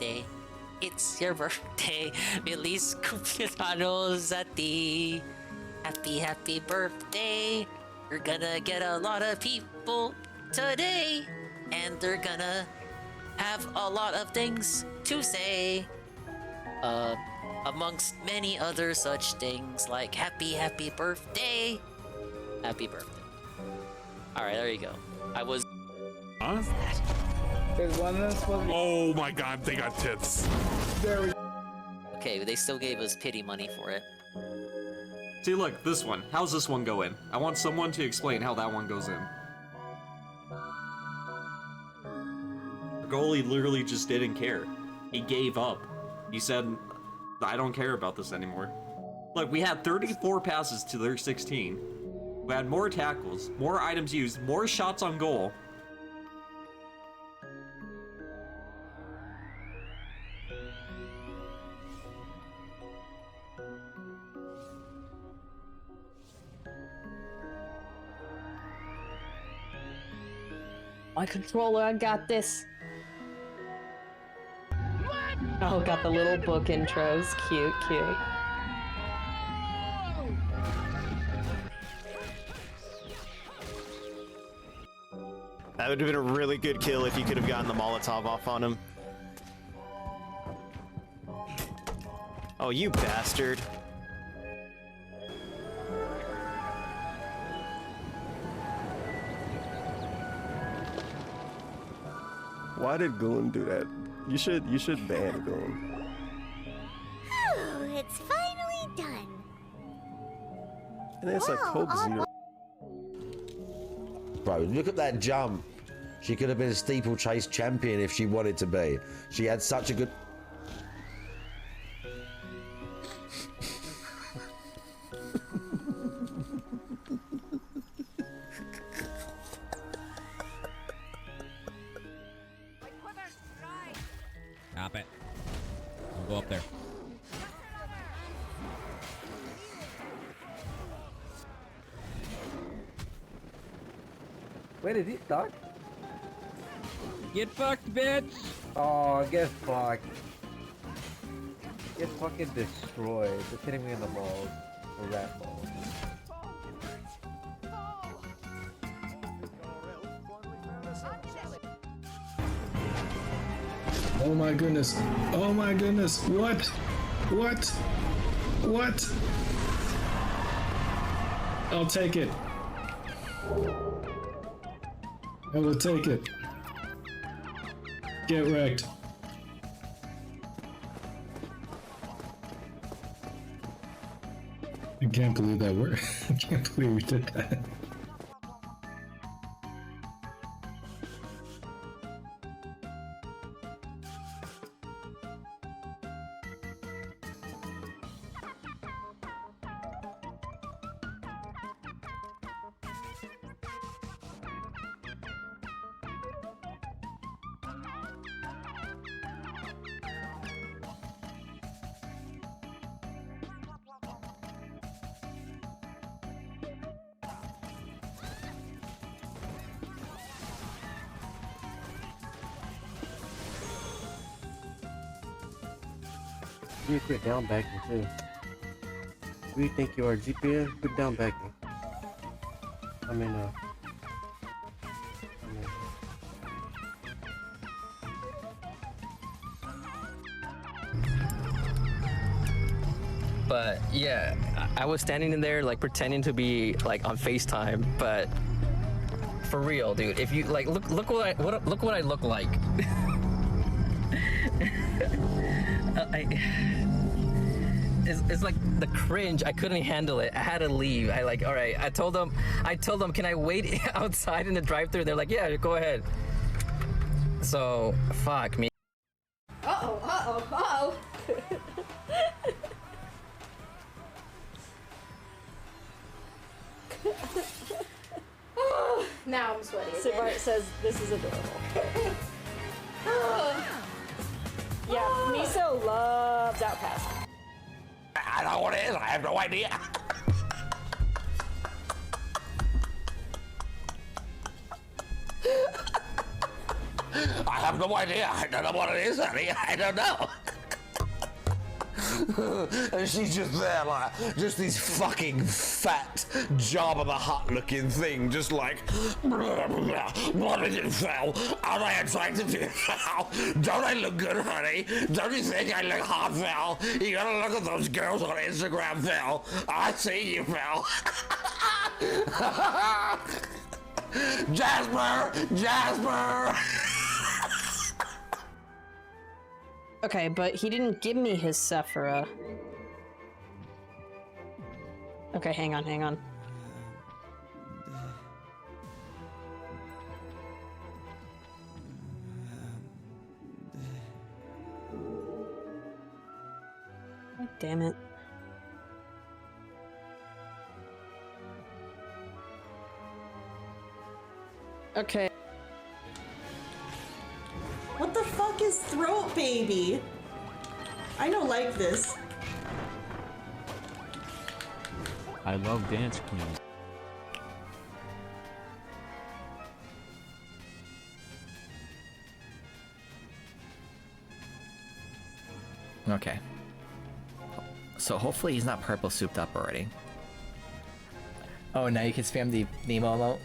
birthday. It's your birthday. Feliz cumpleaños a ti. Happy, happy birthday. You're gonna get a lot of people today, and they're gonna have a lot of things to say. Amongst many other such things like happy, happy birthday. Happy birthday. Alright, there you go. I was... Huh? There's one of them supposed to be... Oh my god, they got tits. There we Okay, but they still gave us pity money for it. See, look, this one. How's this one go in? I want someone to explain how that one goes in. The goalie literally just didn't care. He gave up. He said, I don't care about this anymore. Look, we had 34 passes to their 16. We had more tackles, more items used, more shots on goal. My controller, I got this. Oh, got the little book intros. Cute, cute. That would have been a really good kill if you could have gotten the Molotov off on him. Oh, you bastard. Why did Goon do that? You should ban Goon. Oh, it's finally done. And then it's like Coke Zero. Bro, look at that jump. She could have been a steeplechase champion if she wanted to be. She had such a good... Stop it. I'll go up there. Where did he start? Get fucked, bitch! Oh, get fucked. Get fucking destroyed. Just hitting me in the balls. The rat balls. Oh my goodness. Oh my goodness. What? What? What? I'll take it. I will take it. Get wrecked. I can't believe that worked. I can't believe we did that. You quit down backing too. Who do you think you are, GPS? Quit down backing. I mean, But yeah, I was standing in there like pretending to be like on FaceTime, but for real, dude. If you like, look what I look like. It's like the cringe. I couldn't handle it. I had to leave. All right. I told them, can I wait outside in the drive-thru? They're like, yeah, go ahead. So, fuck me. Uh-oh. Now I'm sweaty again. Sibart says this is adorable. Yeah, Miso loves Outcast. I don't know what it is. I have no idea. I have no idea. I don't know what it is, honey. I don't know. And she's just there, like, just this fucking fat Jabba the Hutt looking thing, just like, what is it, Phil? Are they attracted to you, Phil? Don't I look good, honey? Don't you think I look hot, Phil? You gotta look at those girls on Instagram, Phil. I see you, Phil. Jasper! Jasper! Okay, but he didn't give me his Sephira. Okay, hang on, hang on. God damn it. Okay. What the fuck is Throat Baby? I don't like this. I love Dance Queen. Okay. So hopefully he's not purple souped up already. Oh, now you can spam the Nemo emote?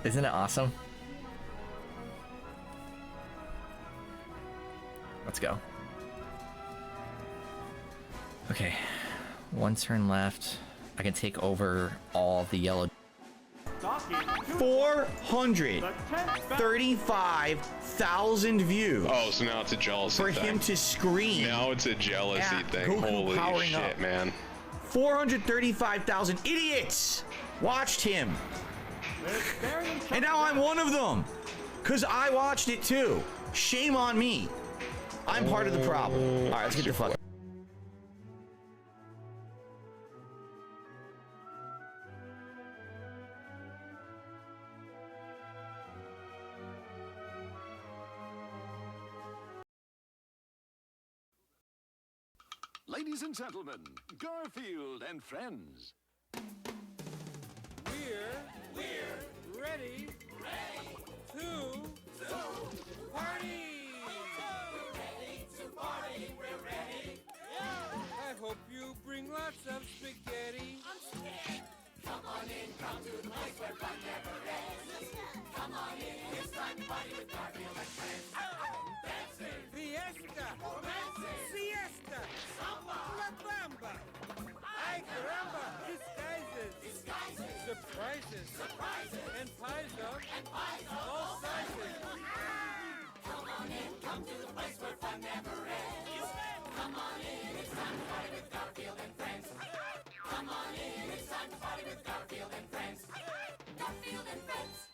Isn't it awesome? Let's go. Okay. One turn left. I can take over all the yellow. 435,000 views. Oh, so now it's a jealousy for thing. him to scream. Now it's a jealousy at thing. Goku Holy powering shit, up. man. 435,000 idiots watched him. And now I'm one of them. Because I watched it too. Shame on me. I'm part of the problem. All right, let's get your fuck. Ladies and gentlemen, Garfield and friends. We're ready to party. We're ready. I hope you bring lots of spaghetti. Come on in, come to the place where fun never ends. Come on in, it's time to party with Garfield and friends. Dancing, fiesta, romancing, siesta, samba, la bamba. Ay caramba, disguises, surprises, and pies of all sizes. Come on in, come to the place where fun never ends. Come on in, it's time to party with Garfield and friends. Come on in, it's time to party with Garfield and friends. Garfield and friends.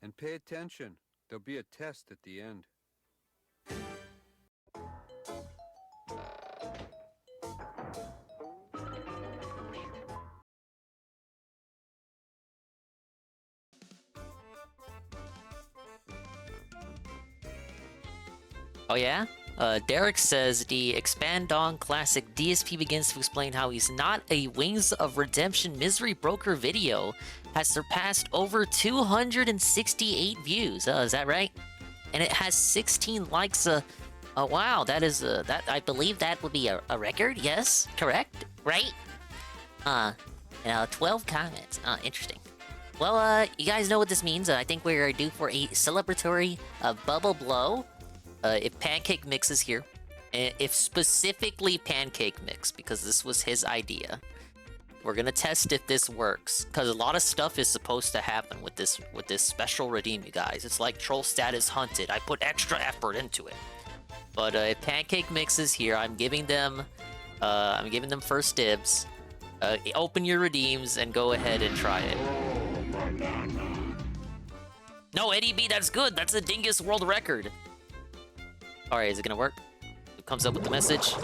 And pay attention, there'll be a test at the end. Oh yeah? Derek says the Expandong Classic DSP begins to explain how he's not a Wings of Redemption Misery Broker video has surpassed over 268 views. Is that right? And it has 16 likes. Oh wow, that is that I believe that would be a record. Yes, correct, right? 12 comments. Interesting. Well, you guys know what this means. I think we're due for a celebratory Bubble Blow. If Pancake Mix is here, if specifically Pancake Mix, because this was his idea, we're gonna test if this works. Because a lot of stuff is supposed to happen with this special redeem, you guys. It's like troll status hunted. I put extra effort into it. But if Pancake Mix is here, I'm giving them first dibs. Open your redeems and go ahead and try it. No, Eddie B, that's good. That's a Dingus world record. Alright, is it gonna work? It comes up with the message.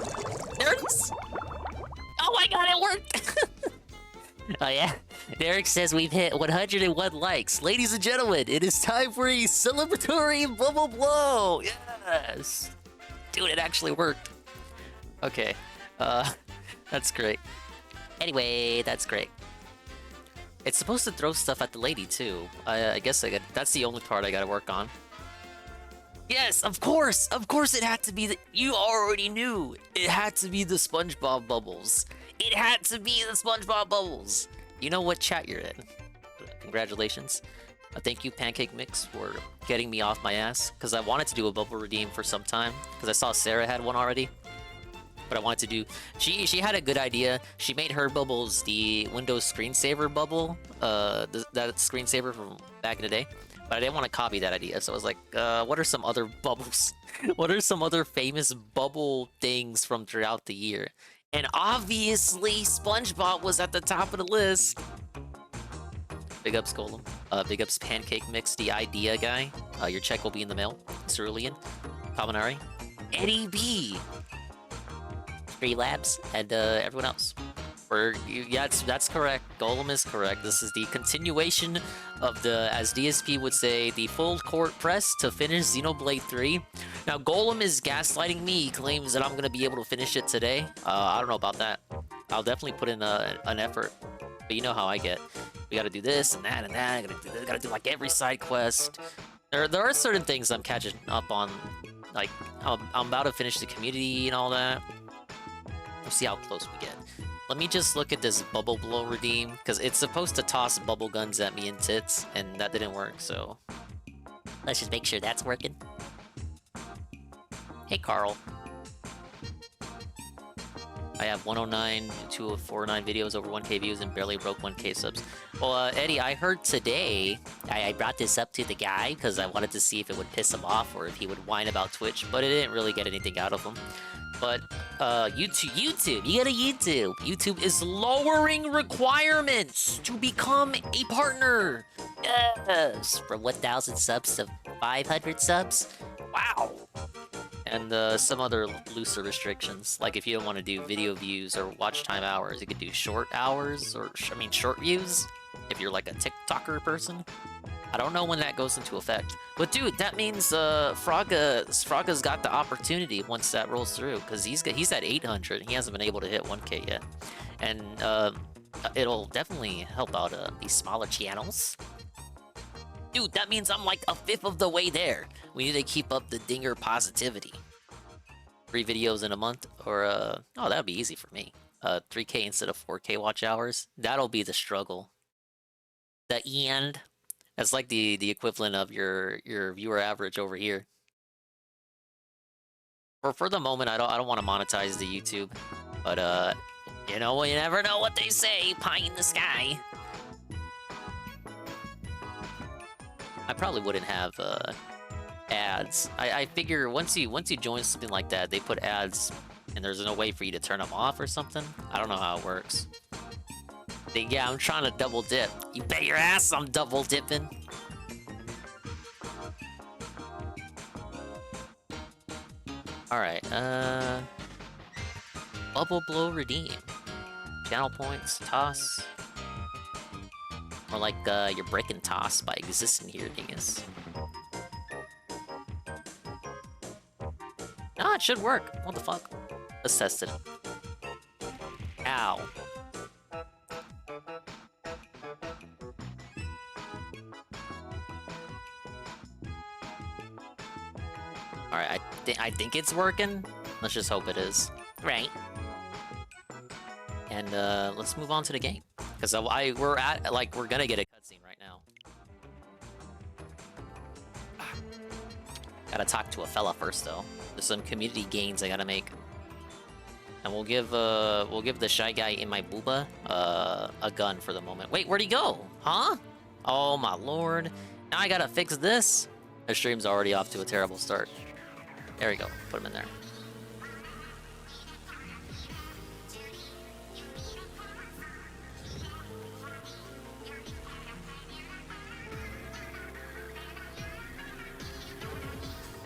There it is! Oh my god, it worked! Oh yeah? Derek says we've hit 101 likes. Ladies and gentlemen, it is time for a celebratory Bubble Blow! Yes! Dude, it actually worked. Okay. That's great. Anyway, that's great. It's supposed to throw stuff at the lady, too. I guess that's the only part I gotta work on. Yes, of course it had to be the. You already knew it had to be the SpongeBob bubbles. It had to be the SpongeBob bubbles. You know what chat you're in. Congratulations. Thank you, Pancake Mix, for getting me off my ass, because I wanted to do a bubble redeem for some time, because I saw Sarah had one already. But I wanted to do... She had a good idea. She made her bubbles the Windows screensaver bubble, that screensaver from back in the day. But I didn't want to copy that idea, so I was like, what are some other bubbles? What are some other famous bubble things from throughout the year? And obviously, SpongeBob was at the top of the list. Big ups, Golem. Big ups, Pancake Mix, the idea guy. Your check will be in the mail. Cerulean. Kaminari. Eddie B. Free Labs. And everyone else. Yeah, that's correct. Golem is correct. This is the continuation of the, as DSP would say, the full court press to finish Xenoblade 3. Now, Golem is gaslighting me. He claims that I'm going to be able to finish it today. I don't know about that. I'll definitely put in an effort. But you know how I get. We gotta do this and that and that. I gotta do like every side quest. There are certain things I'm catching up on. Like, I'm about to finish the community and all that. We'll see how close we get. Let me just look at this bubble blow redeem, because it's supposed to toss bubble guns at me in tits, and that didn't work, so... Let's just make sure that's working. Hey, Carl. I have 109, 249 videos over 1k views and barely broke 1k subs. Well, Eddie, I heard today, I brought this up to the guy because I wanted to see if it would piss him off or if he would whine about Twitch, but it didn't really get anything out of him. But, YouTube, you gotta YouTube. YouTube is lowering requirements to become a partner. Yes, from 1,000 subs to 500 subs. Wow. And some other looser restrictions, like if you don't want to do video views or watch time hours, you could do short hours, or short views, if you're like a TikToker person. I don't know when that goes into effect. But dude, that means Fraga's got the opportunity once that rolls through, because he's at 800, he hasn't been able to hit 1k yet. And it'll definitely help out these smaller channels. Dude, that means I'm like a fifth of the way there. We need to keep up the dinger positivity. 3 videos in a month, or oh, that'd be easy for me. 3k instead of 4k watch hours. That'll be the struggle. The end. That's like the equivalent of your viewer average over here. For the moment, I don't want to monetize the YouTube, but you know, you never know what they say. Pie in the sky. I probably wouldn't have ads. I figure once you join something like that, they put ads, and there's no way for you to turn them off or something. I don't know how it works. Yeah, I'm trying to double dip. You bet your ass I'm double dipping. All right. Bubble blow redeem. Channel points toss. Or like you're breaking toss by existing here, dingus. No, it should work. What the fuck? Let's test it. Ow. Alright, I think it's working. Let's just hope it is. Right. And let's move on to the game. Because we're gonna get a cutscene right now. Gotta talk to a fella first, though. There's some community gains I gotta make. And we'll give the shy guy in my booba a gun for the moment. Wait, where'd he go? Huh? Oh my lord. Now I gotta fix this? The stream's already off to a terrible start. There we go. Put him in there.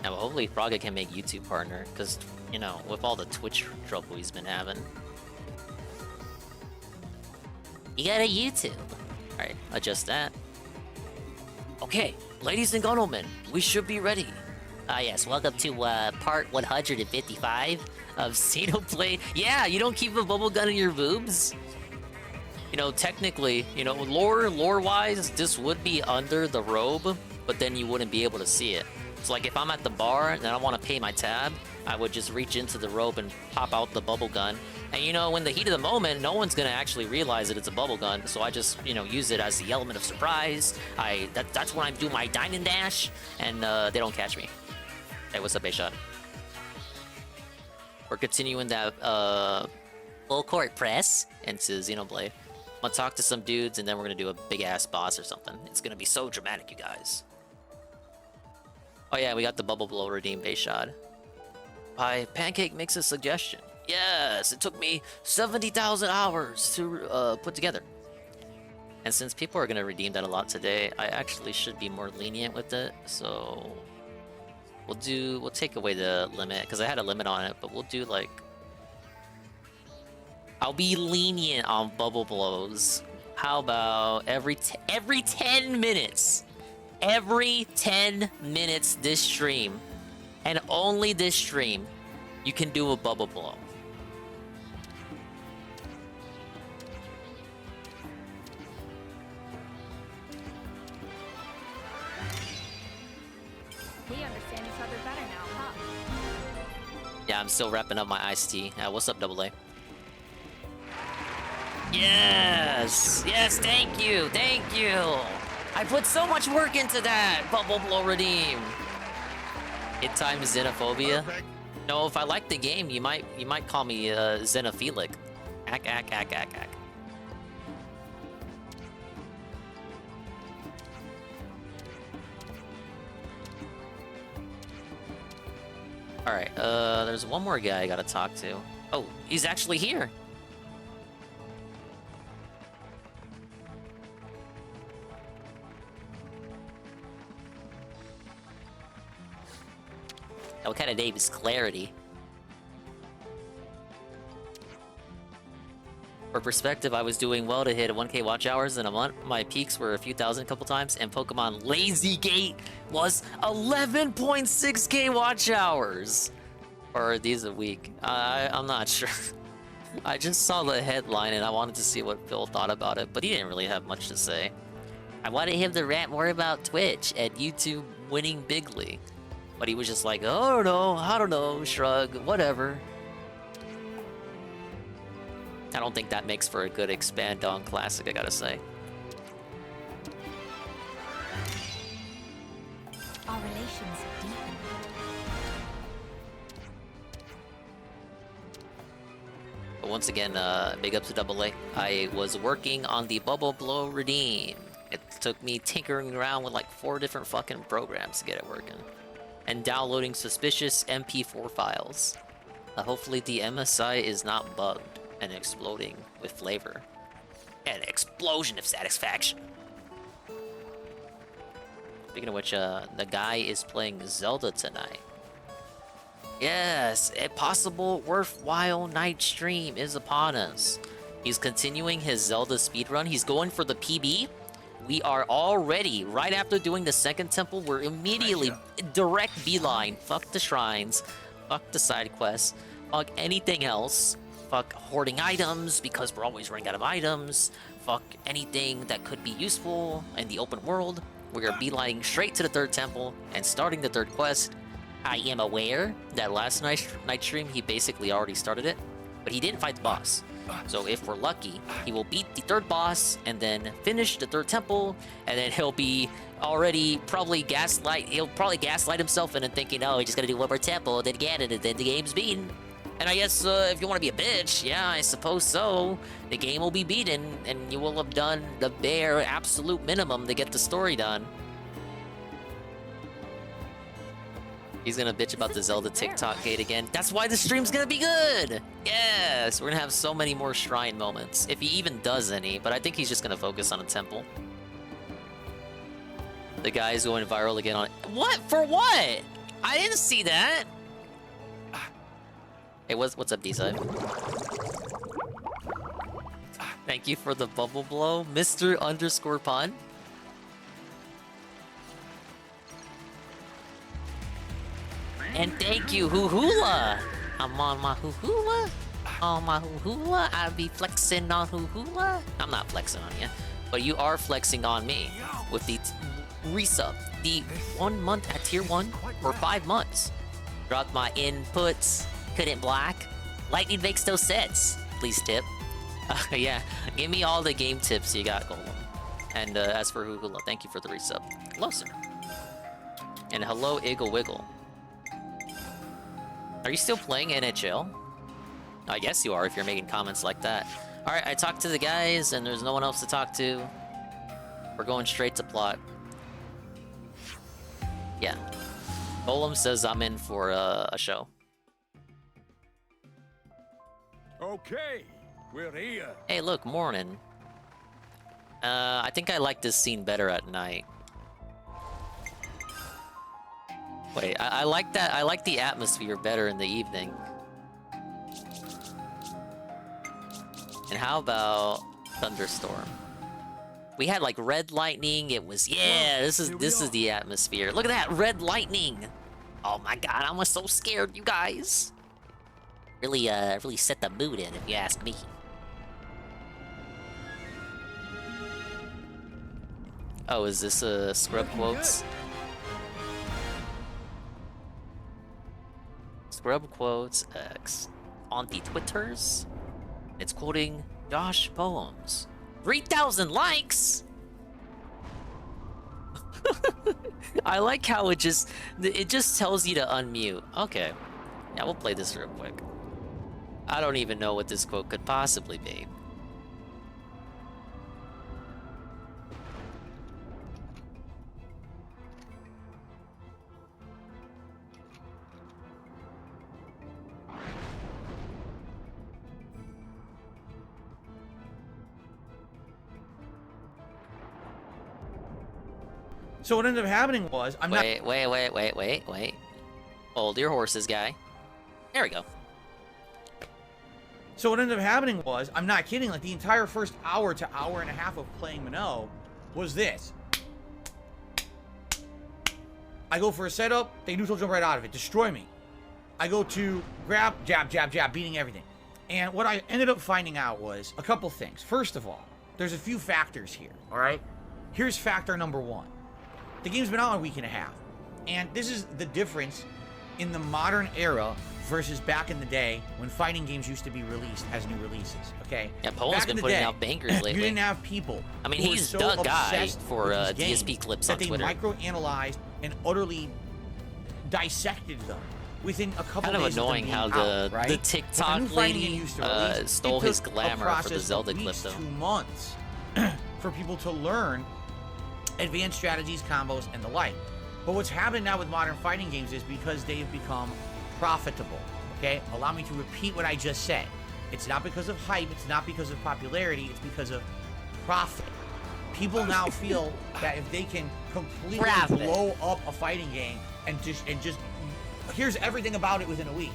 Now, well, hopefully Fraga can make YouTube partner, because, you know, with all the Twitch trouble he's been having. You got a YouTube. Alright, adjust that. Okay, ladies and gentlemen, we should be ready. Ah yes, welcome to part 155 of Xenoblade. Yeah, you don't keep a bubble gun in your boobs? You know, technically, you know, lore-wise, this would be under the robe, but then you wouldn't be able to see it. So like if I'm at the bar and I want to pay my tab, I would just reach into the rope and pop out the bubble gun. And you know, in the heat of the moment, no one's gonna actually realize that it's a bubble gun. So I just, you know, use it as the element of surprise. That's when I do my dine and dash, and they don't catch me. Hey, what's up, A-Shot? We're continuing that full court press into Xenoblade. I'm gonna talk to some dudes, and then we're gonna do a big ass boss or something. It's gonna be so dramatic, you guys. Oh yeah, we got the bubble blow redeemed, A-Shot. Pancake makes a suggestion. Yes, it took me 70,000 hours to put together. And since people are gonna redeem that a lot today, I actually should be more lenient with it. So we'll take away the limit because I had a limit on it, but we'll do like I'll be lenient on bubble blows. How about every 10 minutes? Every 10 minutes this stream, and only this stream, you can do a bubble blow. We understand each other better now, huh? Yeah, I'm still wrapping up my iced tea. What's up, Double A? Yes! Yes, thank you! Thank you! I put so much work into that! Bubble blow redeem! Hit time xenophobia? No, if I like the game, you might call me xenophilic. Ack. Alright, there's one more guy I gotta talk to. Oh, he's actually here! What kind of name is Clarity? For perspective, I was doing well to hit 1K watch hours in a month. My peaks were a few thousand a couple times, and Pokemon Lazy Gate was 11.6K watch hours. Or are these a week? I'm not sure. I just saw the headline and I wanted to see what Phil thought about it, but he didn't really have much to say. I wanted him to rant more about Twitch and YouTube winning bigly. But he was just like, oh no, I don't know, shrug, whatever. I don't think that makes for a good expand on classic, I gotta say. Our relations deepen. But once again, big ups to Double A. I was working on the Bubble Blow Redeem. It took me tinkering around with like 4 different fucking programs to get it working. And downloading suspicious MP4 files. Hopefully the MSI is not bugged and exploding with flavor. An explosion of satisfaction. Speaking of which, the guy is playing Zelda tonight. Yes, a possible worthwhile night stream is upon us. He's continuing his Zelda speedrun. He's going for the PB. We are already, right after doing the second temple, we're immediately direct beeline. Fuck the shrines, fuck the side quests, fuck anything else. Fuck hoarding items because we're always running out of items. Fuck anything that could be useful in the open world. We are beelining straight to the third temple and starting the third quest. I am aware that last night stream he basically already started it, but he didn't fight the boss. So if we're lucky, he will beat the third boss and then finish the third temple, and then he'll be already he'll probably gaslight himself into thinking, oh, he just gotta do one more temple, then again, and then the game's beaten. And I guess if you want to be a bitch, yeah, I suppose so. The game will be beaten, and you will have done the bare absolute minimum to get the story done. He's gonna bitch about the Zelda TikTok gate again. That's why the stream's gonna be good! Yes, we're gonna have so many more shrine moments, if he even does any, but I think he's just gonna focus on a temple. The guy's going viral again on it. What? For what? I didn't see that! Hey, what's up, D-Side? Thank you for the bubble blow, Mr_Pun. And thank you, Huhula! I'm on my Huhula. On my Huhula, I be flexing on Huhula. I'm not flexing on you, but you are flexing on me with the resub. The 1 month at tier 1 for 5 months. Dropped my inputs. Couldn't black. Lightning makes no sense. Please tip. Yeah, give me all the game tips you got, Golem. And as for Hugula, thank you for the resub. Hello, sir. And hello, Iggle Wiggle. Are you still playing NHL? I guess you are if you're making comments like that. Alright, I talked to the guys and there's no one else to talk to. We're going straight to plot. Yeah. Golem says I'm in for a show. Okay, we're here. Hey, look, morning. I think I like this scene better at night. Wait, I like that. I like the atmosphere better in the evening. And how about thunderstorm? We had like red lightning. It was this is the atmosphere. Look at that red lightning. Oh my god, I was so scared, you guys. Really set the mood in, if you ask me. Oh, is this scrub quotes? Scrub quotes X on the Twitters. It's quoting Josh Poems. 3,000 likes. I like how it just tells you to unmute. Okay, yeah, we'll play this real quick. I don't even know what this quote could possibly be. So what ended up happening was Wait. Hold your horses, guy. There we go. So what ended up happening was, I'm not kidding, like the entire first hour to hour and a half of playing Minnow was this. I go for a setup, they neutral jump right out of it, destroy me. I go to grab, jab, jab, jab, beating everything. And what I ended up finding out was a couple things. First of all, there's a few factors here, all right? Here's factor number one. The game's been out a week and a half. And this is the difference in the modern era versus back in the day when fighting games used to be released as new releases, okay? Yeah, Poland's been putting out bangers lately. You didn't have people. I mean, who were he's so the guy obsessed for with these DSP games clips that on they Twitter. microanalyzed and utterly dissected them within a couple Kind of days annoying of how them being out, the right? When a TikTok new fighting lady game used to release, stole it his took a glamour for the process of Zelda clip, weeks, though. 2 months for people to learn advanced strategies, combos, and the like. But what's happened now with modern fighting games is because they've become profitable, okay? Allow me to repeat what I just said. It's not because of hype, it's not because of popularity, it's because of profit. People now feel that if they can completely blow up a fighting game and just here's everything about it within a week.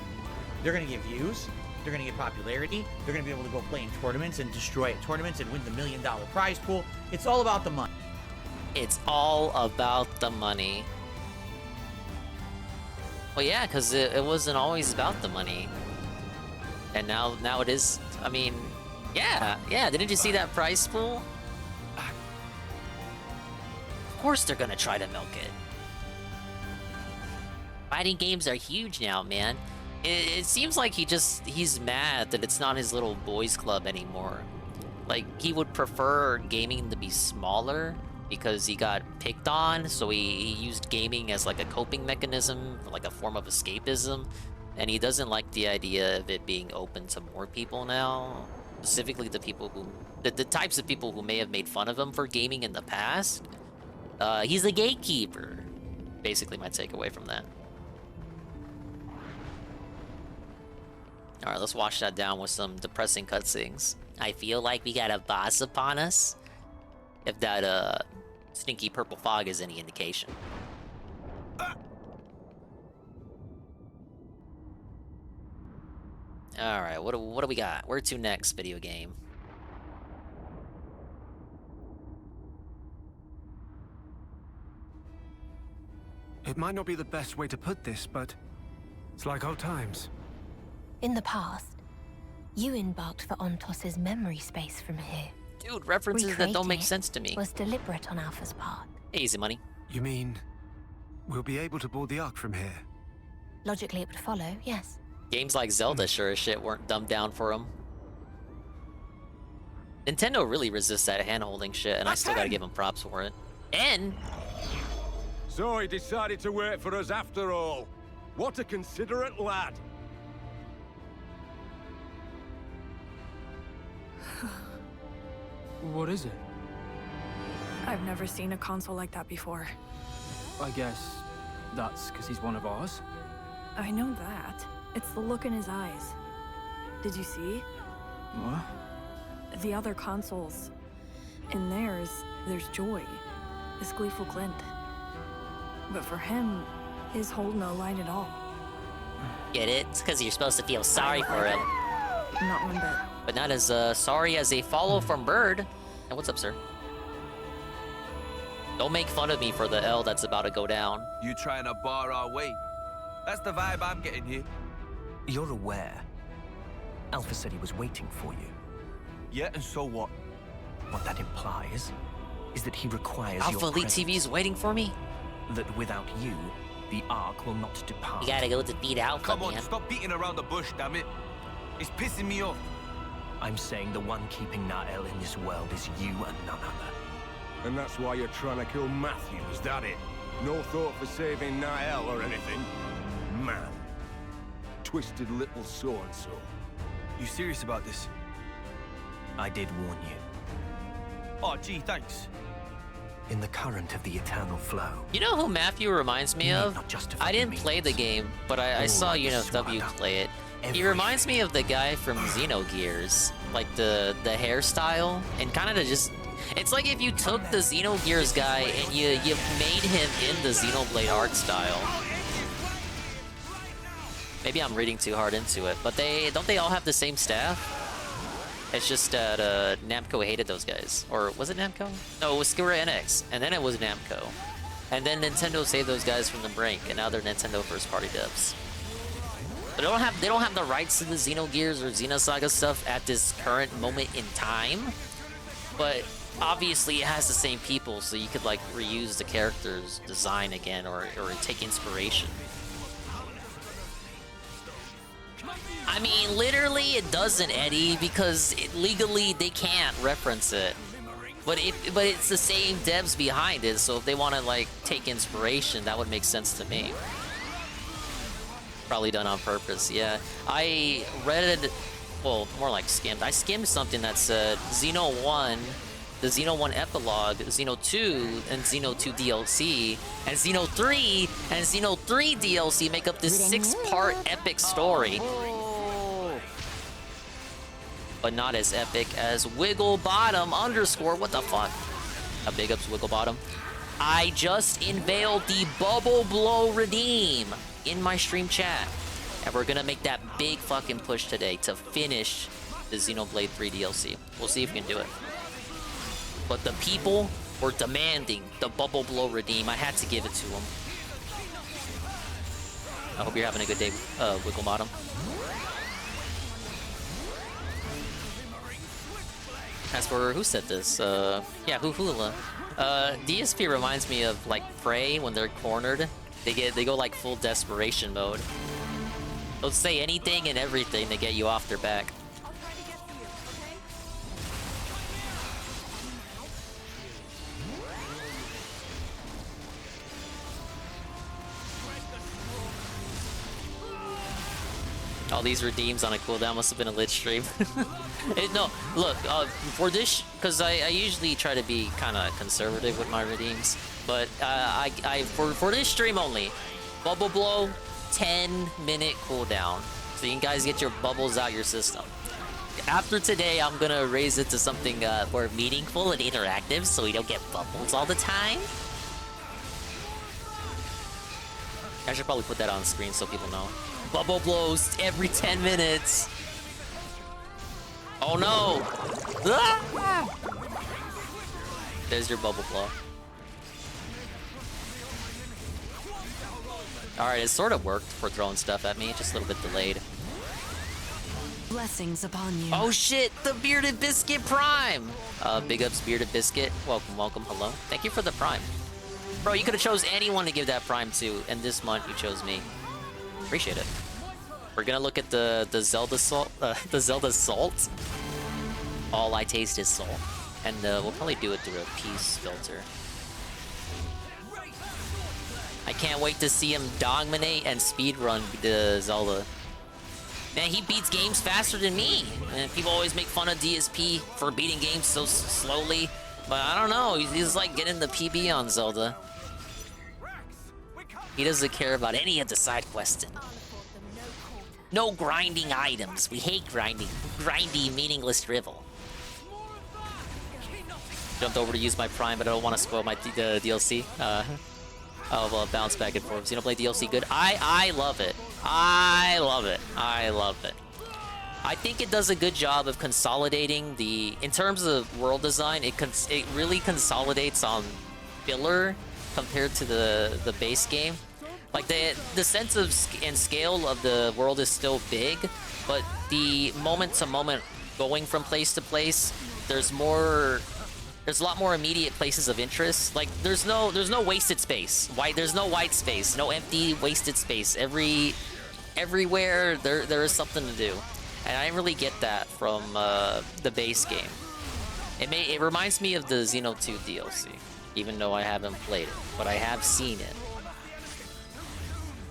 They're gonna get views, they're gonna get popularity, they're gonna be able to go play in tournaments and destroy at tournaments and win the $1 million prize pool. It's all about the money. It's all about the money. Well, yeah, because it wasn't always about the money. And now it is. I mean, yeah. Didn't you see that prize pool? Of course they're gonna try to milk it. Fighting games are huge now, man. It seems like he's mad that it's not his little boys club anymore. Like, he would prefer gaming to be smaller because he got picked on, so he used gaming as like a coping mechanism, like a form of escapism, and he doesn't like the idea of it being open to more people now, specifically the people who, the types of people who may have made fun of him for gaming in the past. He's a gatekeeper, basically my takeaway from that. Alright, let's wash that down with some depressing cutscenes. I feel like we got a boss upon us. If that, stinky purple fog is any indication. Alright, what do we got? Where to next, video game? It might not be the best way to put this, but it's like old times. In the past, you embarked for Ontos's memory space from here. Dude, references that don't make Recreating sense to me. was deliberate on Alpha's part. Easy money. You mean we'll be able to board the Ark from here? Logically, it would follow, yes. Games like Zelda sure as shit weren't dumbed down for them. Nintendo really resists that hand-holding shit, and I still gotta give them props for it. And So he decided to wait for us after all. What a considerate lad. What is it? I've never seen a console like that before. I guess that's because he's one of ours. I know that. It's the look in his eyes. Did you see? What? The other consoles. In theirs, there's joy. This gleeful glint. But for him, his hold no light at all. get it? It's because you're supposed to feel sorry for him. Not one bit. But not as sorry as a follow from Bird. And what's up, sir? Don't make fun of me for the L that's about to go down. You trying to bar our way? That's the vibe I'm getting here. You're aware. Alpha said he was waiting for you. Yeah, and so what? What that implies is that he requires Alpha your Elite presence. TV is waiting for me. That without you, the Ark will not depart. You gotta go defeat Alpha, Come on, man. stop beating around the bush, damn it. It's pissing me off. I'm saying the one keeping Nael in this world is you and none other. And that's why you're trying to kill Matthew, is that it? No thought for saving Nael or anything? Man. Twisted little so-and-so. You serious about this? I did warn you. Oh, gee, thanks. In the current of the eternal flow. You know who Matthew reminds me of? I didn't play the game, but I saw W play it. He reminds me of the guy from Xenogears, like the hairstyle and kind of just. It's like if you took the Xenogears guy and you made him in the Xenoblade art style. Maybe I'm reading too hard into it, but don't they all have the same staff? It's just that Namco hated those guys. Or was it Namco? No, it was Square Enix, and then it was Namco. And then Nintendo saved those guys from the brink, and now they're Nintendo first-party devs. But they don't have the rights to the Xenogears or Xenosaga stuff at this current moment in time. But obviously it has the same people, so you could like reuse the character's design again or take inspiration. I mean, literally it doesn't, Eddie, because legally they can't reference it. But it's the same devs behind it, so if they want to like take inspiration, that would make sense to me. Probably done on purpose, yeah. I read, well, more like skimmed. I skimmed something that said Xeno 1, the Xeno 1 epilogue, Xeno 2, and Xeno 2 DLC, and Xeno 3 and Xeno 3 DLC make up this 6-part epic story. But not as epic as Wigglebottom _ what the fuck? A big ups Wigglebottom. I just unveiled the Bubble Blow Redeem in my stream chat. And we're gonna make that big fucking push today to finish the Xenoblade 3 DLC. We'll see if we can do it. But the people were demanding the Bubble Blow Redeem. I had to give it to them. I hope you're having a good day, Wigglebottom. As for who said this, yeah, Hula. DSP reminds me of like Prey when they're cornered. They go like full desperation mode. They'll say anything and everything to get you off their back. All these redeems on a cooldown must have been a lit stream. No, look, for this, because I usually try to be kind of conservative with my redeems, but for this stream only, Bubble Blow, 10-minute cooldown, so you guys get your bubbles out your system. After today, I'm gonna raise it to something more meaningful and interactive, so we don't get bubbles all the time. I should probably put that on screen so people know. Bubble blows every 10 minutes. Oh no! Ah! There's your bubble blow. Alright, it sort of worked for throwing stuff at me, just a little bit delayed. Blessings upon you. Oh shit, the Bearded Biscuit Prime! Big ups, Bearded Biscuit. Welcome, welcome, hello. Thank you for the Prime. Bro, you could have chose anyone to give that prime to, and this month you chose me. Appreciate it. We're gonna look at the Zelda salt, the Zelda salt. All I taste is salt, and we'll probably do it through a peace filter. I can't wait to see him dominate and speedrun the Zelda. Man, he beats games faster than me. And people always make fun of DSP for beating games so slowly. But I don't know, he's like getting the PB on Zelda. He doesn't care about any of the side questing. No grinding items. We hate grinding. Grindy, meaningless drivel. Jumped over to use my prime, but I don't want to spoil my DLC. I'll bounce back and forth. Xenoblade DLC good. I love it. I love it. I love it. I think it does a good job of consolidating the... In terms of world design, it really consolidates on filler compared to the base game. Like, the sense of and scale of the world is still big, but the moment-to-moment going from place to place, there's a lot more immediate places of interest. Like, there's no wasted space. There's no white space. No empty, wasted space. Everywhere, there is something to do. And I didn't really get that from the base game. It reminds me of the Xeno 2 DLC, even though I haven't played it. But I have seen it.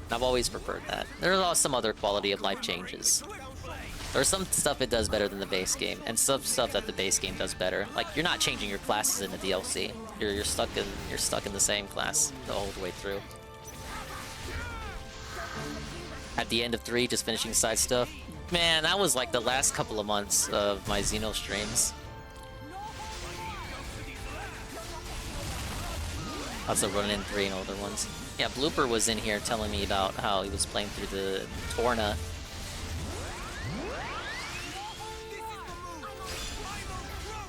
I've always preferred that. There's also some other quality of life changes. There's some stuff it does better than the base game, and some stuff that the base game does better. Like, you're not changing your classes in the DLC. You're stuck in the same class the whole way through. At the end of 3, just finishing side stuff. Man, that was like the last couple of months of my Xeno streams. Also running in 3 and older ones. Yeah, Blooper was in here telling me about how he was playing through the Torna.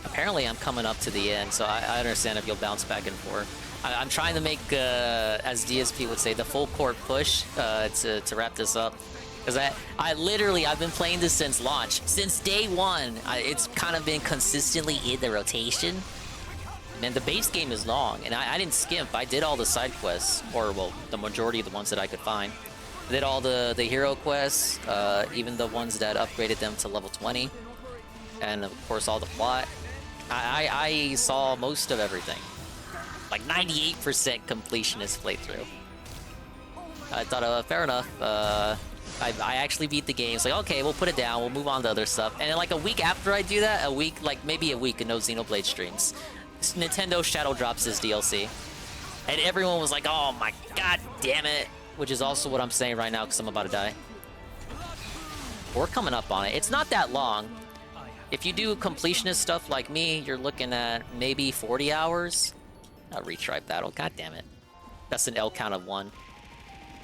Apparently I'm coming up to the end, so I understand if you'll bounce back and forth. I'm trying to make, as DSP would say, the full court push to wrap this up. Because I've been playing this since launch. Since day 1, it's kind of been consistently in the rotation. And the base game is long, and I didn't skimp. I did all the side quests, or, well, the majority of the ones that I could find. I did all the hero quests, even the ones that upgraded them to level 20. And, of course, all the plot. I saw most of everything. Like 98% completionist playthrough. I thought, fair enough. I actually beat the game. It's like, okay, we'll put it down. We'll move on to other stuff. And then, like, a week after I do that, maybe a week, and no Xenoblade streams, Nintendo shadow drops this DLC. And everyone was like, oh my god damn it. Which is also what I'm saying right now, because I'm about to die. We're coming up on it. It's not that long. If you do completionist stuff like me, you're looking at maybe 40 hours. A retry battle. God damn it. That's an L count of 1.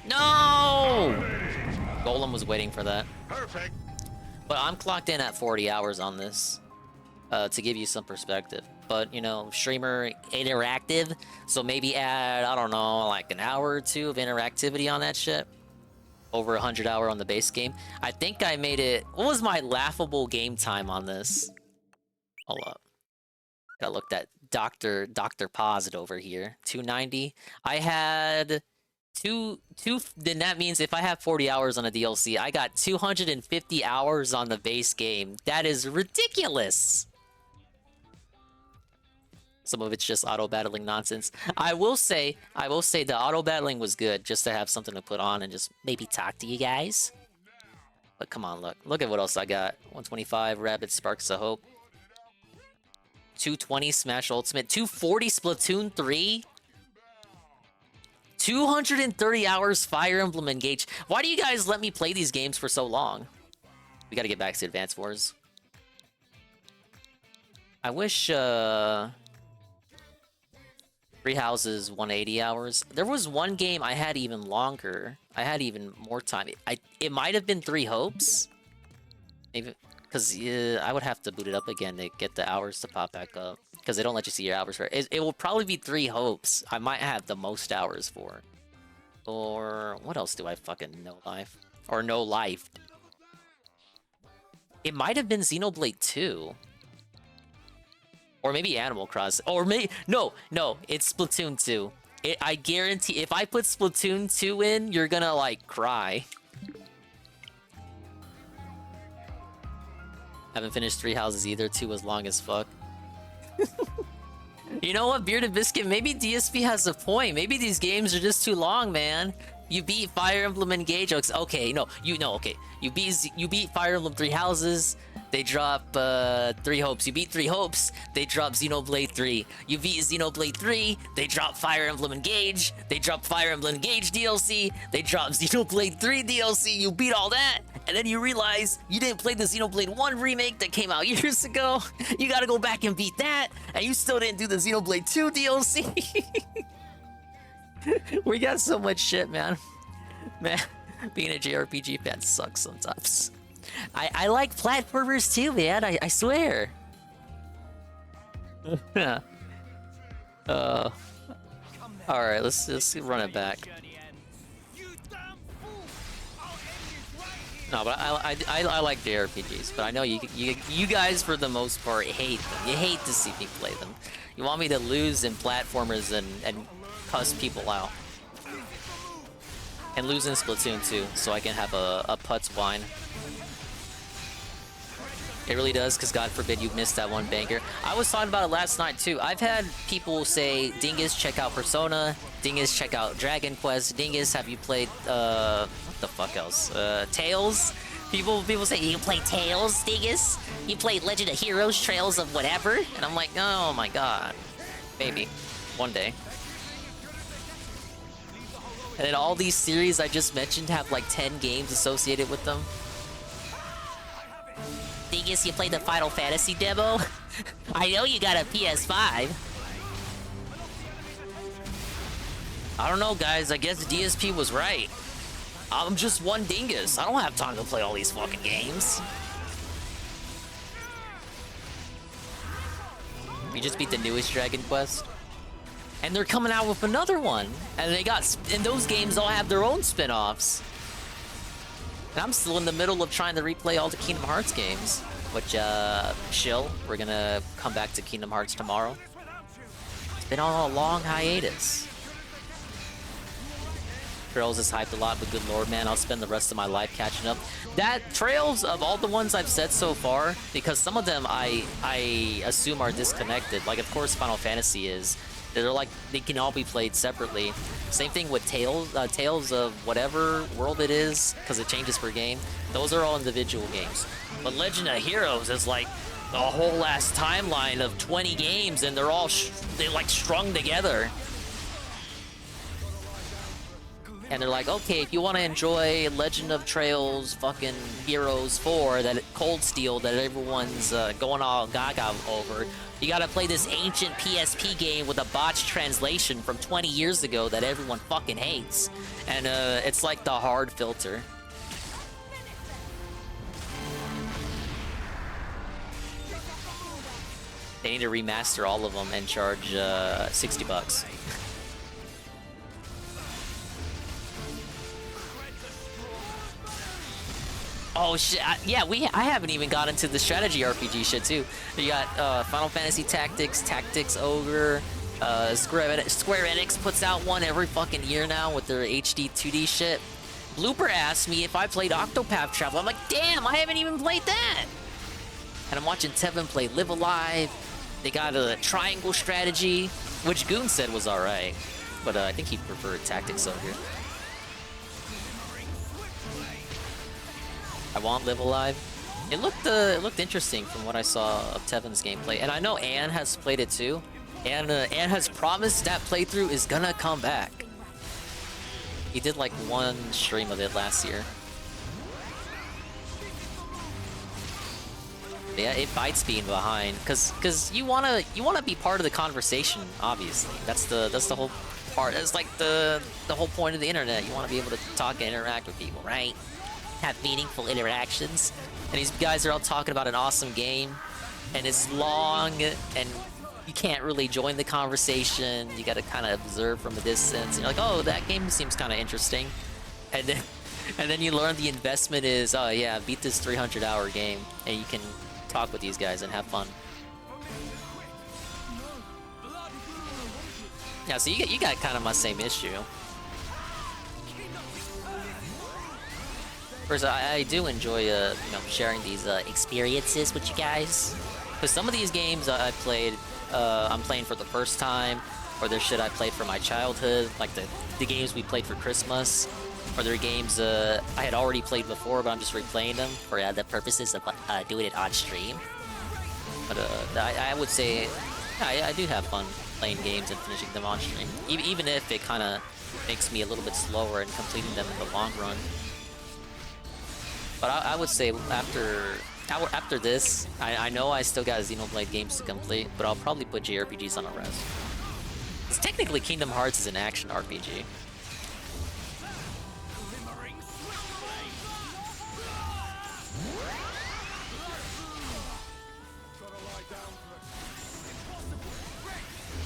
No! Golem was waiting for that. Perfect. But I'm clocked in at 40 hours on this. To give you some perspective. But, you know, streamer interactive. So maybe add, I don't know, like an hour or 2 of interactivity on that shit. Over 100 hour on the base game. I think I made it... What was my laughable game time on this? Hold up. Gotta look at Dr. Paused over here. 290. I had... Then that means if I have 40 hours on a DLC, I got 250 hours on the base game. That is ridiculous! Some of it's just auto-battling nonsense. I will say the auto-battling was good, just to have something to put on and just maybe talk to you guys. But come on, look at what else I got. 125 Rabid Sparks of Hope. 220 Smash Ultimate. 240 Splatoon 3. 230 hours Fire Emblem Engage. Why do you guys let me play these games for so long? We gotta get back to Advance Wars. I wish, Three Houses 180 hours. There was one game I had even longer. I had even more time. It might have been Three Hopes. Maybe, because I would have to boot it up again to get the hours to pop back up. Because they don't let you see your hours for it. It will probably be Three Hopes. I might have the most hours for. Or what else do I fucking know life? Or know life? It might have been Xenoblade 2. Or maybe Animal Crossing. Or maybe... No, it's Splatoon 2. I guarantee if I put Splatoon 2 in, you're gonna like cry. Haven't finished 3 houses either. 2 was long as fuck. You know what, Bearded Biscuit? Maybe DSP has a point. Maybe these games are just too long, man. You beat Fire Emblem Engage. Okay, no, okay. You beat Fire Emblem 3 Houses. They drop 3 Hopes. You beat 3 Hopes. They drop Xenoblade 3. You beat Xenoblade 3. They drop Fire Emblem Engage. They drop Fire Emblem Engage DLC. They drop Xenoblade 3 DLC. You beat all that, and then you realize you didn't play the Xenoblade 1 remake that came out years ago. You gotta go back and beat that, and you still didn't do the Xenoblade 2 DLC. We got so much shit, man. Man, being a JRPG fan sucks sometimes. I like platformers too, man. I swear. All right, let's run it back. No, but I like JRPGs, but I know you guys for the most part hate them. You hate to see me play them. You want me to lose in platformers and cuss people out. And lose in Splatoon 2, so I can have a putz wine. It really does, because God forbid you missed that one banger. I was talking about it last night too. I've had people say, Dingus, check out Persona. Dingus, check out Dragon Quest. Dingus, have you played, what the fuck else? Tales? People say, you play Tales, Dingus? You played Legend of Heroes, Trails of whatever? And I'm like, oh my god. Maybe. One day. And then all these series I just mentioned have like 10 games associated with them. Dingus, you played the Final Fantasy demo? I know you got a PS5. I don't know, guys. I guess DSP was right. I'm just one dingus. I don't have time to play all these fucking games. We just beat the newest Dragon Quest. And they're coming out with another one. And those games all have their own spin-offs. And I'm still in the middle of trying to replay all the Kingdom Hearts games. Which, chill. We're gonna come back to Kingdom Hearts tomorrow. It's been on a long hiatus. Trails is hyped a lot, but good lord, man, I'll spend the rest of my life catching up. That Trails, of all the ones I've said so far, because some of them I assume are disconnected. Like, of course, Final Fantasy is. They're like, they can all be played separately. Same thing with Tales of whatever world it is, because it changes per game. Those are all individual games. But Legend of Heroes is like a whole ass timeline of 20 games, and they're all they're like strung together. And they're like, okay, if you want to enjoy Legend of Trails fucking Heroes 4, that Cold Steel that everyone's going all gaga over, you gotta play this ancient PSP game with a botched translation from 20 years ago that everyone fucking hates. And it's like the hard filter. They need to remaster all of them and charge $60. Oh shit! Yeah, I haven't even got into the strategy RPG shit too. You got Final Fantasy Tactics Ogre. Square Enix puts out one every fucking year now with their HD 2D shit. Blooper asked me if I played Octopath Traveler. I'm like, damn, I haven't even played that. And I'm watching Tevin play Live Alive. They got a triangle strategy, which Goon said was alright, but I think he preferred Tactics Ogre. I want Live Alive. It looked interesting from what I saw of Tevin's gameplay, and I know Anne has played it too. And Anne has promised that playthrough is gonna come back. He did like one stream of it last year. Yeah, it bites being behind, cause you wanna be part of the conversation. Obviously, that's the whole part. It's like the whole point of the internet. You want to be able to talk and interact with people, right? Have meaningful interactions. And these guys are all talking about an awesome game, and it's long, and you can't really join the conversation. You got to kind of observe from a distance. And you're like, oh, that game seems kind of interesting, and then you learn the investment is, oh yeah, beat this 300-hour game, and you can talk with these guys and have fun. Yeah, so you got kind of my same issue. First, I do enjoy, you know, sharing these experiences with you guys. Because some of these games I played, I'm playing for the first time, or there's shit I played for my childhood, like the games we played for Christmas, or there are games I had already played before, but I'm just replaying them for the purposes of doing it on stream. But I would say I do have fun playing games and finishing them on stream, even if it kind of makes me a little bit slower in completing them in the long run. But I would say after this, I know I still got Xenoblade games to complete, but I'll probably put JRPGs on a rest. It's technically Kingdom Hearts is an action RPG.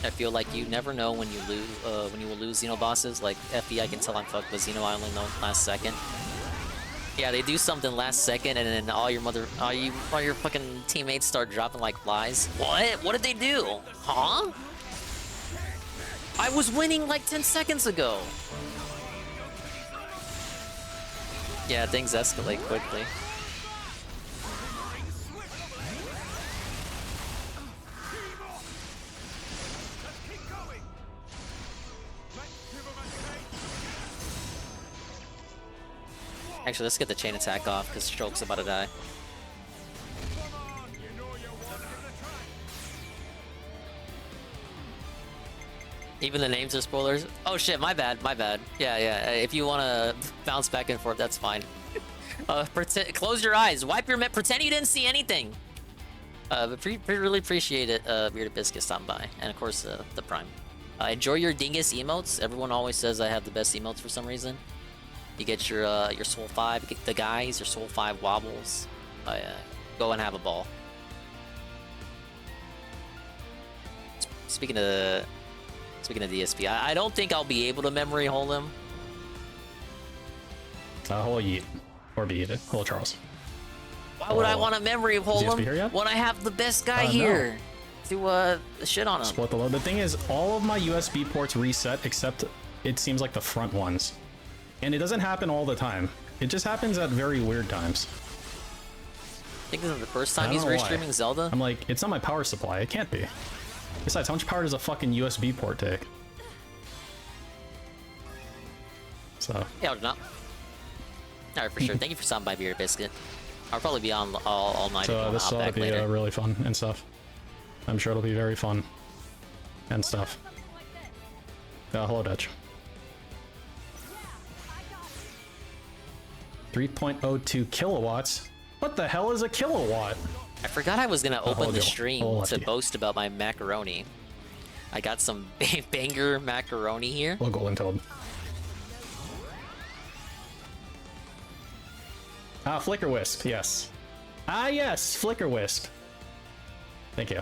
I feel like you never know when you will lose Xeno bosses. Like FB, I can tell I'm fucked with Xeno Island the last second. Yeah, they do something last second, and then all your fucking teammates start dropping like flies. What? What did they do? Huh? I was winning like 10 seconds ago. Yeah, things escalate quickly. Actually, let's get the chain attack off, because Stroke's about to die. Even the names are spoilers? Oh shit, my bad, my bad. Yeah, if you want to bounce back and forth, that's fine. Close your eyes, wipe your pretend you didn't see anything. But really appreciate it, Bearded Biscuit stopping by. And of course, the Prime. Enjoy your dingus emotes. Everyone always says I have the best emotes for some reason. You get your Soul 5, get the guys, your Soul 5 wobbles. Go and have a ball. Speaking of DSP, I don't think I'll be able to memory hole him. Hello, Yeet. Or be Yeeted. Hello, Charles. Why would I want to memory hole him when I have the best guy here to shit on him? Split the load. The thing is, all of my USB ports reset except it seems like the front ones. And it doesn't happen all the time. It just happens at very weird times. I think this is the first time he's restreaming Zelda. I'm like, it's not my power supply. It can't be. Besides, how much power does a fucking USB port take? So. Yeah, or not. Alright, for sure. Thank you for stopping by, Beer Biscuit. I'll probably be on all night. So this ought to be really fun and stuff. I'm sure it'll be very fun and stuff. Hello, Dutch. 3.02 kilowatts? What the hell is a kilowatt? I forgot I was gonna open the stream to boast about my macaroni. I got some banger macaroni here. Hello, Golden Toad. Ah, Flicker Wisp, yes. Ah, yes, Flicker Wisp. Thank you.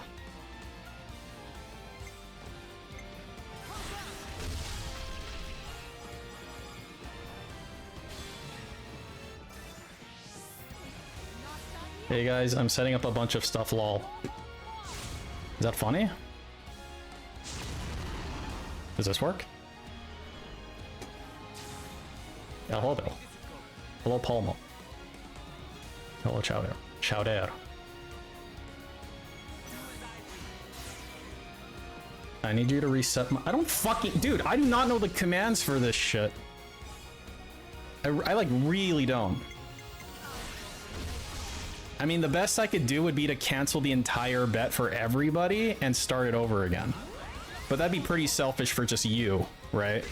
Hey guys, I'm setting up a bunch of stuff, lol. Is that funny? Does this work? Yeah, hello Bill. Hello Palmo. Hello Chowder. Chowder. I need you to reset my— I don't fucking— Dude, I do not know the commands for this shit. I like really don't. I mean, the best I could do would be to cancel the entire bet for everybody and start it over again. But that'd be pretty selfish for just you, right?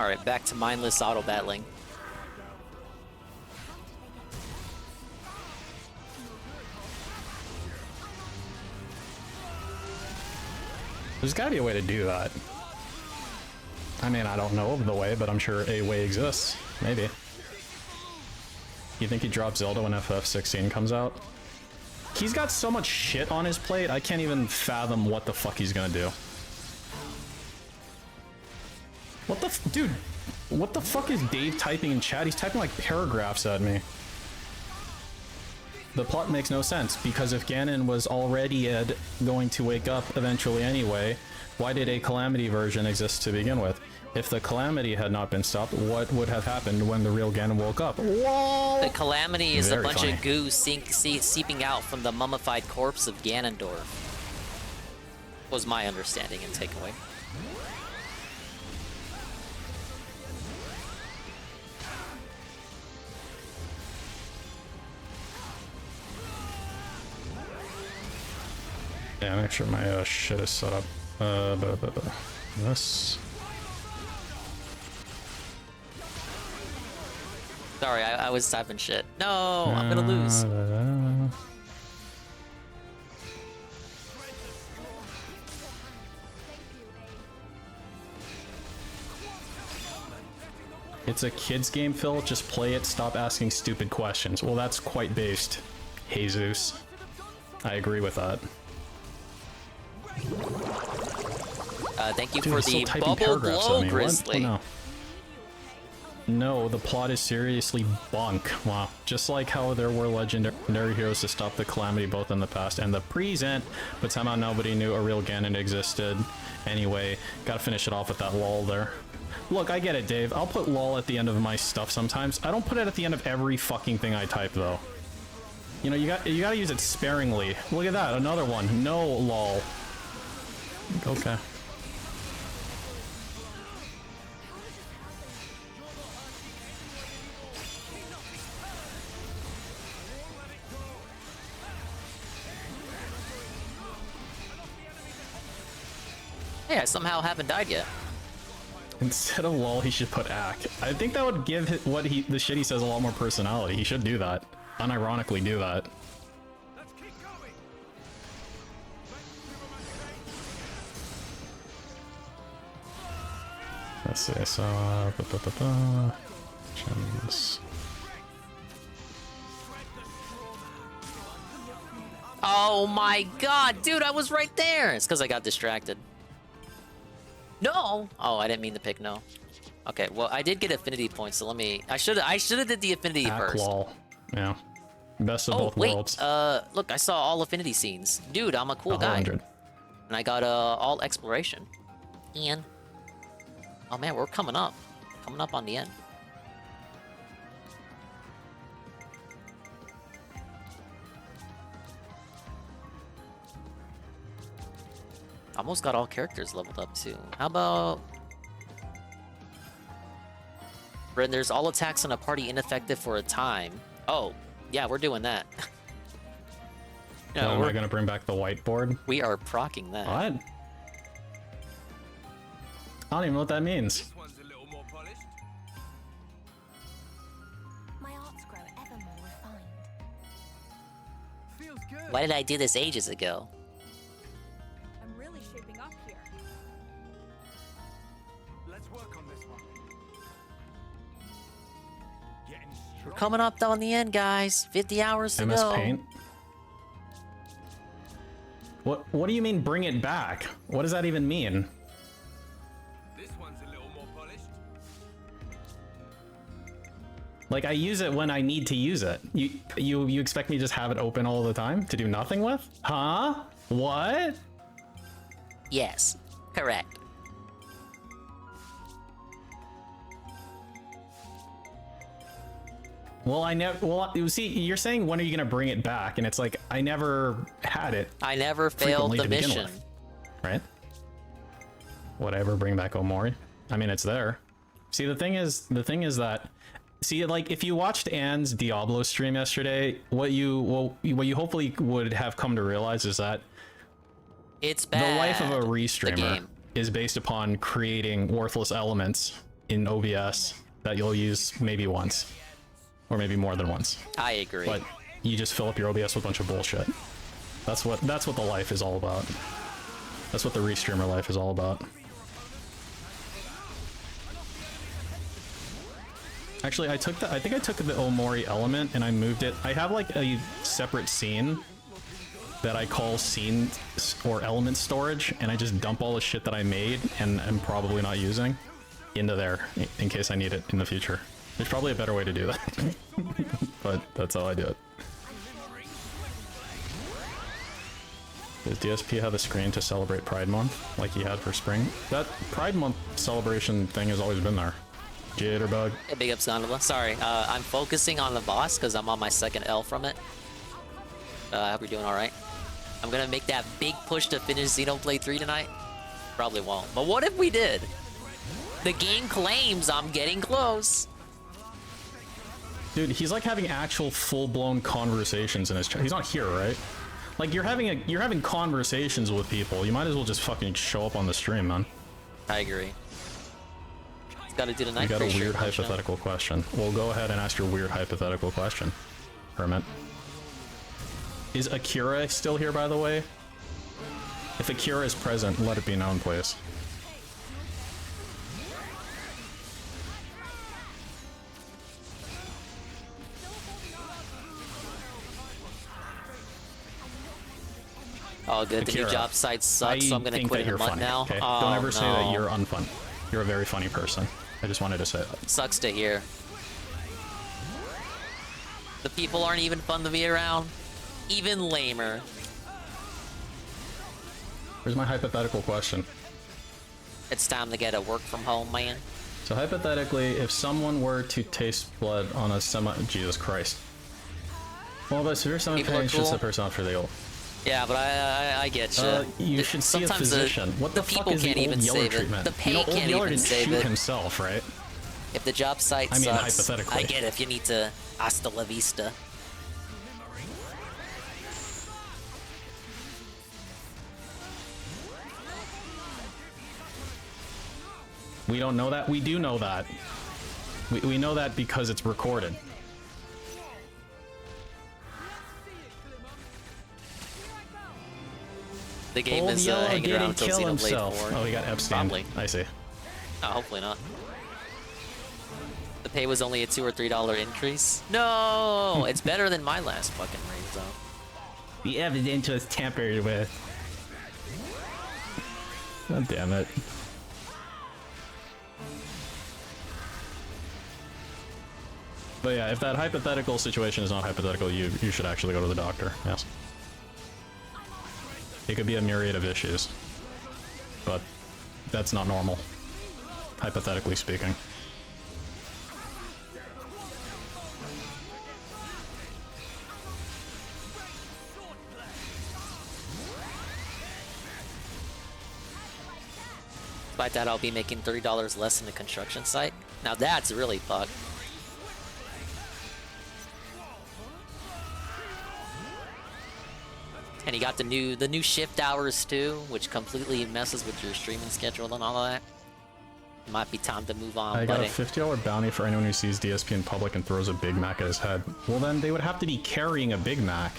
Alright, back to mindless auto battling. There's gotta be a way to do that. I mean, I don't know of the way, but I'm sure a way exists. Maybe. You think he drops Zelda when FF16 comes out? He's got so much shit on his plate, I can't even fathom what the fuck he's gonna do. What the dude, what the fuck is Dave typing in chat? He's typing like paragraphs at me. The plot makes no sense, because if Ganon was already going to wake up eventually anyway, why did a Calamity version exist to begin with? If the Calamity had not been stopped, what would have happened when the real Ganon woke up? Whoa! The Calamity is Very a bunch funny. of goo seeping out from the mummified corpse of Ganondorf. Was my understanding and takeaway. Yeah, make sure my shit is set up. This. Sorry, I was typing shit. No, I'm gonna lose. It's a kid's game, Phil. Just play it. Stop asking stupid questions. Well, that's quite based, Jesus. I agree with that. Thank you Dude, for he's still the typing bubble paragraphs blow, at me. What? Grizzly. Oh, no, the plot is seriously bunk. Wow. Just like how there were legendary heroes to stop the Calamity both in the past and the present, but somehow nobody knew a real Ganon existed. Anyway, gotta finish it off with that lol there. Look, I get it, Dave. I'll put lol at the end of my stuff sometimes. I don't put it at the end of every fucking thing I type, though. You know, you gotta use it sparingly. Look at that, another one. No lol. Okay. Hey, I somehow haven't died yet. Instead of lol, he should put ack. I think that would give the shit he says a lot more personality. He should do that. Unironically do that. Let's see, so gems. Oh my god, dude, I was right there. It's because I got distracted. No. Oh, I didn't mean to pick no. Okay, well, I did get affinity points, so let me. I should have did the affinity first. Lol. Yeah. Best of both worlds. Look, I saw all affinity scenes. Dude, I'm a cool guy. 100. And I got all exploration. And oh man, we're coming up on the end. Almost got all characters leveled up too. How about renders all attacks on a party ineffective for a time? Oh, yeah, we're doing that. No, am I gonna bring back the whiteboard? We are procking that. What? I don't even know what that means. My arts grow ever more refined. Feels good. Why did I do this ages ago? I'm really shaping up here. Let's work on this one. We're coming up on the end, guys. 50 hours to MS go. Paint? What do you mean bring it back? What does that even mean? This one's a little more polished. Like, I use it when I need to use it. You expect me to just have it open all the time to do nothing with? Huh? What? Yes, correct. Well, I never. Well, you see, you're saying when are you gonna bring it back, and it's like I never had it. I never failed frequently the to begin mission. with, right? Whatever, bring back Omori. I mean, it's there. See, the thing is that, see, like if you watched Anne's Diablo stream yesterday, what you hopefully would have come to realize is that it's bad. The life of a restreamer is based upon creating worthless elements in OBS that you'll use maybe once. Or maybe more than once. I agree. But you just fill up your OBS with a bunch of bullshit. That's what the life is all about. That's what the restreamer life is all about. Actually, I think I took the Omori element and I moved it. I have like a separate scene that I call scene or element storage, and I just dump all the shit that I made and I'm probably not using into there in case I need it in the future. There's probably a better way to do that, but that's how I do it. Does DSP have a screen to celebrate Pride Month, like he had for spring? That Pride Month celebration thing has always been there. Jitterbug. Hey, big up, Xenoblade. Sorry, I'm focusing on the boss because I'm on my second L from it. I hope you're doing alright. I'm gonna make that big push to finish Xenoblade 3 tonight. Probably won't. But what if we did? The game claims I'm getting close. Dude, he's like having actual full-blown conversations in his chat. He's not here, right? Like you're having conversations with people. You might as well just fucking show up on the stream, man. I agree. He's got to do the night. You got a weird hypothetical question. Well, go ahead and ask your weird hypothetical question, Hermit. Is Akira still here, by the way? If Akira is present, let it be known, please. Oh, good. Akira, the new job site sucks, so I'm gonna quit in a month funny, now. Okay? Oh, Don't ever say that no. you're unfun. You're a very funny person. I just wanted to say that. Sucks to hear. The people aren't even fun to be around. Even lamer. Here's my hypothetical question. It's time to get a work from home, man. So hypothetically, if someone were to taste blood on a Jesus Christ. Well, but severe stomach People are pain shoots cool. the person off for the old. Yeah, but I get you. You should see a Sometimes physician. What the fuck people is can't the even Old Yeller save it. treatment? The pay you know, Old can't Yeller even didn't save shoot it. himself, right? If the job site I mean, sucks, hypothetically. I get it. If you need to hasta la vista. We don't know that. We do know that. We know that because it's recorded. The game Old is Yeller hanging didn't around until kill Xenoblade himself. 4. Oh, he got Epstein. Probably. I see. Hopefully not. The pay was only a $2 or $3 increase. No, it's better than my last fucking raise though. The evidence was tampered with. God damn it. But yeah, if that hypothetical situation is not hypothetical, you should actually go to the doctor. Yes. It could be a myriad of issues, but that's not normal, hypothetically speaking. Despite that, I'll be making $30 less in the construction site. Now that's really fucked. And you got the new shift hours too, which completely messes with your streaming schedule and all of that. Might be time to move on, I got buddy. a $50 bounty for anyone who sees DSP in public and throws a Big Mac at his head. Well, then they would have to be carrying a Big Mac.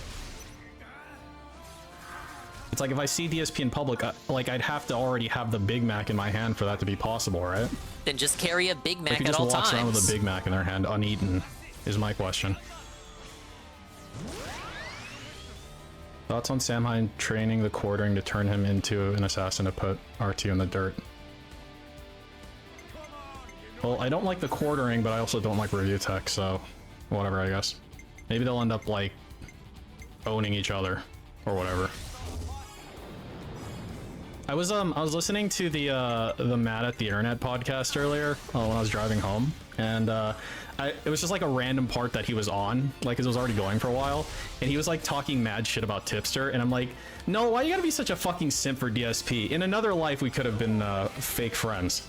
It's like if I see DSP in public, like I'd have to already have the Big Mac in my hand for that to be possible, right? Then just carry a Big Mac Like, who at just all walks around with times. a Big Mac in their hand, uneaten, is my question. Thoughts on Samhain training the quartering to turn him into an assassin to put R2 in the dirt? Well, I don't like the quartering, but I also don't like review tech, so whatever, I guess. Maybe they'll end up, like, owning each other, or whatever. I was listening to the Mad at the Internet podcast earlier when I was driving home, and it was just like a random part that he was on, like, 'cause it was already going for a while, and he was like talking mad shit about Tipster, and I'm like, no, why you gotta be such a fucking simp for DSP? In another life, we could have been fake friends.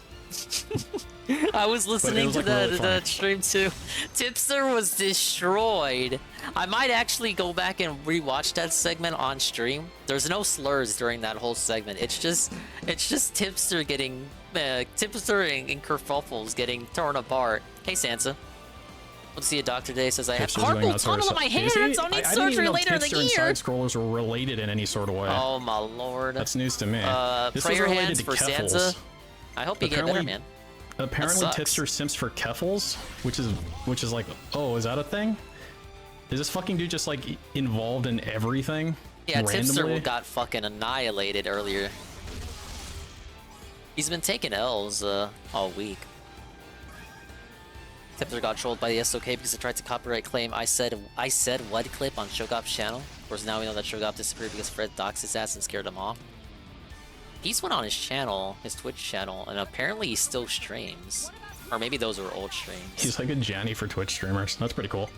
I was listening to like, really the stream too. Tipster was destroyed. I might actually go back and rewatch that segment on stream. There's no slurs during that whole segment. It's just Tipster getting Tipster and kerfuffles getting torn apart. Hey Sansa. Let's see a doctor today. Says I have Tipster's going carpal nuts over tunnel in my Is he? hands. I'll need I didn't even surgery know later in the Tipster and year. side-scrollers were related in any sort of way. Oh my lord. That's news to me. This prayer was related hands to for Keffels. Sansa. I hope you get better, man. Apparently, That sucks. Tipster simps for Keffels, which is like, oh, is that a thing? Is this fucking dude just like involved in everything? Yeah, randomly? Tipster got fucking annihilated earlier. He's been taking L's all week. Tipster got trolled by the SOK because it tried to copyright claim I said what clip on Shogop's channel. Of course, now we know that Shogop disappeared because Fred doxed his ass and scared him off. Peace went on his channel, his Twitch channel, and apparently he still streams. Or maybe those were old streams. He's like a Janny for Twitch streamers. That's pretty cool.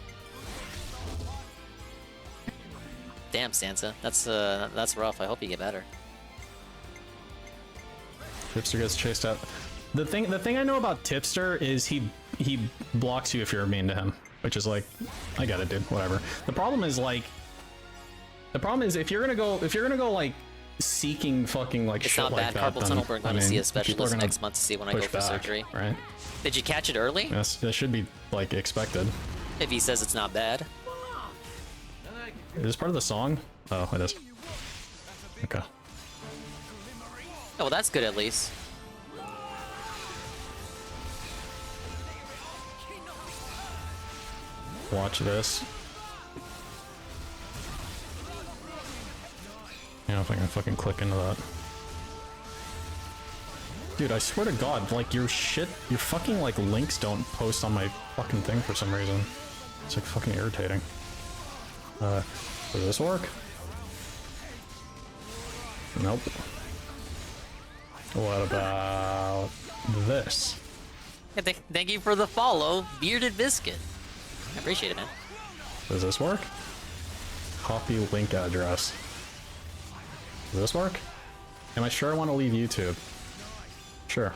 Damn, Sansa. That's rough. I hope you get better. Tipster gets chased out. The thing I know about Tipster is he blocks you if you're mean to him, which is like, I get it, dude. Whatever. The problem is if you're gonna go like seeking fucking like it's shit not like bad. that, Carpal tunnel. We're going to see a people are specialist gonna next month to see when I go push for back, surgery. right? Did you catch it early? Yes, that should be like expected. If he says it's not bad. Is this part of the song? Oh, it is. Okay. Oh, well, that's good at least. Watch this. Yeah, if I can fucking click into that. Dude, I swear to God, like your fucking like links don't post on my fucking thing for some reason. It's like fucking irritating. Does this work? Nope. What about this? Yeah, thank you for the follow, Bearded Biscuit. I appreciate it, man. Does this work? Copy link address. Does this work? Am I sure I want to leave YouTube? Sure.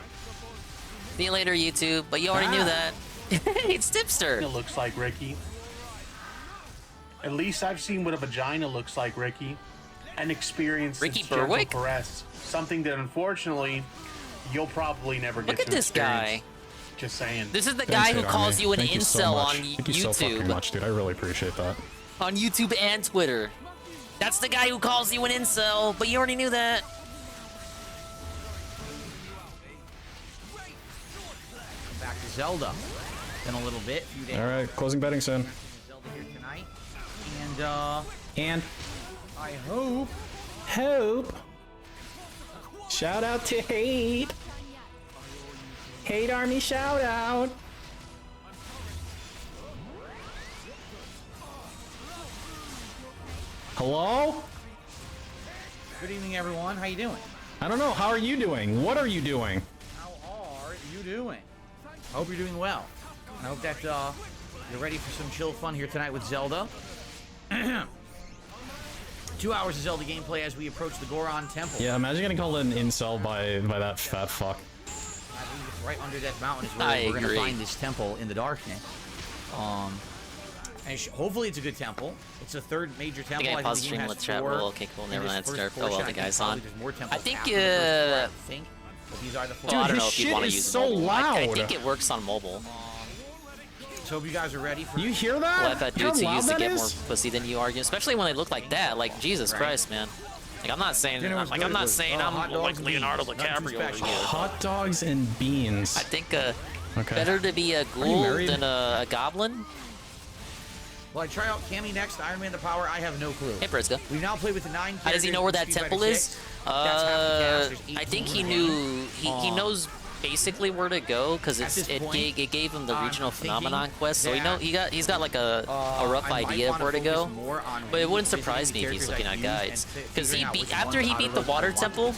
See you later, YouTube, but you already knew that. It's Tipster. It looks like Ricky. At least I've seen what a vagina looks like, Ricky. And experienced Ricky its gentle Berwick? caress. Something that unfortunately you'll probably never get Look at to this experience. guy. Just saying. This is the guy who calls you an Thank you so incel much. on Thank you so fucking YouTube. much, dude. I really appreciate that. On YouTube and Twitter. That's the guy who calls you an incel, but you already knew that. Back to Zelda. In a little bit. Few days. All right, closing betting soon. Zelda here tonight. And I hope. Shout out to Hate. Hate Army shout out. Hello? Good evening, everyone. How you doing? I don't know. How are you doing? What are you doing? How are you doing? I hope you're doing well. I hope that you're ready for some chill fun here tonight with Zelda. 2 hours of Zelda gameplay as we approach the Goron Temple. Yeah, imagine getting called an incel by that fat fuck. I believe it's right under that mountain is where I we're going to agree. find this temple in the darkness. And hopefully it's a good temple. It's the third major I temple. think I think paused the stream game with has chat. 4 Well, okay, cool. in Never this mind. first Start. Oh, portion. well, the guy's on. There's more I temples think, after the first 4, I think. But these are the 4. Well, I don't his know if you'd shit want to is use so mobile. I loud. think it works on mobile. So hope you guys are ready for. You hear Well, that? I've had How dudes who loud used to that get is? more pussy than you argue, especially when they look like that. Like Jesus Christ, man. Like I'm not saying, Dinner was like good, I'm not was- saying hot I'm dogs like and Leonardo beans. Nothing too DiCaprio over special. here. Hot dogs and beans. I think Okay. better to be a you ghoul married? than a goblin. Well, I try out Cammy next, Iron Man the Power. I have no clue. Hey, Priska. We've now played with the 9 How does he know where that temple is? I think he knew. He knows basically where to go because it gave him the regional phenomenon quest. So he's got like a rough idea of where to go. But it wouldn't surprise me if he's looking at guides because after he beat the water temple.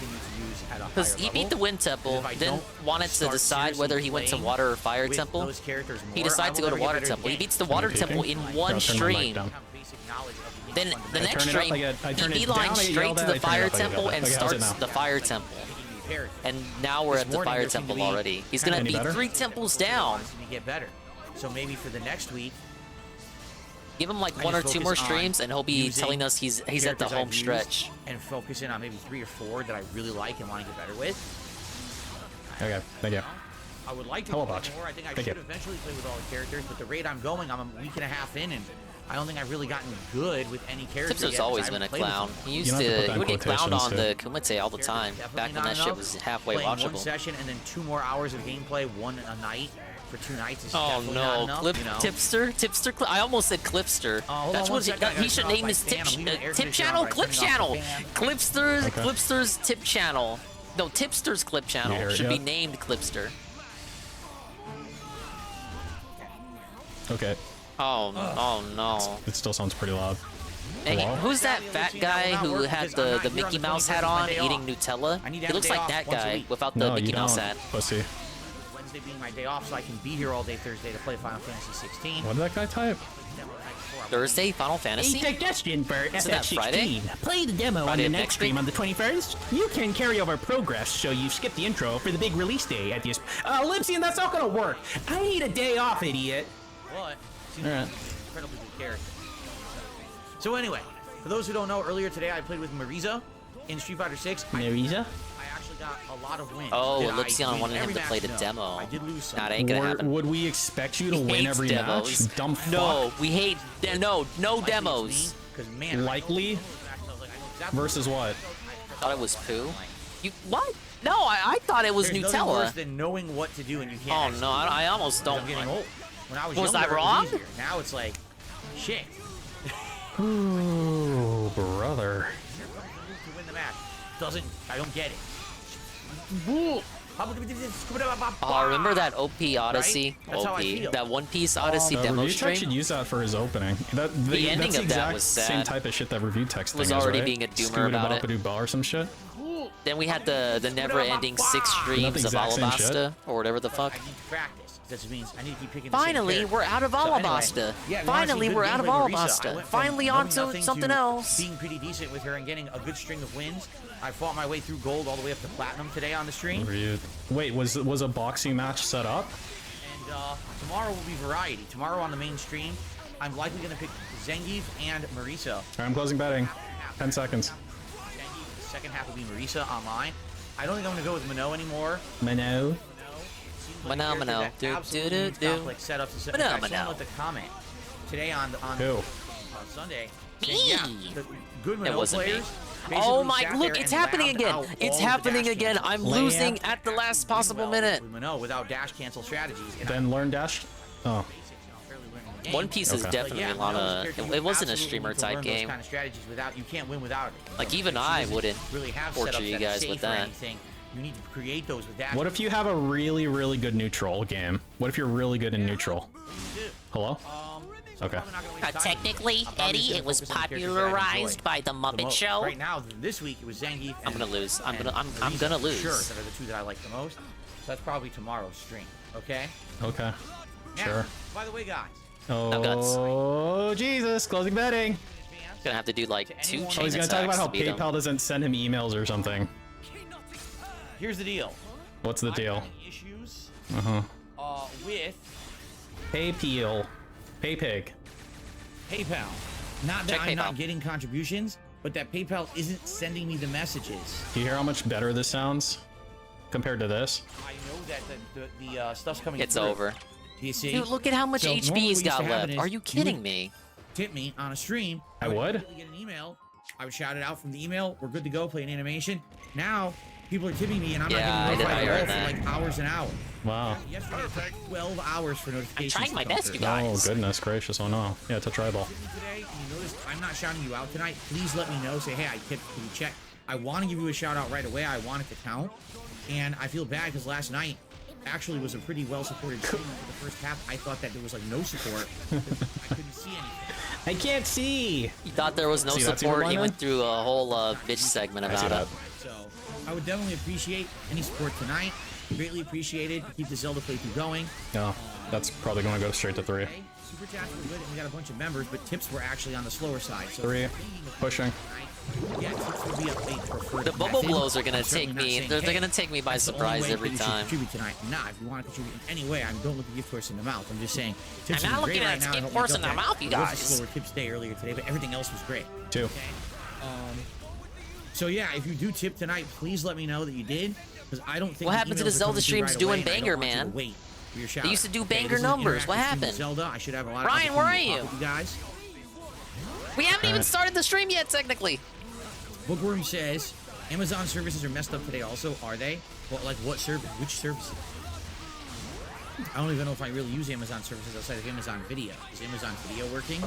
Because he beat the Wind Temple, then wanted to decide whether he went to Water or Fire Temple. He decided to go to Water Temple. He beats the Water Temple in one stream. Then the next stream, he beelines straight to the Fire Temple and starts the Fire Temple. And now we're at the Fire Temple already. He's gonna be 3 temples down. Get better. So maybe for the next week, give him like 1 or 2 more streams, and he'll be telling us he's at the home stretch. And focus in on maybe 3 or 4 that I really like and want to get better with. Okay, thank you. I would like to How play about you? more. I think I Thank should you. eventually play with all the characters, but the rate I'm going, I'm a week and a half in, and I don't think I've really gotten good with any character Tipster's yet, always 'cause I been a haven't played with clown. them. He used to, he would get clowned on the Kumite all the time, back when that shit was halfway Playing one watchable. session and then 2 more hours of gameplay, 1 a night for 2 nights is Oh definitely not no, enough, you know? Tipster, I almost said Clipster. hold That's on one what second, I gotta he should turn off name my his fan. I'm leaving the air tip conditioner channel, on, clip turning off channel, the fan. Clipster's tip channel. No, Tipster's clip channel hear it should be yet? named Clipster. Okay. Oh no. It still sounds pretty loud. Hey, Hello? who's that fat guy who had the Mickey Mouse hat on eating Nutella? He looks like that guy without the Mickey Mouse hat. Pussy. Wednesday being my day off, so I can be here all day Thursday to play Final Fantasy 16. What did that guy type? Thursday, Final Fantasy? A suggestion for Isn't that Friday? FF16. Play the demo Friday on of the next next stream week? on the 21st. You can carry over progress, so you skip the intro for the big release day at the... Lipsian, that's not gonna work. I need a day off, idiot. What? Alright. Incredibly good character. So anyway, for those who don't know, earlier today I played with Marisa in Street Fighter 6. Marisa? I actually got a lot of wins. Oh, Did I Lipsion win wanted him every to play match? the No. demo. I did lose some. That ain't gonna happen. Would we expect you to He win hates every demos. match? Dumb fuck. No, we hate no demos. Likely? Versus what? Thought it was poo. You what? No, I thought it was There's nothing worse Nutella. than knowing what to do and you Oh can't. no, I almost don't. I'm getting old. When I was Was younger, I wrong? It was easier. Now it's like, shit. Ooh, brother. To win the match. I don't get it. Oh, remember that OP Odyssey? Right? That's how I OP. feel. That One Piece Odyssey demo Review Tech should stream? use that for his opening. The ending that's the of that exact was same sad. type of shit that Review Text Was thing is, already right? being a doomer about it. Scooby-Doo or some shit. Then we had the never-ending 6 Not the streams of exact same shit. Alabasta, or whatever the fuck. I need to practice. That just means I need to keep picking the same Finally, character. we're out of So anyway, Alabasta. yeah, Finally, honestly, we're good out of gameplay with Marisa. I Alabasta. went from Finally knowing on to nothing something to else. Being pretty decent with her and getting a good string of wins. I fought my way through gold all the way up to platinum today on the stream. Wait, was a boxing match set up? And tomorrow will be variety. Tomorrow on the main stream, I'm likely going to pick Zangief and Marisa. All right, I'm closing betting. 10 seconds. Zangief, the second half will be Marisa online. I don't think I'm going to go with Mano anymore. Mano. Mano. Do. Like setups. Someone left a comment today on Sunday. Saying, yeah, the good Mano players. Oh my! sat Look, there it's and happening labbed again. out It's all the happening dash again. cancels. I'm losing at the last possible minute. With Mano without dash cancel strategies. And Then learn dash. Oh. One Piece is definitely a lot of. It wasn't a streamer type game. Kind of strategies without you can't win without it. Like even I wouldn't really have torture you guys with that. You need to create those with dash. What if you have a really, really good neutral game? What if you're really good in neutral? Hello? Okay. Technically, Eddie, it was popularized by the Muppet Show. Right now, this week it was Zangief. I'm gonna lose. I'm gonna lose. Sure, that are the two that I like the most. So that's probably tomorrow's stream. Okay. Okay. Now, Sure. by the way, guys. Oh, Jesus. Closing betting. Gonna have to do like 2 chain Oh, he's gonna talk about attacks how to beat him. PayPal doesn't send him emails or something. Here's the deal. What's the deal? Issues Uh-huh. with PayPal. PayPig. PayPal. Not that Check I'm PayPal. not getting contributions, but that PayPal isn't sending me the messages. Do you hear how much better this sounds compared to this? I know that the stuff's coming It's through. over. You see? Dude, look at how much So HP normally he's what used got to happen left. is Are you kidding me? Tip me on a stream. I would? immediately get an email. I would shout it out from the email. We're good to go. Play an animation. Now people are tipping me, and I'm Yeah, not getting notified I at all heard for that. like hours and hours. Wow. Yesterday it took 12 hours for notifications. trying my to come best, through. you guys. Oh, goodness gracious. Oh, no. Yeah, touch rival. Today, you notice I'm not shouting you out tonight. Please let me know. Say, hey, I tipped. Can you check? I want to give you a shout out right away. I want it to count. And I feel bad because last night actually was a pretty well supported stream. For the first half, I thought that there was like no support. I couldn't see anything. I can't see. He thought there was no See, that's support. even He mine went through a whole bitch segment I see about it. that. So I would definitely appreciate any support tonight. Greatly appreciated. Keep the Zelda playthrough going. No, that's probably going to go straight to 3. Okay, super chats were good, and we got a bunch of members, but tips were actually on the slower side. So 3. Pushing. yeah, tips would be a preferred The bubble method. blows are gonna I'm certainly take not me. saying, They're hey, gonna take me by that's the only surprise way every that you should time. contribute tonight. Nah, if you want to contribute in any way, don't look a gift horse in the mouth. I'm just saying. Tips I'm not would be looking great at right now. I gift hope horse you in got the that. mouth, you It was a guys. slower tips day earlier today, but everything else was great. 2. So yeah, if you do tip tonight, please let me know that you did, because I don't think What the happened to the emails are Zelda coming through streams right doing away, and I banger, don't want you to man? wait for your shout They used to do Okay, banger this is an numbers. What interactive stream happened? with Zelda. I should have a lot Ryan, of where are opportunity to you? talk with you guys. We haven't even started the stream yet, technically. Bookworm says Amazon services are messed up today. Also, are they? Well, like what service? Which services? I don't even know if I really use Amazon services outside of Amazon Video. Is Amazon Video working?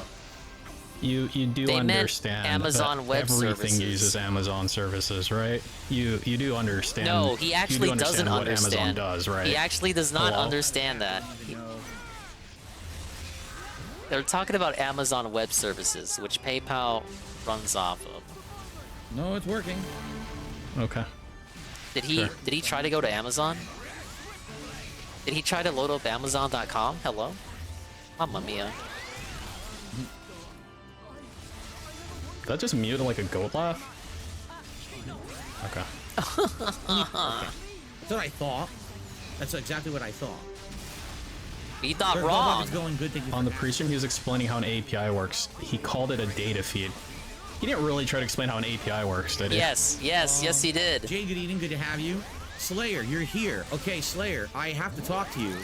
You do They meant understand Amazon that Web everything Services. uses Amazon services, right? You do understand. No, he you actually do doesn't what understand. Amazon does, right? He actually does not Hello? understand that. They're talking about Amazon Web Services, which PayPal runs off of. No, it's working. Okay. Did he try to go to Amazon? Did he try to load up Amazon.com? Hello? Mamma mia. Did that just mute like a goat laugh? Okay. That's what I thought. That's exactly what I thought. You thought Sure, wrong. it's going good. On the pre-stream, he was explaining how an API works. He called it a data feed. He didn't really try to explain how an API works, did he? Yes, yes, he did. Jay, good evening. Good to have you. Slayer, you're here. Okay, Slayer, I have to talk to you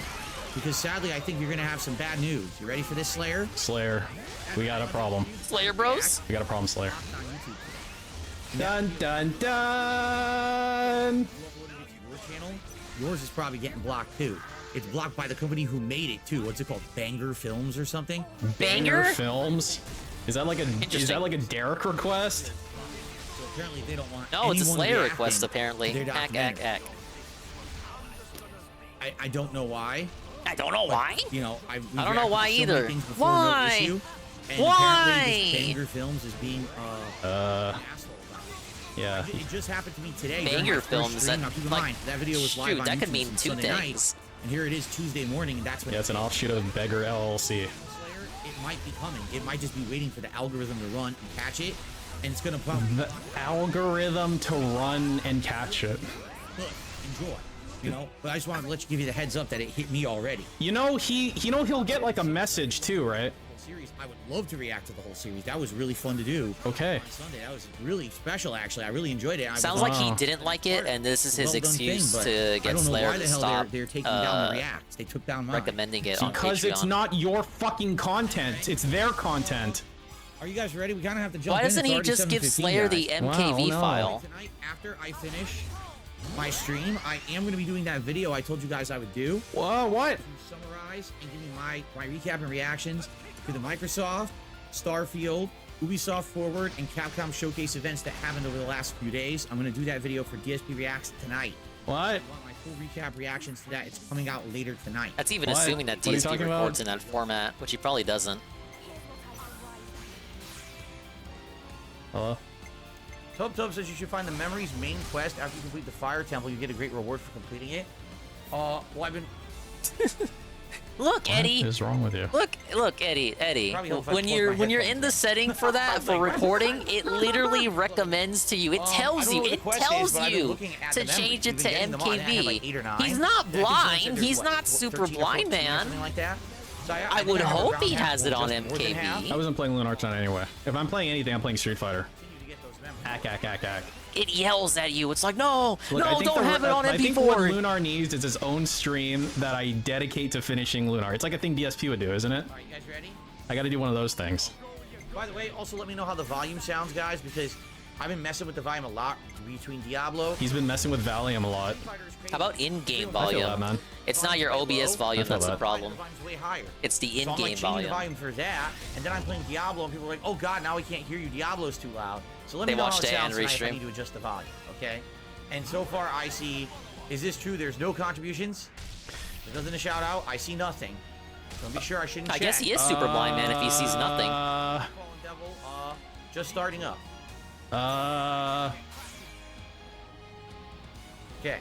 because sadly, I think you're gonna have some bad news. You ready for this, Slayer? Slayer, we got a problem. Slayer Bros? We got a problem, Slayer. Dun dun dun! Your channel, yours is probably getting blocked too. It's blocked by the company who made it too. What's it called? Banger Films or something? Banger Films? Is that like a Derek request? So apparently they don't want. No, it's a anyone Slayer reacting request apparently. to their documentary. I don't know why. I don't know why. You know, I don't know why either. Why? Why? And apparently this Banger Films is being yeah. It just happened to me today. Banger Films. Now keep in mind that video was live shoot, on that could YouTube mean since two Sunday things. night, and here it is Tuesday morning, and that's when. Yeah, it's an offshoot of Beggar LLC. It might be coming. It might just be waiting for the algorithm to run and catch it, and it's gonna pump. The algorithm to run and catch it. Look, enjoy. You know, but I just wanted to give you the heads up that it hit me already. You know, he'll get like a message too, right? Series, I would love to react to the whole series. That was really fun to do. Okay. On Sunday, that was really special. Actually, I really enjoyed it. Sounds like he didn't like it, and this is his excuse to get Slayer to stop. They're taking down the reacts. They took down mine. Recommending it on because Patreon. it's not your fucking content. It's their content. Are you guys ready? We kind of have to jump Why in. doesn't he just give Slayer the MKV file? Tonight, after I finish my stream, I am going to be doing that video I told you guys I would do. Whoa, what? To summarize and give you my recap and reactions to the Microsoft, Starfield, Ubisoft Forward, and Capcom Showcase events that happened over the last few days. I'm going to do that video for DSP Reacts tonight. What? If you want my full recap reactions to that, it's coming out later tonight. That's even assuming that DSP records in that format, which he probably doesn't. Hello? Tub says you should find the Memories main quest after you complete the Fire Temple. You get a great reward for completing it. Well, I've been... Look, Eddie. What is wrong with you? Look, Eddie. When you're in the setting for that for recording, it literally recommends to you. It tells you to change it to MKV. He's not blind. He's not super blind, man. I would hope he has it on MKV. I wasn't playing Lunar tonight anyway. If I'm playing anything, I'm playing Street Fighter. Hack. It yells at you. It's like, no, Look, don't have it on MP4. I think what Lunar needs is his own stream that I dedicate to finishing Lunar. It's like a thing DSP would do, isn't it? Are you guys ready? I gotta do one of those things. By the way, also let me know how the volume sounds, guys, because I've been messing with the volume a lot between Diablo. He's been messing with Valium a lot. How about in-game I feel volume? that, man. It's not your OBS volume that's the problem. Way higher. It's the So I'm in-game like changing the volume. volume for that, and then I'm playing Diablo, and people are like, "Oh God, now we can't hear you. Diablo's too loud." So let me They know how watched it it sounds and tonight if I restream. need to adjust the volume, okay? And so far, I see. Is this true? There's no contributions. There's nothing to shout out. I see nothing. So be sure I shouldn't. I guess he is super blind, man, if he sees nothing. Fallen Devil, just starting up. Okay.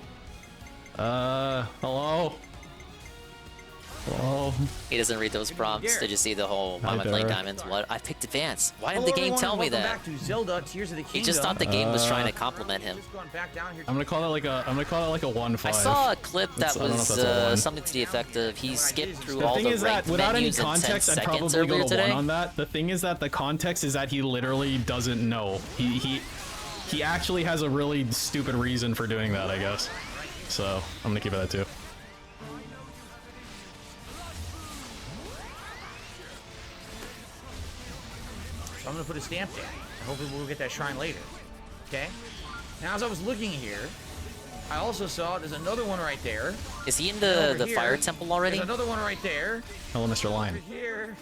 Hello? Hello? He doesn't read those prompts. Did you see the whole why am I Hi, playing Derek. Diamonds? What? I picked Advance. Why didn't Hello, the game everyone, tell and me welcome that? back to Zelda Tears of the Kingdom. He just thought the game was trying to compliment him. Just back down here. I'm gonna call it like a 1-5. I saw a clip that I don't know if was that's a one. something to the effect of he skipped through The all thing the is that ranked without any menus in 10 context, I'd seconds probably earlier go to today. 1 on that. The thing is that the context is that he literally doesn't know. He actually has a really stupid reason for doing that, I guess. So I'm gonna keep it at 2. So I'm gonna put a stamp there. And hopefully we'll get that shrine later. Okay? Now as I was looking here, I also saw there's another one right there. Is he in And the over here, fire temple already? There's another one right there. Hello, Mr. Lion. Over here.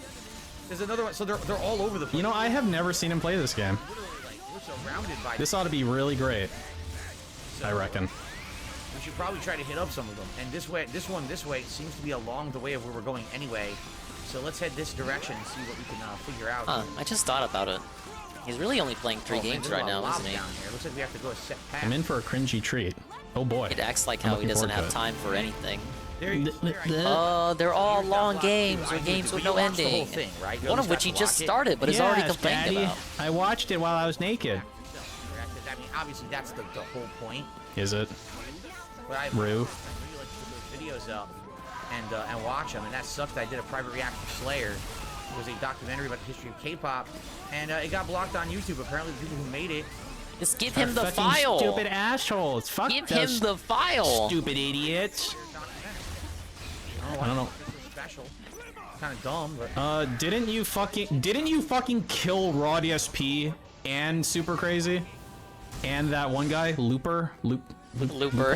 There's another one. So they're all over the place. You know, I have never seen him play this game. We're surrounded by This ought to be really great. I reckon. We should probably try to hit up some of them. And this way seems to be along the way of where we're going anyway. so let's head this direction and see what we can figure out. Huh, I just thought about it. He's really only playing 3 man, games there's right a now, lot isn't he? down here. Looks like we have to go a set path. I'm in for a cringy treat. Oh boy. It acts like I'm how he looking doesn't forward to have it. time for anything. There, They're all long games or I games do, with but no you watched the whole ending. thing, right? You One at of least which he got to just watch it. started, but has already Yes, complained Daddy. about. I watched it while I was naked. I mean, obviously that's the whole point. Is it? But I Rue? really like to put those videos up and watch them, and that sucked. I did a private reaction for Slayer. It was a documentary about the history of K-pop, and it got blocked on YouTube. Apparently, the people who made it. Just give him the Fucking file. Stupid assholes. Fuck Give those him the file. Stupid idiots. I don't know. Special. Kind of dumb, but. Didn't you fucking kill Raw DSP and Super Crazy? And that one guy, Looper? Looper. Looper?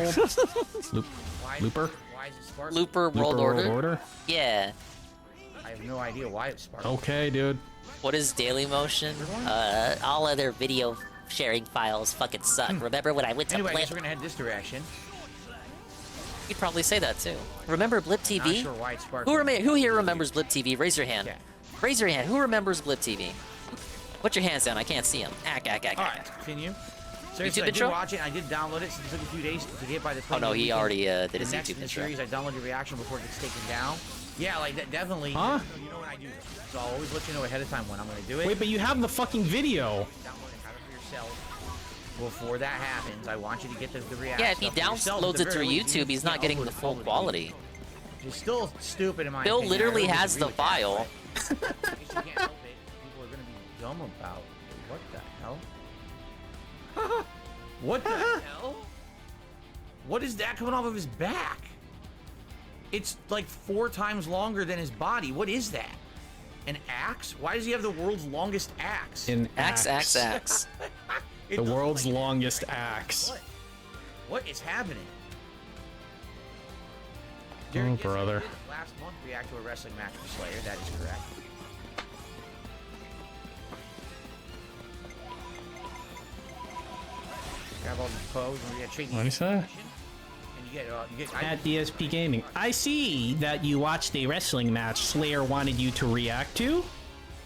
Why is it sparkling? Looper World Looper Order? Yeah. I have no idea why it's sparkling. Okay, dude. What is Daily Motion? All other video sharing files fucking suck. Remember when I went to Anyway, I Blip? guess we're gonna head this direction. You'd probably say that too. Remember Blip TV? Not sure why it's sparkling. Who here remembers Blip TV? Raise your hand. Yeah. Raise your hand. Who remembers Blip TV? Put your hands down. I can't see them. Alright, continue. Seriously, YouTube I did intro? watch it. I did download it. So it took a few days to get by the. Oh no, he already did his the next YouTube in the intro. series, I download your reaction before it gets taken down. Yeah, like that definitely. Huh? You know when I do this, so I'll always let you know ahead of time when I'm going to do it. Wait, but you have the fucking video. Download it, have it for yourself. Before that happens, I want you to get the reaction. Yeah, if he downloads it through YouTube, he's not getting the full quality. It's still stupid in my Bill opinion. literally I don't has agree the with that, file. but I guess you can't help it. People are going to be dumb about it. What the hell? What the hell? What is that coming off of his back? It's like 4 times longer than his body. What is that? An axe? Why does he have the world's longest axe? An Axe. The world's longest axe. What is happening? Oh, Derek, yes, I brother. did last month react to a wrestling match for Slayer. That is correct. Grab all these poses and we got trade. What do you say? And you get At DSP Gaming. I see that you watched a wrestling match Slayer wanted you to react to.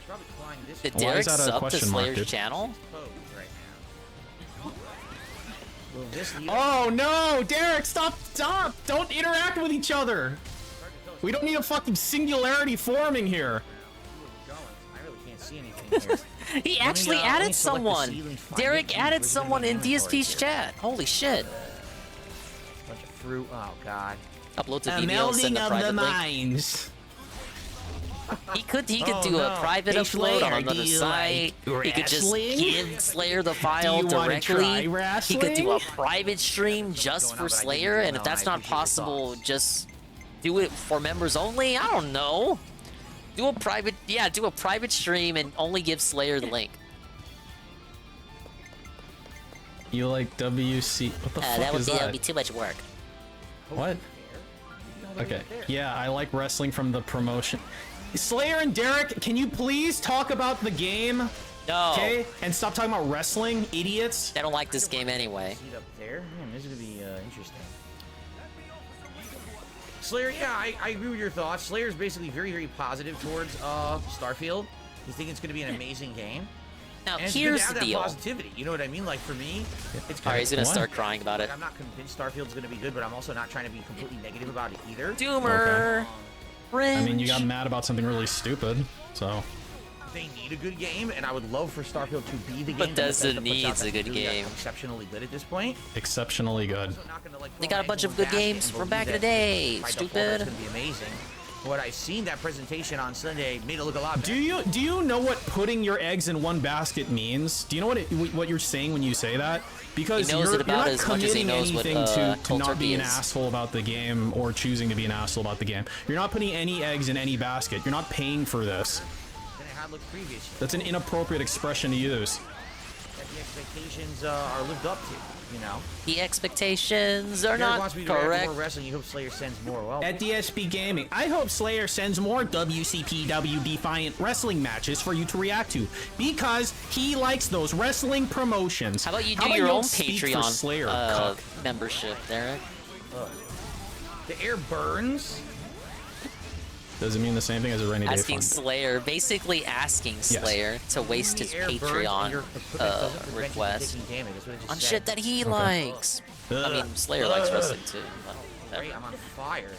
probably climb this Did Why Derek is that a sub to question mark, Slayer's dude? channel? pose right now. Will this lead Oh no, Derek, stop! Don't interact with each other. We don't need a fucking singularity forming here. I really can't see anything here. He Let me, actually let me added select the someone. ceiling, find Derek it, added where's it someone in inventory DSP's here? chat. Holy shit. Bunch of fruit. Oh god. Upload to A BBL, send melding a of the private link. minds. He could Oh, do a no. private Hey, upload Slayer, on another do you site. like He could just wrestling? give Slayer the file you wanna directly. try He could do a wrestling? private stream just going for on, but I Slayer, didn't and if know. that's I not appreciate your possible, thoughts. just do it for members only. I don't know. Do a private stream and only give Slayer the link. You like WC? What the fuck That is would that? be too much work. What? Okay. Yeah, I like wrestling from the promotion. Slayer and Derek, can you please talk about the game? No. Okay? And stop talking about wrestling, idiots. I don't like this game anyway. Seat up there. This is gonna be interesting. Slayer, yeah, I agree with your thoughts. Slayer's basically very, very positive towards Starfield. He's thinking it's gonna be an amazing game. Now, And it's here's good to have the that deal. positivity. You know what I mean? Like for me, it's Alright, he's gonna What? start crying about it. I'm not convinced Starfield's gonna be good, but I'm also not trying to be completely negative about it either. Doomer. I mean, you got mad about something really stupid, so. They need a good game, and I would love for Starfield to be the game. But that Bethesda Bethesda puts out needs that's a good really, game. Exceptionally good at this point. Exceptionally good. They got a bunch of good games from back in the day. By default, Stupid. That's gonna be amazing. What I've seen that presentation on Sunday made it look a lot better. Do you know what putting your eggs in one basket means? Do you know what you're saying when you say that? Because He knows you're it about not as much as he committing knows what, anything to cold not turkey be an is. asshole about the game or choosing to be an asshole about the game. You're not putting any eggs in any basket. You're not paying for this. Than it had looked previously. That's an inappropriate expression to use. That the expectations are lived up to. You know. The expectations are Derek not wants me to react to correct. more wrestling. You hope Slayer sends more. Well, At DSP Gaming, I hope Slayer sends more WCPW Defiant wrestling matches for you to react to because he likes those wrestling promotions. How about you do your don't own speak for Patreon Slayer, cuck? membership, Derek? the air burns. Does it mean the same thing as a rainy day Asking fund? Slayer, basically asking Slayer to waste his Patreon request on shit that he likes. I mean, Slayer likes wrestling too. But Great, I'm on fire.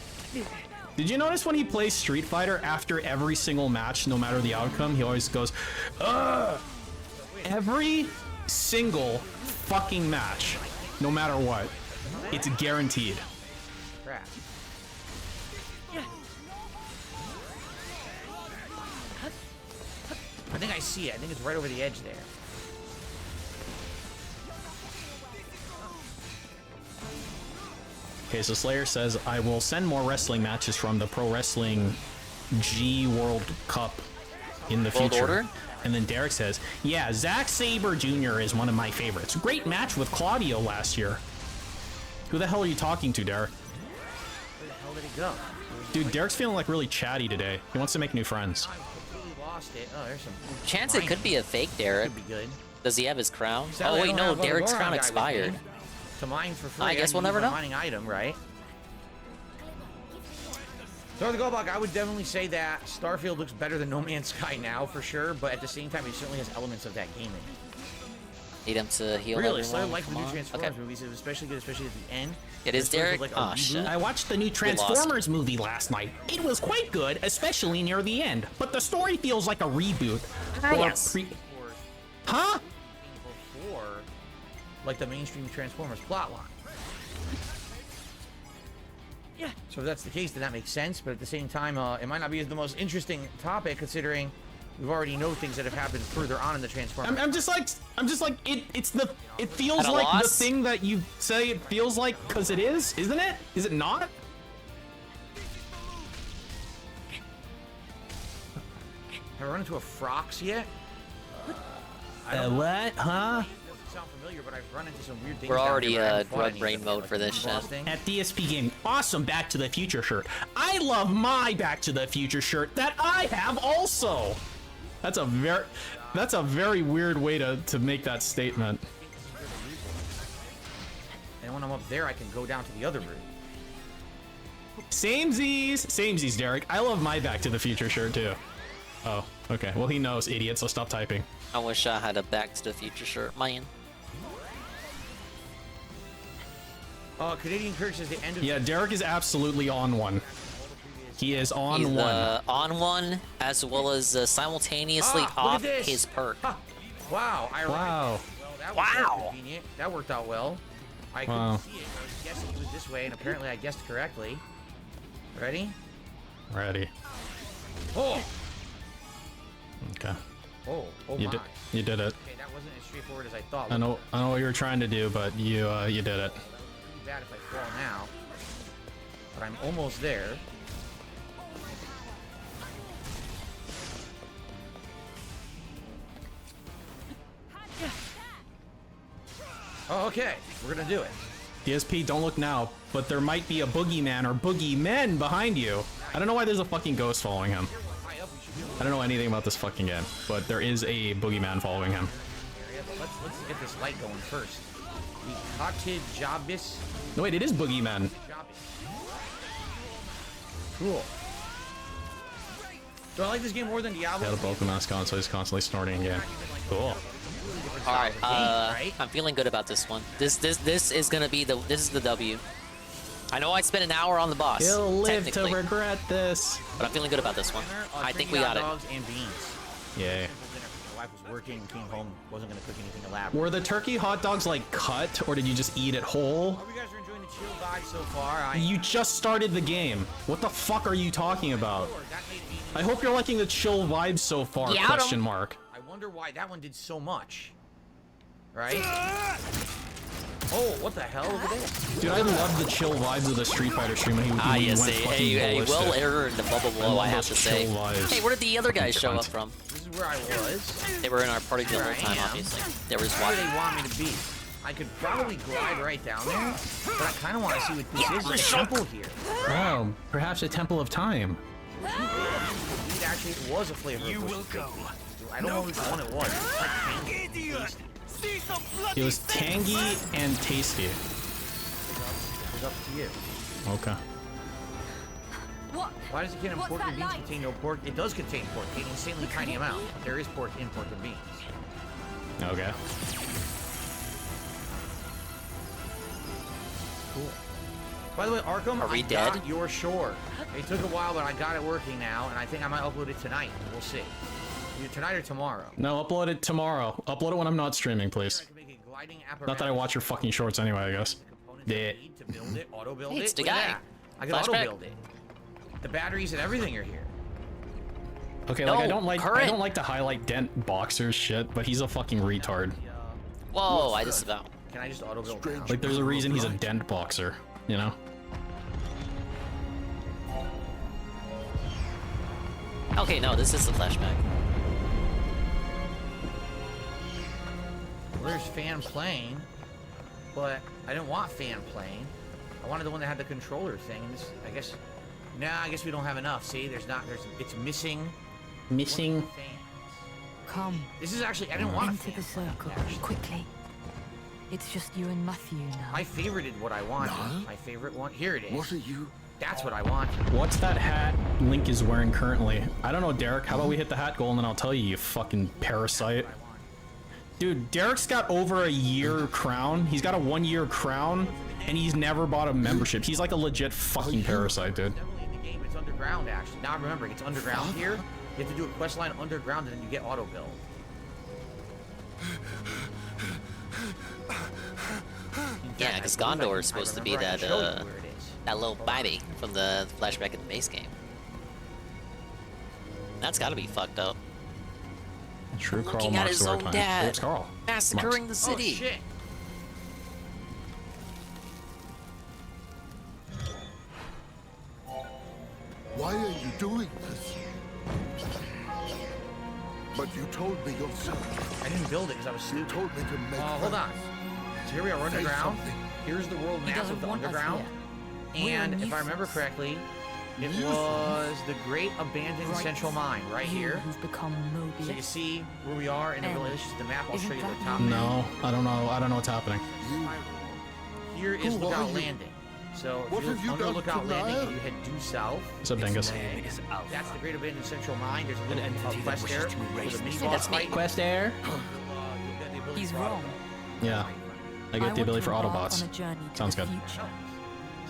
Did you notice when he plays Street Fighter, after every single match, no matter the outcome, he always goes, ugh! Every single fucking match, no matter what, it's guaranteed. Crap. I think I see it. I think it's right over the edge there. Okay, so Slayer says, I will send more wrestling matches from the Pro Wrestling G World Cup in the World future. Order? And then Derek says, yeah, Zack Sabre Jr. is one of my favorites. Great match with Claudio last year. Who the hell are you talking to, Derek? Where the hell did he go? Dude, Derek's feeling like really chatty today. He wants to make new friends. I completely lost it. Oh, there's some. chance it could be a fake Derek. Could be good. Does he have his crown? Sadly, Oh I wait, don't no, have a Derek's Goron crown guy with expired. me to mine for free. I guess we'll can never use my know. Mining item, right? So the Goldbug, I would definitely say that Starfield looks better than No Man's Sky now for sure, but at the same time, it certainly has elements of that game in it. Need him to heal Really, everyone. Slayer likes the Come new on. Transformers Okay. movies. It was especially good, especially at the end. It is It feels Derek. like a Oh reboot. shit. I watched the new Transformers movie last night. It was quite good, especially near the end. But the story feels like a reboot. Yes. Huh? Before, like the mainstream Transformers plotline. Yeah. So if that's the case, then that makes sense. But at the same time, it might not be the most interesting topic, considering we already know things that have happened further on in the Transformers. I'm just like it feels At a like the loss? thing that you say it feels like because it is, isn't it? Is it not? Have I run into a Frox yet? What? Huh? Doesn't sound familiar, but I've run into some weird things. We're down already here, but I haven't fought drug any brain of them yet, mode like for the this Evil shit. thing. At DSP game, awesome Back to the Future shirt. I love my Back to the Future shirt that I have also. That's a very weird way to make that statement. And when I'm up there, I can go down to the other route. Samesies, Derek. I love my Back to the Future shirt too. Oh, okay. Well, he knows, idiot, so stop typing. I wish I had a Back to the Future shirt, man. Canadian Kirk says the end of... Yeah, Derek is absolutely on one. He is on He's one. on one, as well as simultaneously Look at off this. his perk. Wow. Wow. Well, that was very convenient. That worked out well. I Wow. couldn't see it. I was guessing it was this way, and apparently I guessed correctly. Ready? Ready. Oh! Okay. Oh You my. did it. Okay, that wasn't as straightforward as I thought. I know what you were trying to do, but you did it. Pretty bad if I fall now. But I'm almost there. Oh, okay. We're gonna do it. DSP, don't look now, but there might be a boogeyman or boogeymen behind you. I don't know why there's a fucking ghost following him. I don't know anything about this fucking game, but there is a boogeyman following him. Let's get this light going first. The Cottage Jobis. No, wait, it is boogeyman. Cool. So I like this game more than Diablo. Yeah, the Pokemon mascot, so he's constantly snorting again. Cool. All right, I'm feeling good about this one. This is gonna be this is the W. I know I spent an hour on the boss. He'll live to technically, regret this. but I'm feeling good about this one. I think we got it. Dogs and beans. Yay. My wife was working, came home, wasn't gonna cook anything elaborate. Were the turkey hot dogs like cut, or did you just eat it whole? Hope you guys are enjoying the chill vibe so far. You just started the game. What the fuck are you talking about? I hope you're liking the chill vibes so far, question mark. I wonder why that one did so much. Right? Oh, what the hell? Look at this. Dude, I love the chill vibes of the Street Fighter stream when he Yes, went fucking hey, ballistic. well earned the bubble blow, I have to say. Hey, where did the other guys show up from? This is where I was. They were in our party the Here whole I time, am. obviously. They were just Where do watching. they want me to be? I could probably glide right down there, but I kind of want to see what this is. There's a temple here. Oh, perhaps a Temple of Time. Indeed, actually, it was a flavor. You will go. I don't know which one it was. It's like tasty. It was tangy and tasty. It's up to you. Okay. Why does it contain pork and beans contain no pork? It does contain pork, an insanely tiny amount. There is pork in pork and beans. Okay. Cool. By the way, Arkham, Are we I dead? got your short. It took a while, but I got it working now, and I think I might upload it tonight. We'll see. Either tonight or tomorrow. No, upload it tomorrow. Upload it when I'm not streaming, please. Not that I watch your fucking shorts anyway, I guess. Yeah. To build it, auto build Hey, it. it's the Look at guy. that. I can auto build it. The batteries and everything are here. Okay, No, like I don't current. like to highlight Dent Boxer's shit, but he's a fucking retard. Whoa, I disavow. Can I just auto build now? Like there's a reason he's a Dent Boxer, you know? Okay, no, this is the flashback. Well, there's fan playing, but I didn't want fan playing. I wanted the one that had the controller thing, and this, I guess, I guess we don't have enough. See, it's missing. Missing. Come. This is actually, I didn't want Enter the circle quickly. It's just you and Matthew now. I favorited what I wanted. My favorite one. Here it is. What are you? That's what I wanted. What's that hat Link is wearing currently? I don't know, Derek. How about we hit the hat goal and then I'll tell you, you fucking parasite. Dude, Derek's got over a year crown. He's got a 1-year crown, and he's never bought a membership. He's like a legit fucking parasite, dude. Definitely in the game, it's underground, actually. Now I'm remembering, it's underground here. You have to do a quest line underground, and then you get auto build. Yeah, because Gondor is supposed to be that that little baby from the flashback in the base game. That's got to be fucked up. True Carl Looking at marks his the own right time. dad It's Carl. massacring the city. Oh, shit. Why are you doing this? But you told me yourself. I didn't build it because I was stupid. You told me to make hold on. So here we are Say underground. something. Here's the world map of the underground. We're And a if I remember nuisance. correctly, it was the Great Abandoned Central Mine right You here. who've become So you Mobius. see where we are in the And village. This is the map. I'll show isn't you the that top. No, I don't know. I don't know what's happening. Here is Who are Lookout you? Landing. So What if you have you look under done Lookout to Landing Niall? and you head due south. What's up, Dingus? That's the Great Abandoned Central Mine. There's a little quest there with a mini Hey, boss that's me. fight. Quest Air? He's wrong. Yeah. I get the ability for Autobots. Sounds good.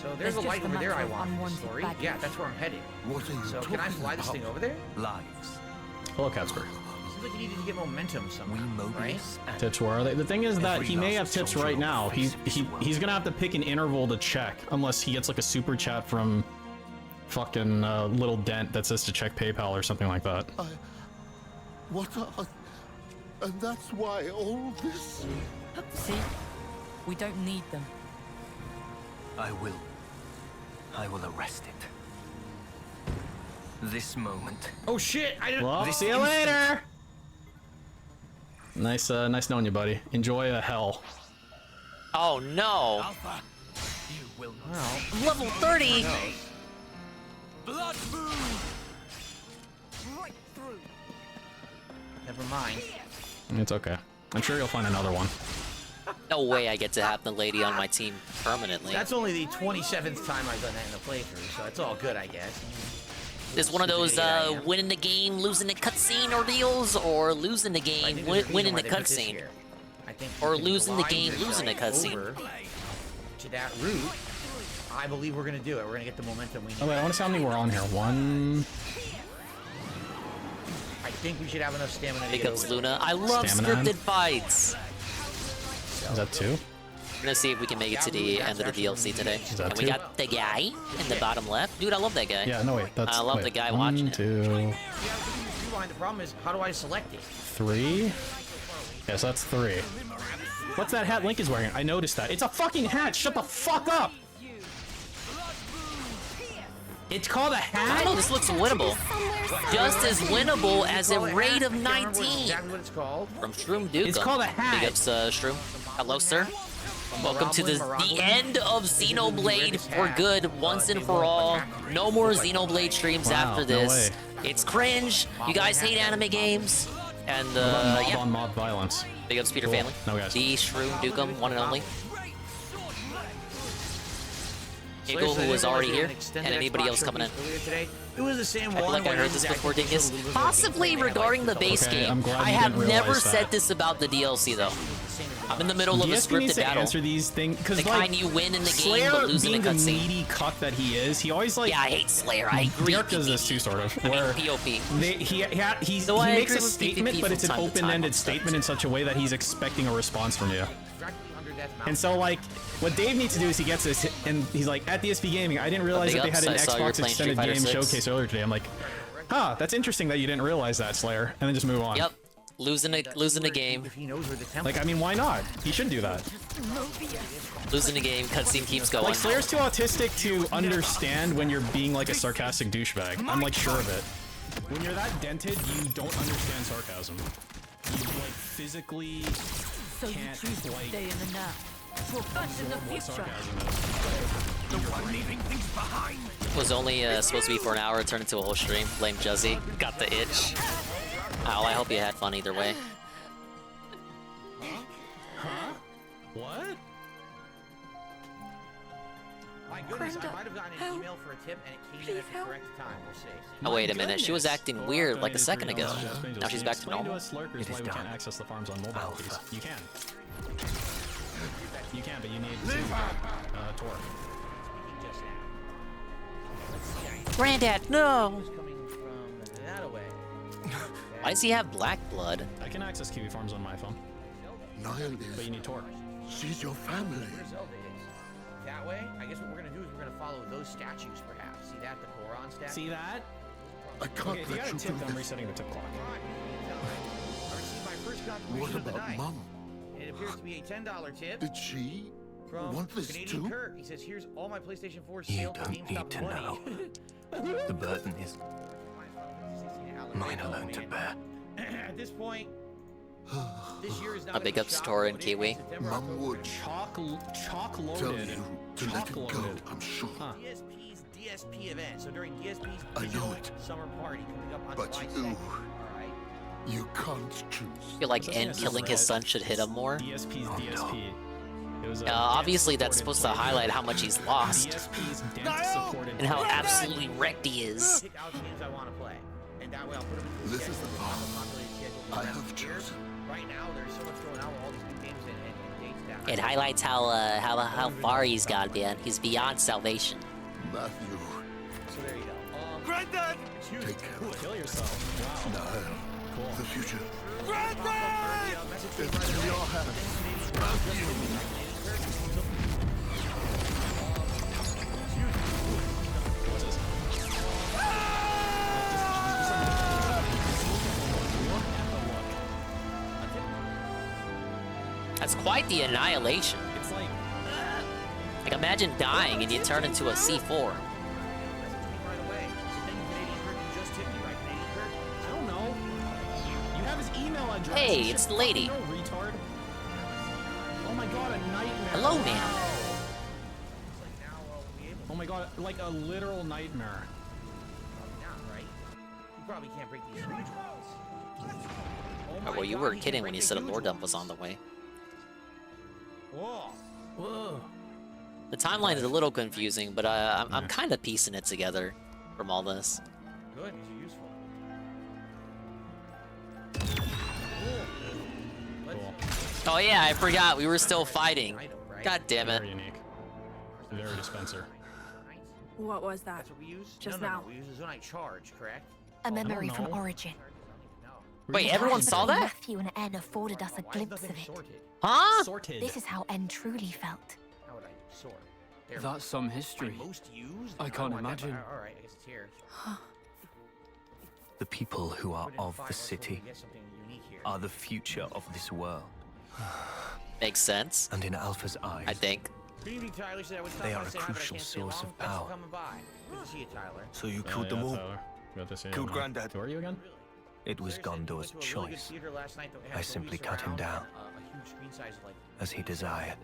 So there's a It's light just a over there I matter of want in the unwanted story. baggage. Yeah, that's where I'm headed. What are you So can I talking fly this about? thing over there? Lives. Hello, Casper. Seems like you needed to get momentum somehow, right? Tips where are they? The thing is that Every he may have last tips soldier right will now. face He's gonna have to pick an interval to check, unless he gets like a super chat from fucking Little Dent that says to check PayPal or something like that. And that's why all this. See? We don't need them. I will arrest it. This moment. Oh shit! I didn't. Well, This see you instant. later. Nice, nice knowing you, buddy. Enjoy hell. Oh no! Alpha, you will not. Well, Level 30. Blood moon. Right through. never mind. It's okay. I'm sure you'll find another one. No way I get to have the lady on my team permanently. That's only the 27th time I've done that in the playthrough, so it's all good, I guess. It's one of those winning the game, losing the cutscene ordeals, or losing the I game, think there's a reason winning why the they put this cutscene. here. I think Or you can losing the glide game, yourself losing the cutscene. over to that route. I believe we're gonna do it. We're gonna get the momentum we need. Oh wait, I want to see how many we're on here. One. I think we should have enough stamina to Big get ups, over. Luna. I love Stamina. scripted fights. Is that two? We're gonna see if we can make it to the end of the DLC today. Is that And we two? got the guy in the bottom left. Dude, I love that guy. Yeah, no wait. That's. I love wait, the guy one, watching it. 2, Rewind. The problem is, how do I select it? 3. Yes, that's 3. What's that hat Link is wearing? I noticed that. It's a fucking hat. Shut the fuck up. It's called a I hat. know this looks winnable. Just as winnable as a raid of 19. Exactly what it's called. From Shroom Duke. It's called a hat. Big ups, Shroom. Hello, sir. Welcome to the end of Xenoblade for good, once and for all. No more Xenoblade streams Wow, after no this. way. It's cringe. You guys hate anime games. And, What about mob yeah. on mob violence? Big ups, Peter Cool. Family. No, guys. The Shroom Dukem, one and only. Eagle, who was already here, and anybody else coming in. Today. It was the same I feel like I heard this before, Dingus. Possibly regarding the base Okay, game. I'm glad I you have didn't never realize said that. this about the DLC though. I'm in the middle of a DSP needs scripted to battle. answer these things because The kind you win in the game, Slayer, but lose in a being the cutscene. needy cuck that he is, he always like. Yeah, I hate Slayer. I agree. Derek does this too, sort of. Where POP. he No, I makes agree a with statement, PvP but from it's an time to time open-ended on statement in such a way that he's expecting a response from you. And so, like, what Dave needs to do is he gets this, and he's like, at DSP Gaming, I didn't realize that they had an I saw you were Xbox playing Street Extended Fighter Game 6. showcase earlier today. I'm like, huh, that's interesting that you didn't realize that, Slayer, and then just move on. Yep. Losing a game. Like, I mean, why not? He should do that. Losing a game, cutscene keeps going. Like, Slayer's too autistic to understand when you're being, like, a sarcastic douchebag. I'm, like, sure of it. When you're that dented, you don't understand sarcasm. You, like, physically can't, like, stay in the now. To a fun in the what future. sarcasm is. The one leaving things behind. Was only supposed to be for an hour, it turned into a whole stream. Blame Juzzy. Got the itch. Well, I hope you had fun either way. Huh? What? My goodness, I might have gotten an email for a tip and it came in at the correct time. We'll see. Oh, wait a minute. She was acting weird like a second ago. Now she's back to Explain normal. us lurkers why we can't access the farms on mobile, please. You can. You can, but you need to Tor. Granddad, no! Coming from that away. Why does he have black blood? I can access Kiwi farms on my phone. Niall But is. you need Tor. She's your family. Where Zelda is. That way, I guess what we're gonna do is we're gonna follow those statues, perhaps. See that, the Goron statue? See that? I can't Okay, if you let got a you tip, do I'm this. resetting the tip clock. I received my first What contribution of the about night. Mum? And it appears to be a $10 tip Did she from want this Canadian too? Kurt. He says, here's all my PlayStation 4 You sale for don't need GameStop to money. know. The burden is mine alone to bear. At this point, this year is not A big up store in Kiwi. Mum would Chalk tell loaded. you to let it go, I'm sure. Huh. DSP's DSP event. So during DSP's I know digital it. summer party coming up on But July you- 2nd. Alright. You can't choose. I feel like N killing his son should hit him more. DSP's DSP. It was Obviously, that's supposed to highlight how much he's lost DSP's dent-supported and how absolutely wrecked he is. Pick out games I want to play, and that way I'll put them into the This is schedule. the path Populated schedule. I have chosen. Right now, there's so much going on with all these new games and dates down. It highlights how far he's gone, man. He's beyond salvation. Matthew, So there you go. Granddad! take care of Kill yourself. Wow. Niall. The future Granddad! is in your hands. Matthew. That's quite the annihilation. It's like Like, imagine dying and you turn into a C4. Right away. So thank you, Canadian Kurt. You just tipped me, right, Canadian Kurt? I don't know. You have his email address. Hey, You it's should the lady. fucking know, retard. Oh my god, a nightmare. Hello, ma'am. It's like now we'll be able to. Oh my god, like a literal nightmare. Probably not, right? You probably can't break these huge ones. Oh my Well, you God, were he can kidding break when you the said a huge lore dump ones. was on the way. Whoa. Whoa. The timeline is a little confusing, but I'm kind of piecing it together from all this. Good, these are useful. Oh yeah, I forgot we were still fighting. God damn it. Very unique. Very dispenser. What was that? That's what we use? Just no, now. we use the Zonite charge, correct? A memory from know. Origin. Wait, everyone saw that? Matthew and N afforded us a glimpse of it. Huh? Sorted. This is how N truly felt. How would I sort? They're That's some history. most used? I can't want that, but- imagine. Alright, I guess it's here. The people who are Put in of 5 the months city we get something unique here. are the future of this world. Makes sense, And in Alpha's eyes, I think. Good evening, Tyler. Said I would stop They by are to a say hi, but I crucial can't stay source long. of Thanks for power. coming by. Good to see you, Tyler. So you killed them all? Tyler. Good to see you, Killed man. Granddad. Who are you again? it was Gondor's choice, I simply cut him down. as he desired.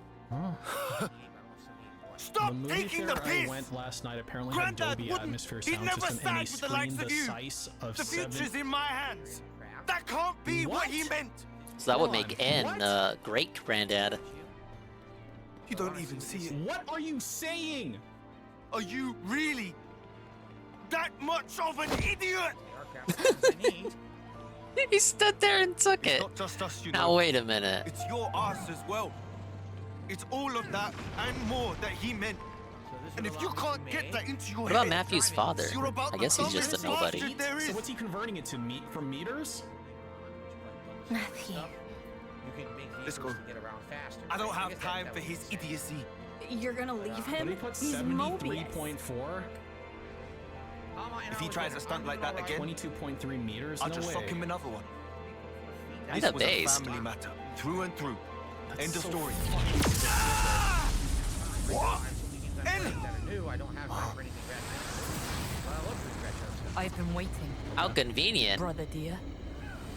Stop The movie taking the theater I piss! went last night apparently Granddad had Dolby wouldn't. Atmosphere He'd sound never system and a side with the likes screen of the you. size of The 7. future's in my hands. That can't be what he meant. So that would Hold make on, N great granddad. You don't even see it. What are you saying? Are you really that much of an idiot? He stood there and took It's it. not just us, you Now know. wait a minute. It's your ass as well. It's all of that and more that he meant. And if you can't get that into your What about head, Matthew's father? you're about I guess the he's just a dumbest nobody. bastard there So is. what's he converting it to? From meters? Matthew. Let's go. I don't have time for his idiocy. You're gonna leave him? But he put He's Mobius. 73.4. If he tries a stunt like that again, 22.3 meters. I'll No just way. fuck him another one. He's This a was a base. family matter, through and through. End of so story. What? I don't have time for anything retro. But I love this retro stuff. I've been waiting. How convenient. Brother dear.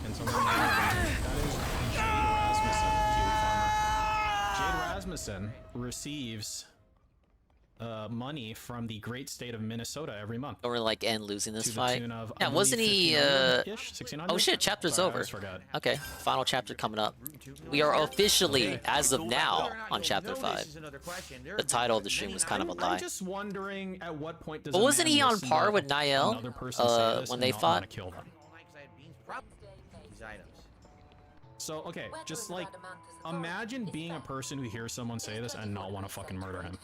And so that is Jade Rasmussen. Jade Rasmussen receives money from the great state of Minnesota every month. Or like end losing this To the fight. tune of, Yeah, I wasn't believe, he 1600-ish? 1600? Oh shit, chapter's Sorry, I over. always forgot. Okay, final chapter coming up. We are officially, as of now, on chapter 5. The title of the stream was kind of a lie. I'm just wondering at what point does But a wasn't man he on listen par to with Niall another person say this when and they not fought? wanna kill them? These items. So, okay, just like, imagine being a person who hears someone say this and not want to fucking murder him.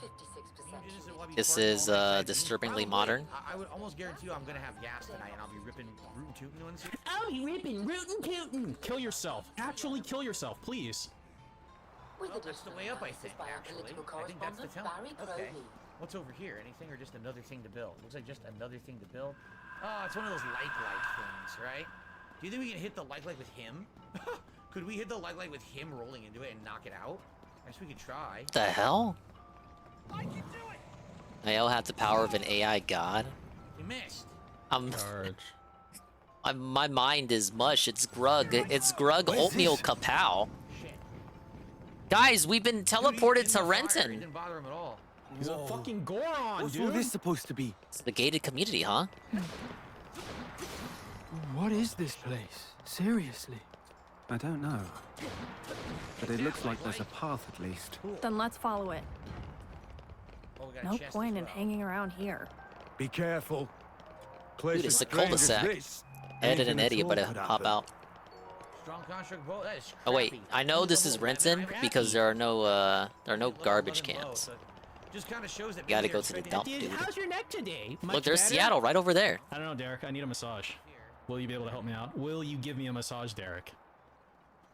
This is disturbingly modern. I would almost guarantee you I'm gonna have gas tonight and I'll be ripping root and tootin' ones. I'll be ripping rootin' tootin'. Kill yourself. Actually kill yourself, please. Well, that's the way up, I think, actually. I think that's the temple. Okay. What's over here? Anything or just another thing to build? Looks like just another thing to build. Oh, it's one of those light things, right? Do you think we can hit the light with him? Could we hit the light with him rolling into it and knock it out? I guess we could try. What the hell? Niall had the power of an AI god. You missed. My mind is mush. It's Grug. It's Grug Oatmeal Kapow. Guys, we've been teleported to Renton. Didn't bother him at all. He's a fucking Goron, What's dude. all this supposed to be? It's the gated community, huh? What is this place? Seriously? I don't know. But it looks like there's a path at least. Then let's follow it. Oh, we got a No chest point as in well. hanging around here. Be careful. Dude, it's a cul-de-sac. Ed and Eddie better hop out. Strong construct bow. That is Oh wait, crappy. I know this is Renton because there are no garbage cans. Just kind of shows that You gotta maybe go they're to the expecting- dump, dude. How's your neck today? Look, there's Seattle right over there. I don't know, Derek. I need a massage. Will you be able to help me out? Will you give me a massage, Derek?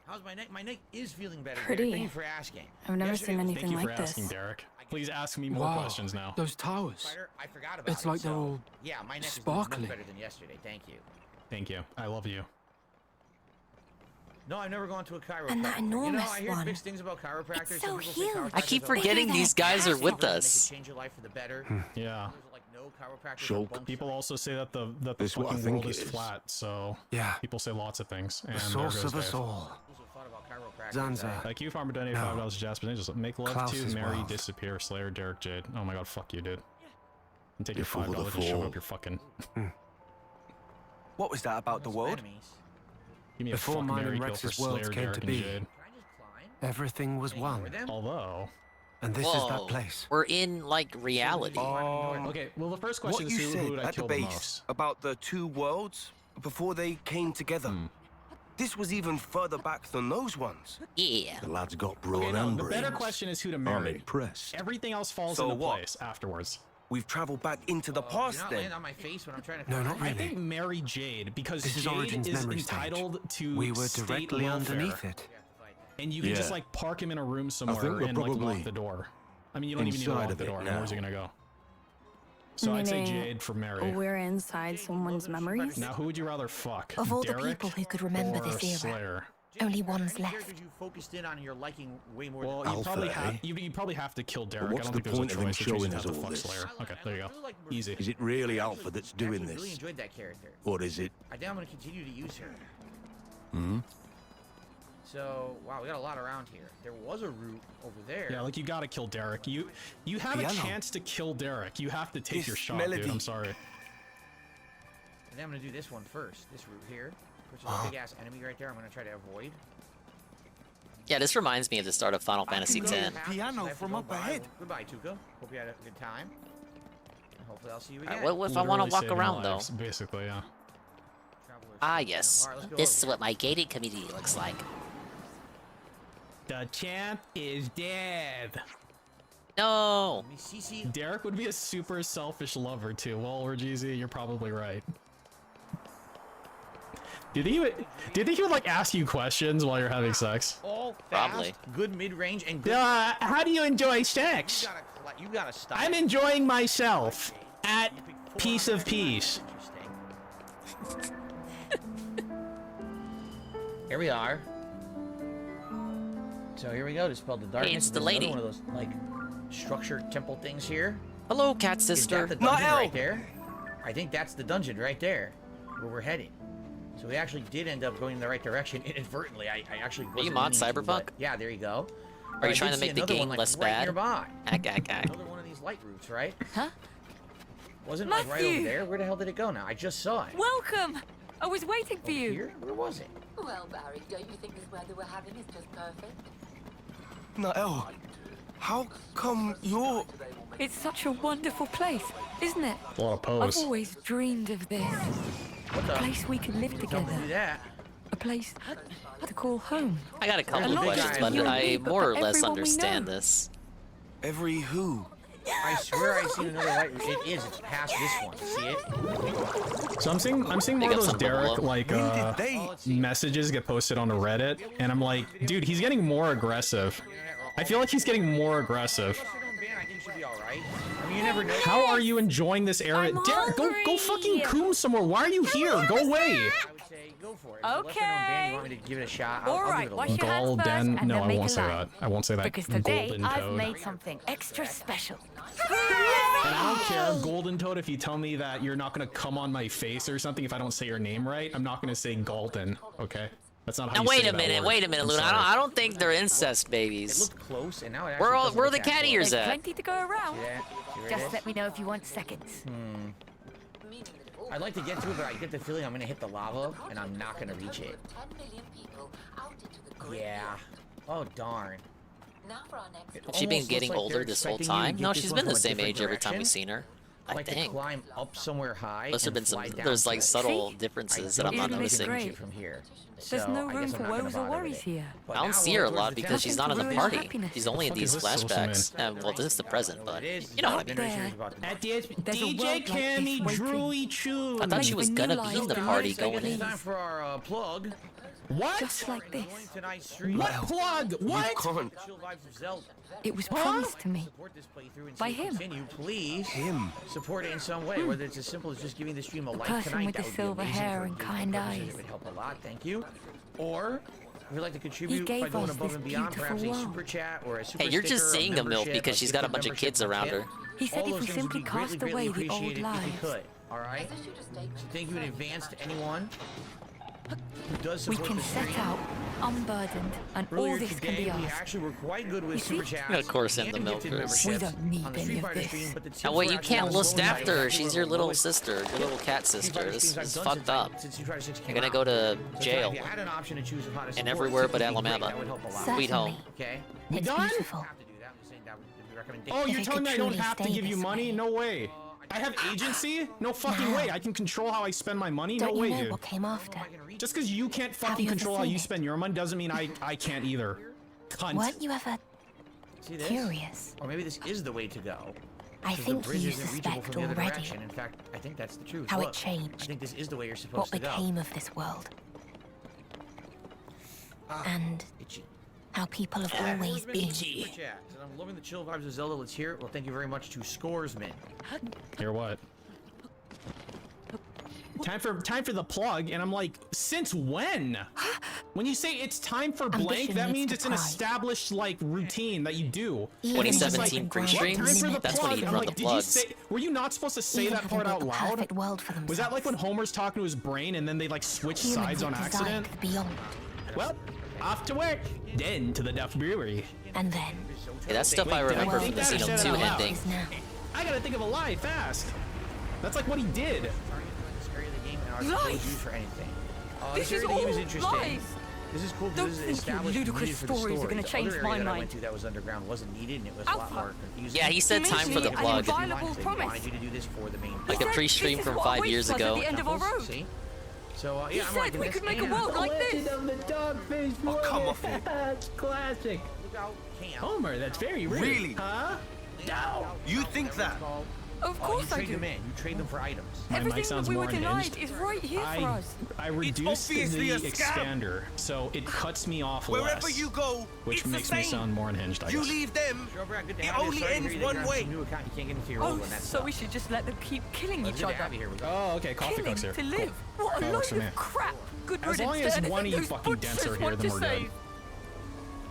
How's my neck? My neck is feeling better. Derek. Pretty. Thank you for asking. I've never Yesterday seen was- anything Thank you like for this. asking, Derek. Please ask me more Wow, questions now. Those towers. Spider, I forgot about It's it, like they're so- all yeah, my neck is sparkling. much better than yesterday. Thank you. Thank you. I love you. No, I've never gone to a chiropractor. And that you know, enormous I hear one. mixed things about chiropractors. It's Some so people say huge. chiropractors I keep are forgetting like- these guys are with They could us. change your life for the better. Yeah. There's like no chiropractors. Shulk. are bunk People also say that the It's what I fucking think world it is is. flat, so Yeah. people say lots of things. And The there source goes of us Dave. all. shops who thought about chiropractors. Zanza. Thank you, Farmer donated $5 to Jasper. Just make love Klaus to is Mary, wild. disappear, Slayer, Derek, Jade. Oh my god, fuck you, dude. And take your Before the $5 and shove fall. up your fucking. What was that about the world? Enemies. Give me a Before fuck mine Mary and kill Rex's for worlds Slayer, came Derek, to and be. Jade. Can I just climb? Everything was Ignore one. them? Although. And this is Whoa, that place. we're in like reality. Okay, well the first question What is you who would said I at the kill the base most? about the two worlds before they came together. This was even further back than those ones. Yeah. The lad's got brawn Okay, no, and the brains. better question is who to I'm marry. impressed. Everything else falls So into what? place afterwards. We've traveled back into the You're past not then. laying on my face when I'm trying to. No, find not it. I really. think marry Jade because This is Jade Origin's is memory stage. entitled to We were state directly welfare, underneath it. and you can just Yeah. like park him in a room I somewhere think we're and like probably lock the door. I mean, you don't even need to inside lock of the it door. now. Where's he gonna go? So I'd say Meaning Jade for Mary. We're inside someone's memories? Now, who would you rather fuck? Of all the Derek people who could remember or this era, Slayer? only one's Any left. characters you focused in on your liking way more Well, than you probably Alpha, have eh? you probably have to kill Derek. what's I don't the think there's a point of him choice. Which means showing you us have to all fuck this? Slayer. Okay, there you go. Easy. Is it really Alpha that's doing I really this? enjoyed that character. Or is it? I think I'm going to continue to use her. Hmm? So, wow, we got a lot around here. There was a route over there. Yeah, like you gotta kill Derek. You have a Piano. chance to kill Derek. You have to take This your shot, melody. dude. I'm sorry. And then I'm going to do this one first. This route here. Which is a big ass enemy right there. I'm going to try to avoid. Yeah, this reminds me of the start of Final Fantasy can X. go piano I have to from go up by. ahead. Goodbye, Tuca. Hope you had a good time. hopefully I'll see you again. What if I want to walk around though? Basically, yeah. Ah, yes. This is what my gated community looks like. The champ is dead. No. Derek would be a super selfish lover too. Well, Orgeezy, you're probably right. Do you think he would like ask you questions while you're having sex? All fast, good mid-range, and good. How do you enjoy sex? You gotta stop. I'm enjoying myself at Piece of Peace. Here we are. So here we go. Dispel the darkness. Hey, it's the There's another lady. One of those like structured temple things here. Hello, cat sister. Is that the dungeon right there? I think that's the dungeon right there, where we're heading. So we actually did end up going in the right direction inadvertently. I actually wasn't. Are you mod meaning to, Cyberpunk? but yeah, there you go. Are you trying to make the game less bad? Nearby. Ag. Another one of these light routes, right? Huh? Wasn't it like right over there? Where the hell did it go now? I just saw it. Welcome! I was waiting for you. Here? Where was it? Well, Barry, don't you think this weather we're having is just perfect? Nael, how come you're... It's such a wonderful place, isn't it? A lot of pose. I've always dreamed of this. A place we could live together. A place to call home. I got a couple And of not just questions, you but and me, I more or for less everyone we understand know. this. Every who? I swear I seen another light route. It is. It's past this one. See it? So I'm seeing more They of got those some Derek below. like messages get posted on Reddit, and I'm like, dude, he's getting more aggressive. I feel like he's getting more aggressive. I think should be all right. I mean, you never know. How are you enjoying this area? Derek, go fucking coom somewhere. Why are you here? Go away. I would say go for it. Okay. You want me to give it a shot? All I'll right, give it a wash look. your hands first Golden. and No, then I make won't a say line. that. I won't say that. Because today Golden I've Toad. made something extra special. And I don't care, Golden Toad, if you tell me that you're not gonna come on my face or something if I don't say your name right. I'm not gonna say Golden, okay? That's not how Now you wait say a that minute, word. wait a minute, I'm Luna. sorry. I don't think they're incest babies. It looked close, and now it Where actually where doesn't the look cat that ears close. at? Plenty to go around. See that? See where it Just is? let me know if you want seconds. I'd like to get to it, but I get the feeling I'm gonna hit the lava, and I'm not gonna reach it. Yeah. Oh darn. Has she been getting older this whole time? No, she's been the same age every time we've seen her. I Like to think. climb up somewhere high. Must have and been some. fly down There's to like it. subtle differences that I'm not Isn't this noticing. great? From here. There's So, no I room guess for I'm not gonna woes or bother with worries it. here. But I don't now see we're her a towards lot the because she's not in the Ruin party. happiness. She's only in What the these fuck is this social flashbacks. Well, this is the present, but you know what I mean. There. At this There's a DJ world like Cammy this waiting. Drewy Choo. I thought she was Like gonna vanilla be in the ice party cream. going It's in. time for our plug. What? Just like this. Tonight's stream. What plug? What? You can't. Chill vibes of Zelda. It was promised to me. Support this playthrough and By see it him. Continue, please. Him. Support it in some way, whether it's as simple as just giving the stream a like person tonight. with That the would be silver amazing hair for and engagement kind purposes. eyes. It would help a lot. Thank you. Or if you'd like to contribute gave by going us above this and beyond, perhaps a beautiful super chat or a super Hey, you're just sticker, saying a milf membership, because she's got a gift bunch of membership kids from around Kit. her. He said All if those we things would simply be cast greatly, away greatly the old appreciated if you lives, could. All right. So thank you in advance to anyone who does we support can the set stream. out unburdened, and all Earlier this can today, be we ours. actually were quite good with You super see? chats Of course, and the and gifted milkers. We memberships don't need on the any Street of Fighter this. stream, but the tips Now wait, were you actually can't on the list lower side. after her. Actually, She's one your of the little lowest sister, your little cat Street sister. Fighter This streams I've is done fucked up. since Street Fighter 6 came You're gonna out. go to So if jail you had an option to choose of how to in support, everywhere but it would be great. Alabama. That would help a lot. Sweet home. Okay. We It's done? beautiful. Have to do that. I'm just saying that would be a recommendation. Oh, If you're it telling could me I don't truly have to stay give you this money? way. No way. I have agency? No fucking way. I can control how I spend my money? No Don't way, you know dude. what came after? Just because you can't Have fucking you ever control how seen you it? spend your money doesn't mean I can't either. Cunt. Weren't you ever See this? curious? Or maybe this is the way to go. I Because think the bridge you isn't reachable suspect from the other already direction. In fact, I think that's the truth. how Look, it changed, I think this is the way you're what supposed to go. became of this world, and how people have always been. Super chat says, I'm loving the chill vibes of Zelda. Let's hear it. Well, thank you very much to Scoresman. Hear what? Time for the plug, and I'm like, since when? When you say it's time for blank, Ambition that leads means to it's an pride. established like routine that you do. Even if it's 2017 like pre-streams? grand Time for the That's plug. when he'd I'm run like, the did you plugs. say? Were you not supposed to say even that having part built out the loud? perfect world for Was that like when themselves. Homer's talking to his brain and then they like switch Humans sides on have accident? desired the beyond, Well, off to work. Then to the Duff Brewery. and then Hey, that's stuff I Wait, did I remember from think the that or Xeno said it 2 out loud? ending. is now. I gotta think of a lie fast. That's like what he did. This area of the game and are supposed to use for anything. This This is area of the game is all interesting. lies. This is cool Don't because this think is your established and ludicrous needed for the stories are story. gonna The change other my area that I mind. went to that was underground wasn't needed, and it was a lot more confusing. Yeah, he said time for the An plug. inviolable They promise. wanted you to do this for the main Like a plot. pre-stream This is from what 5 awaits years us ago. At the end of our road. See? So, He yeah, I'm said liking we this. could make a And world like this. Legend of the Dogface Oh, come off it. That's classic. Look out, Cam. Homer, that's very rude. Really? Huh? No. You think that? Of course you I trade do. them in. You trade them for items. My mic Everything sounds that we more were denied unhinged. is right here for us. I reduced obviously the a scam. expander, so it cuts me off Wherever less, you go, which it's makes the me same. sound more unhinged, I You guess. leave them, Sure, Brad, good to it have you. only Sorry to ends hear that one you're on way. some new account. You can't get into your Oh, old one. That's so we should just let them keep killing each good to other. have you here. We go. Oh, okay, coffee Killing cooks here. to live. Cool. What a That works load for me. of crap. Good As long riddance as to one of you those fucking dents butchers are here, want then to we're save. good.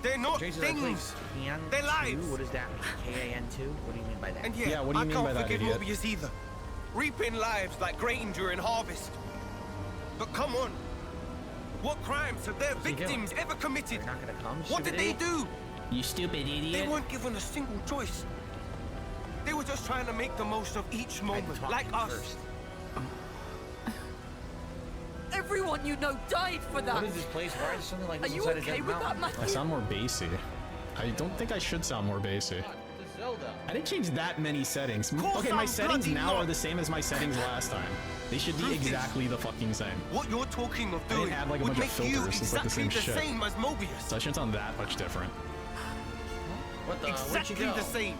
They're not Changes like things. Can They're 2? lives. What does that mean? KAN2? What do you mean by that? And Yeah, what do you I mean can't by that, forgive idiot? Mobius either. Reaping lives like grain during harvest. But come on. What crimes have their What's he victims doing? ever committed? They're not gonna come. What did they do? You stupid They idiot. weren't given a single choice. They were just trying to make the most of each I had to moment, talk like to you us. first. Everyone you know died for that. What is this place? Why is something like Are this you inside a okay dead with that, mountain? I Matthew? sound more bassy. I don't think I should sound more bassy. The Zelda. I didn't change that many settings. Course Okay, my I'm settings bloody now not. are the same as my settings last time. They should be Truth is, exactly the fucking same. What you're talking of I didn't doing add like a would bunch of make you filters. It's like the exactly same the shit. same as Mobius. So I shouldn't sound that much different. What the? Where'd you Exactly go? the same.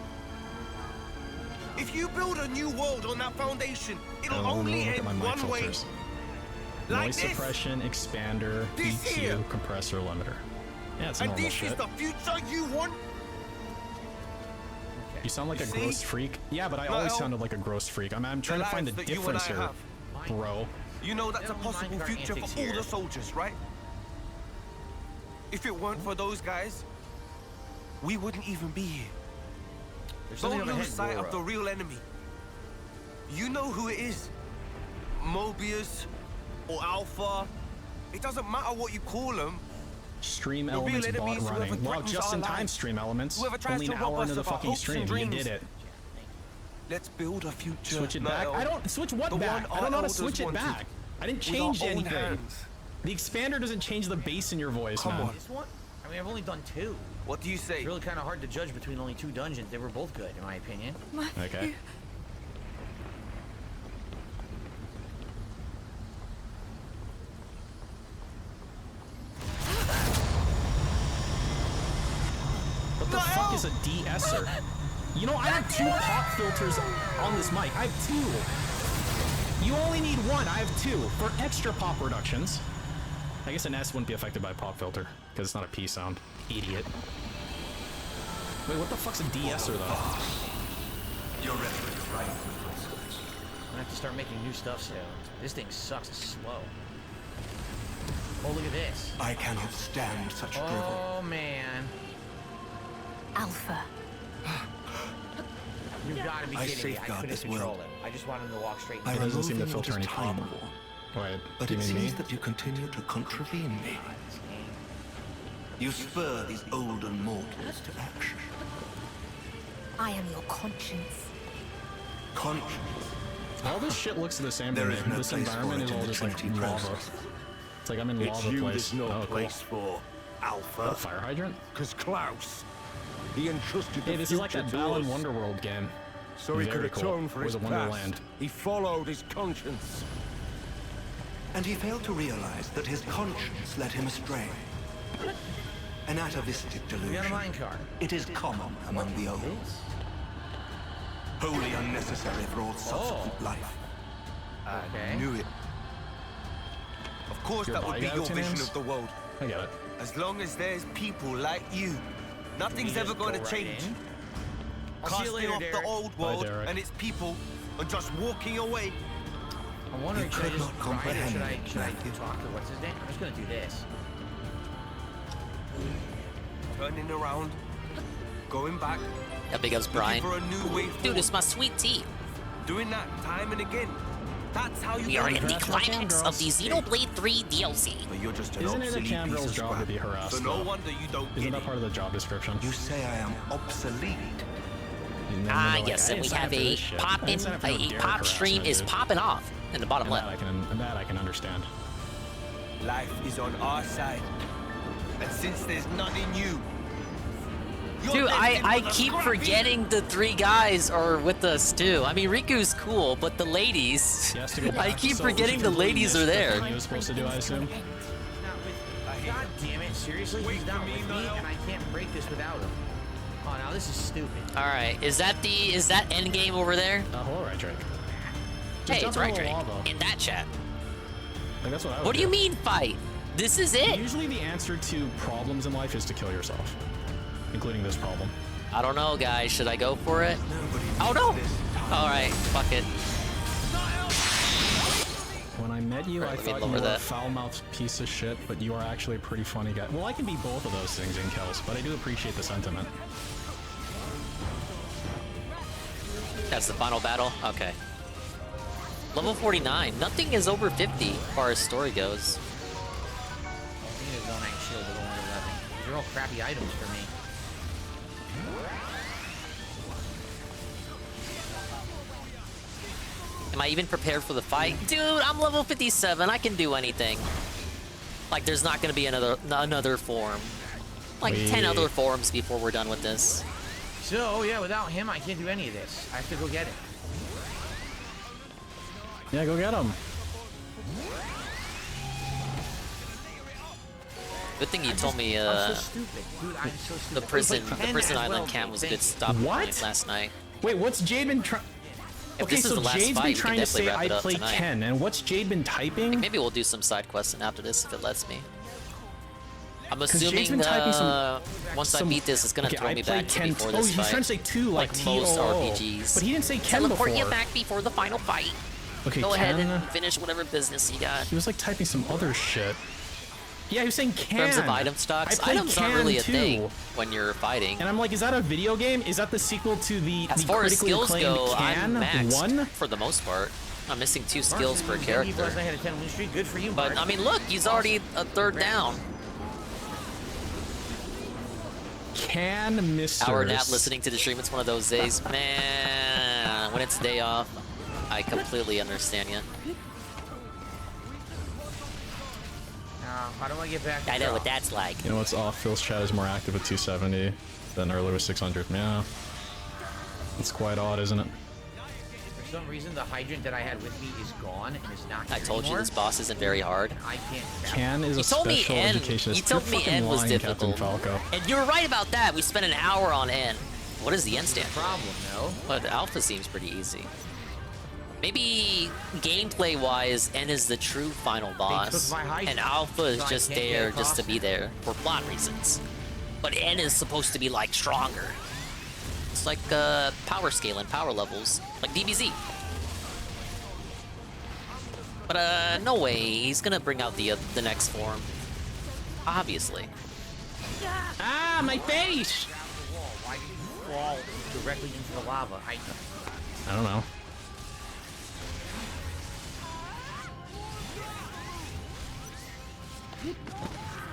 If you build a new world on that foundation, it'll Oh, only look at end my mic one way. filters. Like Noise this. suppression, expander, This EQ, here. compressor, limiter. Yeah, it's And normal this shit. is the future you want? You sound like You a see? gross freak. Yeah, but I Well, always sounded like a gross freak. I'm trying to find the lives that you and difference I here, have. bro. You know that's a They don't possible Minecraft future for antics all here. the soldiers, right? If it weren't for those guys, we wouldn't even be here. There's something Don't overhead, lose sight Goro. of the real enemy. You know who it is. Mobius or Alpha. It doesn't matter what you call them. Stream The real elements enemy bot is whoever running. Well, threatens just our in time lives. stream elements. Whoever tries Only to an rob hour us into the of our fucking hopes stream. and You dreams. did it. Let's build a future. Switch it back. now. I don't switch what The back. one I don't know how our to switch it elders wanted. back. I didn't With our change own anything. hands. The expander doesn't change the bass in your voice, Come man. on. This one? I mean, I've only done 2. What do you say? It's really kind of hard to judge between only 2 dungeons. They were both good, in my opinion. Okay. What the fuck is a de-esser? You know, I have 2 pop filters on this mic. I have 2. You only need 1. I have 2 for extra pop reductions. I guess an S wouldn't be affected by a pop filter because it's not a P sound. Idiot. Wait, what the fuck's a de-esser though? You're ready to ride. I'm gonna have to start making new stuff soon. This thing sucks. It's slow. Oh, look at this. I cannot stand such drivel. Oh, man. Alpha. You've got to be I kidding me. I safeguard couldn't this control world. him. I just wanted him to walk straight I into It doesn't remove seem to him filter what any is pop. tameable. Wait, But do you it mean me? seems that you continue to contravene me. You spur these olden mortals to action. I am your conscience. Conscience. All this shit looks the same to There me. is no This place for environment it is in all the just like Trinity lava. process. It's like I'm in It's lava you place. there's no Oh, cool. place for, Alpha. A fire hydrant? Because Klaus, he entrusted Hey, the this is like future that to Balan us. Wonderworld game. So he Very could cool. atone for Or his the past. Wonderland. He followed his conscience. And he failed to realize that his conscience led him astray. An atavistic We got a delusion. minecart. It is common among the old. Wholly unnecessary for all subsequent life. Okay. Knew it. Of course, Your that would be body your out, vision Timms? of the world. I get it. As long as there's people like you, nothing's We ever just going to go right change. in. I'll see you Casting later, off the Derek. old Bye, world Derek. and its people and just walking away. I'm wondering, You should I could just not ride or comprehend should it, I Matthew. talk to what's his name? I'm just gonna do this. Turning around, going back, That big ups looking Brian. for a new way Dude, forward. it's my sweet tea. Doing that time and again. That's how you We are get in the it. climax of the Xenoblade 3 DLC. But you're just an Isn't it a obsolete cam piece girl's of job to scrap. be harassed? So no though? wonder you don't Isn't get that it. part of the job description? You say I am obsolete. And then Ah, they're like, yes, I and we didn't sign have up for a this shit. I poppin', didn't sign up for no a Derek pop stream harassment, is dude. popping off in the bottom And left. that I can understand. Life is on our side. And since there's none in you, Dude, I keep forgetting the 3 guys are with us too. I mean, Riku's cool, but the ladies, I keep forgetting the ladies are there. He was supposed to do, I assume. God damn it, seriously? He's not with me, and I can't break this without him. Oh, now this is stupid. All right, is that end game over there? Hello, Right Drake. Hey, it's Right Drake in that chat. Like, that's what I would What do you mean fight? This is it. Usually the answer to problems in life is to kill yourself, including this problem. I don't know, guys. Should I go for it? Oh no! All right, fuck it. When I met you, Right, I thought you were a foul-mouthed piece of shit, but you are actually a pretty funny guy. Well, I can be both of those things in Kels, but I do appreciate the sentiment. That's the final battle? Okay. Level 49. Nothing is over 50 as far as story goes. These don't ain't shield at only 11. These are all crappy items for me. Am I even prepared for the fight? Dude, I'm level 57. I can do anything. Like, there's not going to be another form. Like 10 other forms before we're done with this. So, yeah, without him, I can't do any of this. I have to go get it. Yeah, go get him. Good thing you told me I'm so stupid. Dude, I'm so stupid. the prison island camp was a good stop point last night. Wait, what's Jade been trying? Okay, so Jade's been trying to say I play Ken, and what's Jade been typing? Maybe we'll do some side quests after this if it lets me. I'm assuming once I beat this, it's gonna throw me back to before this fight. He's trying to say 2 like most TOO. RPGs. But he didn't say Ken Teleport before. you back before the final fight. Okay, Go Ken, ahead and finish whatever business you got. He was like typing some other shit. Yeah, he was saying Ken. In terms of item stocks, items aren't really a thing when you're fighting. And I'm like, is that a video game? Is that the sequel to the as far as skills go, Ken I'm maxed 1? for the most part. I'm missing 2 skills per character. I had a 10 win streak. Good for you, but I mean, look, he's already a 3rd down. Can Mr. Hour nap listening to the stream. It's one of those days, man. When it's day off, I completely understand you. How do I get back? I know what that's like. You know what's off? Phil's chat is more active with 270 than earlier with 600. Yeah. It's quite odd, isn't it? For some reason, the hydrant that I had with me is gone and is not here I told anymore. you this boss isn't very hard. I can't. Can is a special education. You told me N was difficult. Falco. And you were right about that. We spent an hour on N. What does the N stand for? Problem, no. But Alpha seems pretty easy. Maybe gameplay-wise, N is the true final boss, and Alpha is just there just to be there for plot reasons. But N is supposed to be like stronger. It's like power scale and power levels, like DBZ. But no way, he's gonna bring out the next form. Obviously. Ah, my face! Why did you fall directly into the lava? I don't know.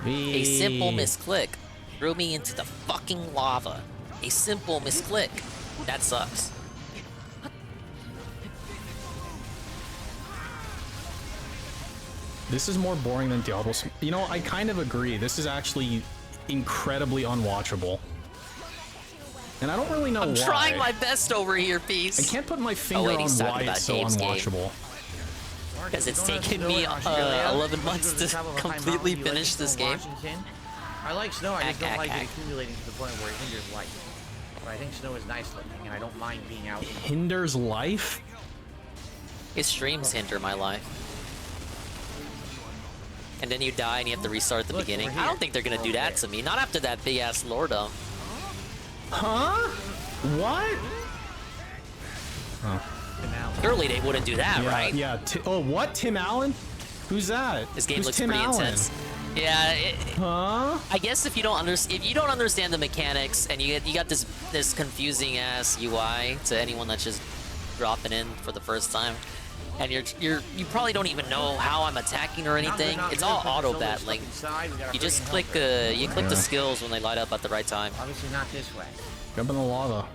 A simple misclick threw me into the fucking lava. A simple misclick. That sucks. This is more boring than Diablo. You know, I kind of agree. This is actually incredibly unwatchable. And I don't really know why. I'm trying my best over here, Peace. I can't put my finger on why it's so unwatchable. Because it's taken me 11 months to completely finish this game. I like snow, I just don't like it accumulating to the point where it hinders life. But I think snow is nice looking, and I don't mind being out. Hinders life? His streams hinder my life. And then you die and you have to restart at the beginning. I don't think they're gonna do that to me. Not after that big ass Lordo. Huh? What? Oh. Surely they wouldn't do that, right? Yeah. Oh, what? Tim Allen? Who's that? This game Who's looks Tim pretty Allen? intense. Yeah. Huh? I guess if you don't understand the mechanics and you got this confusing ass UI to anyone that's just dropping in for the first time, and you probably don't even know how I'm attacking or anything. It's all auto battling. You just click the skills when they light up at the right time. Obviously not this way. Jump in the lava.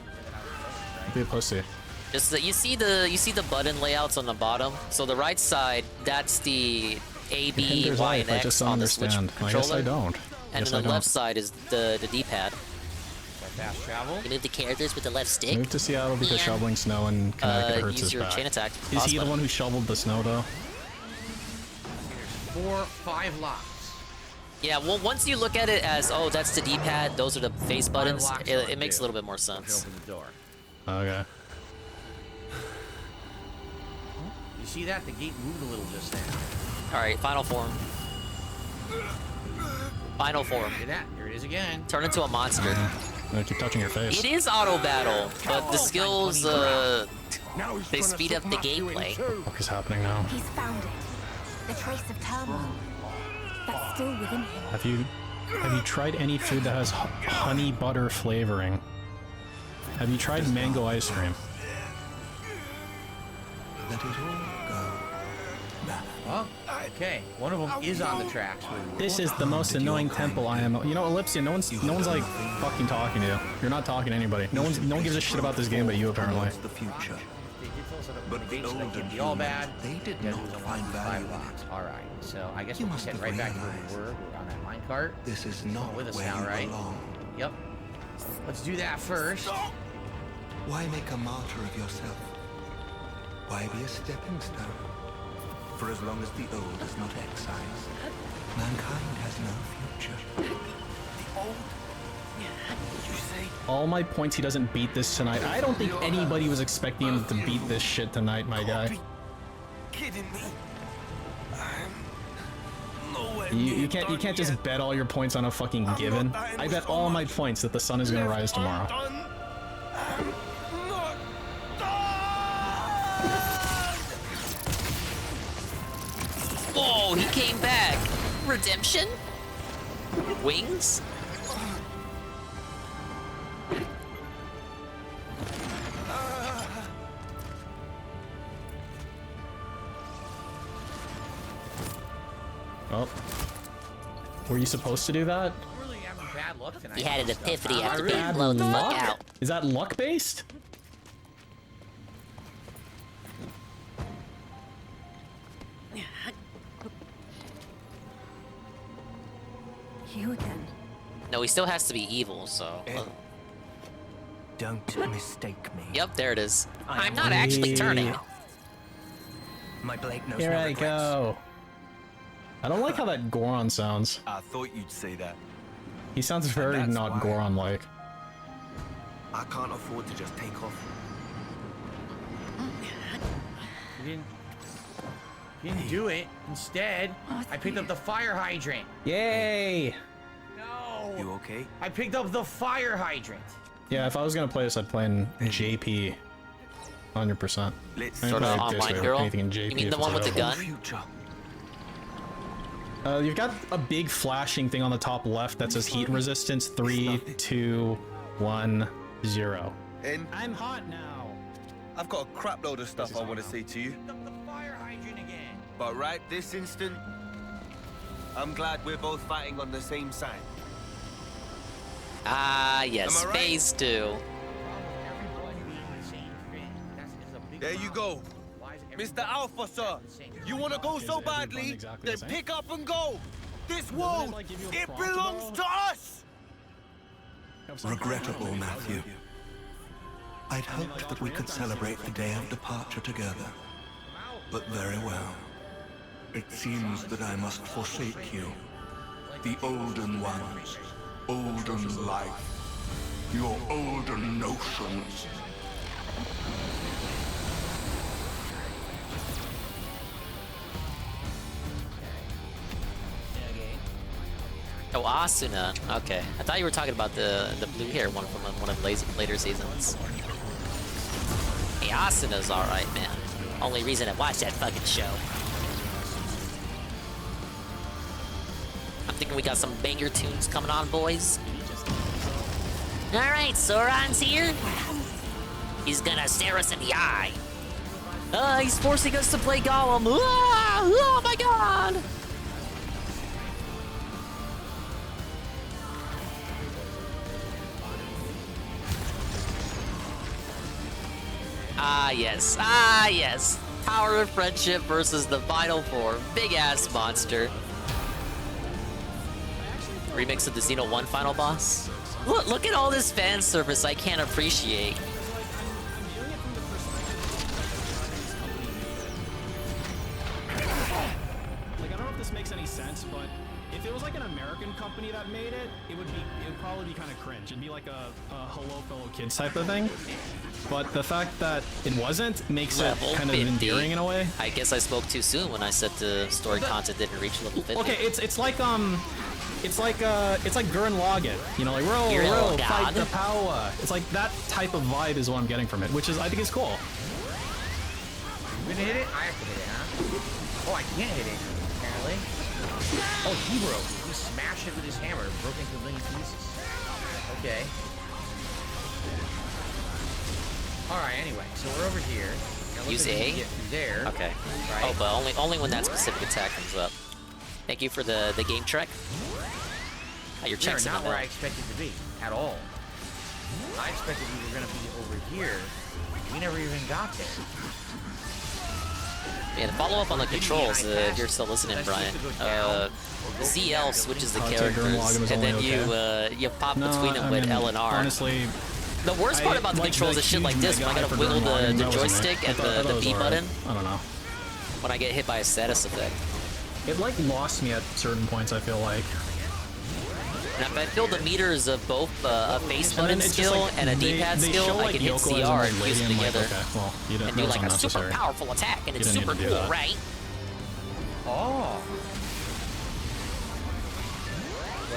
Be a pussy. Just you see the button layouts on the bottom. So the right side, that's the A, B, Y, and X on the Switch controller. I guess I don't. And Yes, then I the left don't. side is the D-pad. Fast travel. You move the characters with the left stick. Move to Seattle because shoveling snow in Connecticut hurts use his your back. chain attack. Is Pause he the button. one who shoveled the snow though? 4, 5 locks. Yeah, well, once you look at it as, oh, that's the D-pad, those are the face buttons, locks it makes a little bit more sense. Open the door. Okay. You see that? The gate moved a little just then. All right, final form. Final form. Look at that. Here it is again. Turn into a monster. I keep touching your face. It is auto battle, but the skills, they speed up the gameplay. What the fuck is happening now? He's found it. The trace of turmoil. That's still within him. Have you tried any food that has honey butter flavoring? Have you tried mango ice cream? Let it all go. Oh, okay. One of them is on the tracks. This is the most annoying temple I am. You know, Ellipsia, no one's like fucking talking to you. You're not talking to anybody. No one gives a shit about this game but you apparently. The future. But the older be all bad. They did not find value in it. All right. So I guess we'll just head right back to where we were. We're on that minecart. This is not with us where now, you right? belong. Yep. Let's do that first. Why make a martyr of yourself? Why be a stepping stone? For as long as the old is not excised, mankind has no future. The old? You say? All my points he doesn't beat this tonight. I don't think anybody was expecting him to beat this shit tonight, my guy. Kidding me? You can't just bet all your points on a fucking given. I bet all my points that the sun is gonna rise tomorrow. Whoa, he came back. Redemption? Wings? Oh. Were you supposed to do that? Really having bad luck tonight. He had an epiphany after Really? being blown the fuck Luck? out. Is that luck based? You again. No, he still has to be evil, so. Don't mistake me. Yep, there it is. I'm not actually turning. My blade knows Here no I regrets. go. I don't like how that Goron sounds. I thought you'd say that. He sounds very that's not why. Goron-like. I can't afford to just take off. You didn't do it. Instead, I picked up the fire hydrant. Yay! No. You okay? I picked up the fire hydrant. Yeah, if I was gonna play this, I'd play in JP. 100%. Let's Sort of online girl. Anything in JP You mean if the it's one with the available. gun? Future. You've got a big flashing thing on the top left that says heat resistance 3, 2, 1, 0. And I'm hot now. I've got a crap load of stuff I want to say to you. Picked up the fire hydrant again. But right this instant, I'm glad we're both fighting on the same side. Ah, yes, Am I right? phase 2. Everyone being the same thing. That's a big There you go. Why is everybody Mr. Alpha, sir. the same? You want to go so everyone badly, exactly the then same? pick up and go. This world, like, give you a it prompt belongs about? to us. Regrettable, Matthew. I'd hoped that we could celebrate the day of departure together. But very well. It seems that I must forsake you. The olden ones. Olden life. Your olden notions. Oh, Asuna. Okay. I thought you were talking about the blue hair one from one of the later seasons. Hey, Asuna's alright, man. Only reason I watched that fucking show. I'm thinking we got some banger tunes coming on, boys. Alright, Sauron's here. He's gonna stare us in the eye. He's forcing us to play Gollum. Ah, oh my god! Ah, yes. Ah, yes. Power of friendship versus the final form. Big ass monster. Remix of the Xeno 1 final boss. Look at all this fan service I can't appreciate. Like, I don't know if this makes any sense, but if it was like an American company that made it, it would probably be kind of cringe. It'd be like a hello fellow kids type of thing. But the fact that it wasn't makes Level it kind of 50. endearing in a way. I guess I spoke too soon when I said the story content didn't reach level 50. Okay, it's like Gurren Lagann, you know, like Gurren row, Lagann. fight the power. It's like that type of vibe is what I'm getting from it, which is I think is cool. You gonna hit it? I have to hit it, huh? Oh, I can't hit it, apparently. Oh, he broke. He smashed it with his hammer, broke into a million pieces. Okay. Alright, anyway, so we're over here. Now Use look at A? me get through there. Okay. Right. Oh, but only when that specific attack comes up. Thank you for the game trek. Your You're checks in the not where I mail. expected to be, at all. I expected we were gonna be over here. We never even got there. Yeah, follow up on the controls if you're still listening, Brian. ZL switches the characters, and then you pop between them with L and R. Honestly, the worst part about the controls is shit like this when I gotta wiggle the joystick and the B button. I don't know. When I get hit by a status effect. It like lost me at certain points, I feel like. And if I feel the meters of both a face And then button it's just skill like and a D-pad they skill, show, I like, can hit Yoko as CR an and old fuse lady, them I'm like, together. okay, well, you didn't, And do that was like a super unnecessary. powerful attack, and You it's didn't super need to cool, do that. right? Oh.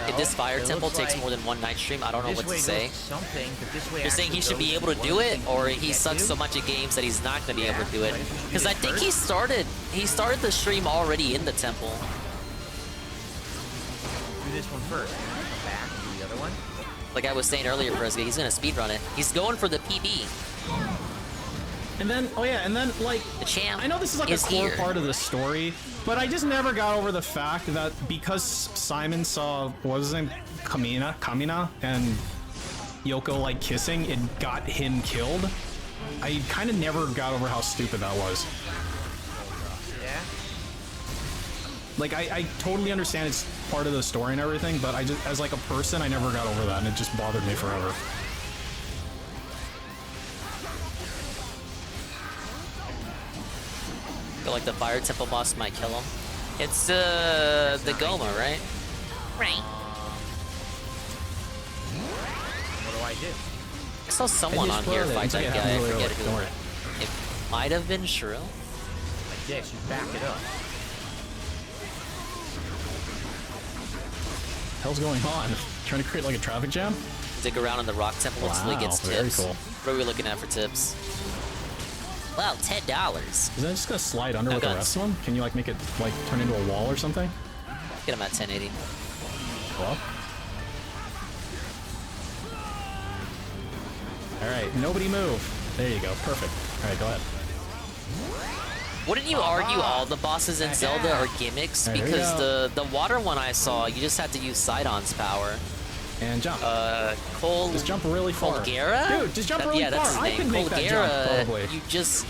If this fire it temple looks takes like more than one night stream, I don't know this what to way say. goes something, but this way You're saying he actually should be goes able to one do it, thing or we he get sucks to. so much at games that he's not going to be able to do it? Right, we should do Because I this think first. he started the stream already in the temple. Do this one first. Come back and do the other one. Like I was saying earlier, Fresca, he's going to speedrun it. He's going for the PB. And then, oh yeah, and then like, the champ I know this is like is a core here. part of the story, but I just never got over the fact that because Simon saw, what was his name, Kamina, and Yoko like kissing, it got him killed. I kind of never got over how stupid that was. Yeah. Like I totally understand it's part of the story and everything, but I just, as like a person, I never got over that, and it just bothered me forever. I feel like the fire temple boss might kill him. It's the Goma, right? Right. What do I do? I saw someone on here fight that guy. I forget Don't worry. who. It might have been Shrill. Like this, you back it up. Hell's going on? Trying to create like a traffic jam? Dig around in the rock temple until he gets very tips. cool. What are we looking at for tips? Wow, $10. Is that just gonna slide under No with the guns. rest of them? Can you like make it like turn into a wall or something? Get him at 1080. Well. Alright, nobody move. There you go, perfect. Alright, go ahead. Wouldn't you argue all the bosses in Zelda are gimmicks? Alright, here we Because go. the water one I saw, you just had to use Sidon's power. And jump. Just jump really far. Colgera? Dude, just jump really yeah, that's far. his I name. could make that jump, Colgera, probably. you just...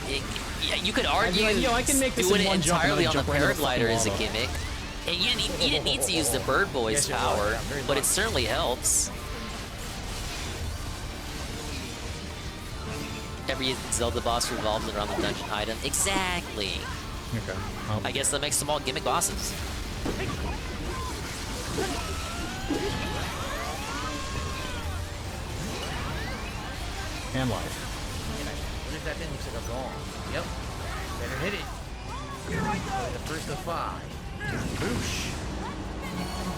yeah, you could I'd be argue like, yo, I can make this doing in it one jump and entirely I'd on the jump right into the paraglider is a fucking gimmick. And you didn't need to use the Bird Boy's Yes, it was. power, Yeah, very but it much. certainly helps. Every Zelda boss revolves around the dungeon item. Exactly. Okay. I guess that makes them all gimmick bosses. And life. What is that thing? Looks like a gong. Yep. Better hit it. The first of 5. Boosh.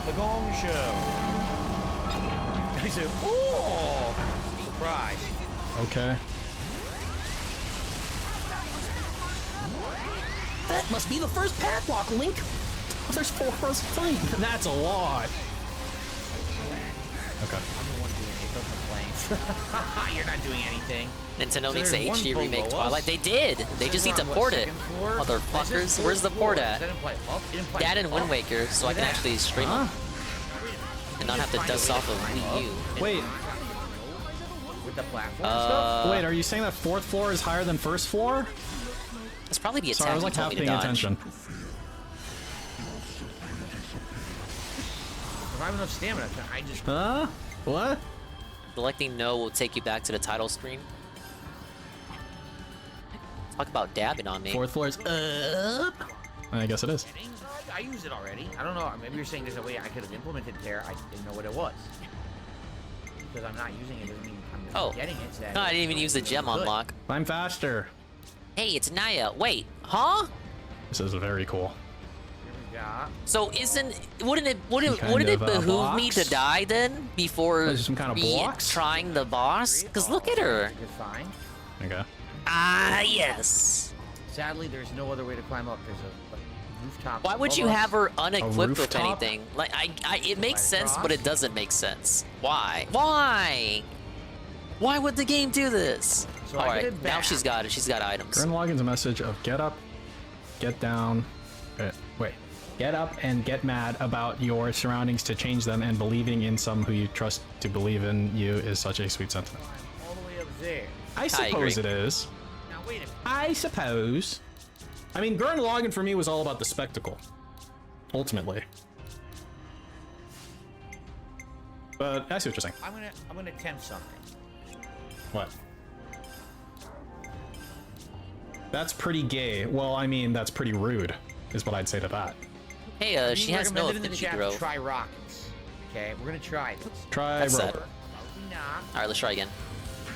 The Gong Show. I said, oh! Surprise. Okay. That must be the first padlock, Link! Oh, there's 4 for us to find. That's a lot. Okay. I'm the one doing it. Don't complain. You're not doing anything. Nintendo So makes there's a one HD remake below Twilight. us. They did. They This just is need to on what, port it. second floor? Motherfuckers. This is Where's the fourth port floor. at? That didn't play up. It didn't play That and up. Wind Waker, so I Look can at that. actually stream Huh? them. And not have to dust off of Wii U. Wait, With the platform stuff? wait, are you saying that 4th floor is higher than 1st floor? It's probably the attack Sorry, I was you like told half me to paying dodge. attention. don't have enough stamina. I just... Huh? What? Selecting no will take you back to the title screen. Talk about dabbing on me. 4th floor is up. I guess it is. I used it already. I don't know. Maybe you're saying there's a way I could have implemented there. I didn't know what it was. Because I'm not using it doesn't mean I'm getting it. So No, I didn't even use the gem unlock. I'm faster. Hey, it's Naya. Wait, huh? This is very cool. So wouldn't it behoove me to die then before some kind of me blocks? trying the boss? Because look at her. Okay. Ah, yes. Sadly, there's no other way to climb up. There's a rooftop. Why would you have her unequipped with rooftop? anything? Like, it makes sense, but it doesn't make sense. Why? Why? Why would the game do this? So All I get right, it now back. she's got it. She's got items. Gurren Lagann's a message of get up, get down. Wait. Get up and get mad about your surroundings to change them, and believing in some who you trust to believe in you is such a sweet sentiment. All the way up there. I suppose it is. Now wait a minute. I suppose. I mean, Gurren Lagann for me was all about the spectacle. Ultimately. But I see what you're saying. I'm gonna attempt something. What? That's pretty gay. Well, I mean, that's pretty rude, is what I'd say to that. Hey, she has no recommended in the affinity chat growth. to try rockets. Okay, we're gonna try this. Try That's rope. sad. Alright, let's try again.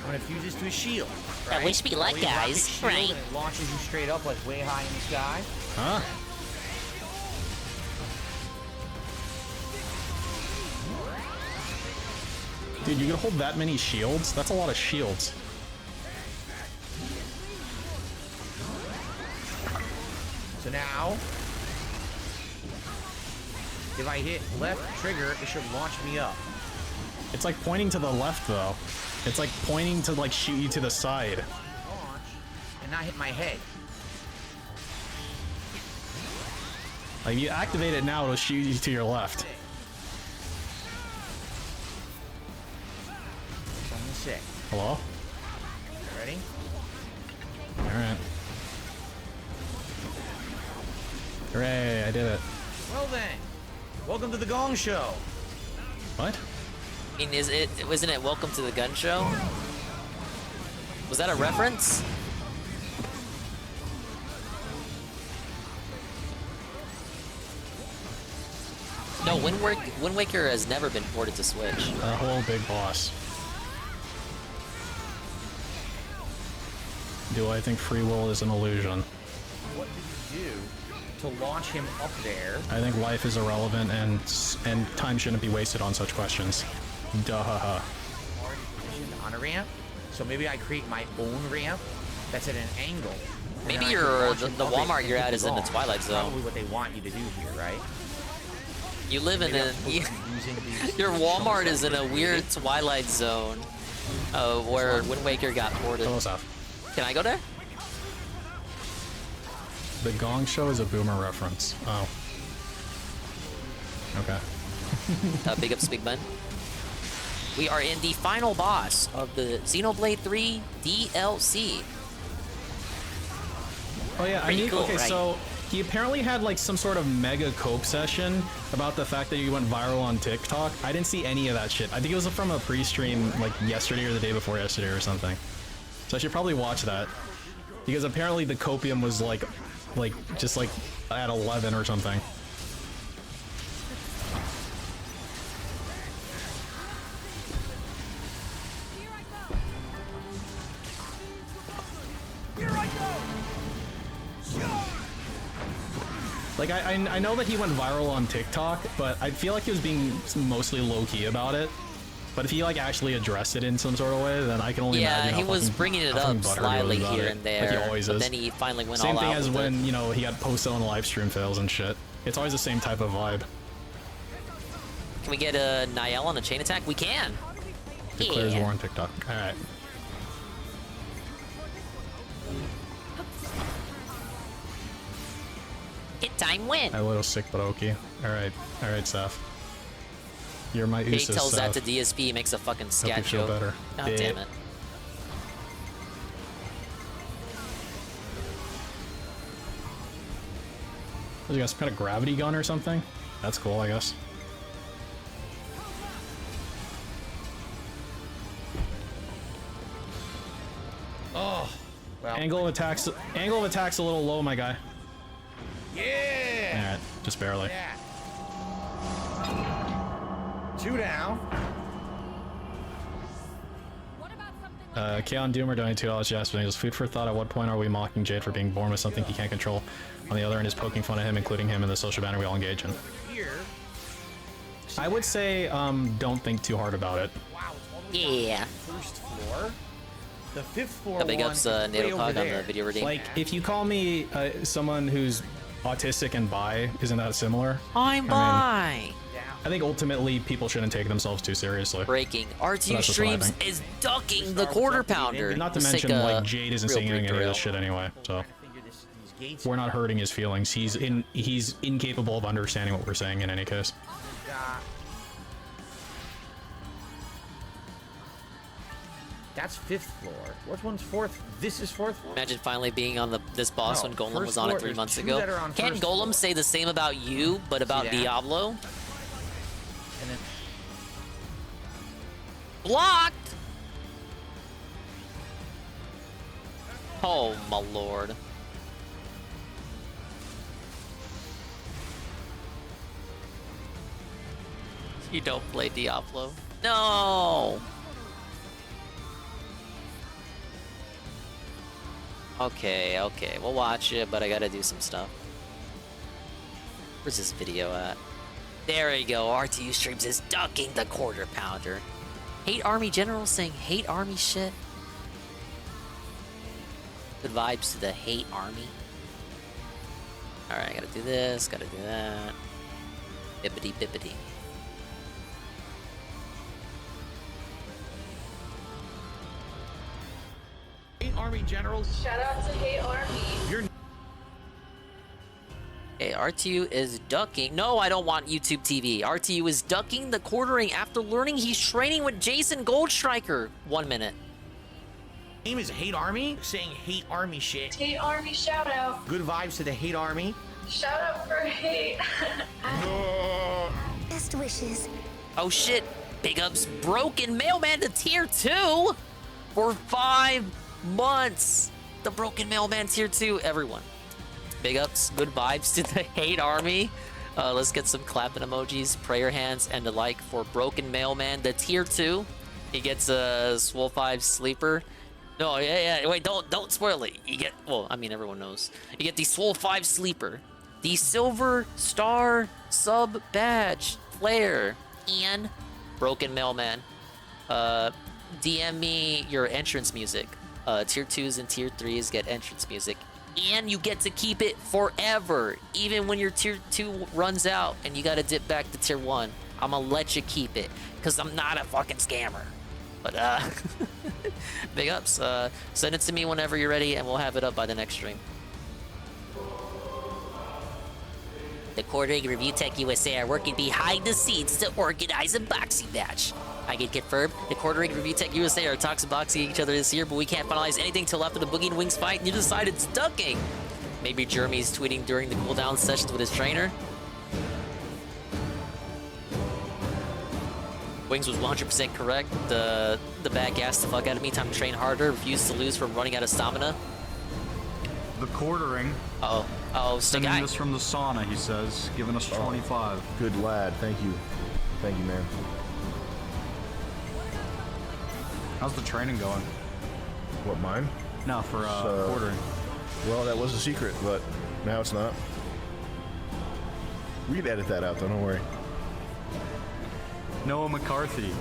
I'm gonna fuse this to a shield. I wish we luck, Rocket guys. shield, Right. And it launches you straight up like way high in the sky. Huh? Dude, you can hold that many shields? That's a lot of shields. So now, if I hit left trigger, it should launch me up. It's like pointing to the left, though. It's like pointing to, like, shoot you to the side. Launch, and not hit my head. Like, you activate it now, it'll shoot you to your left. Something sick. Hello? Ready? Alright. Hooray, I did it. Well then, welcome to the Gong Show. What? I mean, wasn't it Welcome to the Gun Show? Was that a reference? No, Wind Waker has never been ported to Switch. A whole big boss. Do I think free will is an illusion? What did you do to launch him up there? I think life is irrelevant and time shouldn't be wasted on such questions. Duh. Already positioned on a ramp, so maybe I create my own ramp that's at an angle. and Maybe then I you're can launch him the up it Walmart and you're hit at the is in the gong. Twilight That's Zone. Probably what they want you to do here, right? You live in Maybe a I'm supposed to be using these your Walmart shovels is in a weird Twilight Zone, where Wind Waker got ported. Can I go there? The Gong Show is a boomer reference. Oh. Okay. Big ups, Big Ben. We are in the final boss of the Xenoblade 3 DLC. Oh yeah, Pretty cool, okay, right? so he apparently had like some sort of mega cope session about the fact that you went viral on TikTok. I didn't see any of that shit. I think it was from a pre-stream like yesterday or the day before yesterday or something. So I should probably watch that. Because apparently the copium was like just like at 11 or something. Like, I know that he went viral on TikTok, but I feel like he was being mostly low-key about it. But if he, like, actually addressed it in some sort of way, then I can only imagine how he was fucking- bringing it how fucking up butthurt he slyly was about here it, and there. Like he always but is. then he finally went Same all thing out as with when, it. you know, he got posted on the live stream fails and shit. It's always the same type of vibe. Can we get a Niall on a chain attack? We can! Declares war on TikTok. Alright. Hit time win! A little sick but okay. Alright. Alright, Seth. You're my He Usus, tells that Seth. to DSP, he makes a fucking Hope scat you feel joke. better. Oh, Yeah. damn it. You got some kind of gravity gun or something? That's cool, I guess. Oh, well. Angle of attack's a little low, my guy. Yeah. Alright, just barely. Yeah. 2 down. Kaon Doomer donating $2 Jasper. He goes, food for thought. At what point are we mocking Jade for being born with something he can't control? On the other end is poking fun at him, including him in the social banner we all engage in. Here. I would say, don't think too hard about it. Wow, yeah. First floor. The 5th floor. Big ups, Nato Cog on the video redeem. Like, if you call me someone who's autistic and bi, isn't that similar? I'm bi. I think ultimately people shouldn't take themselves too seriously. Breaking. RTU Streams is ducking the quarter pounder. Not to mention, like, Jade isn't saying any of this shit anyway, so we're not hurting his feelings. He's incapable of understanding what we're saying in any case. That's 5th floor. What one's 4th? This is 4th floor? Imagine finally being on this boss when Golem was on it 3 months ago. Can't Golem say the same about you, but about Diablo? And then blocked! Oh my lord. You don't play Diablo. No! Okay, we'll watch it, but I gotta do some stuff. Where's this video at? There we go, RTU Streams is ducking the quarter pounder. Hate Army General saying hate Army shit. Good vibes to the hate Army. Alright, gotta do this, gotta do that. Bippity bippity. Army generals. Shout out to Hate Army. Okay, RTU is ducking. No, I don't want YouTube TV. RTU is ducking the quartering after learning he's training with Jason Goldstriker. 1 minute. Name is Hate Army, saying Hate Army shit. Hate Army shout out. Good vibes to the Hate Army. Shout out for Hate. Best wishes. Oh shit. Big ups Broken Mailman to tier 2 for 5 months. The Broken Mailman tier 2, everyone. Big ups, good vibes to the Hate Army. Let's get some clapping emojis, prayer hands, and the like for Broken Mailman, the tier 2. He gets a Swole 5 sleeper. No, yeah, wait, don't spoil it. You get, well, I mean, everyone knows. You get the Swole 5 sleeper, the Silver Star sub badge, flare, and Broken Mailman. DM me your entrance music. Tier 2s and tier 3s get entrance music. And you get to keep it forever. Even when your tier 2 runs out and you gotta dip back to tier 1. I'm gonna let you keep it. Because I'm not a fucking scammer. But, big ups. Send it to me whenever you're ready and we'll have it up by the next stream. The Quartering Review Tech USA are working behind the scenes to organize a boxing match. I can confirm the Quartering Review Tech USA are talks boxing each other this year, but we can't finalize anything till after the Boogie and Wings fight, and you decided it's ducking. Maybe Jeremy's tweeting during the cooldown sessions with his trainer. Wings was 100% correct. The bad gas the fuck out of me. Time to train harder. Refused to lose from running out of stamina. The Quartering. Oh, it's the guy. Sending us from the sauna, he says, giving us 25. Good lad, thank you, man. How's the training going? What, mine? No, for Quartering. Well, that was a secret, but now it's not. We can edit that out, though. Don't worry. Noah McCarthy.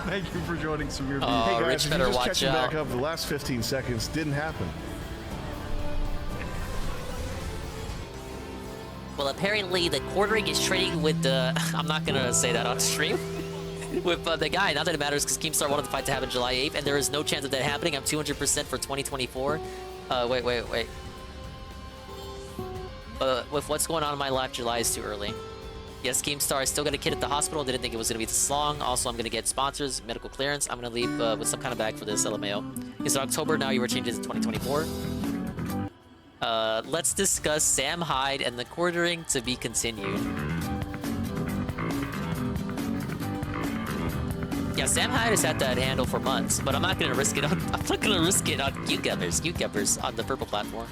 Thank you for joining Samir. Oh, hey guys, Rich if better you just watch catching out. back up, the last 15 seconds didn't happen. Well, apparently the Quartering is trading with the... I'm not gonna say that on stream. With the guy. Not that it matters, because Keemstar wanted the fight to happen July 8th, and there is no chance of that happening. I'm 200% for 2024. Wait. With what's going on in my life, July is too early. Yes, Keemstar, I still got a kid at the hospital. Didn't think it was going to be this long. Also, I'm going to get sponsors, medical clearance. I'm going to leave with some kind of bag for this LMAO. It's October now. You were changing to 2024. Let's discuss Sam Hyde and the Quartering to be continued. Yeah, Yeah, Sam Hyde has had that handle for months, but I'm not gonna risk it on. I'm not gonna risk it on cucumbers on the purple platform.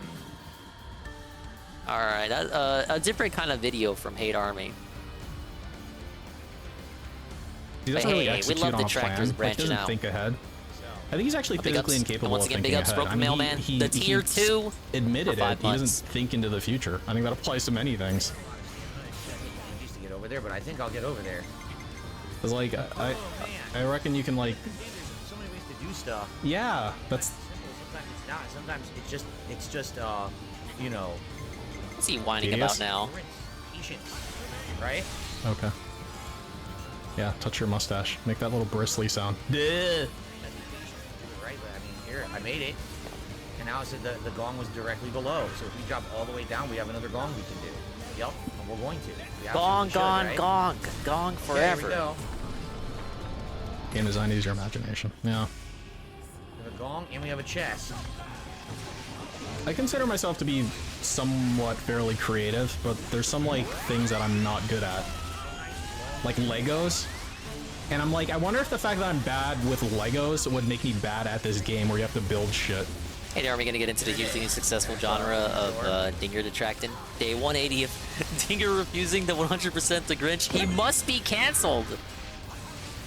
All right, a different kind of video from Hate Army. He doesn't really execute we love the on a tractors plan. Like, branching doesn't out. think ahead. I think he's actually physically incapable once of again, thinking big ups, ahead. Broken I mean, Mailman. he The tier 2 admitted for 5 it. He months. doesn't think into the future. I think that applies to many things. I used to get over there, but I think I'll get over there. Cause like I reckon you can like. There's so many ways to do stuff. Yeah, that's. Sometimes it's not. Sometimes it's just you know. What's he whining about now? Patience, right? Okay. Yeah, touch your mustache. Make that little bristly sound. Duh. Right, but I mean, here I made it, and now I said the gong was directly below. So if we drop all the way down, we have another gong we can do. Yep, and we're going to. We Gong, absolutely gong, should, right? gong Yeah, here forever. we go. Game design, use your imagination. Yeah. We have a gong and we have a chest. I consider myself to be somewhat fairly creative, but there's some like things that I'm not good at. Like Legos. And I'm like, I wonder if the fact that I'm bad with Legos would make me bad at this game where you have to build shit. Hey, are we gonna get into the hugely successful genre of Dinger detracting? Day 180 of Dinger refusing the 100% the Grinch. He must be canceled.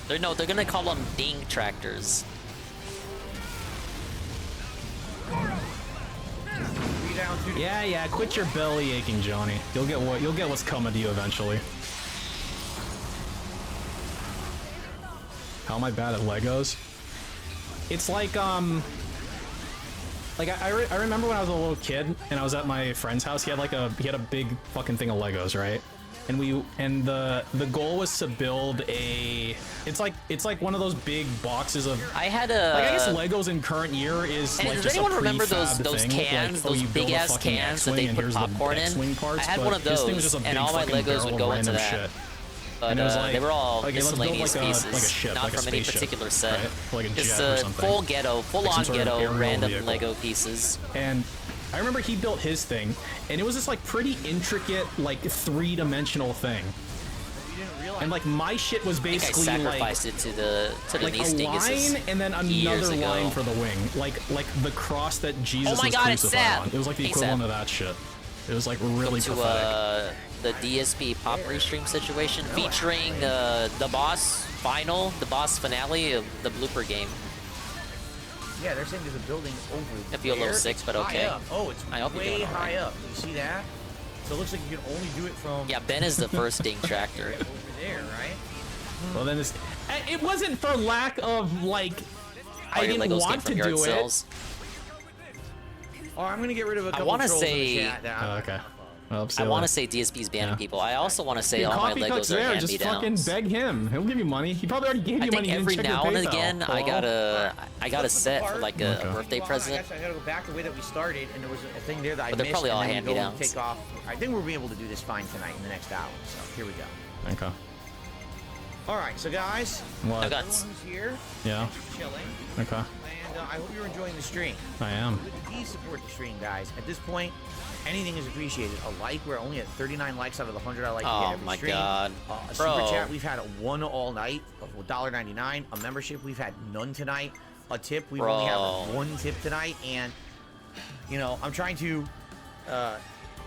They're gonna call them Ding Tractors. Yeah, quit your belly aching, Johnny. You'll get what's coming to you eventually. How am I bad at Legos? It's like I remember when I was a little kid and I was at my friend's house. He had a big fucking thing of Legos, right? And the goal was to build it's like one of those big boxes of. I guess Legos in current year is and like does just anyone a remember those thing cans, with, like, those you build big a ass fucking cans that X-wing they and put here's the popcorn in? X-wing parts, I had but one of this thing was those, just a and big all my fucking Legos barrel would of go into random that. shit. But And it was like, they were all okay, let's build miscellaneous like a pieces, ship, not like a from any spaceship, particular set. right? Like a Just jet or something. full ghetto, full-on Like some sort of ghetto, aerial random vehicle. Lego pieces. And I remember he built his thing, and it was this like pretty intricate, like 3-dimensional thing. And like my shit was basically I like sacrificed it to the like a Dinguses line and then years another ago. line for the wing, like the cross that Jesus Oh my was God, it's crucified Sab. on. It was like the Hey, equivalent Sab. of that shit. It was like really to pathetic. the DSP pop restream situation featuring the boss finale of the blooper game. Yeah, they're saying there's a building over I feel a little there. sick, It's but high okay. up. Oh, it's I hope you're way doing all high right. up. You see that? So it looks like you can only do it from. Yeah, Ben is the first Ding Tractor. Over there, right? Well, then it wasn't for lack of like I your didn't Legos came want from to yard do sales. Oh, I'm gonna get rid of a couple wanna trolls in say- the chat. That I'm- okay. Well, I want to say DSP's banning people. I also want to say Your all my coffee cook's Legos are there. Just fucking hand-me-downs. beg him. He'll give you money. He probably already gave I you think money. You didn't every check your now and PayPal. again I got a set for like a birthday Hold on, present. I gotta go back the way that we started, and there was a thing there that I But they're missed. probably all and then we go and hand-me-downs. Take off. I think we'll be able to do this fine tonight in the next hour. So here we go. Okay. All right, so guys, What? I got- everyone who's here, Yeah. chilling, Okay. and I hope you're enjoying the stream. I am. Please support the stream, guys. At this point, anything is appreciated. A like, we're only at 39 likes out of the 100 I like to Oh get every my stream. God. A Bro. super chat, we've had one all night of $1.99. A membership, we've had none tonight. A tip, we've only Bro. had one tip tonight. And, you know, I'm trying to,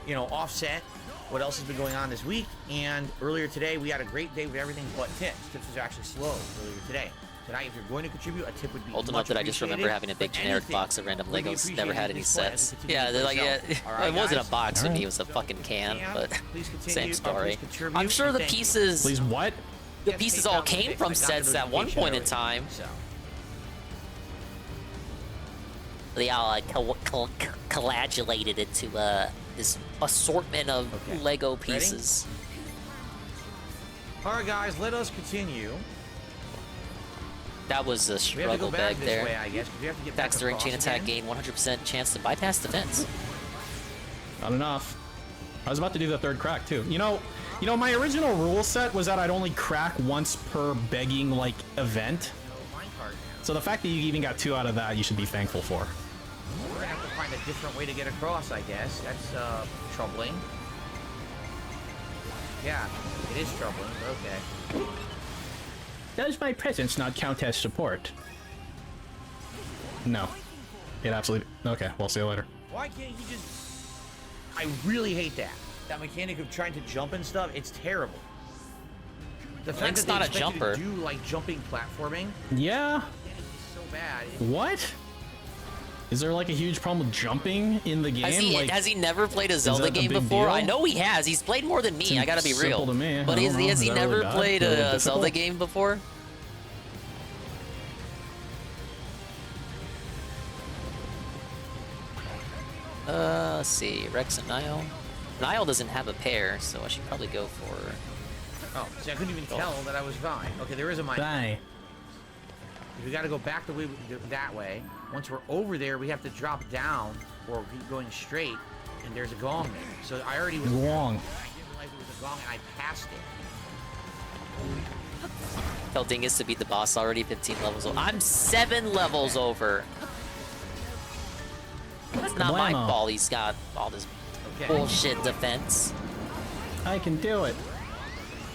you know, offset what else has been going on this week. And earlier today, we had a great day with everything but tips. Tips was actually slow earlier today. Tonight, if you're going to contribute, a tip would be Ultimate much that I just remember appreciated, having a big but generic anything box of random would be Legos. Never had appreciated any at this point as sets. we continue Yeah, to they're put like, this yeah, out. All right, it wasn't a guys? box with me. It was a fucking can, but Please continue. same story. Please contribute. I'm sure the Thank you. pieces. Please what? The pieces all came from sets at one point in time. So. They all coagulated into this assortment of Lego pieces. All right, guys, let us continue. That was a We have to go struggle back bag this there. way, I guess, 'cause we have to get back Attacks during across chain attack again. gain 100% chance to bypass defense. Not enough. I was about to do the third crack too. You know, my original rule set was that I'd only crack once per begging like event. So the fact that you even got 2 out of that, you should be thankful for. We're gonna have to find a different way to get across, I guess. That's troubling. Yeah, it is troubling, but okay. Does my presence not count as support? No. It absolutely... Okay, we'll see you later. Why can't he just... I really hate that. That mechanic of trying to jump and stuff, it's terrible. The fact Link's that they not a expect you jumper. to do, like, jumping platforming, Yeah. it's so bad. What? Is there like a huge problem with jumping in the game? Has he never played a Zelda that a game big before? deal? I know he has. He's played more than me. Seems I gotta be simple real. to me. But I don't know. has Is he that really never bad? played Really a Zelda difficult? game before? Let's see. Rex and Niall. Niall doesn't have a pair, so I should probably go for... Oh, see, I couldn't even tell that I was fine. Okay, there is a mine. Bye. We gotta go back the way that way. Once we're over there, we have to drop down or keep going straight, and there's a gong there. So I already was... Gong. I didn't realize it was a gong, and I passed it. Tell Dingus to beat the boss already. 15 levels over. I'm 7 levels over. It's not my Kablamo. fault he's got all this bullshit defense. I can do it.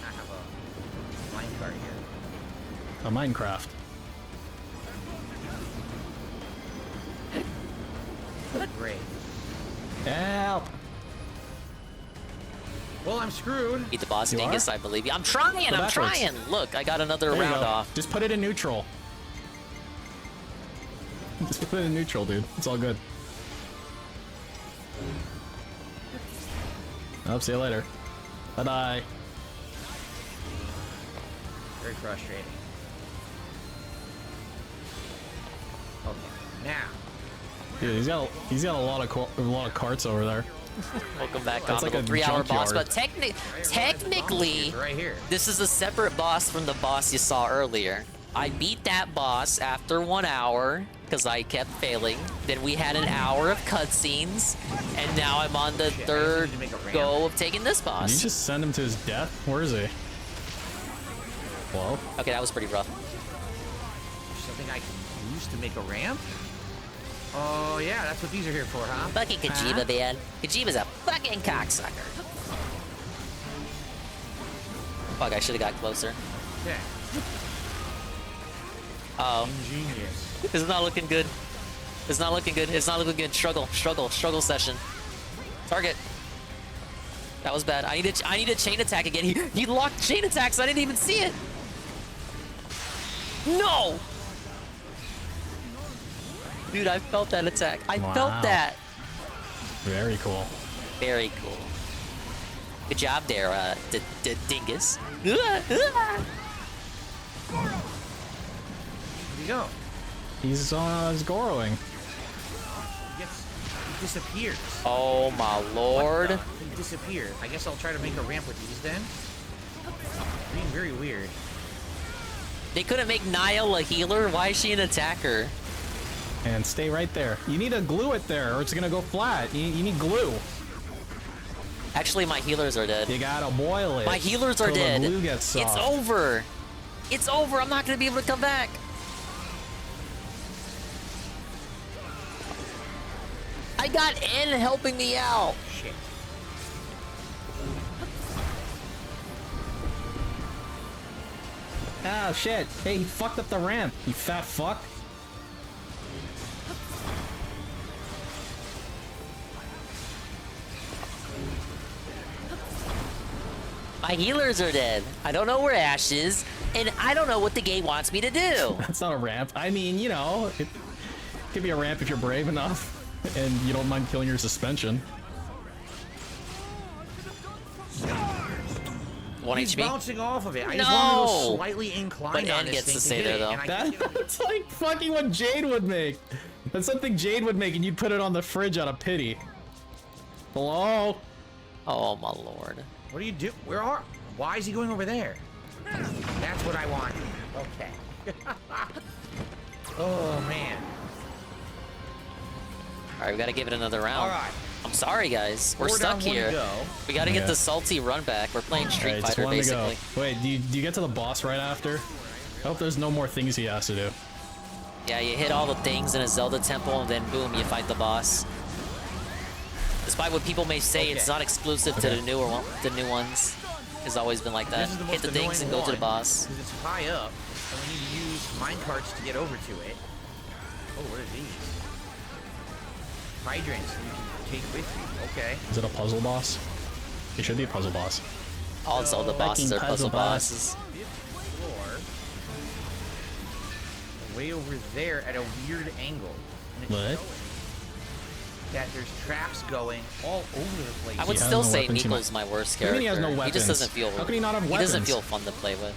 I have a mine cart here. A Minecraft. Great. Help! Well, I'm screwed. Beat the boss, You Dingus, are? I believe you. I'm trying, Go I'm backwards. trying. Look, I got another There you round go. off. Just put it in neutral. Just put it in neutral, dude. It's all good. I'll see you later. Bye-bye. Very frustrating. Okay, now. Dude, he's got a lot of carts over there. Welcome back That's on like the a 3-hour boss, junkyard. but technically, this is a separate boss from the boss you saw earlier. I beat that boss after 1 hour because I kept failing. Then we had an hour of cutscenes, and now I'm on the third go of taking this Did you boss. just send him to his death? Where is he? Well, Okay, that was pretty rough. Something I can use to make a ramp? Oh, yeah, that's what these are here for, huh? Fucking Kojima, man. Kojima's a fucking cocksucker. Fuck, I should have got closer. Yeah. Oh. Ingenious. It's not looking good. It's not looking good. It's not looking good. Struggle session. Target. That was bad. I need a chain attack again. He locked chain attacks. I didn't even see it. No! Dude, I felt that attack. I felt that. Very cool. Very cool. Good job there, Dingus. Where'd he go? He's Goroing. He disappears. Oh my lord. He disappeared. I guess I'll try to make a ramp with these then. Being very weird. They couldn't make Niall a healer? Why is she an attacker? And stay right there. You need to glue it there, or it's gonna go flat. You need glue. Actually, my healers are dead. You gotta boil it. My healers are till dead. The glue gets soft. It's over. It's over. I'm not gonna be able to come back. I got N helping me out. Shit. Ah, shit. Hey, he fucked up the ramp, you fat fuck. My healers are dead. I don't know where Ash is, and I don't know what the game wants me to do. That's not a ramp. I mean, you know, it could be a ramp if you're brave enough and you don't mind killing your suspension. 1 He's HP. bouncing off of it. I No! just want to go slightly inclined But on N this gets thing to to stay hit there, it, though. and I can't- That's like fucking what Jade would make. That's something Jade would make, and you'd put it on the fridge out of pity. Hello? Oh my lord. What do you do? Why is he going over there? That's what I want. Okay. Oh, man. Alright, we gotta give it another round. Alright. I'm sorry, guys. We're 4 stuck down, 1 to here. go. We gotta get Yeah. the salty run back. We're playing Street Alright, just Fighter, one to go. basically. Wait, do you get to the boss right after? I hope there's no more things he has to do. Yeah, you hit all the things in a Zelda temple, and then boom, you fight the boss. Despite what people may say, it's not exclusive to the new ones. It's always been like that. This is the Hit most the things and annoying go to the one, boss. because it's high up. And we need to use minecarts to get over to it. Oh, what are these? Hydrants that you can take with you. Okay. Is it a puzzle boss? It should be a puzzle boss. All Zelda bosses are puzzle bosses. Floor. Way over there at a weird angle. And it's What? showing that there's traps going all over the place. I would still say Nico's my worst What do you character. mean he has no He weapons? just doesn't feel. How can he not have He doesn't weapons? feel fun to play with.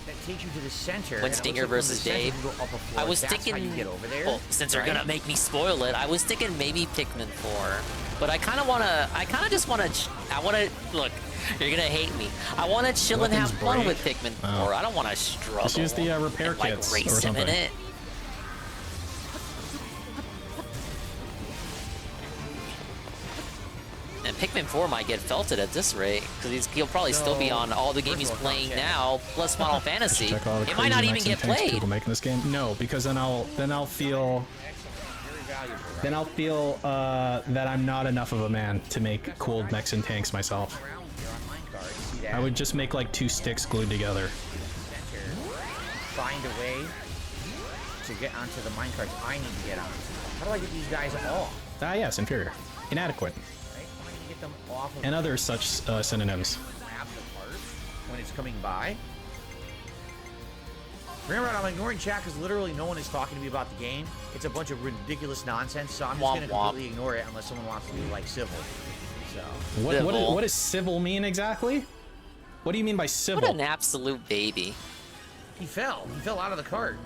That takes you to the center. When and it Stinger looks like versus from the center Dave, you go up a floor. I was That's thinking. how you get over there. Well, since they're right? gonna make me spoil it, I was thinking maybe Pikmin 4. But I kind of wanna. I kind of just wanna. I wanna look. You're gonna hate me. I wanna chill and have fun with Pikmin 4. I don't wanna struggle. Just use the repair and, like, kits race or him something. in it. And Pikmin 4 might get felted at this rate, because he'll probably still be on all the game he's playing now, plus Final Fantasy. Check all the It might not crazy even get Mexican tanks played. people making this game. No, because then I'll feel that I'm not enough of a man to make cool mechs and tanks myself. I would just make like 2 sticks glued together. Find a way to get onto the minecarts I need to get on. How do I get these guys off? Ah, yes, inferior, inadequate, Right? How am I gonna get them off of and other such synonyms. grab the cart when it's coming by? Remember, I'm ignoring chat because literally no one is talking to me about the game. It's a bunch of ridiculous nonsense, so I'm just gonna completely ignore it unless someone wants to do like civil. So What does civil mean exactly? What do you mean by civil? What an absolute baby. He fell. He fell out of the cart.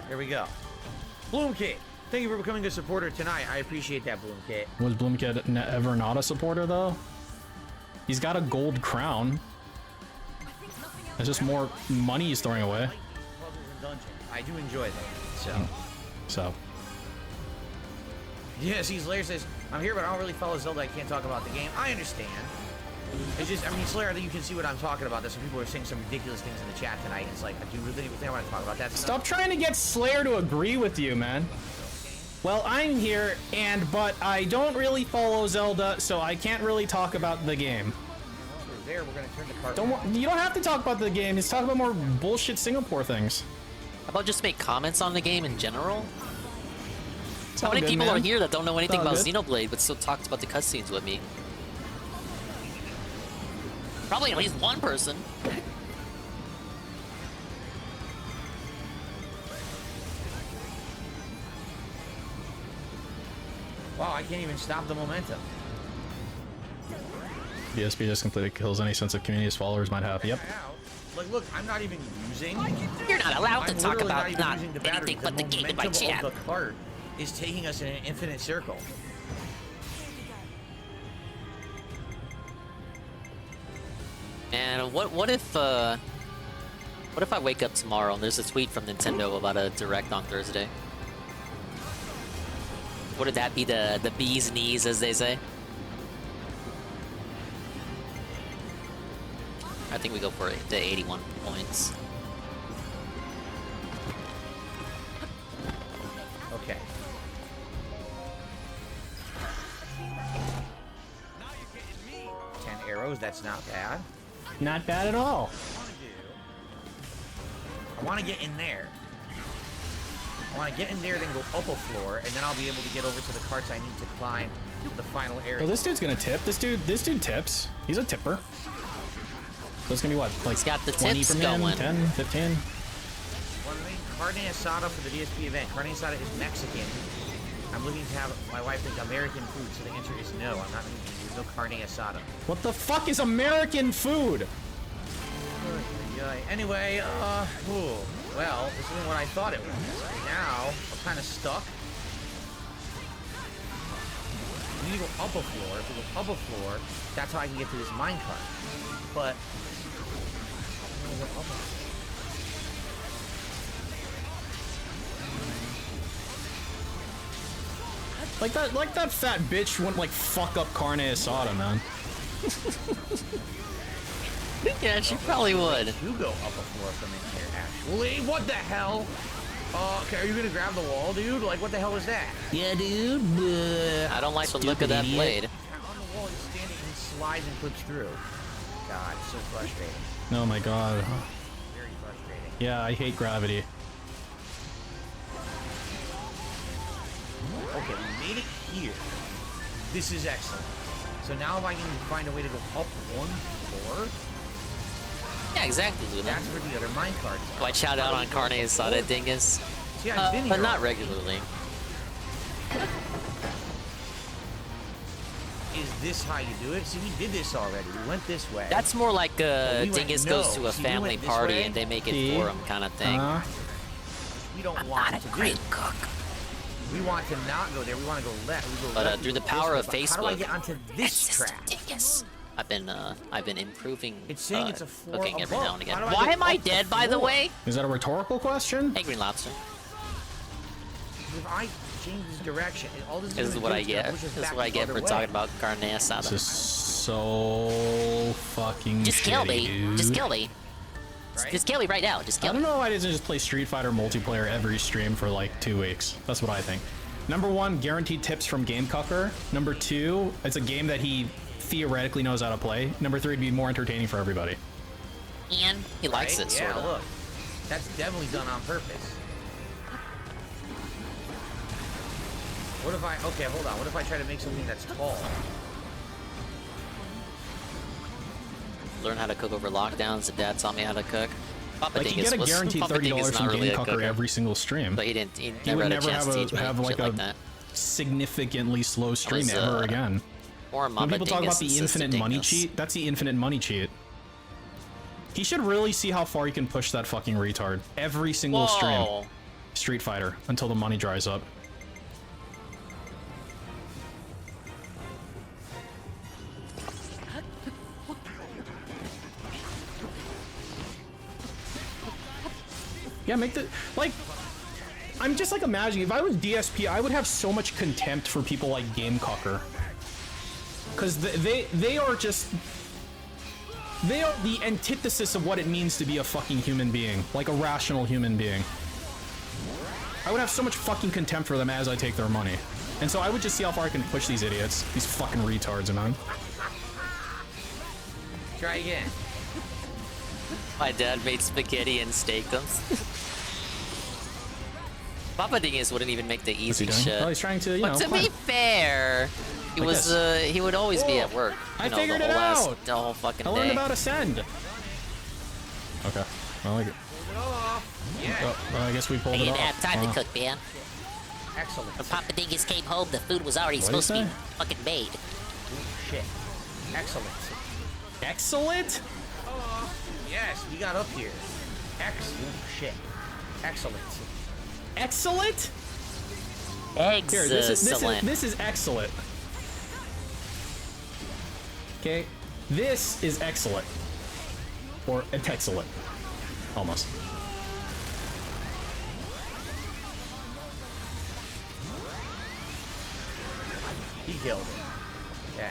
There we go. Bloomkit, thank you for becoming a supporter tonight. I appreciate that, Bloomkit. Was Bloomkit ever not a supporter though? He's got a gold crown. It's just more money he's throwing away. Puzzles and dungeons. I do enjoy them. So. Yeah, see, Slayer says, I'm here, but I don't really follow Zelda. I can't talk about the game. I understand. It's just, I mean, Slayer, I think you can see what I'm talking about. There's some people are saying some ridiculous things in the chat tonight. It's like, do you really think I want to talk about that stuff? Stop trying to get Slayer to agree with you, man. Well, I'm here, but I don't really follow Zelda, so I can't really talk about the game. Once we're there, we're going to turn the cart. You don't have to talk about the game. Just talk about more bullshit Singapore things. How about just make comments on the game in general? It's How all many good, people man. are here that don't know anything all about good. Xenoblade but still talks about the cutscenes with me? Probably at least one person. Wow, I can't even stop the momentum. DSP just completely kills any sense of community his followers might have. Yep. Like, look, I'm not even using. You're not allowed to I'm talk literally about even not using the battery. anything but the game in my momentum chat. of the cart is taking us in an infinite circle. And what if I wake up tomorrow and there's a tweet from Nintendo about a direct on Thursday? Would that be the bee's knees, as they say? I think we go for the 81 points. Okay. Arrows, that's not bad. Not bad at all. I want to get in there. I want to get in there, then go up a floor, and then I'll be able to get over to the carts I need to climb to the final area. Oh, this dude's gonna tip. This dude tips. He's a tipper. So it's gonna be what? Like He's got the 20 tips from him? going. 10, 15? Well, I mean, carne asada for the DSP event. Carne asada is Mexican. I'm looking to have my wife think American food, so the answer is no. I'm not eating. There's no carne asada. What the fuck is American food? Anyway, well, this isn't what I thought it was. Now, I'm kind of stuck. We need to go up a floor. If we go up a floor, that's how I can get to this minecart. But, I'm gonna go up a Like that fat bitch wouldn't like fuck up carne asada, man. Yeah, she probably would. You go up a floor from in here, actually. What the hell? Okay, are you gonna grab the wall, dude? Like, what the hell is that? Yeah, dude. I don't like the look of that blade. On the wall, he's standing and slides and clips through. God, it's so frustrating. Oh my god. Very frustrating. Yeah, I hate gravity. Okay, we made it here. This is excellent. So now if I can find a way to go up one floor, Yeah, exactly, Luna. that's where the other minecarts are. Watch shout out on Carne's Sada Dingus. See, I've been here But not already. regularly. Is this how you do it? See, we did this already. We went this way. That's more like But we went Dingus no. goes to a See, we family went this party way. and they make it See? for him kind of thing. We don't want to do. cook. We want to not go there. We want to go left. We go But left, through we the go power this of way. But how do I Facebook, get onto this track? Dingus. I've been improving. It's saying it's a floor cooking every now above. and again. How do I Why get am I up the dead, by the floor? way? Is that a rhetorical question? Hey, Green Lobster. If I change this direction, all this This is gonna what do I gonna get. push us This is back what I the get other for way. talking about Carne Asada. This is so fucking Just kill shitty, me. dude. Just kill me. Just kill me right now. Just I kill don't me. know why I didn't just play Street Fighter multiplayer every stream for like 2 weeks. That's what I think. Number one, guaranteed tips from Game Cucker. Number two, it's a game that he theoretically knows how to play. Number three, it'd be more entertaining for everybody. And he likes it, Yeah, sort of. look. That's definitely done on purpose. What if I... Okay, hold on. What if I try to make something that's tall? Learn how to cook over lockdowns. The dad taught me how to cook. Papa Like you Dingus get a was guaranteed Papa $30 Dingus from not really Game a Cucker cooker. every single stream. But he didn't. He He never would had never a chance have to teach me like shit a like that. significantly slow stream was, ever again. Or When Mama people talk Dingus about the and Sister infinite money Dingus. cheat, that's the infinite money cheat. He should really see how far he can push that fucking retard. Every single stream. Whoa. Street Fighter, until the money dries up. Yeah, make the, like, I'm just like imagining, if I was DSP, I would have so much contempt for people like Game Cucker. Because they are just, they are the antithesis of what it means to be a fucking human being. Like a rational human being. I would have so much fucking contempt for them as I take their money. And so I would just see how far I can push these idiots. These fucking retards, man. Try again. My dad made spaghetti and steak them. Papa Dingus wouldn't even make the easy doing? shit. Oh, he's trying to, you but know, to climb. be fair, he Like was this. he would always be at work. I You figured know, it the whole out! the whole fucking I day. learned about Ascend. Okay. I like it. Yeah. Well, I guess we pulled I it didn't off. have time Wow. to cook, man. Excellent. When Papa Dingus came home, the food was already What'd he supposed to be say? fucking made. Shit. Excellent. Excellent? Yes, we got up here. Excellent. Shit. Excellent. Excellent? Eggs. Here, this is excellent. Okay, this is excellent. Or it's excellent. Almost. He killed it. Okay.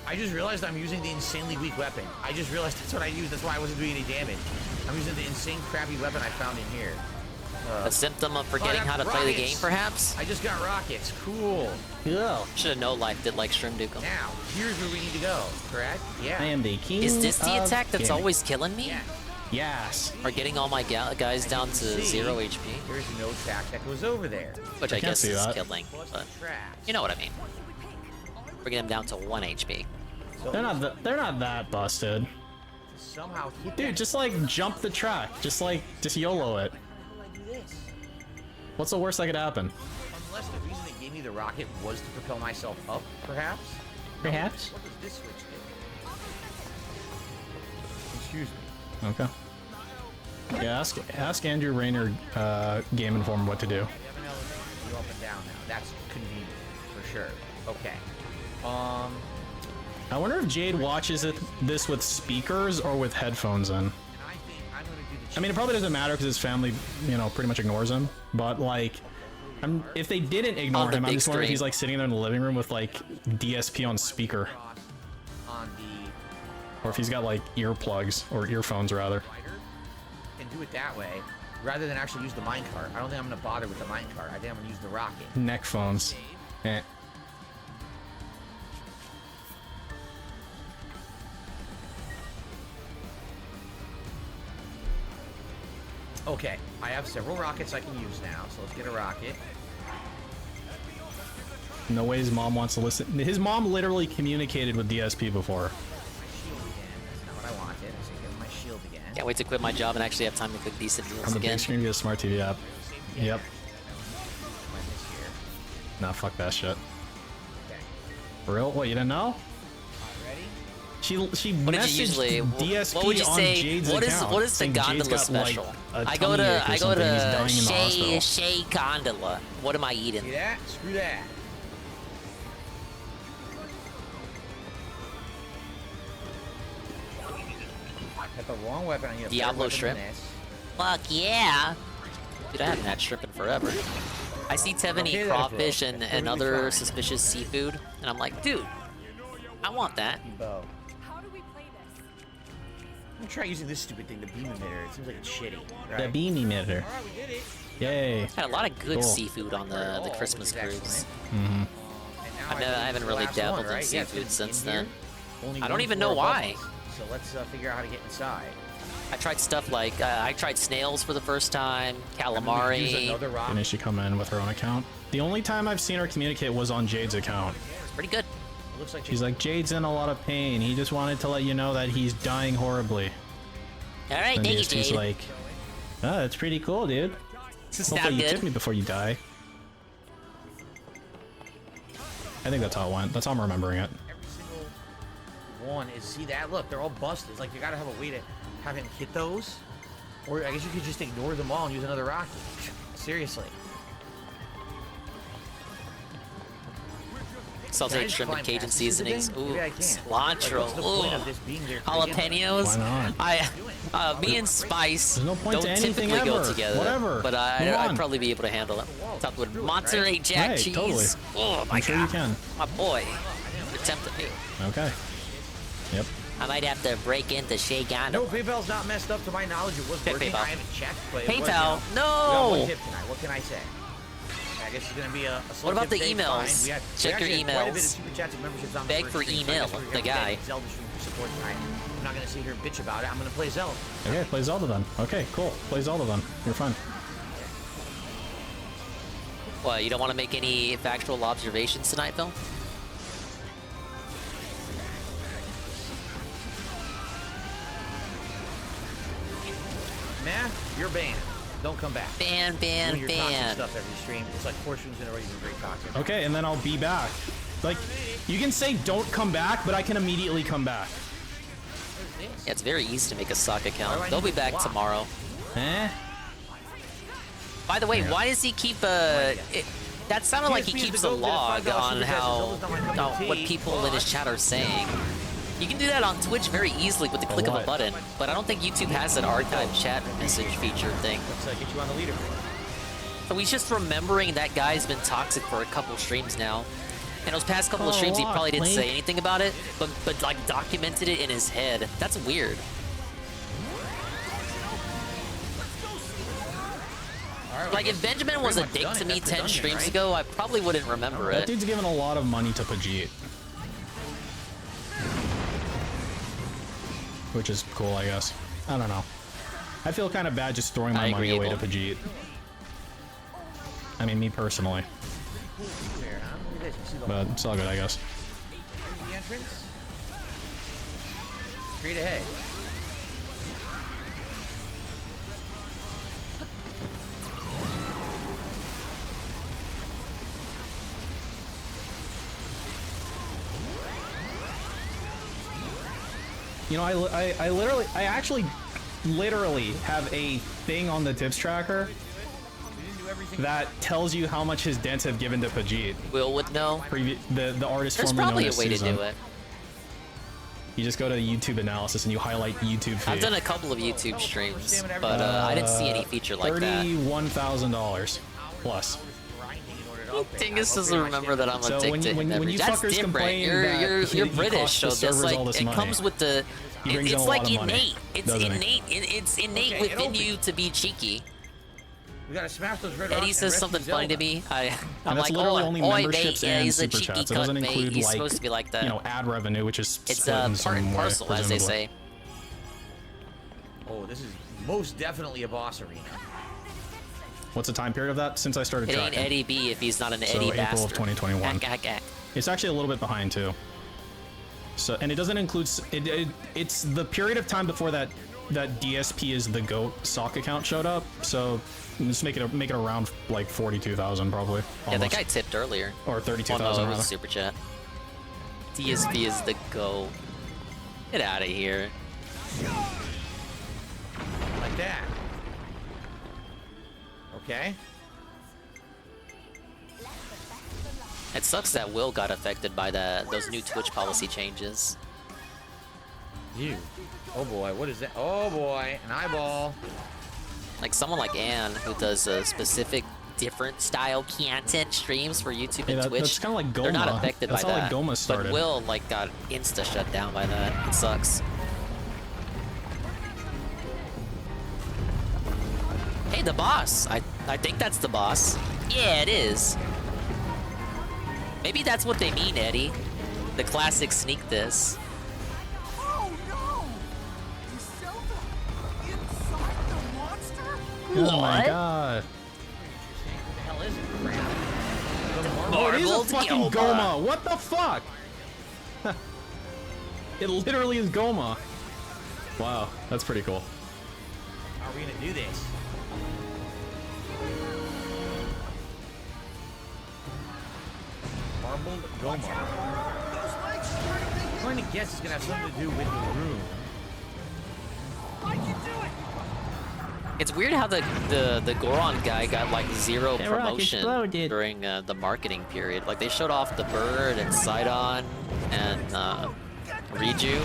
I just realized I'm using the insanely weak weapon. I just realized that's what I used. That's why I wasn't doing any damage. I'm using the insane crappy weapon I found in here. A symptom of forgetting how to that's play the rockets. game, perhaps? I just got rockets. Cool. Yeah. Should have no-lifed it like Shroom Dukem. Now, here's where we need to go, correct? Yeah. I am the king Is this the of attack that's gaming. always killing me? Yeah. Yes. Or getting all my guys down to See, 0 HP? There's no track that goes over there. Which I I can't guess see is that. killing, but Track. you know what I mean. Bringing them down to 1 HP. So They're not that busted. somehow hit Dude, that. just like jump the track. Just YOLO it. How do I do this? What's the worst that could happen? Unless the reason they gave me the rocket was to propel myself up, perhaps? Perhaps. What does this switch do? Excuse me. Okay. Yeah, ask Andrew Rayner, Game Informer, what to do. You have an elevator. You up and down now. That's convenient, for sure. Okay. I wonder if Jade watches this with speakers or with headphones in. And I think I'm gonna do the I mean, it probably doesn't matter because his family, you know, pretty much ignores him. But like, if they didn't ignore On the him, I'm big just wondering if screen. he's like sitting there in the living room with like DSP on speaker, on the or if he's got like earplugs or earphones rather. and do it that way, rather than actually use the minecart. I don't think I'm gonna bother with the minecart. I think I'm gonna use the rocket. Neck phones. Eh. Okay, I have several rockets I can use now, so let's get a rocket. No way his mom wants to listen. His mom literally communicated with DSP before. That's not what I wanted. I said give him my shield again. Can't wait to quit my job and actually have time to cook decent meals On the again. big screen, get a smart TV app. Yep. Nah, fuck that shit. For real? What, you didn't know? She What did you messaged usually? DSP What would you on say? Jade's What is account, what is the saying Jade's gondola got, special? Like, a I go tummy ache to or something, he's dying in the hospital. Shea Gondola. What am I eating? See that? Screw that. Got the wrong weapon. I need a better Diablo weapon shrimp. than this. Fuck yeah! Dude, I haven't had shrimp in forever. I see Tevin Okay, eat then, crawfish bro. and Perfectly other fine. suspicious seafood, and I'm like, dude, I want that. Bow. I'm gonna try using this stupid thing, the beam emitter. It seems like it's shitty. The Right? beam emitter. Alright, we did it. Yay. Had a lot of good Cool. seafood on the Christmas which is cruise. Mm-hmm. I haven't really dabbled in seafood since then. I don't even know why. So let's figure out how to get inside. I tried stuff like I tried snails for the first time, Use calamari. another rock. Didn't she come in with her own account? The only time I've seen her communicate was on Jade's account. It's pretty good. It looks like She's like, Jade's in a lot of pain. He just wanted to let you know that he's dying horribly. All right, And thank you, DSP's Jade. like, oh, that's pretty cool, dude. Hopefully Sound you good. tip me before you die. I think that's how it went. That's how I'm remembering it. every single one is, see that? Look, they're all busted. It's like you gotta have a way to have him hit those. Or I guess you could just ignore them all and use another rocket. Seriously. Salted Can I just shrimp and climb Cajun past this seasonings. thing? Ooh, Maybe I can. cilantro. Like, what's the point of Ooh, this being there to begin with? jalapenos. Why not? Me and Spice There's no point don't to anything typically go ever. together. Whatever. But Move I'd on. probably be able to handle it. Top with Monterey Jack Right, cheese. totally. Oh my I'm sure god, you can. my boy. You're tempting me. Okay. Yep. I might have to break into Shea Gondola. No, PayPal's not messed up to my knowledge. It was Okay, working. PayPal. I haven't checked, but it was, PayPal, we got no! one tip tonight. What can I say? I guess it's gonna be a slow What about tip the day. emails? Fine. We Check your actually had quite a bit of emails. super chats and memberships on the Beg first for stream, so I email, guess we're the gonna guy. beg Zelda stream for support tonight. I'm not gonna sit here and bitch about it. I'm gonna play Zelda. Okay, play Zelda then. Okay, cool. Play Zelda then. You're fine. What, you don't want to make any factual observations tonight, Phil? Man, you're banned. Don't come back. Ban, Doing your toxic ban. stuff every stream. It's like 4 streams in a row. You've been very toxic. Okay, and then I'll be back. Like, you can say don't come back, but I can immediately come back. Yeah, it's very easy to make a sock Why do account. I They'll need be to back block? tomorrow. Eh? By the way, why does he keep a... that sounded like he DSP is keeps the a goat that log $5 on super chats. how... Zelda's not my cup of what tea, people in his but- chat are saying. You can do that on Twitch very easily with the click of a what? button, but I don't think YouTube has an archive chat message feature thing. Let's get you on the leaderboard. So he's just remembering that guy's been toxic for a couple streams now. And those past couple of streams, he probably didn't say anything about it, but like documented it in his head. That's weird. Like if Benjamin was a dick to me 10 streams ago, I probably wouldn't remember That it. dude's giving a lot of money to Pajit. Which is cool, I guess. I don't know. I feel kind of bad just throwing my money away to Pajit. I mean, me personally. Fair, huh? Look at this. You see the But it's all good, I guess. the entrance? Straight ahead. You know, I actually literally have a thing on the tips tracker that tells you how much his dents have given to Pajit. Will would know. The artist There's formerly probably known a as way Susan. to do it. You just go to YouTube analysis and you highlight YouTube fee. I've done a couple of YouTube streams, but I didn't see any feature like that. $31,000 plus. Dingus doesn't remember that I'm So a dick when to you- him. when you That's fuckers different. complain You're that he British, costs so the that's servers all like this it money, comes with the. he brings in It's a lot like of money, innate. It's doesn't he? innate. It's innate Okay, within it'll you to be cheeky. We gotta smash those red Eddie rocks says and something rescue funny to Zelda. me. I'm And that's like, literally only oi, memberships mate. Yeah, and he's a super cheeky chats. It cunt, doesn't mate. include He's like, supposed to be like that. you know, ad revenue, which is It's split in part some and way, parcel, as they presumably. say. Oh, this is most definitely a boss arena. What's the time period of that? Since I started It tracking. ain't Eddie B if he's not an So Eddie April bastard. of 2021. It's actually a little bit behind too. So, and it doesn't include. It's the period of time before that DSP is the GOAT sock account showed up. So just make it around like 42,000 probably. Yeah, that guy tipped earlier. Or 32,000. Oh, no, it was a super chat. DSP is the GOAT. Get out of here. Like that. Okay. It sucks that Will got affected by those new Twitch policy changes. You. Oh boy, what is that? Oh boy, an eyeball. Like someone like Ann, who does a specific different style content streams for YouTube and Twitch. That's kind of like Goma. They're not affected That's by how that. like Goma started. But Will like got insta shut down by that. It sucks. Hey, the boss. I think that's the boss. Yeah, it is. Maybe that's what they mean, Eddie. The classic sneak this. Oh no! Is Zelda inside the monster? Oh my god. What the hell is it? Oh, it is a Marbled fucking Goma. Goma. What the fuck? It literally is Goma. Wow, that's pretty cool. How are we gonna do this? Marbled Goma. I'm going to guess it's gonna have something to do with the room. It's weird how the Goron guy got like zero The rock promotion exploded. during the marketing period. Like they showed off the bird and Sidon and Riju,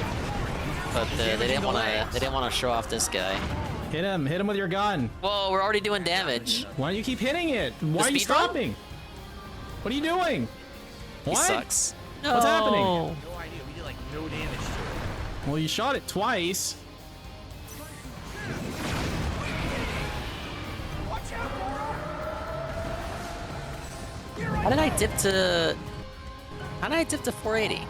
but they didn't want to show off this guy. Hit him with your gun. Whoa, we're already doing damage. Why do you keep hitting it? Why are you speed run? stopping? What are you doing? He What? sucks. What's happening? No idea. We did like no damage to it. Well, you shot it twice. How did I dip to? How did I dip to 480?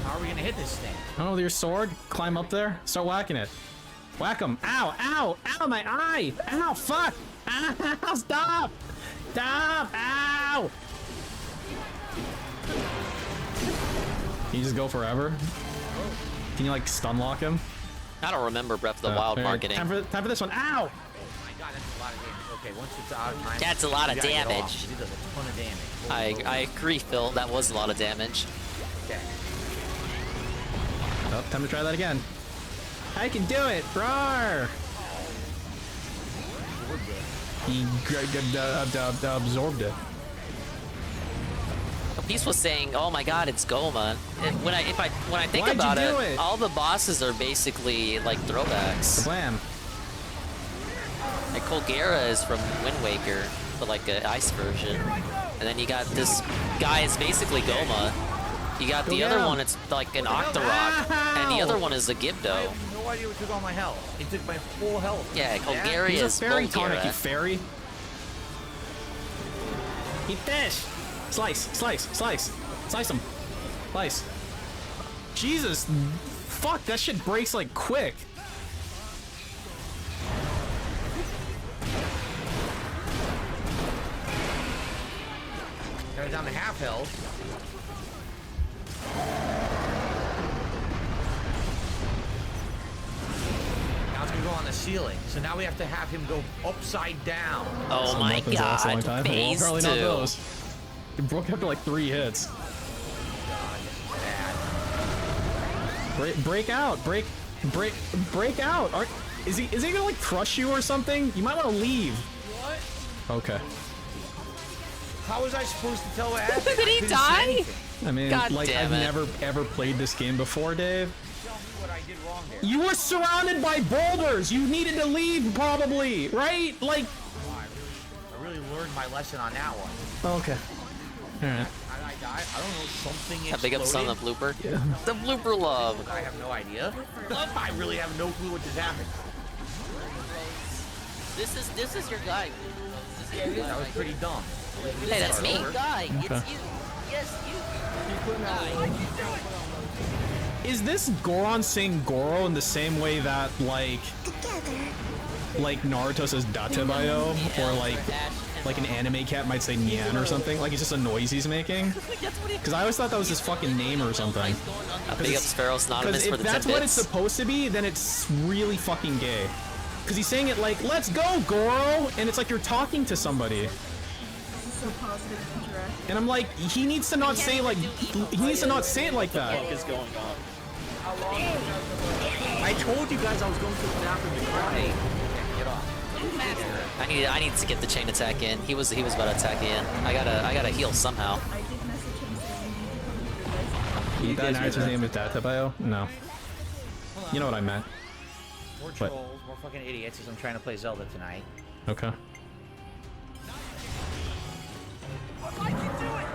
How are we gonna hit this thing? I don't know, with your sword, climb up there, start whacking it. Whack him. Ow, ow, ow, my eye. Ow, fuck. Ow, stop. Stop, ow. Can you just go forever? Can you like stun lock him? I don't remember Breath of the Wild Alright, marketing. Time for this one. Ow. Oh my god, that's a lot of damage. Okay, once it's out of time. That's a lot of you gotta get damage. off. It does a ton of damage. I agree, Phil. That was a lot of damage. Okay. Oh, time to try that again. I can do it. Roar. He absorbed it. Peace was saying, "Oh my God, it's Goma." When I think Why'd you about do it? all the bosses are basically like throwbacks. Blam. Like Colgera is from Wind Waker, but like an ice version. And then you got this guy is basically Goma. You got the other one, it's like an Octorok, and the other one is a I Gibdo. have no idea what took all my health. It took my full health. Yeah, Colgera He's a is fairy tonic, you Volgera. fairy. Eat this. Slice, slice, slice. Slice him. Slice. Jesus. Fuck, that shit breaks like quick. Got it down to half health. Now it's gonna go on the ceiling. So now we have to have him go upside down. Oh my God, phase Probably not 2. those. It broke after like 3 hits. Break out. Break out. Is he gonna like crush you or something? You might want to leave. What? Okay. How was I supposed to tell what happened? Did he die? I mean, God like, damn I've it. never ever played this game before, Dave. Tell me what I did wrong there. You were surrounded by boulders. You needed to leave, probably, right? Like. Oh, I really learned my lesson on that one. Okay. All right. How did I die? I don't know. Something How big exploded. up son of blooper? Yeah. The blooper love. I have no idea. I really have no clue what just happened. This is your guy. This is your guy. That was pretty dumb. Hey, that's me. Okay. It's you. Yes, you. Guy. is this Goron saying Goro in the same way that like Naruto says Datebayo, or like an anime cat might say Nyan or something? Like it's just a noise he's making? Because I always thought that was his fucking name or something. Big up Sparrow Synonymous for the 10 bits. If that's what it's supposed to be, then it's really fucking gay. Because he's saying it like, let's go, Goro! And it's like you're talking to somebody. So positive interaction. And I'm like, he needs to not say like, he needs to not say it like that. What the fuck is going on? I told you guys I was going to the bathroom to cry. Get off. I need to get the chain attack in. He was about to attack in. I gotta heal somehow. You thought Naruto's name was Datebayo? No. You know what I meant. More trolls, more fucking idiots as I'm trying to play Zelda tonight. Okay.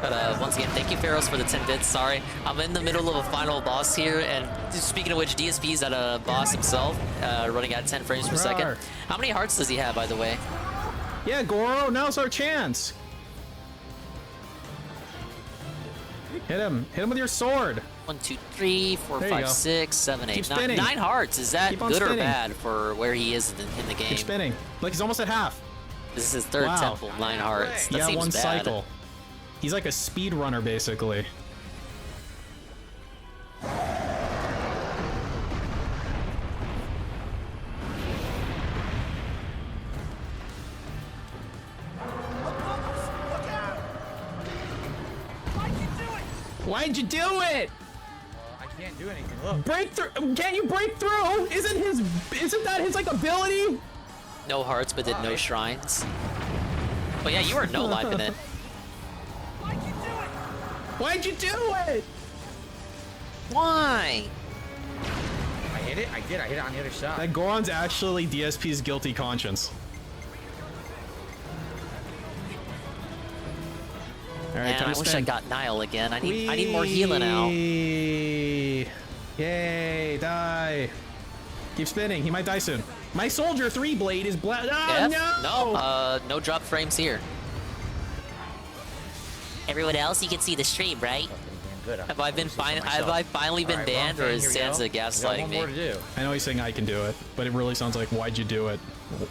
But once again, thank you, Pharaohs, for the 10 bits. Sorry, I'm in the middle of a final boss here, and speaking of which, DSP's at a boss himself, running at 10 frames per second. How many hearts does he have, by the way? Yeah, Goro, now's our chance. Hit him with your sword. 1, 2, 3, 4, 5, 6, 7, 8, 9. 9 hearts. Is that good or bad for where he is in the game? Keep spinning. Like he's almost at half. This is his third temple, 9 hearts. That seems one bad. cycle. He's like a speed runner, basically. Why'd you do it? I can't do anything. Look. Break through. Can't you break through? Isn't that his like ability? No hearts, but did no shrines. But yeah, you are no life in it. Why'd you do it? Why? I hit it. I did. I hit it on the other side. That Goron's actually DSP's guilty conscience. All right, Man, I wish I got Nile again. I need more healing now. Yay! Die! Keep spinning. He might die soon. My soldier 3 blade is black. Oh no! No drop frames here. Everyone else, you can see the stream, right? Have I finally been banned, or is Sansa gaslighting me? I know he's saying I can do it, but it really sounds like why'd you do it?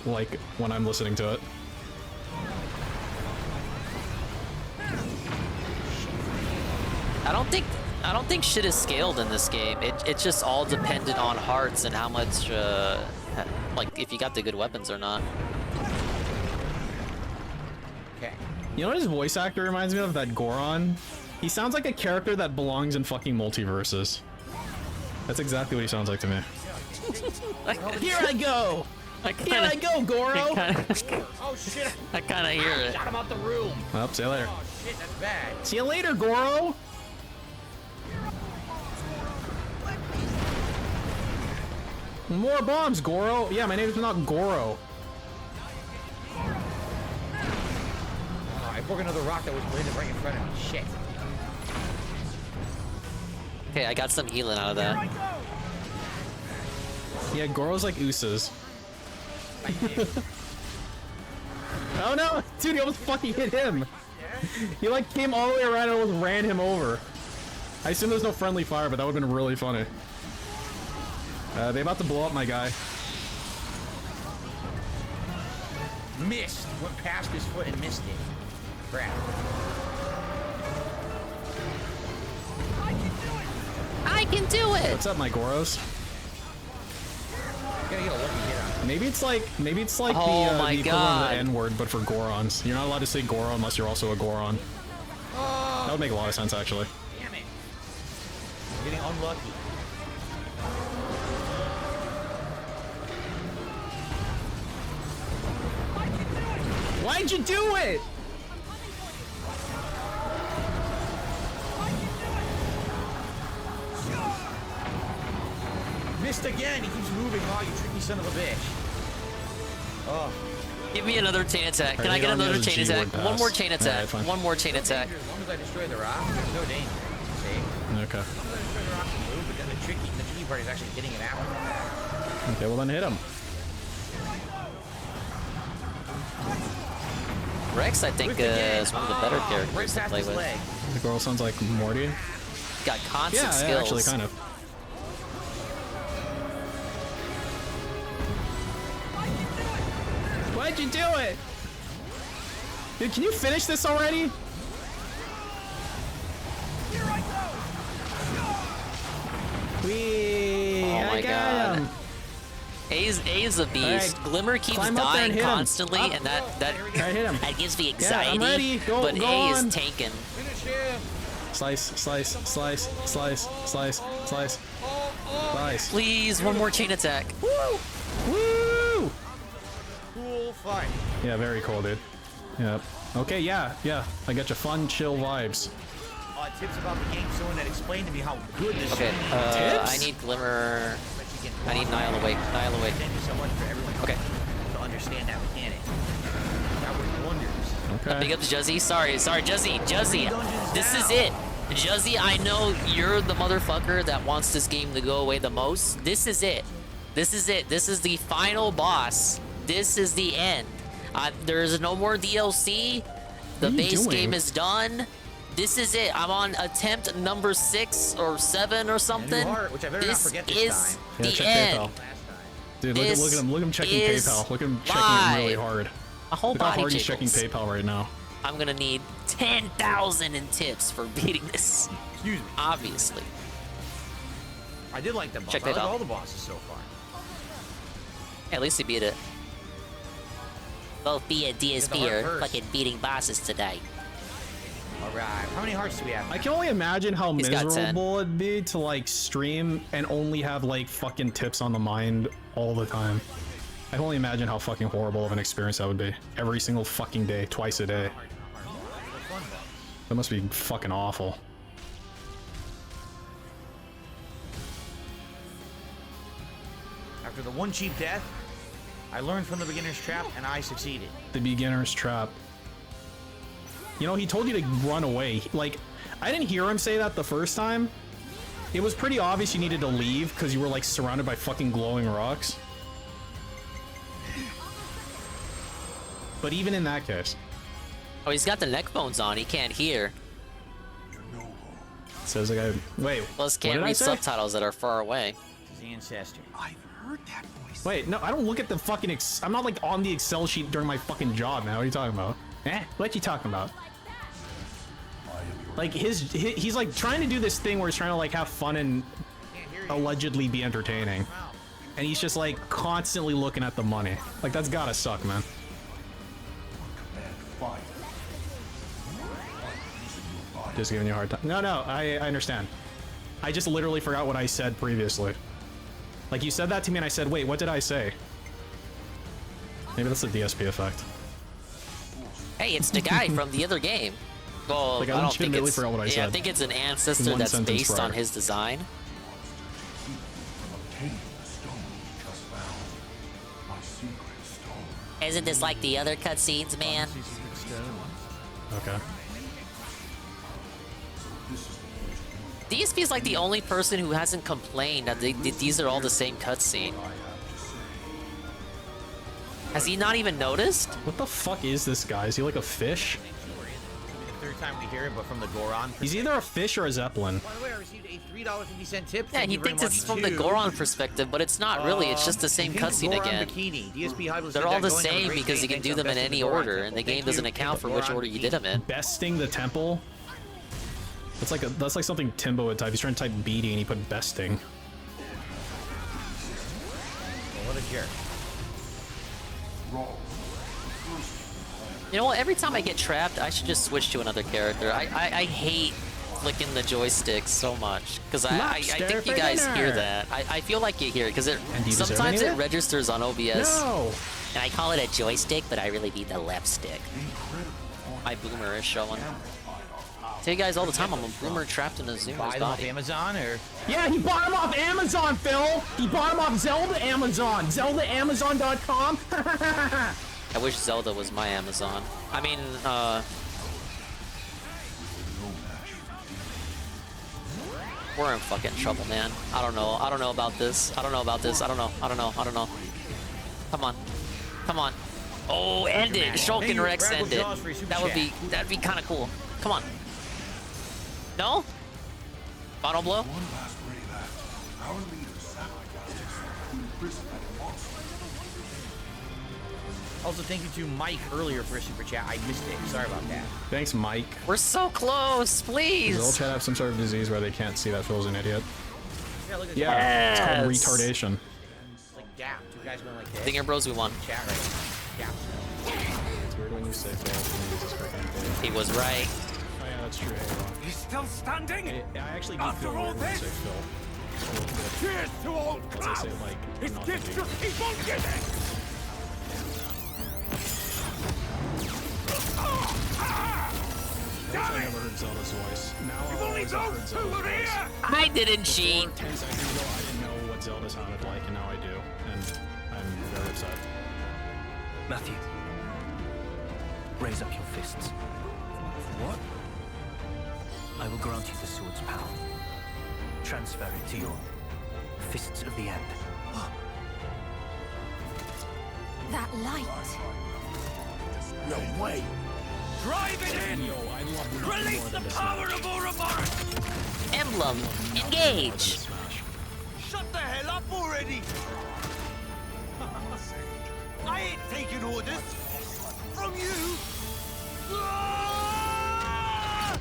Like when I'm listening to it. I don't think shit is scaled in this game. It's just all dependent on hearts and how much, like if you got the good weapons or not. Okay. You know what his voice actor reminds me of? That Goron? He sounds like a character that belongs in fucking multiverses. That's exactly what he sounds like to me. Here I go! Here I go, Goro! Oh shit! I kind of hear it. Shot him out the room. Well, see you later. Oh shit, that's bad. See you later, Goro! More bombs, Goro! Yeah, my name is not Goro. I broke another rock that was landed right in front of me. Shit. Okay, I got some healing out of that. Yeah, Goro's like Usos. Oh no! Dude, he almost fucking hit him! He like came all the way around and almost ran him over. I assume there's no friendly fire, but that would've been really funny. They about to blow up my guy. Missed. Went past his foot and missed it. Crap. I can do it! What's up, my Goros? Gotta get a lucky hit on him. Maybe it's like Oh the my equivalent God. of the N-word, but for Gorons. You're not allowed to say Goro unless you're also a Goron. That would make a lot of sense, actually. Damn it. I'm getting unlucky. Why'd you do it? Missed again. He keeps moving. Oh, you tricky son of a bitch. Oh. Give me another chain attack. Can I get another chain attack? One more chain attack. One more chain attack. As long as I destroy the rock, there's no danger. See? Okay. Destroy the rock and move, but then the tricky part is actually hitting it after. Okay, well then hit him. Rex, I think, is one of the better characters to play with. The girl sounds like Morty. Got constant skills. Yeah, actually, kind of. Why'd you do it? Dude, can you finish this already? Wee! Oh my I got god. him. A's a beast. Right. Glimmer keeps Climb up there and dying hit him. constantly, Up. and that hit him. that gives me Yeah, anxiety. I'm ready. But Go A on. is taken. Slice, slice, slice, slice, slice, slice, slice. Please, one more chain attack. Woo! Woo! Cool fight. Yeah, very cool, dude. Yep. Okay, yeah. I got you fun, chill vibes. Tips about the game, someone that explained to me how good this Okay, is. I need Glimmer. I need Nile awake. Nile awake. Thank you so much for everyone to understand that mechanic. That worked wonders. Okay. Big up to Juzzy. Sorry, Juzzy. This is it. Juzzy, I know you're the motherfucker that wants this game to go away the most. This is it. This is it. This is the final boss. This is the end. There's no more DLC. The base game is done. This is it. I'm on attempt number 6 or 7 or something. Which I better not forget this is time. Yeah, the check end. PayPal. Dude, look at him. Look at him checking Is PayPal. Look at him checking live. it really hard. A whole Look how body hard he's checking jiggles. PayPal right now. I'm gonna need 10,000 in tips for beating this. Excuse me. Obviously. I did like the boss. Check I like PayPal. all the bosses so far. At least he beat it. Both B and DSP heart are first. fucking beating bosses today. Alright. How many hearts do we have? I can only imagine how He's got 10. miserable it'd be to like stream and only have like fucking tips on the mind all the time. I can only imagine how fucking horrible of an experience that would be. Every single fucking day, twice a day. That must be fucking awful. After the one cheap death, I learned from the beginner's trap and I succeeded. The beginner's trap. You know, he told you to run away. Like, I didn't hear him say that the first time. It was pretty obvious you needed to leave because you were like surrounded by fucking glowing rocks. But even in that case. Oh, he's got the neck bones on. He can't hear. Says the guy. Wait. Plus, what can't did I read say? subtitles that are far away. His ancestor. I've heard that voice. Wait, no, I don't look at the fucking I'm not like on the Excel sheet during my fucking job, man. What are you talking about? What you talking about? Like he's like trying to do this thing where he's trying to like have fun and allegedly be entertaining. And he's just like constantly looking at the money. Like that's gotta suck, man. Just giving you a hard time. No, I understand. I just literally forgot what I said previously. Like you said that to me and I said, wait, what did I say? Maybe that's the DSP effect. Hey, it's the guy from the other game. Well, Like, I I don't think legitimately it's. forgot what I yeah, I said. think it's an ancestor One that's sentence based prior. on his design. Isn't this like the other cutscenes, man? Okay. DSP is like the only person who hasn't complained that these are all the same cutscene. Has he not even noticed? What the fuck is this guy? Is he like a fish? The third time we hear it, but from the Goron. He's either a fish or a zeppelin. By the way, I received a $3.50 tip. Yeah, Thank he you very thinks it's much from the to, Goron perspective, but it's not really. It's just the same Pink cutscene Goron again. Bikini. DSP Hybrid They're said all that the going on a same great because you day. can do Thanks them in on any Besting the Goron order, Temple. and the game Thank doesn't you, account for Pink which Goron order you Bikini. did them in. Besting the temple? That's like something Timbo would type. He's trying to type beating and he put besting. What a jerk. You know what? Every time I get trapped, I should just switch to another character. I hate flicking the joystick so much because I think you guys hear that. I feel like you hear it because sometimes it registers on OBS. No. And I call it a joystick, but I really mean the left stick. My boomer is showing. I tell you guys all the time, I'm a boomer trapped in a zoomer's Buy them off body. Amazon or? Yeah, he bought him off Amazon, Phil! He bought him off Zelda Amazon! ZeldaAmazon.com! I wish Zelda was my Amazon. I mean, we're in fucking trouble, man. I don't know about this. I don't know. Come on. Oh, end it. Shulkin Rex end it. That'd be kind of cool. Come on. No? Final blow? Also, thank you to Mike earlier for a super chat. I missed it. Sorry about that. Thanks, Mike. We're so close, please. Does old chat have some sort of disease where they can't see that Phil's an idiot? Yeah, look at Yeah, it's called Yes. retardation. It's like gap. Two guys going like this. Dinger Bros, we won. Chat right. Gap. It's weird when you say Phil and he uses freaking Phil. He was right. Oh yeah, that's true. Halo. He's still standing? I actually do After feel all weird when I this? say Phil. Cheers to old Because I Klaus! say it like His not gifts thinking. just keep on giving! I never heard Zelda's voice. Now You've I only always have those heard two Zelda's are voice. here! I didn't cheat. Before 10 seconds ago, I didn't know what Zelda sounded like, and now I do. And I'm very upset. Matthew, raise up your fists. What? I will grant you the sword's power. Transfer it to your fists of the end. That light. No way! Drive it in! Yo, I love nothing Release more the than this power match. of Ouroboros! Emblem, engage. Shut the hell up already! I ain't taking orders from you! Ah!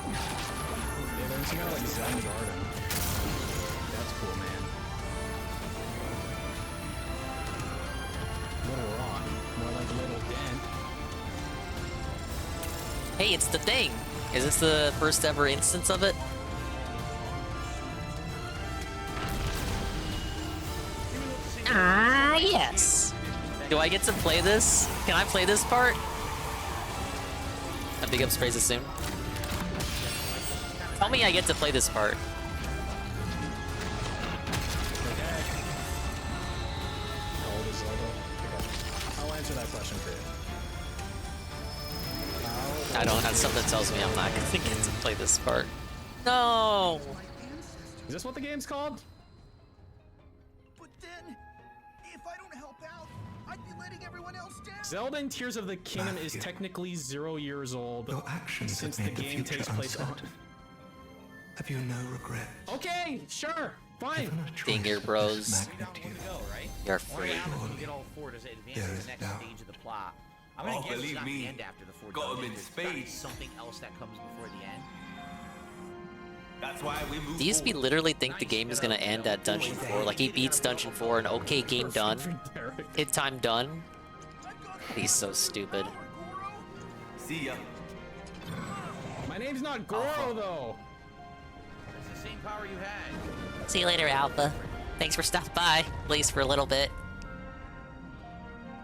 Yeah, there's some kind of like Zen garden. That's cool, man. Little rock, more like a little dent. Hey, it's the thing. Is this the first ever instance of it? Yes. Do I get to play this? Can I play this part? A big ups praises soon. Tell me I get to play this part. How old is Zelda? I'll answer that question for you. I don't have something that tells me I'm not gonna get to play this part. No. Is this what the game's called? But then, if I don't help out, I'd be letting everyone else down. Zelda in Tears of the Kingdom is technically 0 years old Your actions since have the made the game future takes place on. uncertain. Have you no regret? Okay, sure, fine. Dinger Bros. Magnet to you. You're free. When you get all four, does it advance to the next stage of the plot? I'm gonna Oh, guess it's believe not me, the end after the four. got 'em in It's gotta be spades. something else that comes before the end. That's why we move DSP forward. literally think the game is gonna end at Dungeon 4. Like he beats Dungeon 4 and okay, game done. Hit time done. He's so stupid. See ya. My name's not Goro, though. It's the same power you had. See you later, Alpha. Thanks for stopping by, at least for a little bit.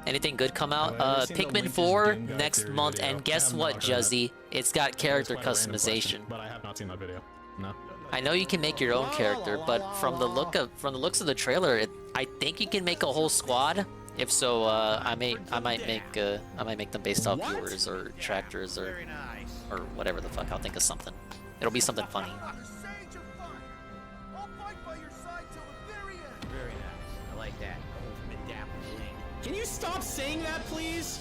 Anything good come out? I've seen the Pikmin Link is 4 Doom guy next theory month, video. and I guess have what, not heard that. Juzzy? It's got character That's quite a random question, customization. but I have not seen that video. No. I know you can make your own character, but from the looks of the trailer, I think you can make a whole squad. If so, I might make them based off viewers or tractors or whatever the fuck. I'll think of something. It'll be something funny. Very nice. I like that. Ultimate Dapper Link. Can you stop saying that, please?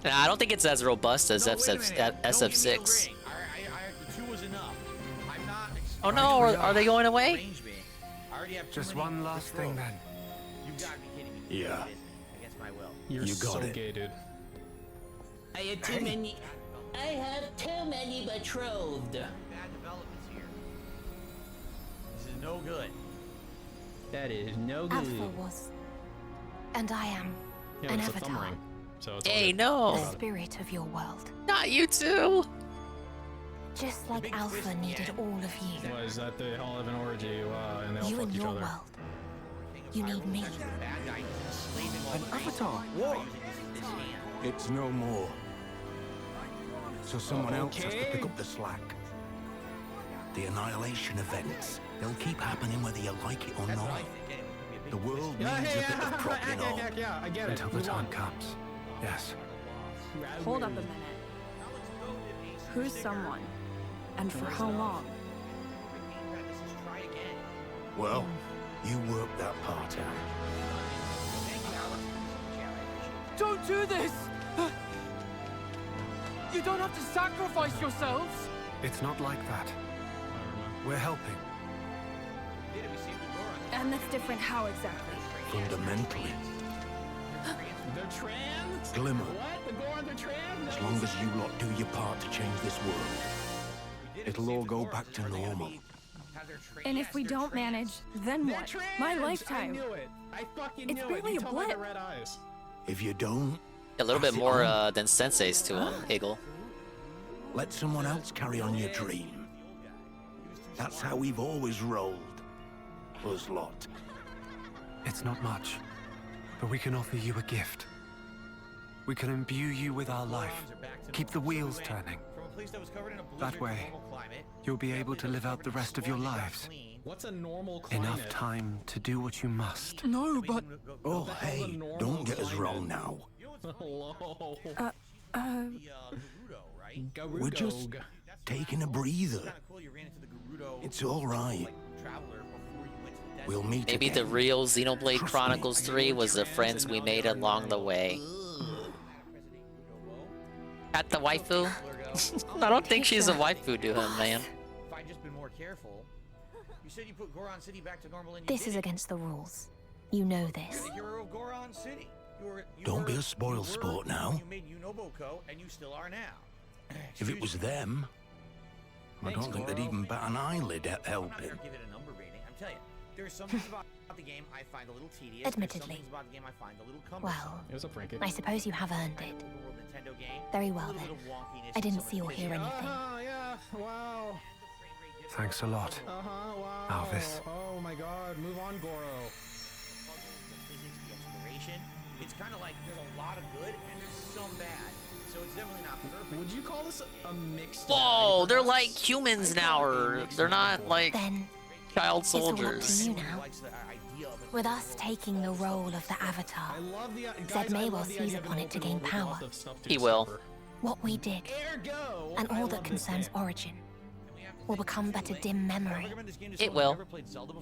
Nah, I don't think it's as robust as No, wait a minute. Don't give me SF6. a ring. The 2 was enough. I'm not. Oh no, are they going away? Range me. I already have Just too many one last thing controls. then. You've got to be kidding me. Yeah. It isn't. Against my will. You're You got so it. gay, dude. I have too many. I have too many betrothed. Bad developments here. This is no good. That is no Alpha was, and I am, Yeah, an it's a thumb avatar. ring. So it's all Hey, good. no. The spirit of your world. Not you two. Just like Alpha needed all of you. Was that the Hall of an Orgy, and they all You fucked and each your other? world. You need me. An avatar? What? It's no more. So someone else has to pick up the slack. The annihilation events, they'll keep happening whether you like it or not. The world needs a bit of propping on. Yeah, I get it. Until the time comes. Yes. Hold up a minute. Who's someone? And for how long? Well, you work that part out. Don't do this! You don't have to sacrifice yourselves! It's not like that. We're helping. And that's different how exactly? Fundamentally. They're trans? Glimmer. What? The Goron, they're trans? As long as you lot do your part to change this world, it'll all go back to normal. And if we don't manage, then what? My lifetime. I knew it. I fucking It's knew it. barely You a told me the blip. red eyes. If you don't, A little bit pass it more on. than Sensei's to him, Eagle. Let someone else carry on your dream. That's how we've always rolled, us lot. It's not much, but we can offer you a gift. We can imbue you with our life, keep the wheels turning. That way, you'll be able to live out the rest of your lives. What's a normal climate? Enough time to do what you must. No, but... Oh, hey, don't get us wrong now. Hello. We're just taking a breather. It's all right. We'll meet Maybe again. the real Xenoblade Chronicles 3 was the friends we made along the way. At the waifu? I don't think she's a waifu to him, man. If I'd just been more careful. You said you put Goron City back to normal and you This did is it. against the rules. You know this. You're the hero of Goron City. Don't be a spoil sport now. You made Unoboko, and you still are now. If it was them, I don't think they'd even bat an eyelid at helping. I'm not gonna give it a number rating. I'm telling you, there's some things about the game I find a little tedious. There's Admittedly. some things about the game I find a little cumbersome. Well, It was a prank. I suppose you have earned it. Nintendo game. Very well A little then. bit of wonkiness I and didn't some see or hear efficiency. anything. Oh, yeah. Wow. Thanks a lot. Wow. Alvis. Oh my god. Move on, Goro. Physics, the exploration. It's kind of like there's a lot of good and there's some bad. So it's definitely not perfect. Would you call this a mixed Whoa, they're like humans now, or they're not like Then child it's all up to soldiers. you now. With us taking the role of the Avatar, Zed may well seize upon it to gain power. He will. What we did, and all that concerns Origin, will become but a dim memory. It will.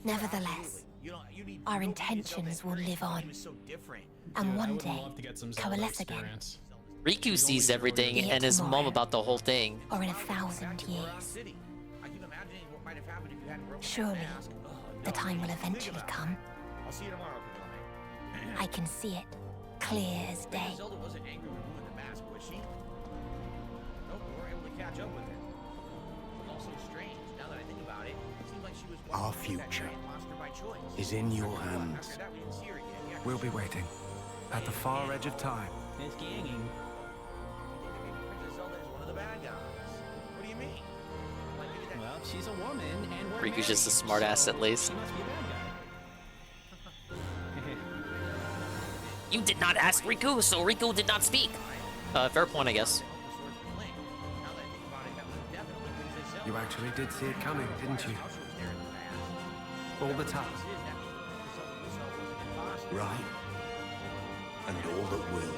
Nevertheless, our intentions will live on, and one day coalesce again, Riku sees everything and his mom about the whole thing. or in 1,000 years. Surely, the time will eventually come. I'll see you tomorrow, Kagome. I can see it, clear as day. Zelda wasn't angry with Lou in the mask, was she? Nope, we were able to catch up with her. It was also strange, now that I think about it. It seemed like she was Our walking that future giant monster by choice. is in your hands. After that, we didn't see her again. Yeah, We'll be waiting. At the far edge of time. It's ganging. Princess Zelda is one of the bad guys. What do you mean? Like, maybe that Well, she's a woman, and we're Riku's just a married. smartass at least. She must be a bad guy. You did not ask Riku, so Riku did not speak. Fair point, I guess. You actually did see it coming, didn't you? All the time. Right. And all that will.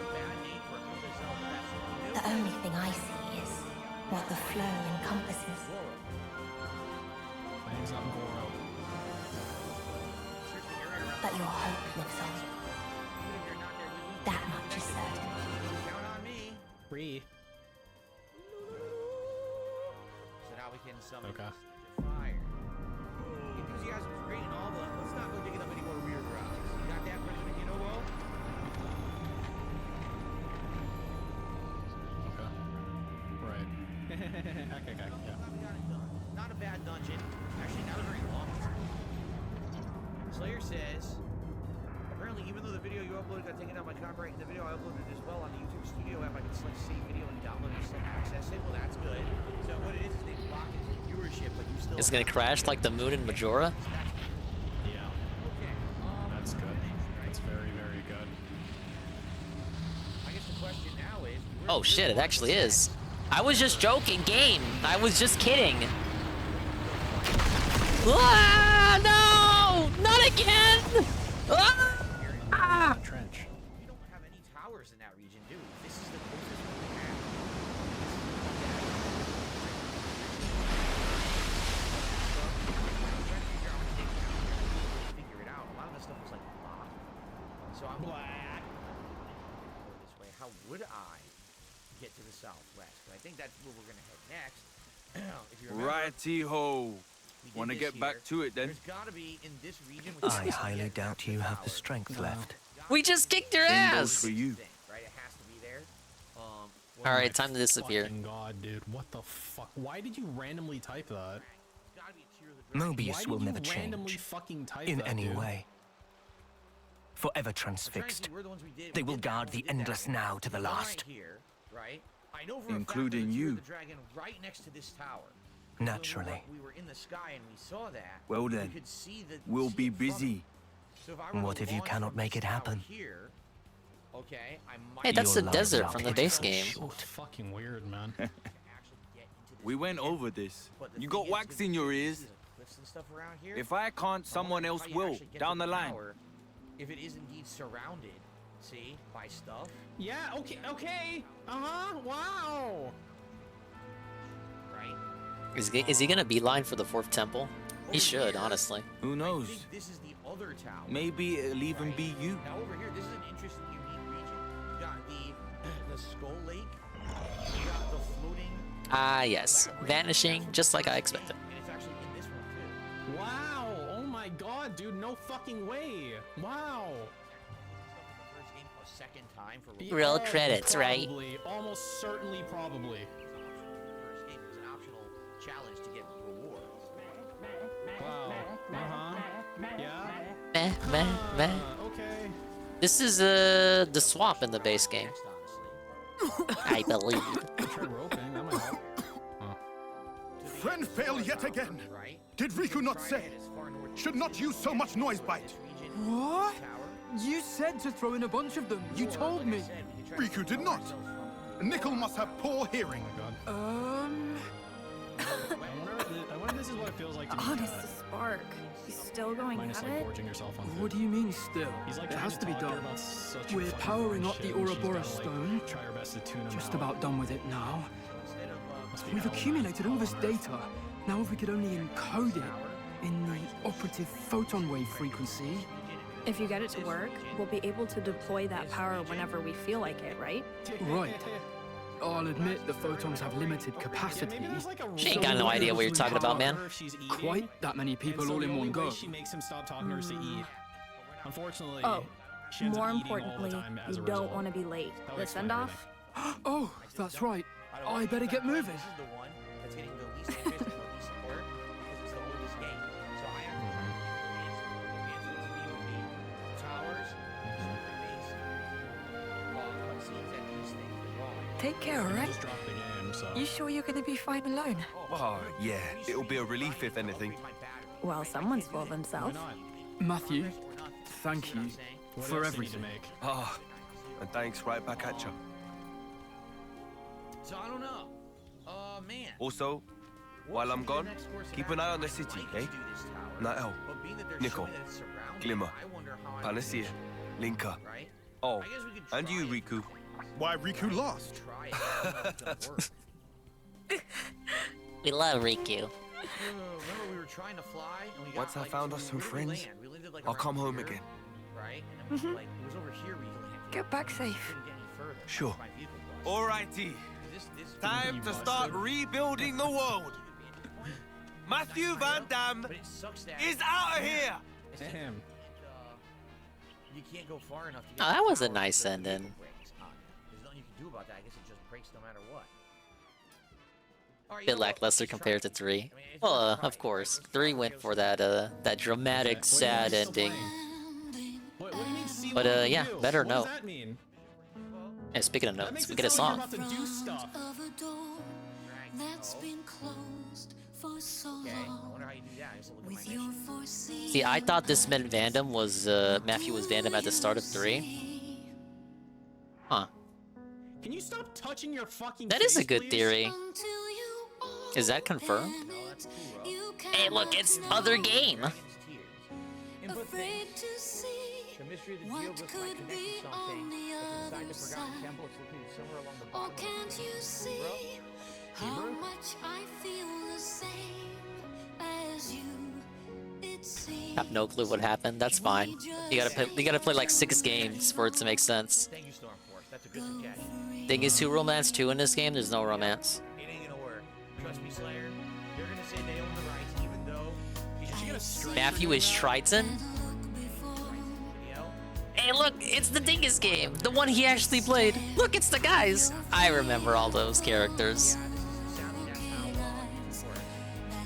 The only thing I see is what the flow encompasses. My name's not Goro. But your hope lives on. That much is certain. Free. So now we can summon Okay. the fire. Enthusiasm is great and all, but let's not go digging up any more weird rocks. You got that, President Kinobo? Okay. Right. Okay, yeah. Not a bad dungeon. Actually, not a very long one. Slayer says, apparently even though the video you uploaded got taken down by copyright, in the video I uploaded as well on the YouTube Studio app, I can select save video and download and select access it. Well, that's good. So what it is they block it from viewership, but you still... It's gonna crash like the moon in Majora? Yeah. That's good. That's very, very good. I guess the question now is... Oh shit, it actually is. I was just joking, game. I was just kidding. Ah, no! Not again! Ah! Trench. We don't have any towers in that region, do we? This is the closest one we have. Figure it out. A lot of this stuff was like blocked. So I'm black. how would I get to the southwest? But I think that's where we're gonna head next. If you remember, Righty-ho. Want to get back to it then? There's gotta be in this region. I highly doubt you have the strength left. We just kicked your Same goes ass! for you. Right, it has to be there. Alright, time to disappear. Fucking God, dude. What the fuck? Why did you randomly type that? Mobius will never randomly change fucking type in that, any dude? way. Forever transfixed, they will guard the endless now to the last. Right? I know for including a fact that you. The dragon right next to this tower. Naturally. We were in the sky and we saw that. Well we then, could see we'll be busy. So if I were What to if you launch cannot from make this it happen? tower Here, okay, I might Hey, that's the Your desert life from the is base game. short. Fucking weird, man. We went over this. You got wax in your ears. cliffs and stuff around here. If I can't, someone How else you will, actually get down to the line. tower if it is indeed surrounded, see, by stuff. Yeah, okay. Uh-huh, wow. Right? Is he gonna beeline for the 4th temple? He should, honestly. Who knows? This is the other tower. Maybe it'll even be you. Now over here, this is an interesting, unique region. You got the Skull Lake. You got the floating. Ah, yes. Vanishing, just like I expected. And it's actually in this one too. Wow. Oh my God, dude. No fucking way. Wow. First game a second time for Real credits, right? Probably. Almost certainly, probably. First game was an optional challenge to get rewards. Wow. Uh-huh. Yeah. Meh, meh, meh. Okay. This is the swap in the base game. I believe. Try roping. That might help. Friend fail yet again. Did Riku not say? Should not use so much noise bite. What? You said to throw in a bunch of them. You told me. Riku did not. Nickel must have poor hearing. I wonder if this is what it feels like to be Honest to Spark. He's still going minus at like it? gorging yourself on food. What do you mean still? He's like It trying has to be talk to her done. about such We're fucking powering hard up the shit, and she's Ouroboros gotta, stone. Try her best to tune him Just out. about done with it now. Must be We've hell, man. accumulated all this data. Now if we could only encode it in the operative photon wave frequency. If you get it to work, we'll be able to deploy that power whenever we feel like it, right? Right. I'll admit the photons have limited capacity. She ain't got no idea what you're talking about, man. Quite that many people And so all the in only one way go. she makes him stop talking to her is to eat. Unfortunately, Oh, she ends more up eating all the importantly, time as you a don't result. want to be late. That would The explain send-off? Oh, that's right. I better get moving. This is the one that's getting the least interest and the least support because it's the oldest game. So I actually advancements VOD, towers, server base, cutscenes, and these things are drawing. Take care, alright? Just dropped the game, so. You sure you're gonna be fine alone? Oh, yeah. It'll be a relief if anything. Well, someone's fooled themselves. Matthew, thank you for everything. Ah, and thanks right back at you. So I don't know. Man. Also, while I'm gone, keep an eye on the city, eh? Nael, Nickel, Glimmer, Panacea, Linka. Oh, and you, Riku. Why Riku lost? We love Riku. Remember we were trying to fly and we got Once I found us some friends, I'll come home again. Right? And then we it was over here we landed. Get back safe. Couldn't get any further. Sure. My vehicle was. Alrighty. This Time to start rebuilding the world. Matthew Van Damme is out of here. Damn. You can't go far enough to Oh, get that the was a power nice that the ending. vehicle breaks on you. There's nothing you can do about that. I guess it just breaks no matter what. All right, you Bit know what? lackluster Let's try compared to it. 3. I mean, it's Well, worth a try. of course. 3 went for that dramatic, sad ending. What do you mean, see But, what you yeah, do? better What note. does that mean? And speaking of That notes, makes we it get a sound song. like you're about to do stuff. Of a door that's been closed for so Okay, I long. wonder how you do that. I guess I'll look at my With your mission. foreseen See, I thought this meant Vandam was, Matthew was Vandam at the start of 3. Huh. Can you stop touching your fucking That is a face, good please? theory. Is that confirmed? Hey, look, it's other game. afraid to see The mystery of the what geoglyph might could connect be to on something the that's other inside the forgotten side. temple. It's located somewhere along the Or bottom of can't the you see how much I feel the same as you? It seems Have no clue what happened. That's fine. You gotta play like 6 games for it to make sense. Thank you, Stormforce. That Thing is, 2 romance 2 in this game. There's no romance. It ain't gonna work. Trust me, Slayer. They're gonna say they own the rights, even though he's just gonna strike. Matthew is Triton. Hey, look, it's the Dingus game, the one he actually played. Look, it's the guys. I remember all those characters.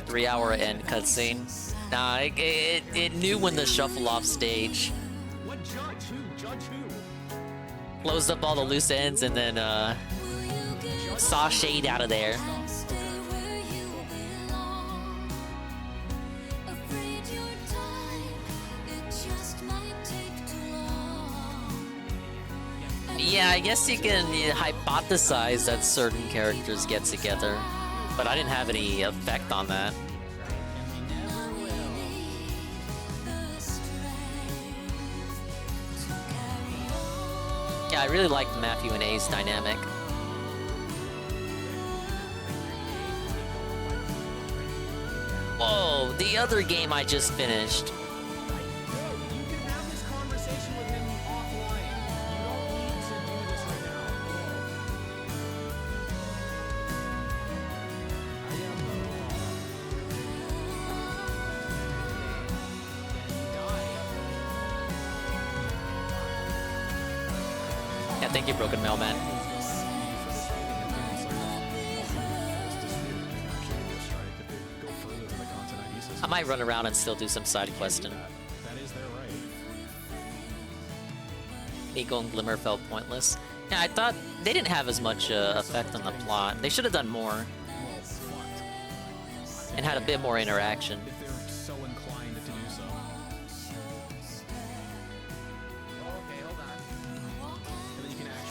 3-hour end cutscene. Nah, it knew when to shuffle off stage. What judge? Who? Judge who? Closed up all the loose ends and then saw shade out of there. Yeah, I guess you can hypothesize that certain characters get together, but I didn't have any effect on that. Yeah, I really liked Matthew and A's dynamic. Whoa, the other game I just finished. Yeah, thank you, Broken Mailman. I might run around and still do some side questing. That is their right. Eagle and Glimmer felt pointless. Yeah, I thought they didn't have as much effect on the plot. They should have done more. And had a bit more interaction. If they're so inclined to do so.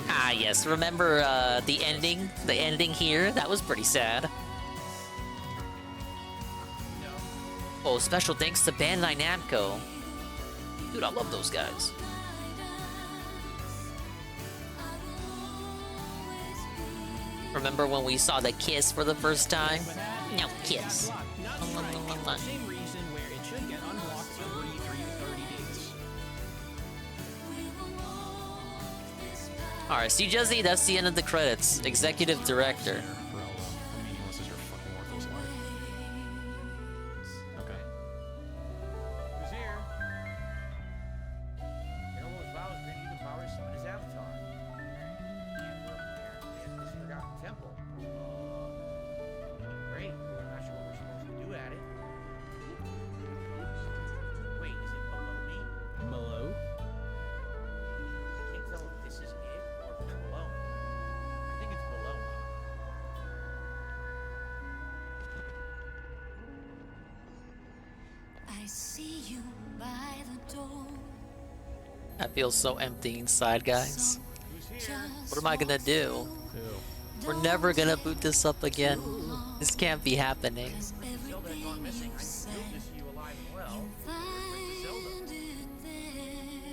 Ah, yes. Remember the ending? The ending here? That was pretty sad. Oh, special thanks to Bandai Namco. Dude, I love those guys. Remember when we saw the kiss for the first time? No, kiss. Same reason where it should get unlocked every 30 days. Alright, see, Juzzy, that's the end of the credits. Executive Director. Who's here? Xenoblade vows grant you the power to summon his avatar. And we're apparently at this forgotten temple. Great. I'm not sure what we're supposed to do at it. Wait, is it below me? Below? I can't tell if this is it or if it's below me. I think it's below me. I see you by the door. I feel so empty inside, guys. What am I gonna do? We're never gonna boot this up again. This can't be happening. Zelda had gone missing. I still miss you alive and well. Princess Zelda.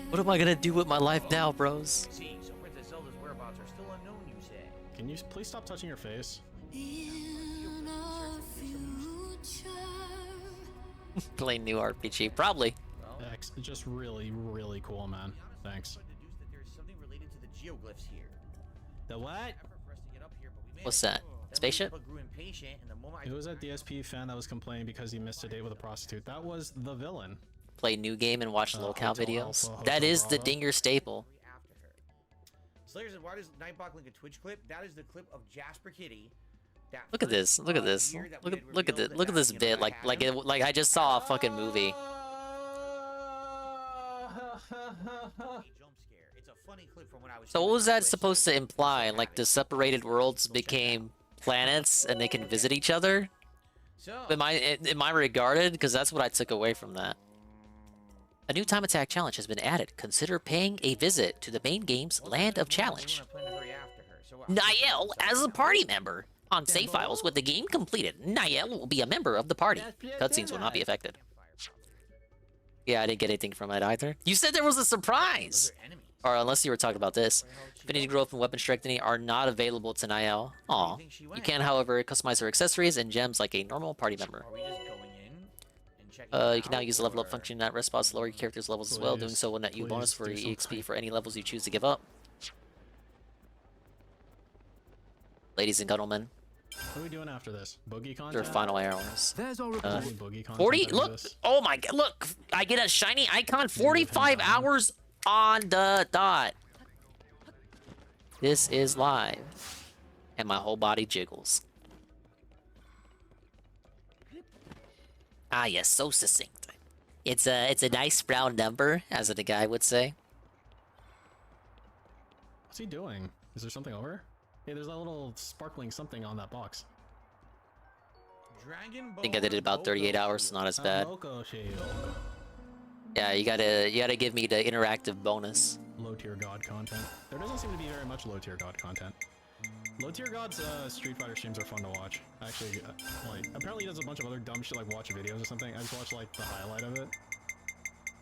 What am I gonna do with my life now, bros? See, so Princess Zelda's whereabouts are still unknown, you say? Can you please stop touching your face? Play new RPG, probably. X, just really, really cool, man. Thanks. There's something related to the geoglyphs here. The what? What's that? Spaceship? It was that DSP fan that was complaining because he missed a date with a prostitute. That was the villain. Play new game and watch locale videos. Alpha, That Hotel is the Bravo. Dinger staple. Slayer said, why does Nightbot link a Twitch clip? That is the clip of Jasper Kitty. Look at this. Look at this. Look at this. Look at this bit. Like I just saw a fucking movie. So what was that supposed to imply? Like the separated worlds became planets and they can visit each other? Am I regarded? Because that's what I took away from that. A new time attack challenge has been added. Consider paying a visit to the main game's Land of Challenge. Niall as a party member. On save files with the game completed, Niall will be a member of the party. Cutscenes will not be affected. Yeah, I didn't get anything from it either. You said there was a surprise! Or unless you were talking about this. Affinity growth and weapon strengthening are not available to Niall. Aw. You can, however, customize her accessories and gems like a normal party member. You can now use the level up function at rest spots to lower your character's levels as well. Doing so will net you a bonus for EXP for any levels you choose to give up. ladies and gentlemen. What are we doing after this? Boogie content? Their final hours. Boogie content 40. after Look. this? Oh my god. Look. I get a shiny icon. 45 hours on the dot. This is live, and my whole body jiggles. Ah, yes, so succinct. It's a nice round number, as the guy would say. What's he doing? Is there something over? Hey, there's that little sparkling something on that box. I think I did it about 38 hours, so not as bad. Yeah, you gotta give me the interactive bonus. Low tier god content. There doesn't seem to be very much low tier god content. Low tier god's Street Fighter streams are fun to watch. Actually, like apparently he does a bunch of other dumb shit like watch videos or something. I just watched like the highlight of it.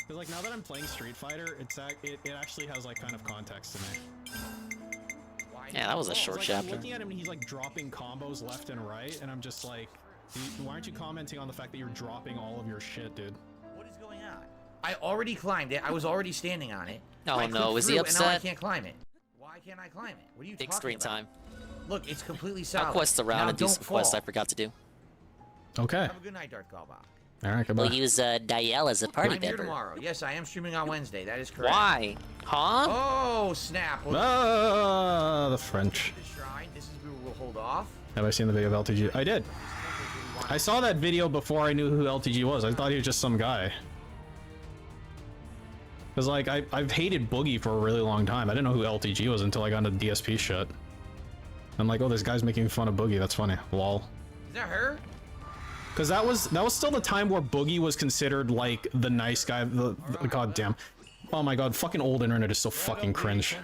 Cause like now that I'm playing Street Fighter, it actually has like kind of context to me. Yeah, that was a short chapter. I'm looking at him and he's like dropping combos left and right, and I'm just like, dude, why aren't you commenting on the fact that you're dropping all of your shit, dude? What is going on? I already climbed it. I was already standing on it. Oh no, is he upset? And now I can't climb it. Why can't I climb it? What are you Big talking screen about? time. Look, it's completely solid. I'll quest around now and do some quests I forgot to do. Okay. Have a good night, Darth Galbach. Alright, goodbye. We'll use Dial as a party I'm here member. tomorrow. Yes, I am streaming on Wednesday. That is correct. Why? Huh? Oh, snap. The French. This is where we'll hold off. Have I seen the video of LTG? I did. I saw that video before I knew who LTG was. I thought he was just some guy. Cause like I've hated Boogie for a really long time. I didn't know who LTG was until I got into DSP shit. I'm like, oh, this guy's making fun of Boogie. That's funny. Lol. Is that her? Cause that was still the time where Boogie was considered like the nice guy. God damn. Oh my god, fucking old internet is so fucking cringe.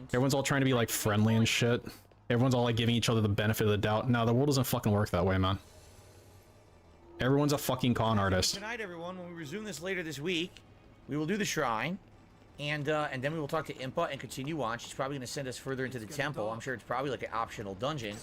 Everyone's all trying to be like friendly and shit. Everyone's all like giving each other the benefit of the doubt. No, the world doesn't fucking work that way, man. Everyone's a fucking con artist. Good night, everyone. When we resume this later this week, we will do the shrine, and then we will talk to Impa and continue on. She's probably going to send us further into the temple. I'm sure it's probably like an optional dungeon.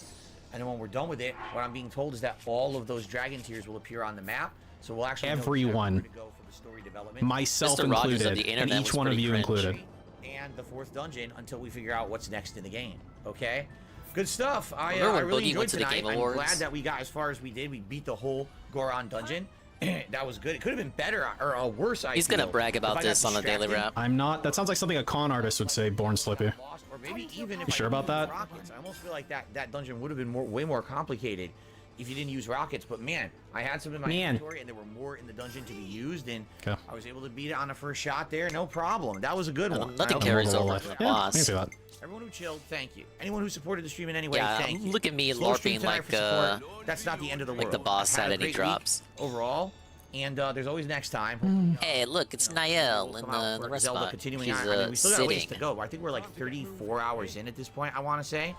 And then when we're done with it, what I'm being told is that all of those dragon tiers will appear on the map. So we'll actually everyone, know where to go for the story development. Myself included, and each one of you included. And the 4th dungeon until we figure out what's next in the game. Okay? Good stuff. I Remember when really Boogie enjoyed went to the tonight. Game I'm Awards? glad that we got as far as we did. We beat the whole Goron dungeon. That was good. It could have been better or worse. He's gonna brag about this on the daily wrap. I'm not. That sounds like something a con artist would say. Born Slippy. Or maybe even if you sure about that? Rockets, I almost feel like that dungeon would have been way more complicated if you didn't use rockets. But man, I had some in my inventory, and there were more in the dungeon to be used, and I was able to beat it on the first shot there, no problem. That was a good one. Nothing carries over from the boss. I can see that. Everyone who chilled, thank you. Anyone who supported the stream in any way, Yeah, thank you. look at me Slow stream LARPing tonight like for support. That's not the end of the world. like the boss I've had a any great week drops. overall. And there's always next time. Hey, look, it's Niall in the rest Zelda spot. continuing She's on. I mean, we still got ways sitting. to go. I think we're like 34 hours in at this point, I want to say.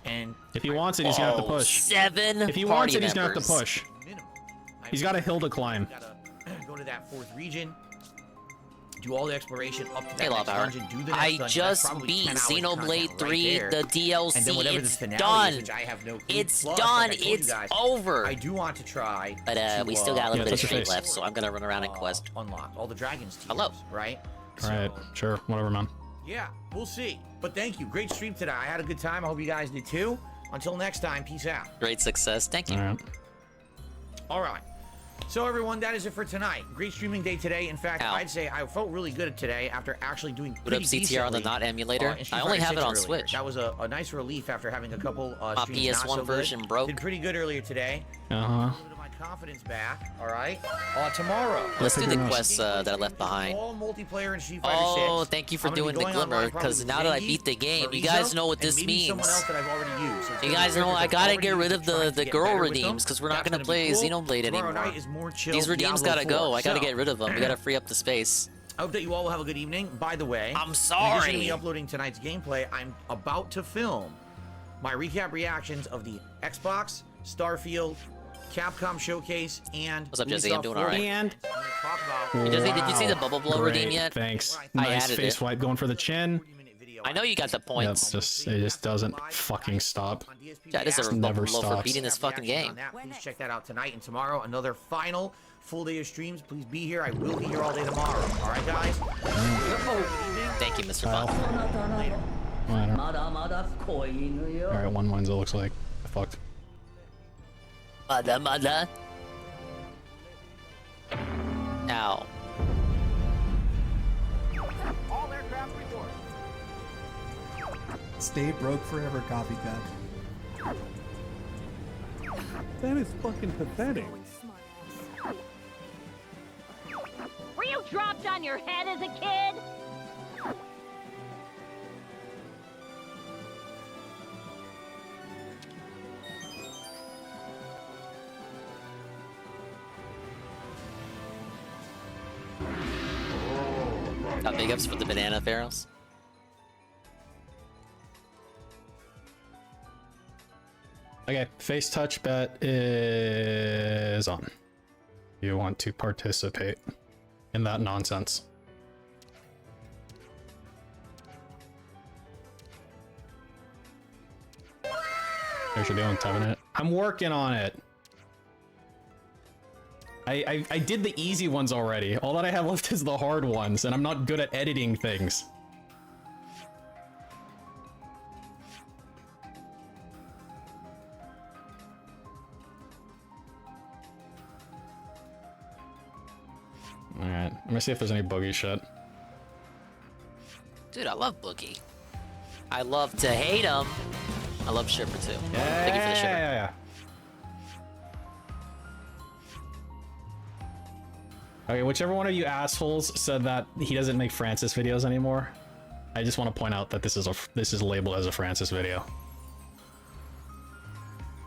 And if he wants it, he's gonna have to push. 7 If he wants it, party he's gonna have to members. push. He's got a hill to climb. Gotta go to that 4th region, do all the exploration up to that Hey, next Love Hour. dungeon, do the next I dungeon. That's just probably beat 10 hours Xenoblade content 3, right the there. DLC. And then whatever It's the finale done. is, which I have no clue. It's Plus, done. like I told you It's guys, over. I do want to try. But to, we still got a little bit of touch your street face. left, so I'm gonna run around and quest. Unlock all the dragons tiers. Hello. Right? Alright, sure, whatever, man. Yeah, we'll see. But thank you. Great stream today. I had a good time. I hope you guys did too. Until next time, peace out. Great success. Thank you. All right. So everyone, that is it for tonight. Great streaming day today. In fact, Ow. I'd say I felt really good today after actually doing Boot up pretty CTR on the decently, not emulator. in Street I only Fighter have it 6 on earlier. Switch. That was a nice relief after having a couple My streams PS1 not so version good. broke. Did pretty good earlier today. Uh-huh. Confidence back. All right. Tomorrow. Let's do the quests that I left behind. All multiplayer in Street Fighter 6. Oh, thank you for I'm gonna be doing the going glimmer, online probably because with now that I Zengi, beat the game, you Marisa, guys know what and this maybe means. someone else that I've already used. So it's You gonna guys be know different. I I've gotta already get rid used of to try the to get girl better with them. redeems, because we're not That's gonna be play cool. Xenoblade Tomorrow anymore. night is more chill These redeems Diablo gotta go. 4. I gotta So, get rid of them. We gotta free up the space. I hope that you all will have a good evening. By the way, I'm in addition sorry. to me uploading tonight's gameplay, I'm about to film my recap reactions of the Xbox, Starfield, Capcom Showcase, and What's up, Jesse? Ubisoft I'm doing all right. Forward. And I'm gonna talk about Hey, Jesse, did you see the bubble blow Great, redeem yet? thanks. I Nice added face it. wipe going for the chin. I know you got the points. It just doesn't fucking stop. That is a Never bubble blow for stops. beating this fucking game. Please check that out tonight and tomorrow. Another final full day of streams. Please be here. I will be here all day tomorrow. All right, guys? Thank you, Mr. Fun. Later. Alright, one wins, it looks like. Fucked. Mother. Ow. All aircraft report. Stay broke forever, copycat. That is fucking pathetic. Were you dropped on your head as a kid? Big ups for the banana barrels. Okay, face touch bet is on. You want to participate in that nonsense. I should be on 7 minutes. I'm working on it. I did the easy ones already. All that I have left is the hard ones, and I'm not good at editing things. Alright, I'm gonna see if there's any boogie shit. Dude, I love Boogie. I love to hate him. I love Shipper too. Thank you for the shipper. Yeah. Okay, whichever one of you assholes said that he doesn't make Francis videos anymore, I just want to point out that this is labeled as a Francis video.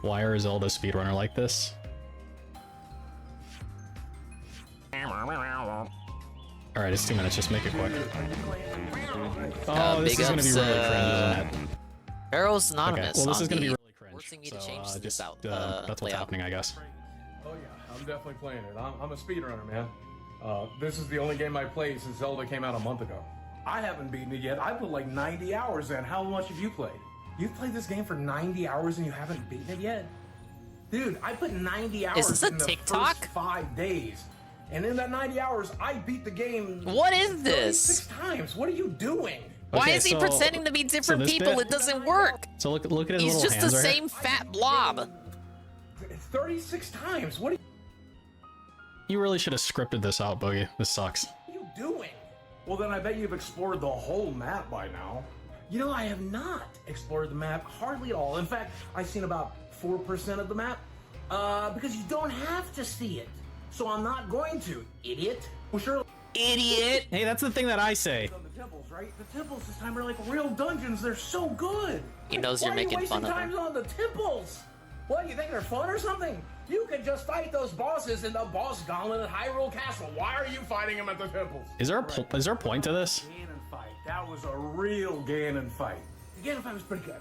Why are Zelda speedrunner like this? Alright, it's 2 minutes, just make it quick. Oh, this is gonna be really cringe, isn't it? Arrow's Anonymous. Okay, well, this is gonna be really cringe. Forcing me so, to change this out. that's what's happening, I guess. Oh yeah, I'm definitely playing it. I'm a speedrunner, man. This is the only game I played since Zelda came out a month ago. I haven't beaten it yet. I put like 90 hours in. How much have you played? You've played this game for 90 hours and you haven't beaten it yet? Dude, I put 90 hours Is this a in the TikTok? first 5 days. And in that 90 hours, I beat the game. What is this? 36 times. What are you doing? Why is he pretending to be different people? It doesn't work. So look at his He's little just hands the right here. same fat blob. 36 times. What are You really should have scripted this out, Boogie. This sucks. you doing? Well, then I bet you've explored the whole map by now. You know, I have not explored the map hardly at all. In fact, I've seen about 4% of the map. Because you don't have to see it. So I'm not going to, idiot. Well, sure. Idiot. Hey, that's the thing that I say. The temples, right? The temples this time are like real dungeons. They're so good. He knows you're making fun of him. Why are you wasting time on the temples? What, you think they're fun or something? You can just fight those bosses in the boss gauntlet at Hyrule Castle. Why are you fighting them at the temples? Is there a point to this? Ganon fight. That was a real Ganon fight. The Ganon fight was pretty good.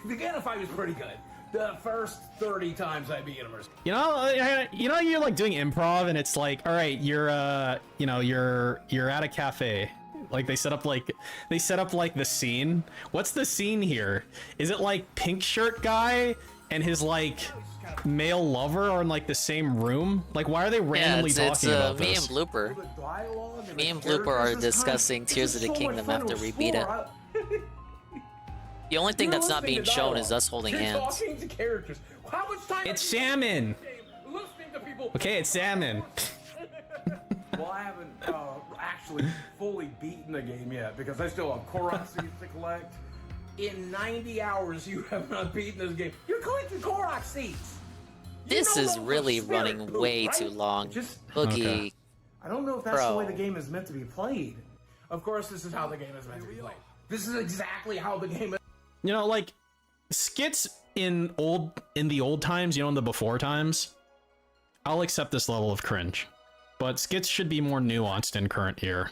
The Ganon fight was pretty good. The first 30 times I beat him. You know, you're like doing improv, and it's like, all right, you're at a cafe. Like they set up like the scene. What's the scene here? Is it like pink shirt guy and his like male lover are in like the same room? Like, why are they randomly talking about me this? and Blooper. Me and Blooper are discussing Tears of the Kingdom after we beat it. The only thing that's not being shown is us holding hands. Talking to characters. How much time It's salmon. Listening to people. Okay, it's salmon. Well, I haven't actually fully beaten the game yet because I still have Korok seeds to collect. In 90 hours, you have not beaten this game. You're collecting Korok seeds. This is really running way too long. Boogie. Okay. I don't know if that's the way the game is meant to be played. Of course, this is how the game is meant to be played. This is exactly how the game is. You know, like skits in the old times, you know, in the before times, I'll accept this level of cringe. But skits should be more nuanced in current year.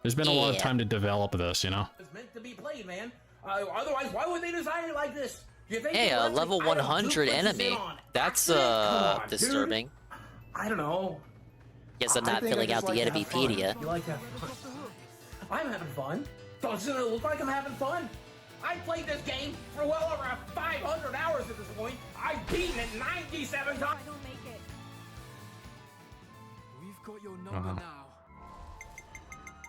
There's been a lot of time to develop this, you know? It's meant to be played, man. Otherwise, why would they design it like this? Hey, a level 100 enemy. That's disturbing. I don't know. Guess I'm not filling out the Edipedia. You like that? I'm having fun. Doesn't it look like I'm having fun? I played this game for well over 500 hours at this point. I've beaten it 97 times. We've got your number now.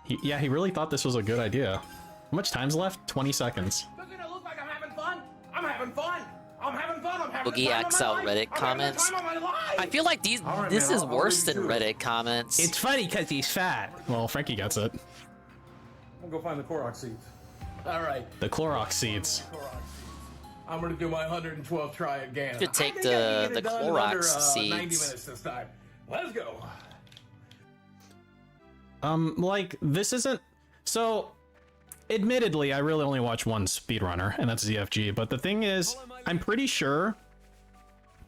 He really thought this was a good idea. How much time's left? 20 seconds. Doesn't it look like I'm having fun? I'm having fun. I'm having fun. I'm having Boogie the time X of my out life. Reddit I'm having the comments. time of my life. I feel like these. All right, this man, is I'll worse leave than you to it. Reddit comments. It's funny because he's fat. Well, Frankie gets it. I'm gonna go find the Korok seeds. All right. The Clorox seeds. I'm gonna do my 112th try again. Should take I think I can get the it done in Clorox under, 90 seeds. minutes this time. Let's go. Like, this isn't... So, admittedly, I really only watch one speedrunner, and that's ZFG, but the thing is, I'm pretty sure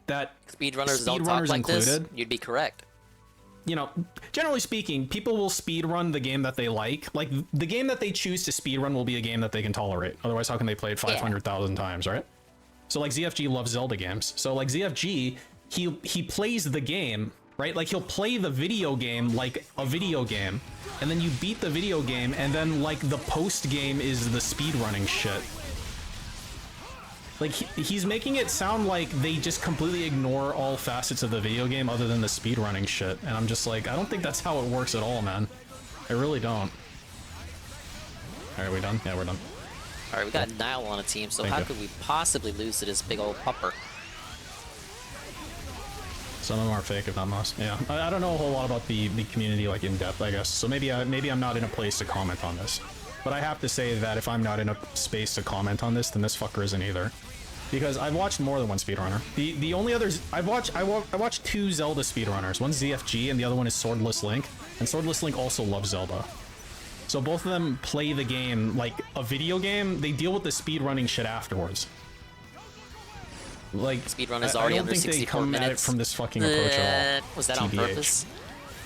that Speedrunners don't talk like included, this. You'd be correct. You know, generally speaking, people will speedrun the game that they like. Like, the game that they choose to speedrun will be a game that they can tolerate. Otherwise, how can they play it 500,000 times, right? So, like, ZFG loves Zelda games. So, like, ZFG, he plays the game, right? Like, he'll play the video game like a video game, and then you beat the video game, and then, like, the post-game is the speedrunning shit. Like, he's making it sound like they just completely ignore all facets of the video game other than the speedrunning shit. And I'm just like, I don't think that's how it works at all, man. I really don't. Alright, we done? Yeah, we're done. Alright, we got Nile on a team, so Thank how you. could we possibly lose to this big old pupper? Some of them are fake, if not most. Yeah, I don't know a whole lot about the community, like, in depth, I guess. So maybe I'm not in a place to comment on this. But I have to say that if I'm not in a space to comment on this, then this fucker isn't either. Because I've watched more than one speedrunner. The only others I watched two Zelda speedrunners. One's ZFG and the other one is Swordless Link. And Swordless Link also loves Zelda. So both of them play the game like a video game. They deal with the speedrunning shit afterwards. Like, Speedrun is I already don't under think they 64 come minutes. at it from this fucking approach at all. Was that on TBH. purpose?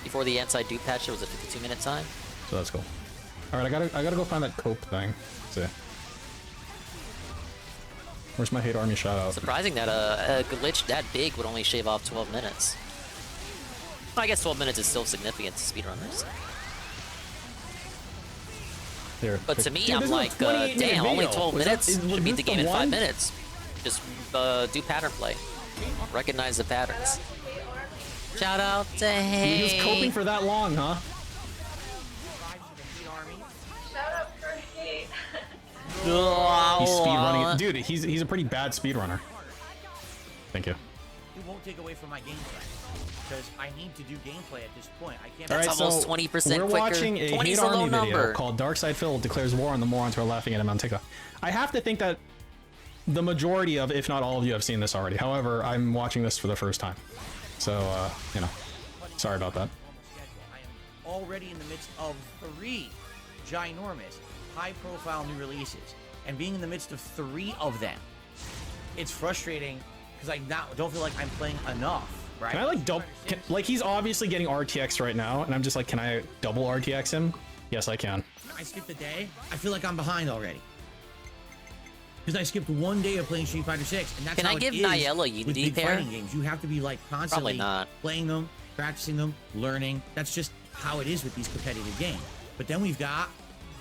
Before the anti-dupe patch, it was a 52-minute time. So that's cool. All right, I gotta go find that cope thing. Let's see. Where's my hate army shout out? Surprising that a glitch that big would only shave off 12 minutes. I guess 12 minutes is still significant to speedrunners. There. But to me, Dude, I'm there's no like, 28-minute damn, only video. 12 Was minutes? that- was Should beat this the game the in 5 one? minutes. Just do pattern play. Recognize the patterns. Shout out to Hey. He was coping for that long, huh? Shout out for hate. He's speedrunning. Dude, he's a pretty bad speedrunner. Thank you. It won't take away from my gameplay. Because I need to do gameplay at this point. I can't. All right, That's almost so 20% we're quicker. watching a 20's hate a low army video number. called Darkside Phil declares war on the morons who are laughing at him on TikTok. I have to think that the majority of, if not all of you, have seen this already. However, I'm watching this for the first time. So, you know, sorry about that. I am already in the midst of 3 ginormous, high-profile new releases. And being in the midst of 3 of them, it's frustrating because I don't feel like I'm playing enough, right? Can I, like, like, he's obviously getting RTX right now, and I'm just like, can I double RTX him? Yes, I can. I skipped a day. I feel like I'm behind already. Because I skipped 1 day of playing Street Fighter 6, and that's Can how I give it is Niella with Unity big pair? fighting games. You have to be like constantly not. playing them, practicing them, learning. That's just how it is with these competitive games. But then we've got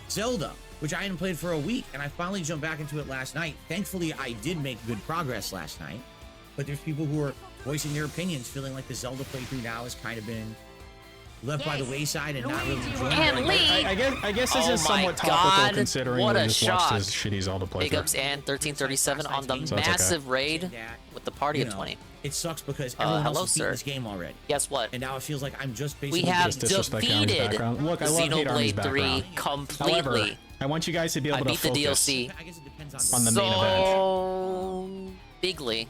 Zelda, which I hadn't played for a week, and I finally jumped back into it last night. Thankfully, I did make good progress last night. But there's people who are voicing their opinions, feeling like the Zelda playthrough now has kind of been left by the wayside and not really enjoying it. I guess this Oh is somewhat my topical God, considering what we a just watched shock. his shitty Zelda playthrough. Big ups and 1337 on the So it's okay. massive raid with the party You of know, 20. It sucks because everyone hello, else has beaten sir. this game already. Guess what? And now it feels like I'm just basically We have disrespect Army's defeated background. Look, I love Hate Army's Xenoblade 3 background. completely. However, I want you guys to be able I to beat the focus DLC on the main event. so bigly.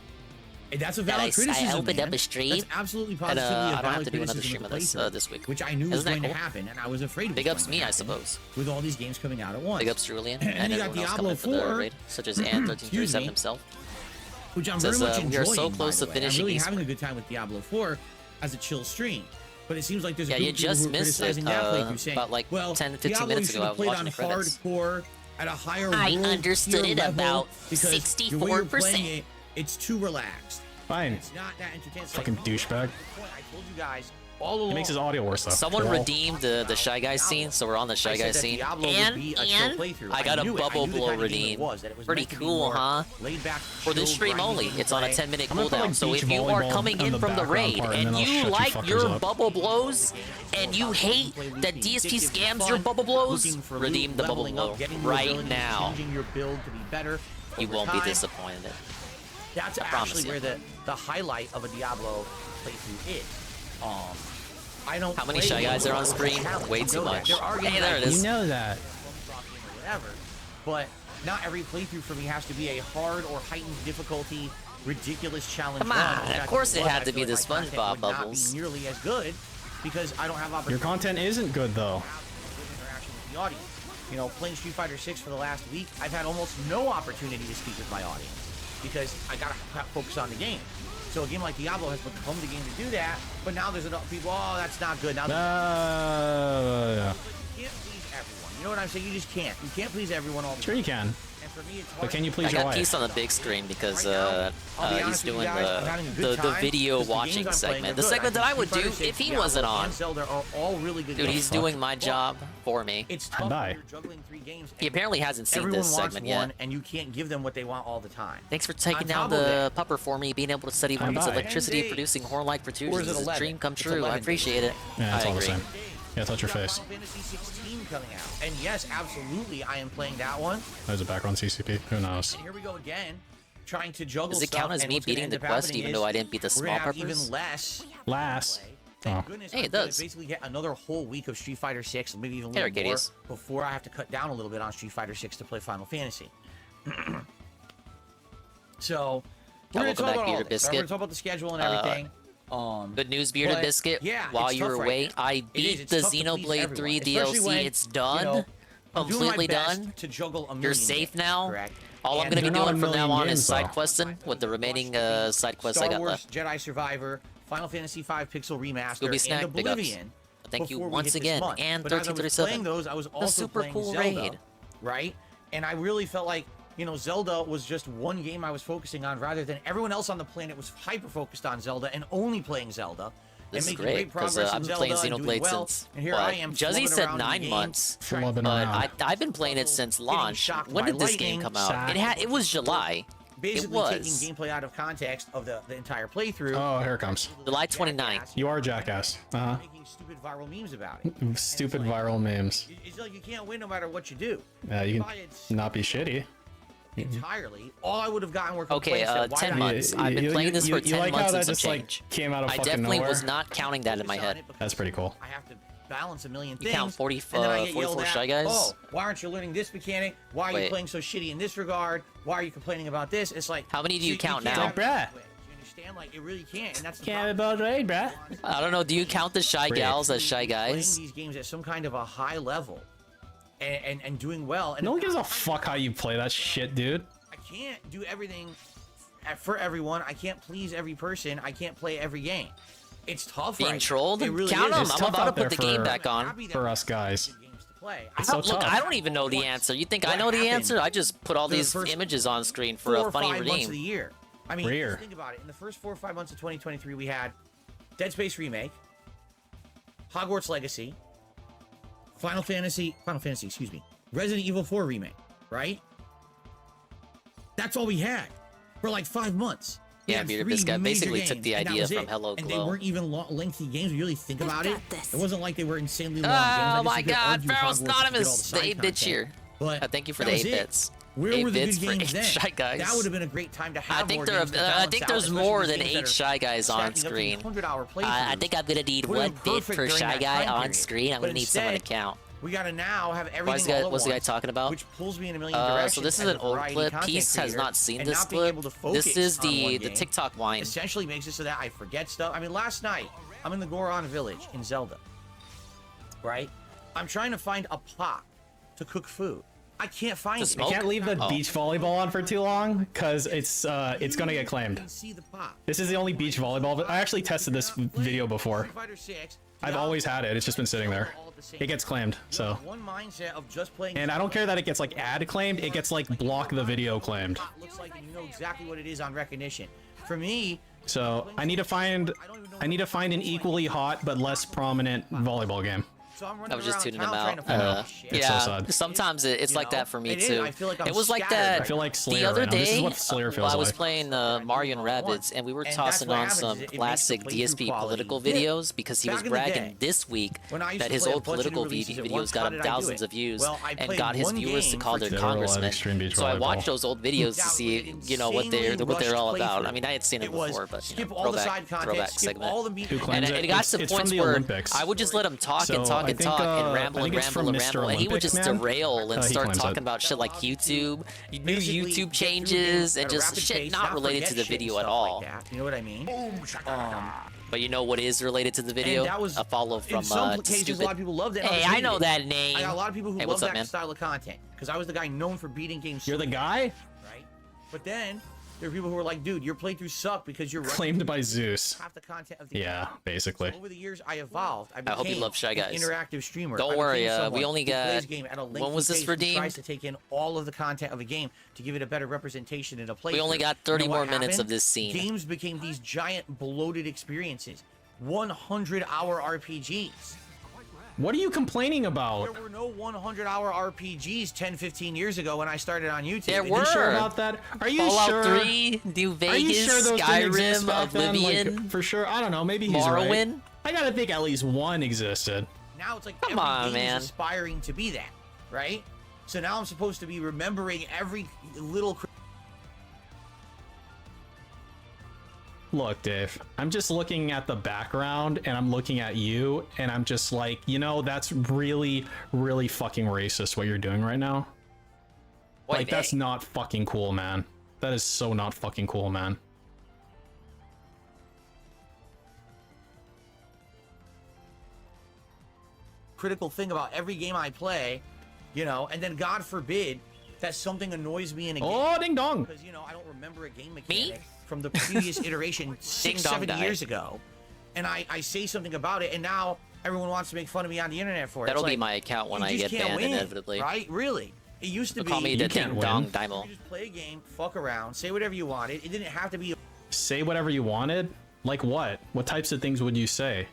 And that's a that valid criticism. I opened man. up a stream. That's absolutely And, positively a I don't valid have to do another criticism stream of the this playthrough, this week. which I knew was Isn't that going to cool? happen, and I was afraid it Big was ups going me, to I happen suppose. with all these games coming out at once. Big ups Julian And and you got everyone else Diablo coming for the 4, raid, such as Ant1337 himself. which I'm Says, very much we enjoying. are so close by to the way. finishing I'm really East. having a good time with Diablo 4 as a chill stream. But it seems like there's a Yeah, group you of people just who are missed it, criticizing that playthrough, saying, about like well, 10 to 15 Diablo, minutes you ago, I should have was played watching on the credits. hardcore at a higher I world understood tier it level about because the way you're 64%. playing it, it's too relaxed. Fine. It's not that entertaining. It's Fucking like, douchebag. I told you guys all along. It makes his audio worse though. Someone Well, redeemed the Shy Guys scene, so we're on the Shy Guys scene. And I got a bubble blow redeem. Pretty cool, huh? For this stream only, it's on a 10-minute cooldown. So if you are coming in from the raid and you like your bubble blows and you hate that DSP scams your bubble blows, redeem the bubble blow right now. You won't be disappointed. That's actually where the highlight of a Diablo playthrough is. I don't. How many Shy Guys are on screen? Way too much. Hey, there it is. You know that. Whatever. But not every playthrough for me has to be a hard or heightened difficulty, ridiculous challenge. Come on, of course it had to be the SpongeBob bubbles. Not be nearly as good because I don't have opportunity. Your content isn't good though. Interaction with the audience. You know, playing Street Fighter 6 for the last week, I've had almost no opportunity to speak with my audience because I gotta focus on the game. So a game like Diablo has become the game to do that, but now there's enough people, oh, that's not good. Now Yeah. You can't please everyone. You know what I'm saying? You just can't. You can't please everyone all the time. Sure you can. And for me, it's hard. But can you please your I got wife? Peace on the big screen because he's doing the the video watching segment. The segment that I would do if he wasn't on. Dude, he's doing my job for me. It's tough when you're juggling 3 games. He apparently hasn't seen this segment yet. And you can't give them what they want all the time. Thanks for taking down the pupper for me, being able to study rockets, electricity, producing horn-like protrusions. It's a dream come true. I appreciate it. Yeah, it's I all the agree. same. Yeah, touch your face. Final Fantasy 16 coming out. And yes, absolutely, I am playing that one. There's a background CCP. Who knows? And here we go again, trying to juggle Does it count as me beating the quest even though I didn't beat the small peppers? Even less. Oh. Hey, it does. Basically get another whole week of Street Fighter 6, maybe even a Hey, little more, before I have to cut down a little bit on Street Fighter 6 to play Final Fantasy. So, we're going to talk about all this. We're going to talk about the schedule and everything. Good news, Bearded Biscuit. Yeah, while you were away, I beat the Xenoblade 3 DLC. It's done. Completely done. To juggle a You're safe now. All I'm going to be doing from now on is side questing with the remaining side quests I got left. Jedi Survivor, Final Fantasy V Pixel Remaster, Scooby Snack and Oblivion. Thank you once again, and 1337. Playing those, I was also super playing cool Zelda, raid, right? And I really felt like, you know, Zelda was just one game I was focusing on, rather than everyone else on the planet was hyper focused on Zelda and only playing Zelda. This is great because I've been playing Xenoblade since. And here I am. Juzzy said 9 months, but I've been playing it since launch. When did this game come out? It was July. Basically taking gameplay out of context of the entire playthrough. Oh, here it comes. July 29th. You are a jackass. Making stupid viral memes about it. Stupid viral memes. It's like you can't win no matter what you do. You can not be shitty. Entirely. All I would have gotten were okay, 10 months. I've been playing this for 10 like months how and that some just change. Came out of I fucking definitely nowhere. was not counting that in my head. That's pretty cool. I have to balance a million You things. count 44 at, Shy Guys? Oh, why aren't you learning this mechanic? Why are you playing so shitty in this regard? Why are you complaining about this? It's like, how many do you count now? Bruh. You understand? Like, it really can't. And that's the Can't about right, bruh. I don't know. Do you count the Shy Gals as Shy Guys? Playing these games at some kind of a high level and doing well. And no one gives a fuck how you play that shit, dude. I can't do everything for everyone. I can't please every person. I can't play every game. It's tough. Being trolled? Really count them. I'm about to put the game back on. For us guys. Look, I don't even know the answer. You think I know the answer? I just put all these images on screen for a funny redeem. Months of the year. I mean, just think about it. In the first 4 or 5 months of 2023, we had Dead Space Remake, Hogwarts Legacy, Final Fantasy, excuse me, Resident Evil 4 Remake, right? That's all we had for like 5 months. Yeah, Bearded Biscuit basically took the idea from Hello Glow. And they weren't even lengthy games. When you really think about it, it wasn't like they were insanely long games. Oh my God, Pharaoh's Anonymous, the 8-bit cheer. Thank you for the 8 bits. Where were the good for games then? Shy Guys. That would have been a great time to have more games to balance out, I think there's more than 8 Shy Guys on stacking up to screen. 100-hour I think I'm gonna need 1 bit per Shy Guy on screen. I'm gonna need someone to count. We gotta now have everything all at What's the guy once, talking about? which pulls me in a million directions. So this is an old clip. Peace has not seen this clip. This is the TikTok wine. Essentially makes it so that I forget stuff. I mean, last night I'm in the Goron village in Zelda, right? I'm trying to find a pot to cook food. I can't find it. I can't leave the beach volleyball on for too long because it's gonna get claimed. This is the only beach volleyball. I actually tested this video before. I've always had it. It's just been sitting there. It gets claimed, so. One mindset of just playing. And I don't care that it gets like ad claimed. It gets like block the video claimed. Looks like you know exactly what it is on recognition. For me, So I need to find an equally hot but less prominent volleyball game. I was just tuning him out. It's so sad. Sometimes it's like that for me too. I feel like I'm it was like scattered that I feel like Slayer the other right now. This is day. what Slayer feels I was like. playing Mario and Rabbids, and we were tossing on some classic DSP political videos because he was bragging this week that his old political videos got him thousands of views and got his viewers to call their congressmen. So I watched those old videos to see, what they're all about. I mean, I had seen it before, but throwback segment. And it got to points where I would just let him talk and talk and talk and ramble and ramble and ramble, and he would just derail and start talking about shit like YouTube, new YouTube changes, and just shit not related to the video at all. You know what I mean? But you know what is related to the video? That was a follow from in some cases, Stupid. a lot of people love that. Hey, I know that name. I got a lot of people who hey, love up, that style of content because I was the guy known for beating games. You're the guy? Right? But then there are people who are like, dude, your playthroughs suck because you're claimed by Zeus. Half the content of the game. Basically. So over the years, I evolved. I hope you love Shy Guys. Interactive streamer. Don't worry, we only got. When was this redeemed? Tries to take in all of the content of a game to give it a better representation in a playthrough. We only got 30 more minutes of this scene. Games became these giant bloated experiences, 100-hour RPGs. What are you complaining about? There were no 100-hour RPGs 10, 15 years ago when I started on YouTube. There were. Are you sure about that? Are you Fallout sure? 3, New Vegas, Are you sure those didn't exist Skyrim, back then? Oblivion. Like, for sure. I don't know. Maybe he's Morrowind. right. I gotta think at least one existed. Now it's like Come every on, game man. is aspiring to be that, right? So now I'm supposed to be remembering every little. Look, Dave, I'm just looking at the background and I'm looking at you and I'm just like, that's really, really fucking racist what you're doing right now. Like, that's not fucking cool, man. That is so not fucking cool, man. Critical thing about every game I play, and then God forbid that something annoys me in a game. Oh, ding dong! Because, I don't remember a game mechanic from the previous iteration 6-7 years ago, and I say something about it, and now everyone wants to make fun of me on the internet for it. That'll be my account when I get banned inevitably. Right? Really? It used to be. Call me the Ding Dong Daimo. You just play a game, fuck around, say whatever you wanted. It didn't have to be. Say whatever you wanted? Like what? What types of things would you say?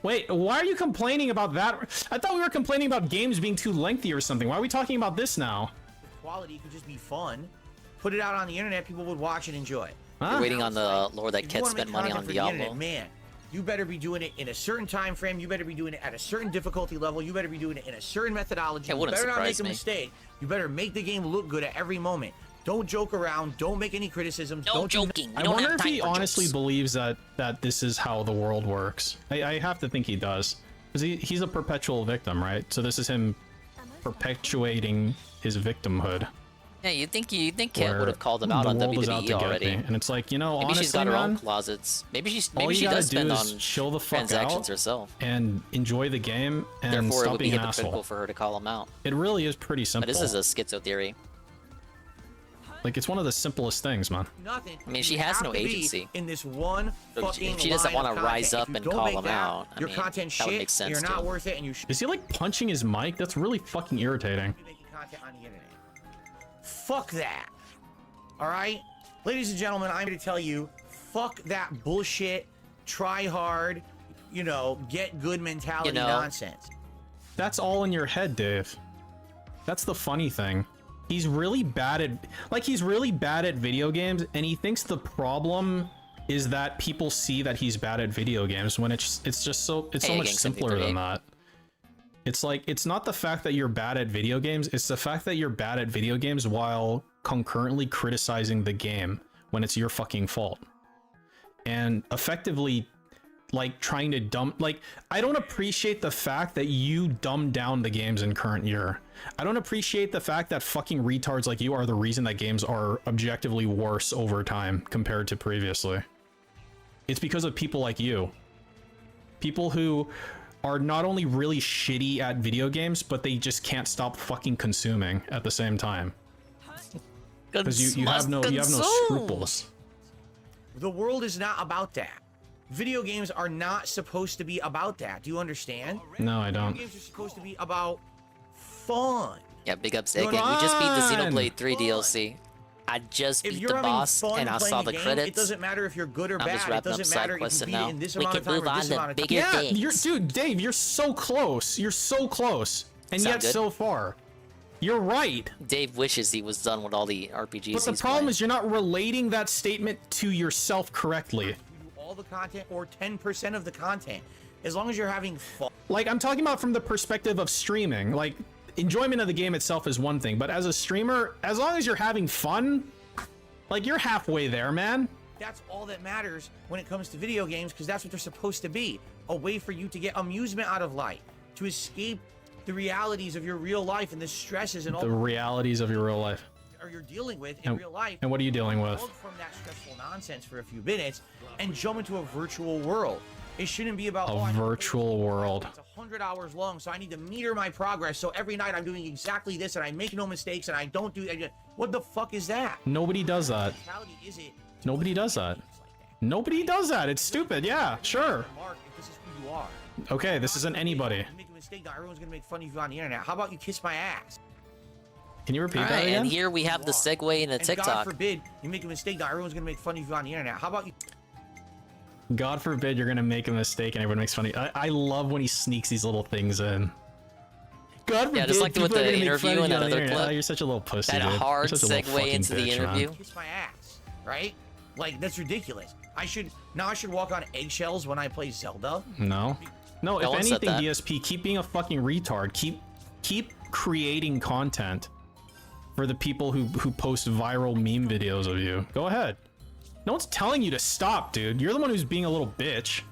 Wait, why are you complaining about that? I thought we were complaining about games being too lengthy or something. Why are we talking about this now? Quality could just be fun. Put it out on the internet, people would watch and enjoy. You're waiting on the Lord that Ket spent money on Diablo. Internet, man, you better be doing it in a certain time frame. You better be doing it at a certain difficulty level. You better be doing it in a certain methodology. It wouldn't you better not make surprise a me. mistake. You better make the game look good at every moment. Don't joke around. Don't make any criticisms. No joking. I wonder if he honestly believes that this is how the world works. I have to think he does. Because he's a perpetual victim, right? So this is him perpetuating his victimhood. Yeah, you think Ket would have called him out on WWE already? And it's like, maybe honestly, she's got her own man, closets. Maybe she all does spend do on is chill the fuck transactions out herself. And enjoy the game and Therefore, it stop would be being an hypocritical asshole. for her to call him out. It really is pretty simple. But this is a schizo theory. Like, it's one of the simplest things, man. Nothing. I mean, she You has have no to be agency. In this one fucking If she doesn't line want of to rise content. up If you and don't call make him that, out, I your mean, content that would shit, make sense you're not too. worth it, and you should Is he like punching his mic? That's really fucking irritating. be making content on the internet. Fuck that. All right, ladies and gentlemen, I'm here to tell you, fuck that bullshit. Try hard, get good mentality nonsense. That's all in your head, Dave. That's the funny thing. He's really bad at video games, and he thinks the problem is that people see that he's bad at video games when it's so much simpler than that. It's like, it's not the fact that you're bad at video games, it's the fact that you're bad at video games while concurrently criticizing the game when it's your fucking fault. And effectively, like, trying to I don't appreciate the fact that you dumb down the games in current year. I don't appreciate the fact that fucking retards like you are the reason that games are objectively worse over time compared to previously. It's because of people like you. People who are not only really shitty at video games, but they just can't stop fucking consuming at the same time. Because you have no scruples. The world is not about that. Video games are not supposed to be about that. Do you understand? No, I don't. Video games are supposed to be about fun. Yeah, big ups, Egging. We just beat the Xenoblade 3 DLC. I just If beat you're the having boss fun and I playing saw a the game, credits. it doesn't matter if you're good or I'm just bad. It wrapping up doesn't side matter if quests you beat now. it in this We amount can of time move or on this to amount of time. bigger Yeah, things. dude, Dave, you're so close. You're so close, and Sound yet good? so far. You're right. Dave wishes he was done with all the RPGs. But the problem is you're not relating that statement to yourself correctly. All the content or 10% of the content, as long as you're having fun. Like, I'm talking about from the perspective of streaming. Like, enjoyment of the game itself is one thing, but as a streamer, as long as you're having fun, like, you're halfway there, man. That's all that matters when it comes to video games, because that's what they're supposed to be. A way for you to get amusement out of life, to escape the realities of your real life and the stresses and all The realities of your real life. or you're dealing with in real life. And what are you dealing with? Look from that stressful nonsense for a few minutes and jump into a virtual world. It shouldn't be about A virtual world. It's 100 hours long, so I need to meter my progress. So every night I'm doing exactly this, and I make no mistakes, and I don't do. What the fuck is that? Nobody does that. Mentality is it? Nobody does that. Nobody does that. It's stupid. Yeah, sure. Mark, if this is who you are. Okay, this isn't anybody. You make a mistake, now everyone's gonna make fun of you on the internet. How about you kiss my ass? Can you repeat All that right, again? and here we have the segue into And TikTok. God forbid you make a mistake, now everyone's gonna make fun of you on the internet. How about you? God forbid you're gonna make a mistake and everyone makes fun of you. I love when he sneaks these little things in. God forbid Yeah, just like with people are the gonna make interview fun of and you on that the other internet. clip. Oh, you're such a little pussy, That dude. hard You're such a little segue fucking into the bitch, man. interview. Kiss my ass, right? Like, that's ridiculous. I should walk on eggshells when I play Zelda. No. No, if one said anything, that. DSP, keep being a fucking retard. Keep creating content for the people who post viral meme videos of you. Go ahead. No one's telling you to stop, dude. You're the one who's being a little bitch.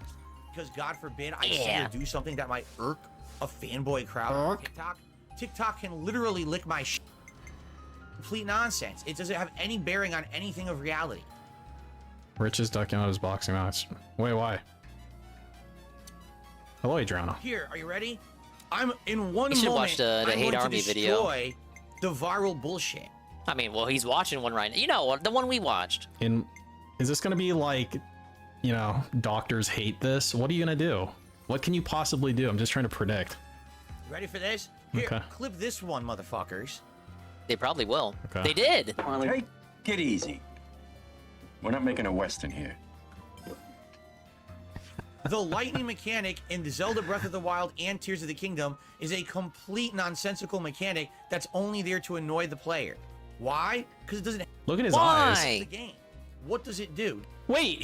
Because God forbid I see you do something that might irk a fanboy crowd on TikTok. TikTok can literally lick my shit. Complete nonsense. It doesn't have any bearing on anything of reality. Rich is ducking out his boxing match. Wait, why? Hello, Adriana. Here, are you ready? I'm in one You should moment. watch the I'm Hate going Army to video. destroy the viral bullshit. I mean, well, he's watching one right now. You know, the one we watched. Is this gonna be like, you know, doctors hate this? What are you gonna do? What can you possibly do? I'm just trying to predict. You ready for this? Here, Okay. clip this one, motherfuckers. They probably will. Okay. They did. Take it easy. We're not making a Western here. The lightning mechanic in the Zelda Breath of the Wild and Tears of the Kingdom is a complete nonsensical mechanic that's only there to annoy the player. Why? Because it doesn't. Look at his Why? eyes. The game. What does it do? Wait,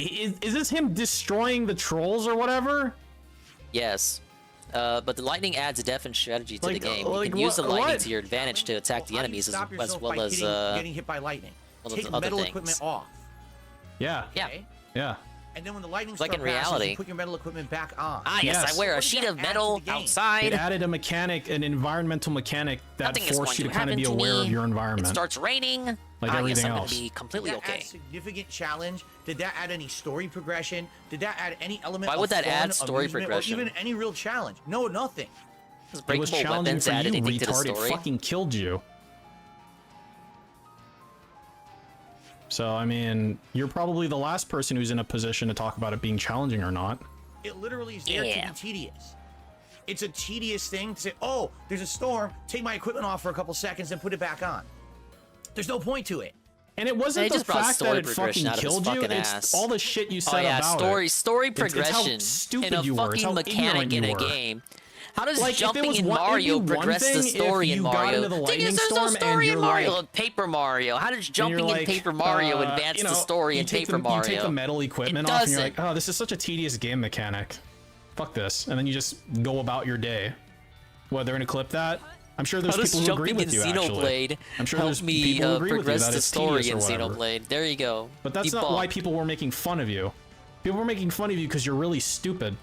is this him destroying the trolls or whatever? Yes. But the lightning adds depth and strategy to Like, the game. You like can use the what- lightning what? to your advantage to attack the How do you enemies as stop yourself well by as getting hit by lightning. well, Take as other metal things. equipment off. Yeah. Yeah. Okay? Yeah. And then when the lightning Like storm in passes, reality. you put your metal equipment back on. Ah, yes, I wear a sheet of metal outside. It added a mechanic, an environmental mechanic that Nothing is going forced you to to kind of happen be to aware me. of your It environment. starts raining. Like yes, everything I'm else. gonna be completely Did that okay. add significant challenge? Did that add any story progression? Did that add any element Why of would that fun, add story amusement, progression? Or even any real challenge? No, nothing. Does It was breakable challenging weapons for add you, anything to the retard. It story? fucking killed you. So, I mean, you're probably the last person who's in a position to talk about it being challenging or not. It literally is there to be tedious. It's a tedious thing to say, oh, there's a storm, take my equipment off for a couple seconds and put it back on. There's no point to it. And it wasn't They the just brought fact that story it progression fucking out of his killed you, fucking it's ass. all the shit you said Oh yeah, about story it. story It's how progression stupid in a you were. It's fucking how mechanic ignorant in you a were. game. How does Like, if it jumping was in one- it'd Mario be one progress the thing if story in you got Mario? into the Thing lightning is, there's no storm and story in you're Mario. like- Paper Mario. How does And jumping you're in like, Paper Mario you advance know, the story you in take Paper Mario? You take the metal equipment It off and you're doesn't. like, oh, this is such a tedious game mechanic. Fuck this. And then you just go about your day. What, they're gonna clip that? I'm sure there's How does people who agree jumping with in you, actually. Xenoblade I'm sure help there's me people who agree with you progress that the it's story tedious in or whatever. Xenoblade? There you go. But that's not why people were making fun of you. People were making fun of you because you're really stupid.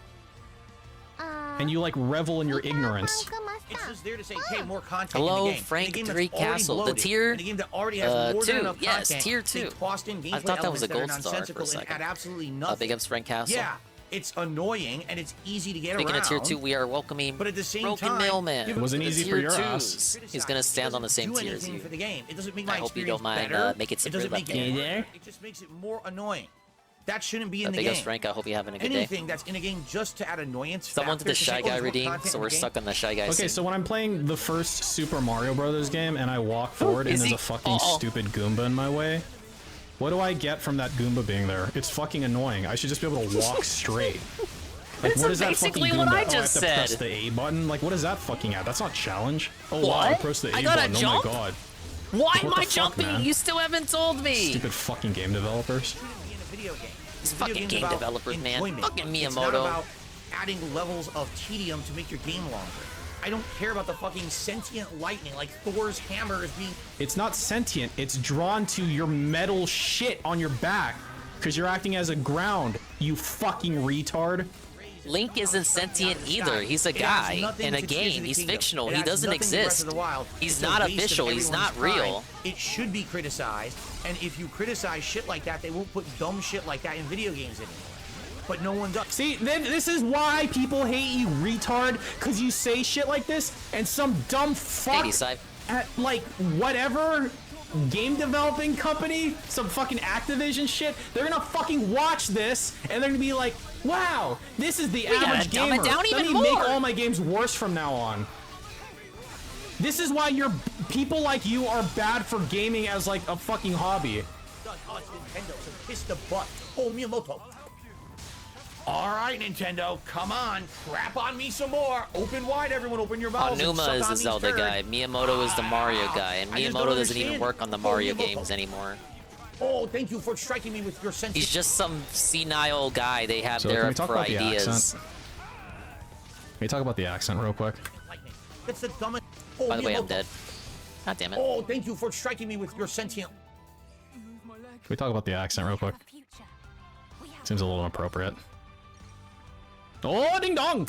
And you like revel in your ignorance. It's just there to say, hey, more content Hello, in the game. Frank In a game that's 3 already Castle. The bloated, tier, in a game that already has more than 2. enough Yes, content, tier they 2. tossed in I gameplay thought that was a elements gold that are star for a nonsensical and second. add absolutely nothing. Big ups, Frank Castle. Yeah, it's annoying and it's easy to get Speaking around. of tier 2, we are welcoming But at the same Broken time, Mailman. give It wasn't to the easy for tier your 2s. ass. He's gonna stand on the same do tier as anything you. for the game. It doesn't make I my hope you experience don't mind better. making some It doesn't real make updates. it. It just makes it more annoying. That shouldn't be in the Big game. Us Frank, I hope you're having a good day. Anything that's in a game just to add annoyance. Someone to the Shy Guy redeem, so we're stuck on the Shy Guy. Okay, so when I'm playing the first Super Mario Brothers game and I walk forward and there's a fucking stupid Goomba in my way, what do I get from that Goomba being there? It's fucking annoying. I should just be able to walk straight. Like, what is that fucking Goomba? what I have just to said. press the A button? Like, what is that fucking at? That's not challenge. Oh, What? wow, I pressed the A I gotta button. jump? Oh my god. Why What am the I fuck, jumping? man? You still haven't told me. Stupid fucking game developers. These fucking game developers, man. Fucking Miyamoto. It's not about adding levels of tedium to make your game longer. I don't care about the fucking sentient lightning, like Thor's hammer is being... It's not sentient, it's drawn to your metal shit on your back, because you're acting as a ground, you fucking retard. Link isn't sentient either. He's a guy in a game. He's fictional. He doesn't exist. He's not official. He's not real. It should be criticized, and if you criticize shit like that, they won't put dumb shit like that in video games anymore. But no one does. See, this is why people hate you, retard, because you say shit like this, and some dumb fuck at, like, whatever game developing company, some fucking Activision shit, they're gonna fucking watch this, and they're gonna be like, wow, this is the average gamer. Let me make all my games worse from now on. This is why people like you are bad for gaming as, like, a fucking hobby. Nintendo, so kiss the butt. Oh, Miyamoto. All right, Nintendo, come on, crap on me some more. Open wide, everyone, open your mouths. Onuma is the Zelda guy. Miyamoto is the Mario guy, and Miyamoto doesn't even work on the Mario games anymore. Oh, thank you for striking me with your sense. He's just some senile guy they have So there can we talk for about the ideas. accent? Can we talk about the accent real quick? That's the dumbest. Oh, By the way, I'm Miyamoto. dead. God damn it. Oh, thank you for striking me with your sentient. Can we talk about the accent real quick? Seems a little inappropriate. Oh, ding dong!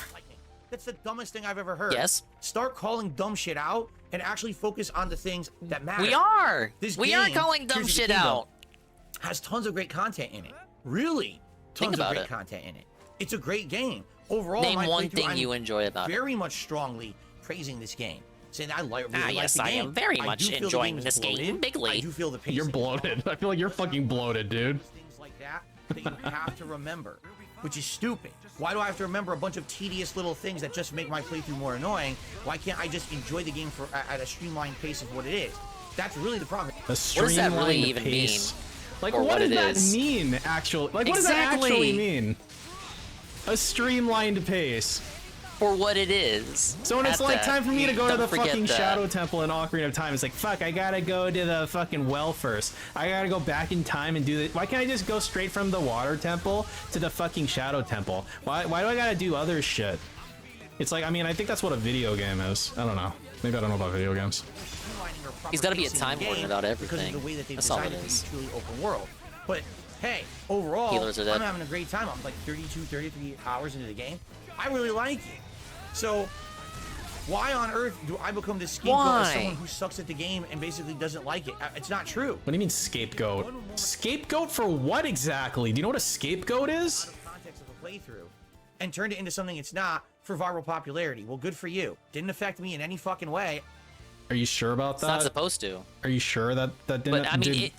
That's the dumbest thing I've ever heard. Yes. Start calling dumb shit out and actually focus on the things that matter. We are! This We are game, calling dumb Tears of the shit Kingdom, out. has tons of great content in it. Really, Think tons of about great it. content in it. It's a great game. Overall, Name my one playthrough, thing I'm you enjoy about it. very much strongly praising this game. Saying I really like yes, the I game. am very I much do feel the enjoying game is this game bloated. bigly. I do feel the pace. You're bloated. I feel like you're fucking bloated, dude. Things like that you have to remember, which is stupid. Why do I have to remember a bunch of tedious little things that just make my playthrough more annoying? Why can't I just enjoy the game at a streamlined pace of what it is? That's really the problem. A streamlined What does that really even pace. mean? Like, Or what does it that is? mean, actually? Like, what does that actually mean? A streamlined pace. For what it is. So when it's At like that. time for me to go to Don't the forget fucking that. Shadow Temple in Ocarina of Time, it's like, fuck, I gotta go to the fucking well first. I gotta go back in time and do it. Why can't I just go straight from the Water Temple to the fucking Shadow Temple? Why do I gotta do other shit? It's like, I mean, I think that's what a video game is. I don't know. Maybe I don't know about video games. He's gotta be a time game warden about because of everything. the way that they've That's all designed it it to is. be truly open world. But hey, overall, Healers are dead. I'm having a great time. I'm like 32, 33 hours into the game. I really like it. So why on earth do I become this scapegoat as someone who sucks at the game and basically doesn't like it? It's not true. What do you mean scapegoat? Scapegoat for what exactly? Do you know what a scapegoat is? Context of the playthrough and turned it into something it's not for viral popularity. Well, good for you. Didn't affect me in any fucking way. Are you sure about that? It's not supposed to. Are you sure that didn't? But I mean,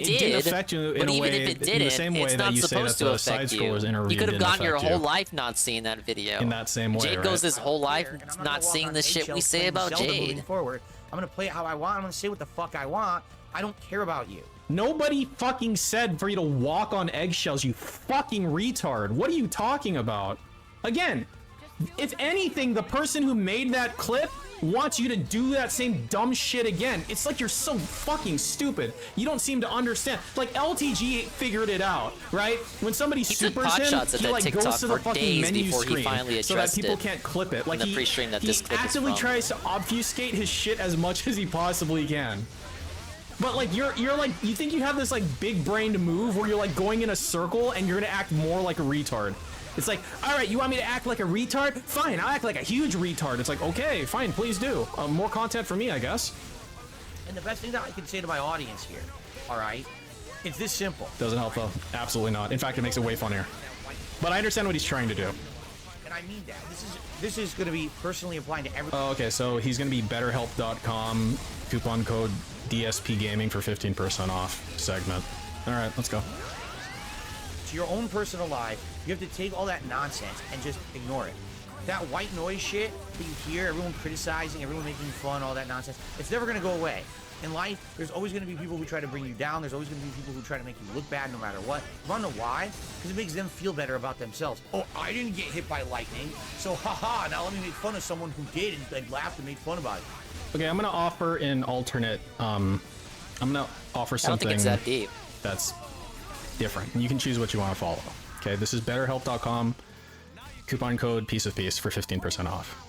it didn't did. affect you in but a even way, if it in the didn't, same way it's that not you say that supposed to the affect side you. scrollers interview You could have didn't gone your affect whole you. life not seeing that video. In that same way, Jade right? goes his whole life not seeing the shit we say about Jade. Moving forward, I'm gonna play it how I want. I'm gonna say what the fuck I want. I don't care about you. Nobody fucking said for you to walk on eggshells, you fucking retard. What are you talking about? Again, if anything, the person who made that clip wants you to do that same dumb shit again. It's like you're so fucking stupid. You don't seem to understand. Like LTG figured it out, right? When somebody He took supers him, potshots at he that like TikTok goes to the for fucking days menu before he screen finally so that addressed people it can't clip it. Like in the pre-stream that this clip is actively from. tries to obfuscate his shit as much as he possibly can. But like you're like, you think you have this like big brained move where you're like going in a circle and you're gonna act more like a retard. It's like, all right, you want me to act like a retard? Fine, I'll act like a huge retard. It's like, okay, fine, please do. More content for me, I guess. And the best thing that I can say to my audience here, all right, it's this simple. Doesn't help though. Absolutely not. In fact, it makes it way funnier. But I understand what he's trying to do. And I mean that. This is going to be personally applying to every. Oh, okay, so he's gonna be betterhelp.com, coupon code DSP Gaming for 15% off segment. All right, let's go. to your own personal life, you have to take all that nonsense and just ignore it. That white noise shit that you hear, everyone criticizing, everyone making fun, all that nonsense, it's never gonna go away. In life, there's always going to be people who try to bring you down. There's always going to be people who try to make you look bad no matter what. You want to know why? Because it makes them feel better about themselves. Oh, I didn't get hit by lightning, so haha, now let me make fun of someone who did and like, laughed and made fun about it. Okay, I'm going to offer an alternate, I'm going to offer something I don't think it's that deep. That's different. You can choose what you want to follow. Okay, this is betterhelp.com, coupon code piece of peace for 15% off.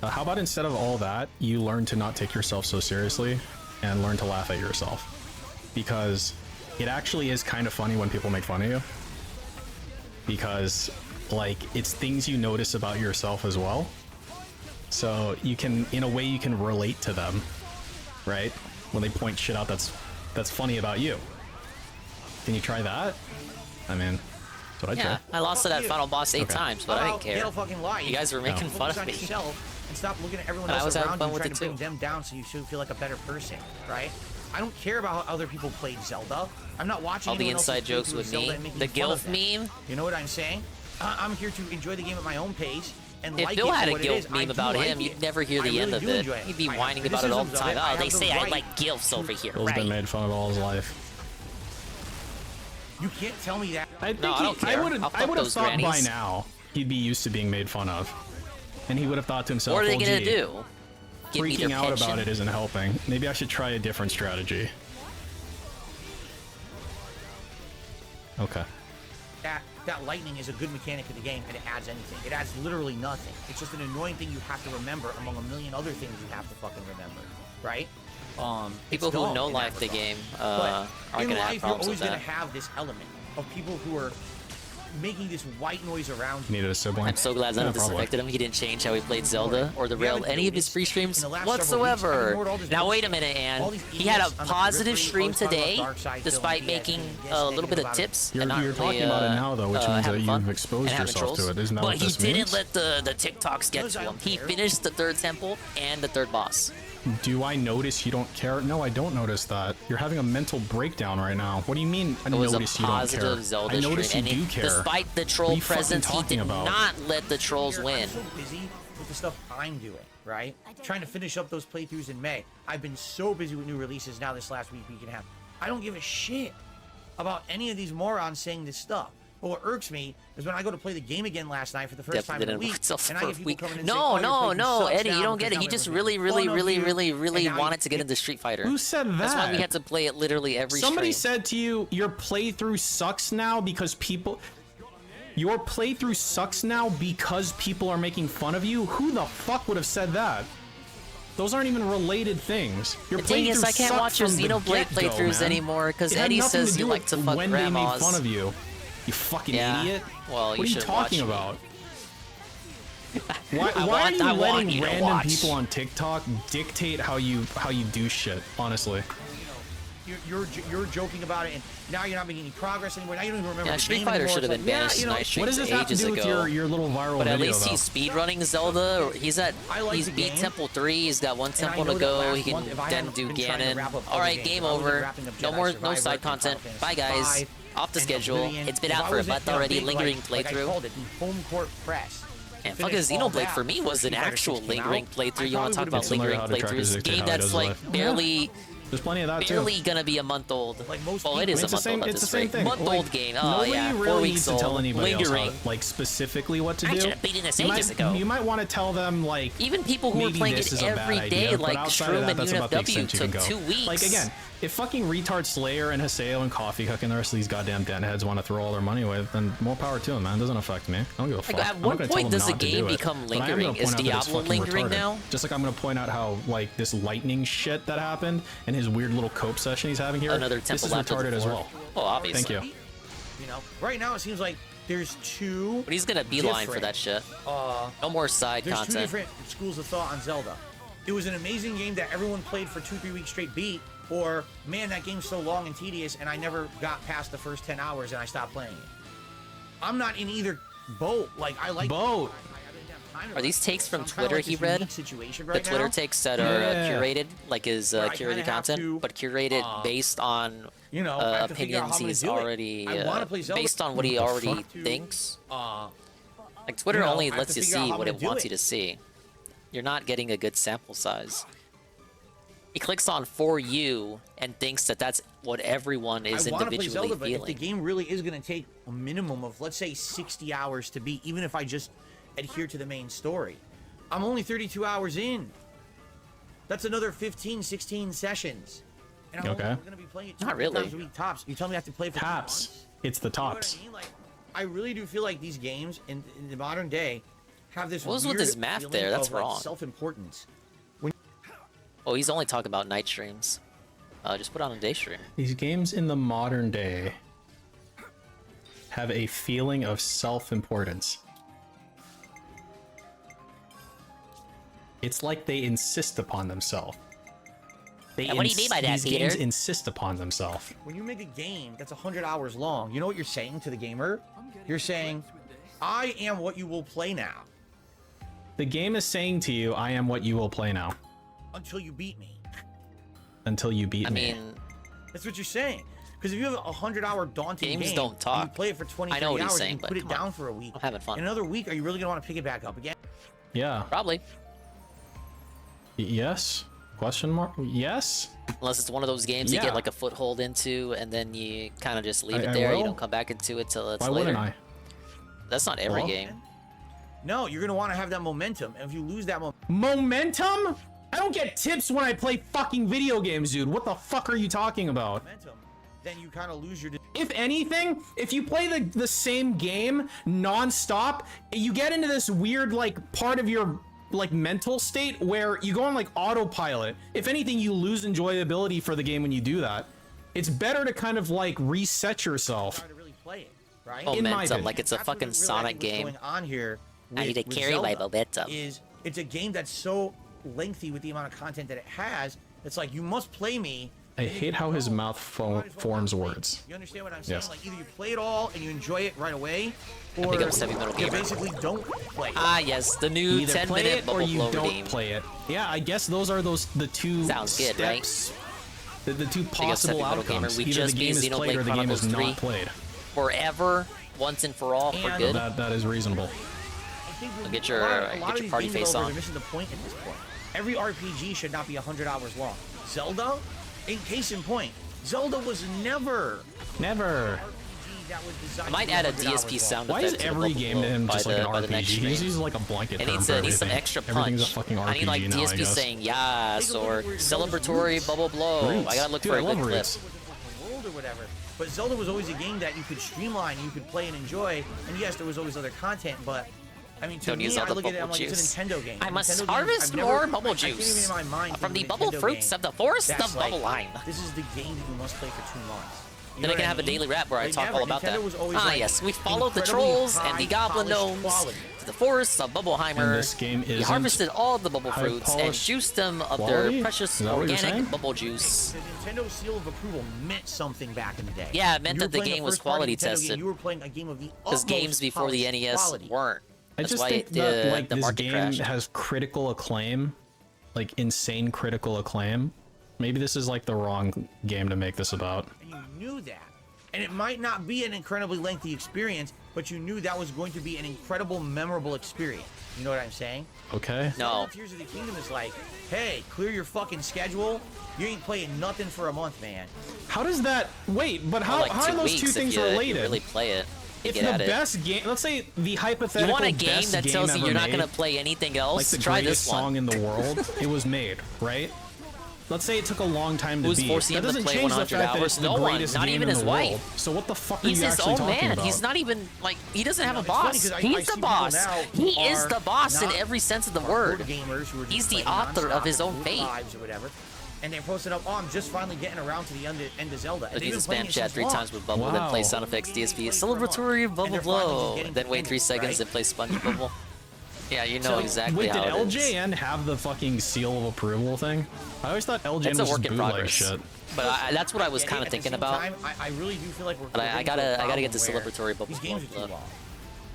How about instead of all that, you learn to not take yourself so seriously and learn to laugh at yourself? Because it actually is kind of funny when people make fun of you. Because, like, it's things you notice about yourself as well. So you can, in a way, you can relate to them, right? When they point shit out that's funny about you. Can you try that? I mean, that's what I tried. I lost to that final boss 8 times, but I didn't care. Fucking lie. You guys were making fun of me. And stop looking at everyone else around you trying to bring them down so you should feel like a better person, right? I don't care about how other people played Zelda. I'm not watching all the inside jokes with me. The Gilf meme. You know what I'm saying? I'm here to enjoy the game at my own pace. And if like Bill had a Gilf Gilf meme about him, you'd never hear the end of it. He'd be whining about it all the time. Oh, they say I like Gilfs over here, Bill's been made fun of all his life. You can't tell me that. I think I would have thought by now he'd be used to being made fun of. And he would have thought to himself, what are they gonna do? Give me freaking their out pension? about it isn't helping. Maybe I should try a different strategy. Okay. That lightning is a good mechanic of the game, and it adds anything. It adds literally nothing. It's just an annoying thing you have to remember among a million other things you have to fucking remember, right? People who know life the game are gonna have problems with that. You're always gonna have this element of people who are making this white noise around you. Needed a sibling. I'm so glad none of this affected him. He didn't change how he played Zelda or the rail any of his free streams whatsoever. Now wait a minute, Ann. He had a positive stream today, despite making a little bit of tips. You're talking about it now, though, which means that you've exposed yourself to it. Isn't that what this means? But he didn't let the TikToks get to him. He finished the 3rd temple and the 3rd boss. Do I notice you don't care? No, I don't notice that. You're having a mental breakdown right now. What do you mean I notice you don't care? Zelda I notice stream, you do care. Despite the troll presence, he did not let the trolls win. I'm so busy with the stuff I'm doing, right? Trying to finish up those playthroughs in May. I've been so busy with new releases now this last week and a half. I don't give a shit about any of these morons saying this stuff. But what irks me is when I go to play the game again last night for the first time in a week, and I get people coming in and saying, no, Eddie, you don't get it. He just really wanted to get into Street Fighter. Who said that? That's why we had to play it literally every Somebody stream. said to you, your playthrough sucks now because people... Your playthrough sucks now because people are making fun of you? Who the fuck would have said that? Those aren't even related things. Your the thing is, I can't watch your Xenoblade playthroughs anymore because Eddie says you like to fuck when grandmas. They made fun of you. You fucking idiot. Well, what are you talking about? Why are you letting random people on TikTok dictate how you do shit, honestly? You're joking about it, and now you're not making any progress anymore. Now you don't even remember. Yeah, Street Fighter should have been banished tonight streams ages ago. With your little viral but at video, least he's speedrunning Zelda. He's beat Temple 3. He's got 1 temple to go. He can then do Ganon. All right, game over. No side content. Bye, guys. Off the schedule. It's been out for a month already. Lingering playthrough. I called it the home court press. And fucking Xenoblade for me was an actual lingering playthrough. You want to talk about lingering playthroughs? Game that's like barely. There's plenty of that too. Barely gonna be a month old. Like most well, it is a month old. It's the same thing. Month-old game. Oh yeah, 4 really weeks needs to old. tell anybody Lingering. else how, like specifically what to do. I should have beaten this ages ago. You might want to tell them like even people who were playing it every day, like Shroom and UNFW, took 2 weeks. Like again, if fucking retard Slayer and Haseo and Coffee Cook and the rest of these goddamn denheads want to throw all their money away, then more power to them, man. It doesn't affect me. I don't give a fuck. Like, at what point does the game become lingering? Is Diablo lingering now? Just like I'm gonna point out how like this lightning shit that happened and his weird little cope session he's having here. Another temple this is retarded as well. Oh, obviously. Thank you. You know, right now it seems like there's 2. But he's gonna beeline for that shit. No more side there's content. There's 2 different schools of thought on Zelda. It was an amazing game that everyone played for 2-3 weeks straight beat, or man, that game's so long and tedious and I never got past the first 10 hours and I stopped playing it. I'm not in either boat. Like I like boat. Are these takes from So I'm kinda Twitter like he this read? unique situation The right Twitter now. takes that are curated, like his Where I curated kinda have content, to, but curated based on you know, I have to figure out opinions how I'm gonna he's do it. already I wanna play Zelda. based on what he What the already fuck? thinks. Uh, Like Twitter you know, only I have lets to you figure out see how I'm what it gonna do wants it. you to see. You're not getting a good sample size. He clicks on for you and thinks that that's what everyone is I want to play individually Zelda, but if the feeling. game really is going to take a minimum of, let's say, 60 hours to beat, even if I just adhere to the main story, I'm only 32 hours in. That's another 15, 16 sessions. And I'm only going to be playing it 2 Not really. times a week tops. You tell me I have to play for 2 months? Tops. It's the tops. You know what I mean? Like, I really do feel like these games in the modern day have this What was with weird his math feeling there? That's of, like, wrong. self-importance. Oh, he's only talking about night streams. Just put on a day stream. These games in the modern day have a feeling of self-importance. It's like they insist upon themselves. And what do you mean by that, These games Peter? insist upon themselves. When you make a game that's 100 hours long, you know what you're saying to the gamer? You're saying, I am what you will play now. The game is saying to you, I am what you will play now. Until you beat me. Until you beat me. I mean, that's what you're saying. Because if you have a 100-hour daunting Games game, don't talk. and you play it for 20, I know 30 what he's hours, saying, and you but put it come down on. for a week. I'm having fun. In another week, are you really going to want to pick it back up again? Yeah. Probably. Yes? Question mark? Yes? Unless it's one of those games you Yeah. get like a foothold into, and then you kind of just leave it I there. You will. don't come back into it till it's Why later. wouldn't I? That's not every Well. game. No, you're going to want to have that momentum. And if you lose that Momentum? I don't get tips when I play fucking video games, dude. What the fuck are you talking about? then you kind of lose your... If anything, if you play the same game non-stop, you get into this weird, like, part of your, like, mental state where you go on, like, autopilot. If anything, you lose enjoyability for the game when you do that. It's better to kind of, like, reset yourself. Right? Momentum, like it's a fucking Sonic game. Going on here I need to with carry my Zelda momentum. is it's a game that's so lengthy with the amount of content that it has. It's like you must play me. I hate how his mouth forms words. You understand what I'm saying? Yes. Like either you play it all and you enjoy it right away, I or think I'm a heavy metal you gamer. basically don't play it. Ah, yes, the new Either play 10-minute it or bubble you blow don't redeem. play it. Yeah, I guess those are the two Sounds good, right? steps. The two Big ups, possible heavy metal gamer. outcomes. We Either just the game beat is played Xenoblade or the game is Chronicles 3. not played. Forever, once and for all, for good. That is reasonable. I think Get a your lot get of your these party game face developers on. are missing the point at this point. Every RPG should not be 100 hours long. Zelda, in case in point, Zelda was never Never. that was designed I might to be add a 100 hours DSP long. sound Why effect is to the every bubble game to blow him by just like the- an by the RPG? next He stream. uses like a blanket It term needs for some everything. extra punch. Everything's a fucking RPG I need like now, I DSP guess. saying yes or celebratory bubble blow. Roots. I gotta look Dude, for I a love good clip. Roots. World or whatever. But Zelda was always a game that you could streamline, you could play and enjoy. And yes, there was always other content, but I mean, to Don't me, use all I the look at it, I'm bubble like, it's juice. a Nintendo game. I must Nintendo games, harvest I've never- more bubble I can't even juice in my mind from the think of a bubble Nintendo fruits game of the forest that's of Bubble like, Lime. This is the game that you must play for 2 months. You Then know I can what have a mean? daily rap where I They talk never- all about Nintendo that. was always, Ah, like, yes, we followed the incredibly trolls and the high goblin polished gnomes quality. to the forests of Bubbleheimer. And this game We isn't harvested all the bubble high fruits and polished juiced them of quality? their precious Is that what you're saying? organic bubble juice. The Nintendo seal of approval meant something back in the day. Yeah, it meant When you that were the playing game was first-party quality Nintendo game, tested. You were playing a game of the Because utmost games before the polished NES quality. weren't. I That's just why think it, that like the this market game crashed. has critical acclaim, like insane critical acclaim. Maybe this is like the wrong game to make this about. And you knew that. And it might not be an incredibly lengthy experience, but you knew that was going to be an incredible, memorable experience. You know what I'm saying? Okay. No. Tears of the Kingdom is like, hey, clear your fucking schedule. You ain't playing nothing for a month, man. How does that? Wait, but Or how like how 2 are those weeks two if things you, if you related? really play it. You If get the at it. best game, let's say the hypothetical You want a game best that game tells you ever you're not made, gonna play anything like else? the Try greatest this one. song in the world, it was made, right? Let's say it took a long time to Who's beat. forcing That him to doesn't play change the 100 fact that hours? it's the No one, greatest not game even in his the wife. world. So what the fuck are He's you his actually own talking man. about? He's not even like he doesn't have a it's funny boss. 'cause I He's see the people boss. now He who is are the boss in not every sense of the hardcore word. gamers who are just He's the playing author of nonstop his own with fate. lives or whatever. And they posted up, oh, I'm just finally getting around to the end of Zelda. And Look, they've he's been a playing spam it chat since 3 launch. times with bubble, then play sound effects, DSP, celebratory bubble they're finally just blow, getting then wait to 3 it, seconds right? and play sponge bubble. Yeah, you know So, exactly wait, how did it is. LJN have the fucking seal of approval thing? I always thought LJN It's a was work just in bootleg progress. shit. But that's what I was kind of At the thinking same about. time, I really do feel like we're But I getting to a gotta get the problem where celebratory bubble These games are blow. too long.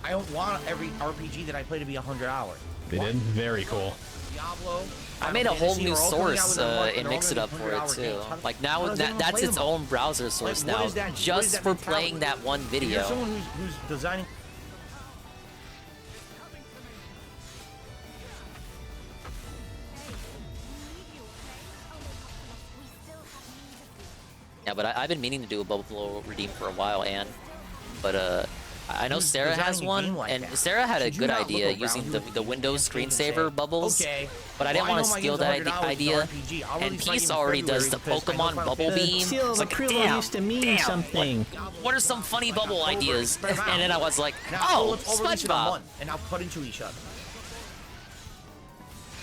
I don't want every RPG that I play to be 100 hours. They did? Very cool. Diablo. I made a whole new source and mixed it up for it too. Like now that's its own browser source now, just for playing that one video. You're someone who's designing. Yeah, but I've been meaning to do a bubble redeem for a while, but I know Sarah has one, and Sarah had a good idea using the Windows screensaver bubbles, but I didn't want to steal that idea. And Peace already does the Pokemon bubble beam. I was like, damn, what are some funny bubble ideas? And then I was like, oh, SpongeBob. And now cut into each other.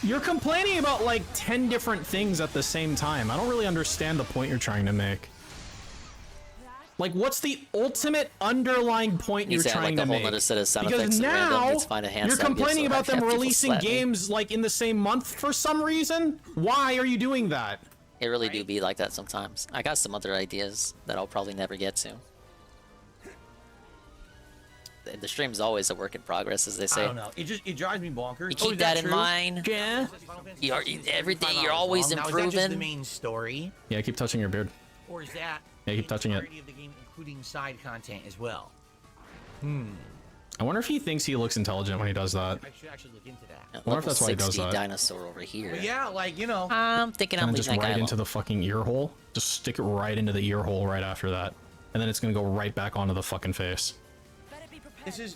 You're complaining about like 10 different things at the same time. I don't really understand the point you're trying to make. Like, what's the ultimate underlying point you're trying to make? Because now you're complaining about them releasing games like in the same month for some reason. Why are you doing that? It really do be like that sometimes. I got some other ideas that I'll probably never get to. The stream's always a work in progress, as they say. I don't know. It drives me bonkers. You keep that in mind. Yeah. Everything. You're always improving. Is that just the main story? Yeah, keep touching your beard. Or is that yeah, keep touching it. Of the game, including side content as well? I wonder if he thinks he looks intelligent when he does that. I should actually look into that. I wonder if that's why he does that. Dinosaur over here. But yeah, like, you know. I'm thinking I'm just right into the fucking ear hole. Just stick it right into the ear hole right after that, and then it's gonna go right back onto the fucking face.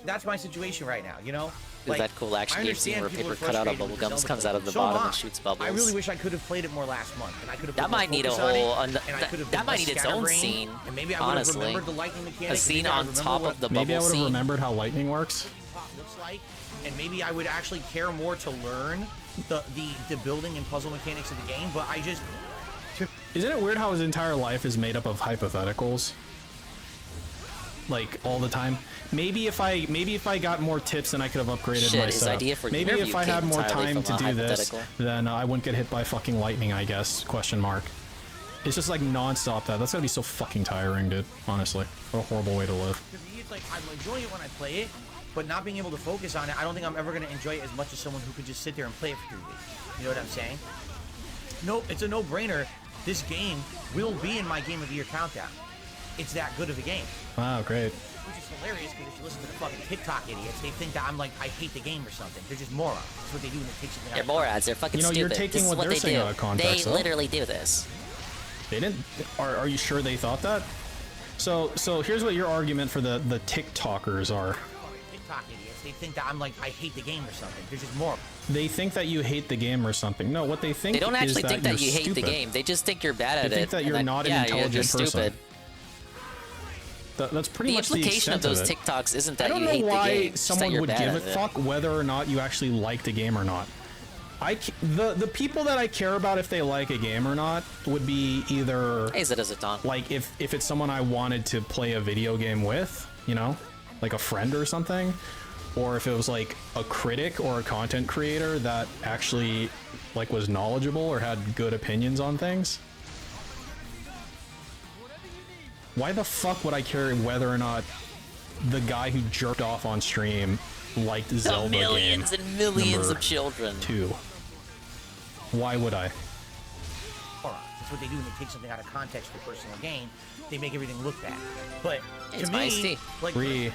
That's my situation right now, you know? Like, that cool action game scene where paper cutout of bubble gums comes out of the bottom and shoots bubbles. I really wish I could have played it more last month, and I could have. That might need a whole. That might need its own scene. And maybe I would have remembered the lightning mechanics. A scene on top of the bubble Maybe I would have scene. remembered how lightning works. Looks like, and maybe I would actually care more to learn the building and puzzle mechanics of the game. But I just. Isn't it weird how his entire life is made up of hypotheticals? Like all the time. Maybe if I got more tips, then I could have upgraded my setup. Maybe if I had more time to do this, then I wouldn't get hit by fucking lightning, I guess. Question mark. It's just like non-stop that. That's gotta be so fucking tiring, dude. Honestly, what a horrible way to live. It's like I'm enjoying it when I play it, but not being able to focus on it, I don't think I'm ever gonna enjoy it as much as someone who could just sit there and play it for 3 weeks. You know what I'm saying? No, it's a no-brainer. This game will be in my Game of the Year countdown. It's that good of a game. Wow, great. Which is hilarious because if you listen to the fucking TikTok idiots, they think that I'm like, I hate the game or something. They're just morons. That's what they do when they take something out. They're morons. They're fucking stupid. You're taking this is what they're saying out do. of context, They literally do this. They didn't. Are you sure they thought that? So here's what your argument for the TikTokers are. TikTok idiots. They think that I'm like, I hate the game or something. They're just morons. They think that you hate the game or something. No, what they think they don't actually is think that you hate the game. They just think you're bad at it. They think that you're not an intelligent person. Stupid. That's pretty much the implication extent of those of it. TikToks isn't that I you hate the don't know why game. someone would give a fuck whether or not you actually like the game or not. The people that I care about if they like a game or not would be either like if it's someone I wanted to play a video game with, you know, like a friend or something, or if it was like a critic or a content creator that actually like was knowledgeable or had good opinions on things. Why the fuck would I care whether or not the guy who jerked off on stream liked Zelda game? Millions and millions of children. 2. Why would I? That's what they do when they take something out of context for personal gain. They make everything look bad. But to me, like,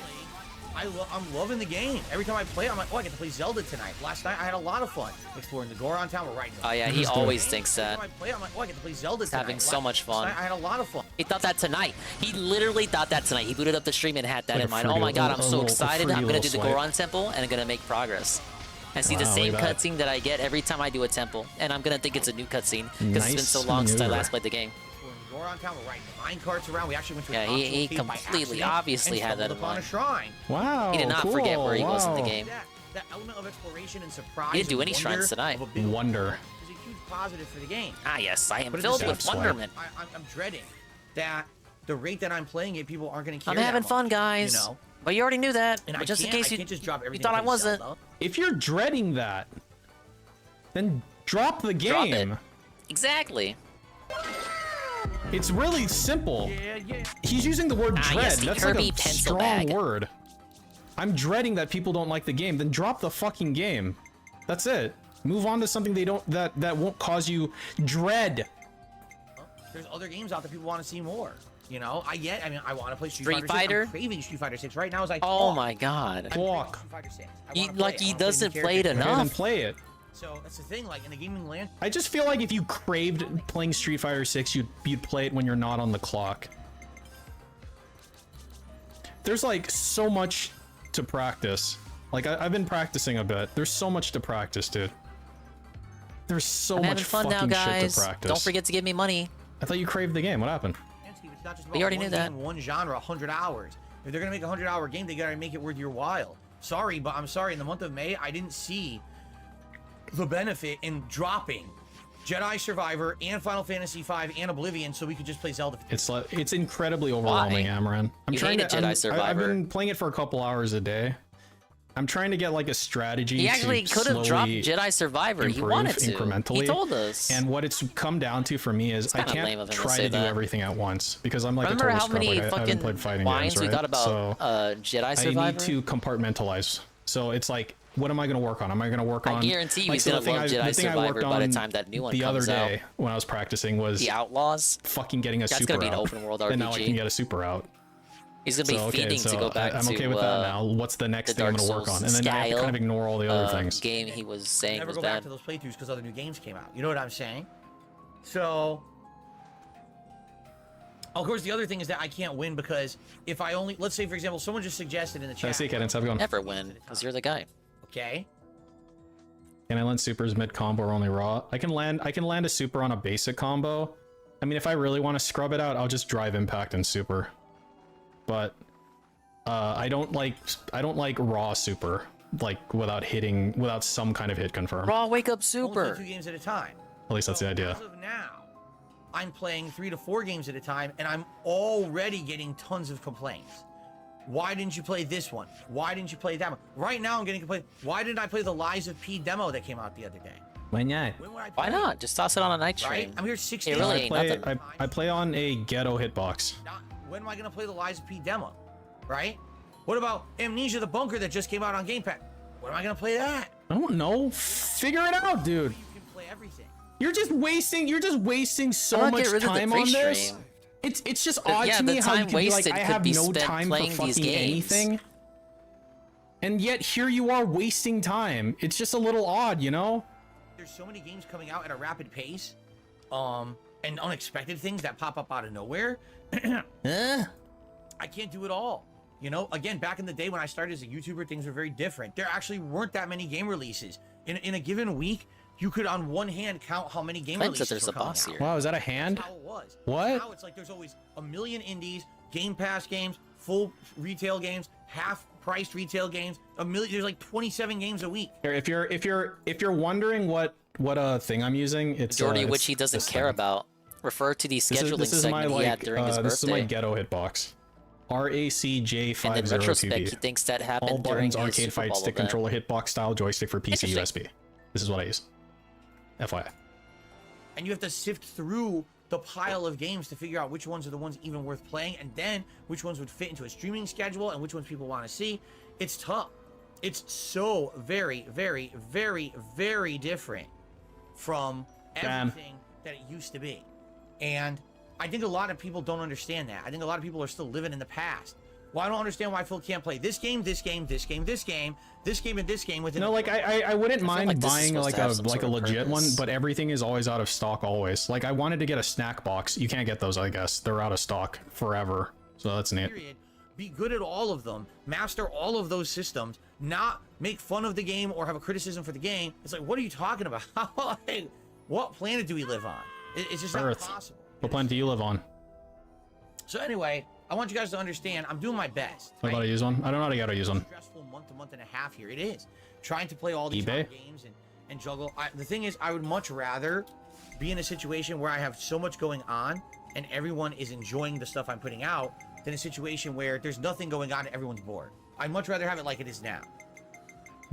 I'm loving the game. Every time I play, I'm like, oh, I get to play Zelda tonight. Last night, I had a lot of fun exploring the Goron Town. We're right. Oh yeah, he always thinks that. Every time I play, I'm like, oh, I get to play Zelda tonight. Having so much fun. I had a lot of fun. He thought that tonight. He literally thought that tonight. He booted up the stream and had that in mind. Oh my god, I'm so excited. I'm gonna do the Goron Temple and I'm gonna make progress. And see the same cutscene that I get every time I do a temple. And I'm gonna think it's a new cutscene because it's been so long since I last played the game. Goron Town, we're riding mine carts around. We actually went to a he completely, obviously had that in mind. Wow, he did not forget where he was in the game. That element of exploration and surprise. He didn't do any shrines tonight. Wonder. Is a huge positive for the game. Ah, yes, I am filled with wonderment. I'm dreading that the rate that I'm playing it, people aren't going to care. I'm having fun, guys. You know? But you already knew that. And but just in case you thought I wasn't. If you're dreading that, then drop the game. Exactly. It's really simple. He's using the word dread. Yes, That's Kirby like a strong word. I'm dreading that people don't like the game. Then drop the fucking game. That's it. Move on to something that won't cause you dread. There's other games out there people want to see more. You know, I want to play Street Fighter. I'm craving Street Fighter 6 right now. As I oh my god. Walk. He doesn't play it enough. Then play it. So that's the thing. Like in the gaming land. I just feel like if you craved playing Street Fighter 6, you'd play it when you're not on the clock. There's like so much to practice. Like I've been practicing a bit. There's so much to practice, dude. There's so much fucking shit to practice. Don't forget to give me money. I thought you craved the game. What happened? It's not just about we already one knew that. game, one genre, 100 hours. If they're gonna make a 100-hour game, they gotta make it worth your while. Sorry, but I'm sorry. In the month of May, I didn't see the benefit in dropping Jedi Survivor and Final Fantasy V and Oblivion, so we could just play Zelda. It's incredibly overwhelming, Amaran. You hated Jedi Survivor. I've been playing it for a couple hours a day. I'm trying to get like a strategy. He actually could have dropped Jedi Survivor. He wanted to. Incrementally. He told us. And what it's come down to for me is I can't try to do everything at once because I'm like Remember a total how scrub. many Like, I haven't played fighting lines games, right? we got about so Jedi Survivor? I need to compartmentalize. So it's like, what am I going to work on? Am I going to work on? I guarantee you like, he's gonna love Jedi Survivor by the time that new one the comes other out. day when I was practicing was the Outlaws. Fucking getting a That's super gonna be an out. open world RPG. And now I can get a super out. He's gonna be feeding to go back to. I'm okay with that now. What's the next thing I'm gonna work on? And then I have to kind of ignore all the other things. Game he was saying never was go bad. back to those playthroughs because other new games came out. You know what I'm saying? So, of course, the other thing is that I can't win because if I only, let's say for example, someone just suggested in the chat. I see, Cadence. How's it going? Never win because you're the guy. Okay. Can I land supers mid combo or only raw? I can land a super on a basic combo. I mean, if I really want to scrub it out, I'll just drive impact and super. But I don't like raw super without some kind of hit confirm. Raw wake up super. Only 2 games at a time. At least that's the idea. As of now, I'm playing 3 to 4 games at a time, and I'm already getting tons of complaints. Why didn't you play this one? Why didn't you play that one? Right now, I'm getting complaints. Why didn't I play the Lies of P demo that came out the other day? Why not? Why not? Just toss it on a night stream. Right? I'm here 6 It days. really ain't nothing. I play on a ghetto hitbox. When am I gonna play the Lies of P demo? Right? What about Amnesia: The Bunker that just came out on Game Pass? When am I gonna play that? I don't know. Figure it out, dude. You can play everything. You're just wasting so much time on this. It's just odd to me how you can be like, I have no time for fucking anything. And yet here you are wasting time. It's just a little odd, you know? There's so many games coming out at a rapid pace, and unexpected things that pop up out of nowhere. I can't do it all. You know, again, back in the day when I started as a YouTuber, things were very different. There actually weren't that many game releases. In a given week, you could on one hand count how many game releases were coming out. Wow, is that a hand? That's how it was. What? Now it's like there's always a million indies, Game Pass games, full retail games, half-priced retail games. There's like 27 games a week. Here, if you're wondering what thing I'm using, it's majority of which he doesn't care about. Refer to the scheduling segment he had during his birthday. This is my ghetto hitbox. RACJ502B. And in retrospect, he thinks that happened all buttons, during his arcade Super fight, Bowl stick event. controller, hitbox style, joystick for PC, USB. This is what I use. FYI. And you have to sift through the pile of games to figure out which ones are the ones even worth playing, and then which ones would fit into a streaming schedule and which ones people want to see. It's tough. It's so very, very, very, very different from everything that it used to be. And I think a lot of people don't understand that. I think a lot of people are still living in the past. Well, I don't understand why Phil can't play this game, this game, this game, this game, this game, and this game within. No, like I wouldn't mind buying like a legit one, but everything is always out of stock always. Like I wanted to get a snack box. You can't get those, I guess. They're out of stock forever. So that's neat. Be good at all of them, master all of those systems, not make fun of the game or have a criticism for the game. It's like, what are you talking about? What planet do we live on? It's just Earth. not possible. What planet do you live on? So anyway, I want you guys to understand, I'm doing my best. What about to use one? I don't know how to get to use one. Stressful month and a half here. It is. Trying to play all these games and juggle. The thing is, I would much rather be in a situation where I have so much going on and everyone is enjoying the stuff I'm putting out than a situation where there's nothing going on and everyone's bored. I'd much rather have it like it is now.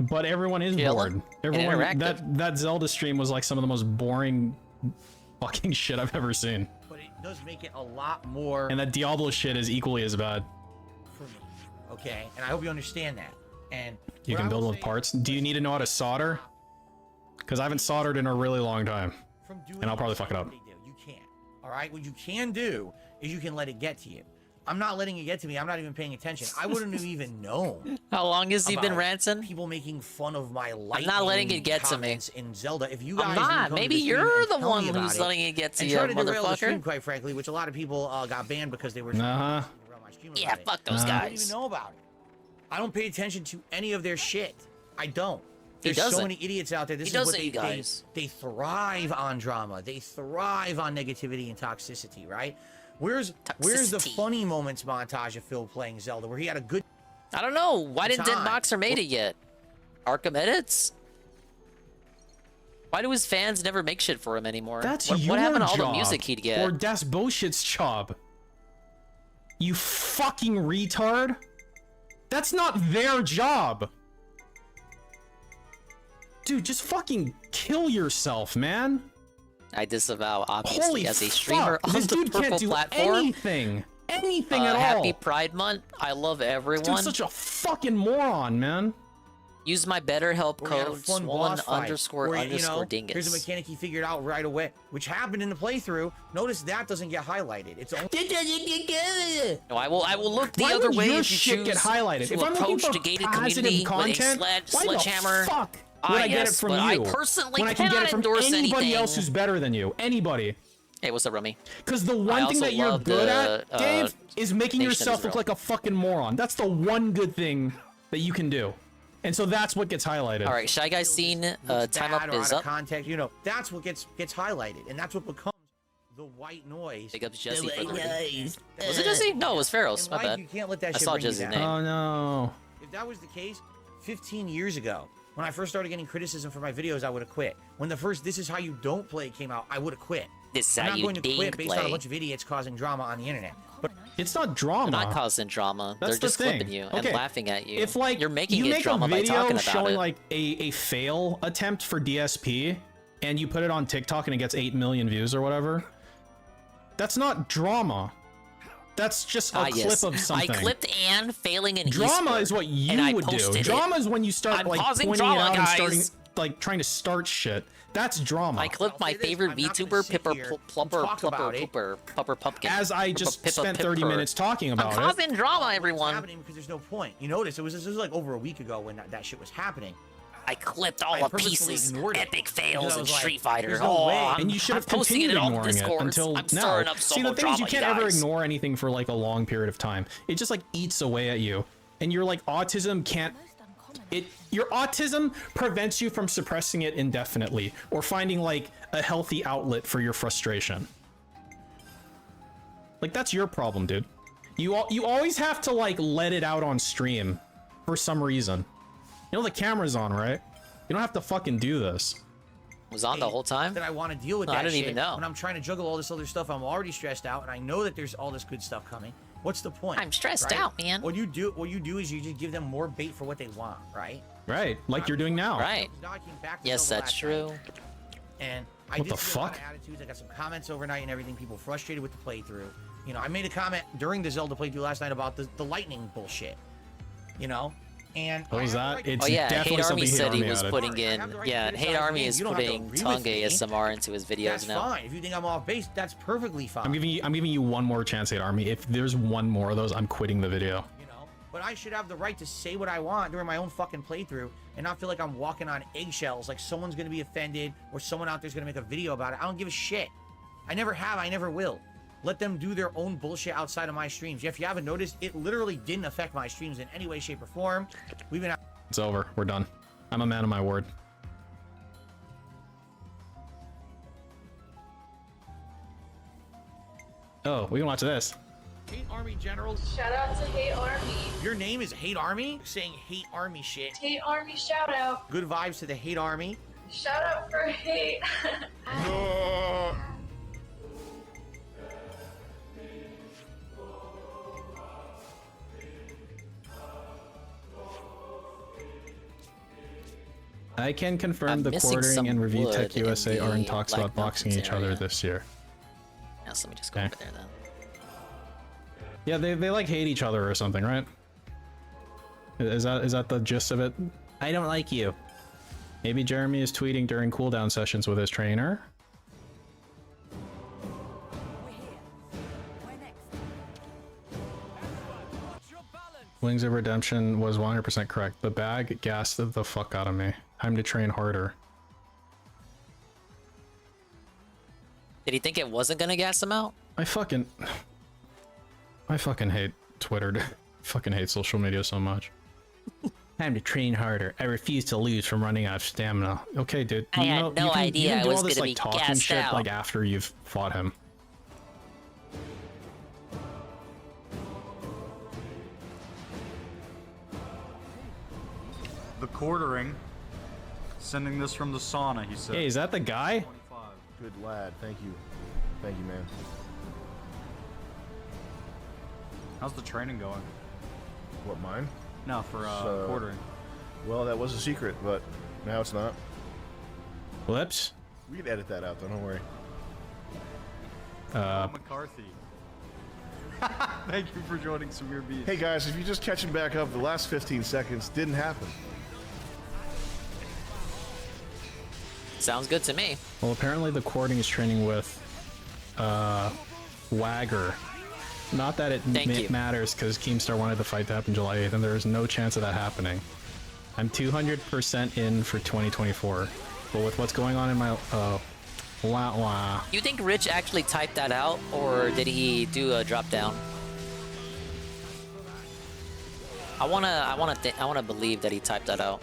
But everyone is bored. Everyone that Zelda stream was like some of the most boring fucking shit I've ever seen. But it does make it a lot more. And that Diablo shit is equally as bad. For me, okay, and I hope you understand that. And you can build with parts. Do you need to know how to solder? Because I haven't soldered in a really long time. From doing And I'll probably fuck it up. You can't. All right. What you can do is you can let it get to you. I'm not letting it get to me. I'm not even paying attention. I wouldn't have even known. How long has he been ranting? People making fun of my light. I'm not letting it get to me. In Zelda, if you guys I'm not. Maybe you're the one who's letting it get to you, try to derail the stream, motherfucker. quite frankly, which a lot of people got banned because they were. Uh-huh. Yeah, fuck those I don't guys. even know about it. I don't pay attention to any of their shit. I don't. He There's so doesn't. many idiots out there. This He is what doesn't, you guys. they thrive on drama. They thrive on negativity and toxicity, right? Where's the funny moments montage of Phil playing Zelda where he had a good I don't know. Why didn't time? Dead Boxer made it yet? Arkham edits? Why do his fans never make shit for him anymore? That's what happened to all job, the music he'd get? Or Das Bullshit's job. You fucking retard. That's not their job. Dude, just fucking kill yourself, man. I disavow, obviously, Holy as a streamer fuck. on This the dude purple can't do platform. anything. Anything at all. Happy Pride Month. I love everyone. Dude's such a fucking moron, man. Use my BetterHelp where he had a code fun boss fight, where, dingus. Here's a mechanic he figured out right away, which happened in the playthrough. Notice that doesn't get highlighted. It's only. No, I will look the Why other would way your if you shit choose get highlighted? to If I'm looking approach for the gated positive community content, with a why sledgehammer. the fuck would I get it from but you? I personally when I can get it from cannot endorse anybody anything. else who's better than you. Anybody. Hey, what's up, Rummy? Because the one thing that you're good at, Dave, is making Nation of yourself look Israel. like a fucking moron. That's the one good thing that you can do. And so that's what gets highlighted. All right, Shy Guys seen Time Up Bad or is out up. of context, that's what gets highlighted, and that's what becomes the white noise. Big ups Jesse for the noise. Was it Jesse? No, it was Pharaoh's. In My life, bad. You can't let that I shit saw bring you Jesse's down. name. Oh no. If that was the case, 15 years ago, when I first started getting criticism for my videos, I would have quit. When the first "This Is How You Don't Play" came out, I would have quit. This is I'm how not you going to quit didn't based on a play. bunch of idiots causing drama on the internet. But it's not drama. They're not causing drama. That's They're the just thing. clipping you Okay. and laughing at you. If like you're making you it make drama a by video talking about showing it. like a fail attempt for DSP and you put it on TikTok and it gets 8 million views or whatever, that's not drama. That's just a clip of something. I clipped Anne failing in drama esports, is what you and I would do. posted Drama it. is when you start I'm like causing pointing drama, it out guys. and starting like trying to start shit. That's drama. I clipped my favorite VTuber, Plumper Pumpkin. As I just Pippa spent 30 Pipper. minutes talking about I'm causing drama, everyone. happening because there's no point. You notice this was like over a week ago when that shit was happening. I clipped all I the purposely pieces. ignored it Epic because fails I in was like, Street Fighter. there's no way. And you should have I'm posting continued it in all ignoring it Discords. until I'm now. stirring up See, the thing is, you drama, can't ever guys. ignore anything for like a long period of time. It just like eats away at you, and your like autism can't. Your autism prevents you from suppressing it indefinitely or finding like a healthy outlet for your frustration. Like that's your problem, dude. You always have to like let it out on stream for some reason. You know the camera's on, right? You don't have to fucking do this. Was on the whole time? That I want to deal with No, that I didn't shit. even know. When I'm trying to juggle all this other stuff, I'm already stressed out, and I know that there's all this good stuff coming. What's the point? I'm stressed right? out, man. What you do is you just give them more bait for what they want, right? Right, like you're doing now. Right. Now I came back to Yes, Zelda that's last true. night, and I What did the see a lot of fuck? attitudes. I got some comments overnight and everything. People frustrated with the playthrough. You know, I made a comment during the Zelda playthrough last night about the lightning bullshit. You know, and What was that? It's Oh yeah, definitely Hate Army something said he Army was added. putting in. Yeah, Hate Army is You don't have to putting agree with Tongue me. ASMR into his videos that's now. fine. If you think I'm off base, that's perfectly fine. I'm giving you one more chance, Hate Army. If there's one more of those, I'm quitting the video. But I should have the right to say what I want during my own fucking playthrough and not feel like I'm walking on eggshells, like someone's gonna be offended or someone out there's gonna make a video about it. I don't give a shit. I never have, I never will. Let them do their own bullshit outside of my streams. If you haven't noticed, it literally didn't affect my streams in any way, shape, or form. We've been It's over. We're done. I'm a man of my word. Oh, we can watch this. Hate Army Generals. Shout out to Hate Army. Your name is Hate Army? You're saying Hate Army shit. Hate Army shout out. Good vibes to the Hate Army. Shout out for hate. I can confirm I'm the missing Quartering some and Review wood Tech in USA are in the talks Black about boxing Mountains each other area. this year. Yes, let me just go over there then. Yeah, they like hate each other or something, right? Is that the gist of it? I don't like you. Maybe Jeremy is tweeting during cooldown sessions with his trainer. Wings of Redemption was 100% correct. The bag gassed the fuck out of me. Time to train harder. Did he think it wasn't gonna gas him out? I fucking hate Twitter. I fucking hate social media so much. Time to train harder. I refuse to lose from running out of stamina. Okay, dude. I had no idea I was gonna be talking gassed shit out. like after you've fought him. The quartering. Sending this from the sauna, he said. Hey, is that the guy? Good lad. Thank you. Thank you, man. How's the training going? What, mine? No, for quartering. Well, that was a secret, but now it's not. Whoops. We can edit that out, though. Don't worry. McCarthy. Thank you for joining Samir Beast. Hey, guys, if you're just catching back up, the last 15 seconds didn't happen. Sounds good to me. Well, apparently the quartering is training with Wagger. Not that it matters, because Keemstar wanted the fight to happen July 8th, and there is no chance of that happening. I'm 200% in for 2024, but with what's going on in my You think Rich actually typed that out, or did he do a drop down? I wanna believe that he typed that out.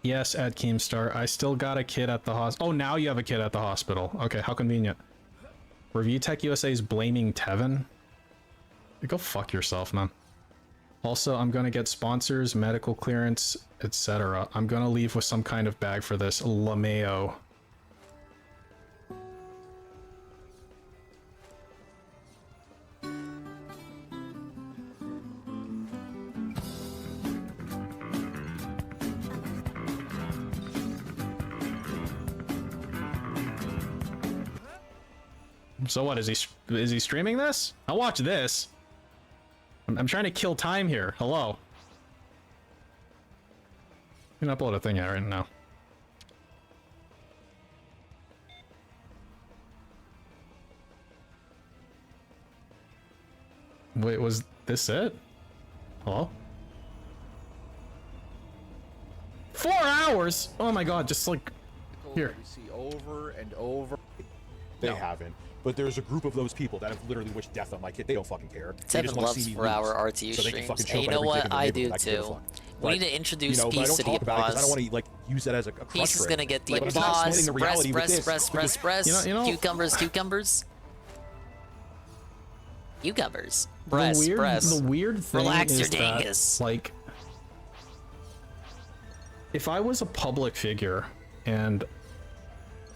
Yes, at Keemstar. I still got a kid at the hospital. Oh, now you have a kid at the hospital. Okay, how convenient. Review Tech USA is blaming Tevin. Go fuck yourself, man. Also, I'm gonna get sponsors, medical clearance, etc. I'm gonna leave with some kind of bag for this. LeMayo. So what, is he streaming this? I'll watch this. I'm trying to kill time here. Hello. You can upload a thing right now. Wait, was this it? Hello? 4 hours? Oh my god, just like here. We see over and over. They haven't. But there's a group of those people that have literally wished death on my kid. They don't fucking care. Tevin loves 4-hour RTU streams. And you know what? I do too. We need to introduce peace to the pause. I don't want to like use that as a crutch. Peace is gonna get the pause. Press. Cucumbers. Cucumbers. The weird thing Relax is your that, dingus. like, if I was a public figure and,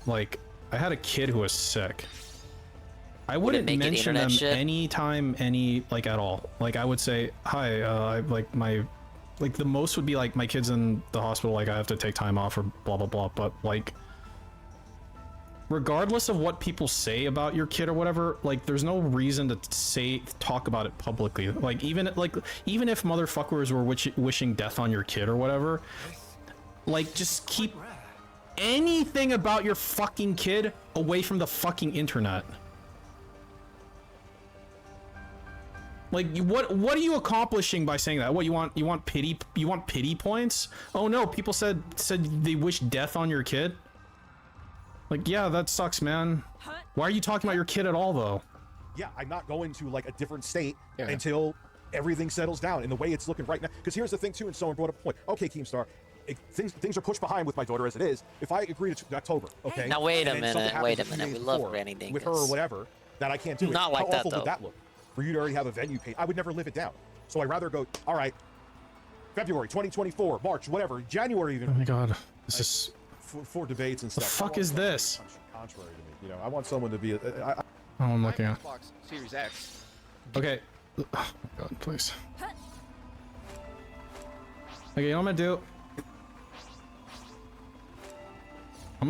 like, I had a kid who was sick, I wouldn't mention them anytime, like, at all. Like, I would say, hi, the most would be, like, my kid's in the hospital, like, I have to take time off or blah, blah, blah, but, like, regardless of what people say about your kid or whatever, like, there's no reason to talk about it publicly. Like, even if motherfuckers were wishing death on your kid or whatever, like, just keep anything about your fucking kid away from the fucking internet. Like, what are you accomplishing by saying that? What, you want pity points? Oh no, people said they wish death on your kid. Like, yeah, that sucks, man. Why are you talking about your kid at all, though? Yeah, I'm not going to like a different state until everything settles down in the way it's looking right now. Because here's the thing too, and someone brought up a point. Okay, Keemstar, things are pushed behind with my daughter as it is. If I agree to October, okay. Now wait a minute. We love Granny Dingus. With her or whatever, that I can't do it. Not like that, How awful though. would that look? For you to already have a venue paid, I would never live it down. So I'd rather go, all right, February 2024, March, whatever, January even. Oh my god, this is for debates and stuff. The fuck is this? Contrary to me, you know, I want someone to be. Oh, I'm looking at. Xbox Series X. Okay. Oh my god, please. Okay, you know what I'm gonna do? I'm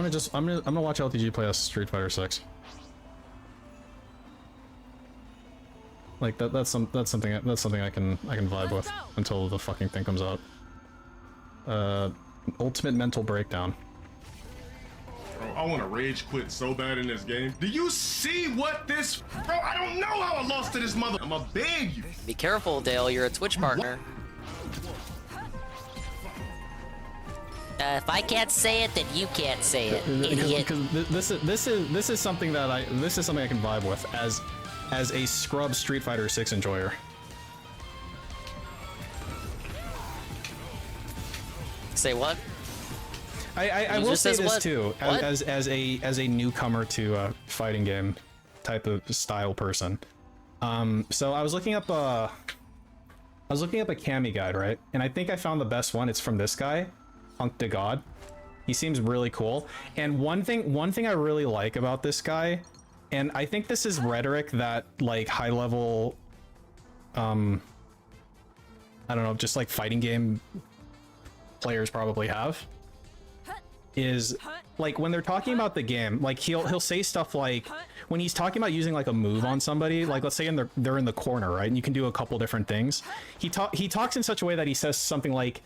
gonna watch LTG play as Street Fighter 6. Like that's something I can vibe with until the fucking thing comes out. Ultimate mental breakdown. Bro, I want to rage quit so bad in this game. Do you see what this... Bro, I don't know how I lost to this mother... I'ma beg you. Be careful, Dale. You're a Twitch partner. If I can't say it, then you can't say it, idiot. Because this is something that I can vibe with as a scrub Street Fighter 6 enjoyer. Say what? I will say this too, as a newcomer to a fighting game type of style person. So I was looking up a Kami guide, right? And I think I found the best one. It's from this guy, Hunk de God. He seems really cool. And one thing I really like about this guy, and I think this is rhetoric that like high level, I don't know, just like fighting game players probably have, is like when they're talking about the game, like he'll say stuff like when he's talking about using like a move on somebody, like let's say they're in the corner, right? And you can do a couple different things. He talks in such a way that he says something like,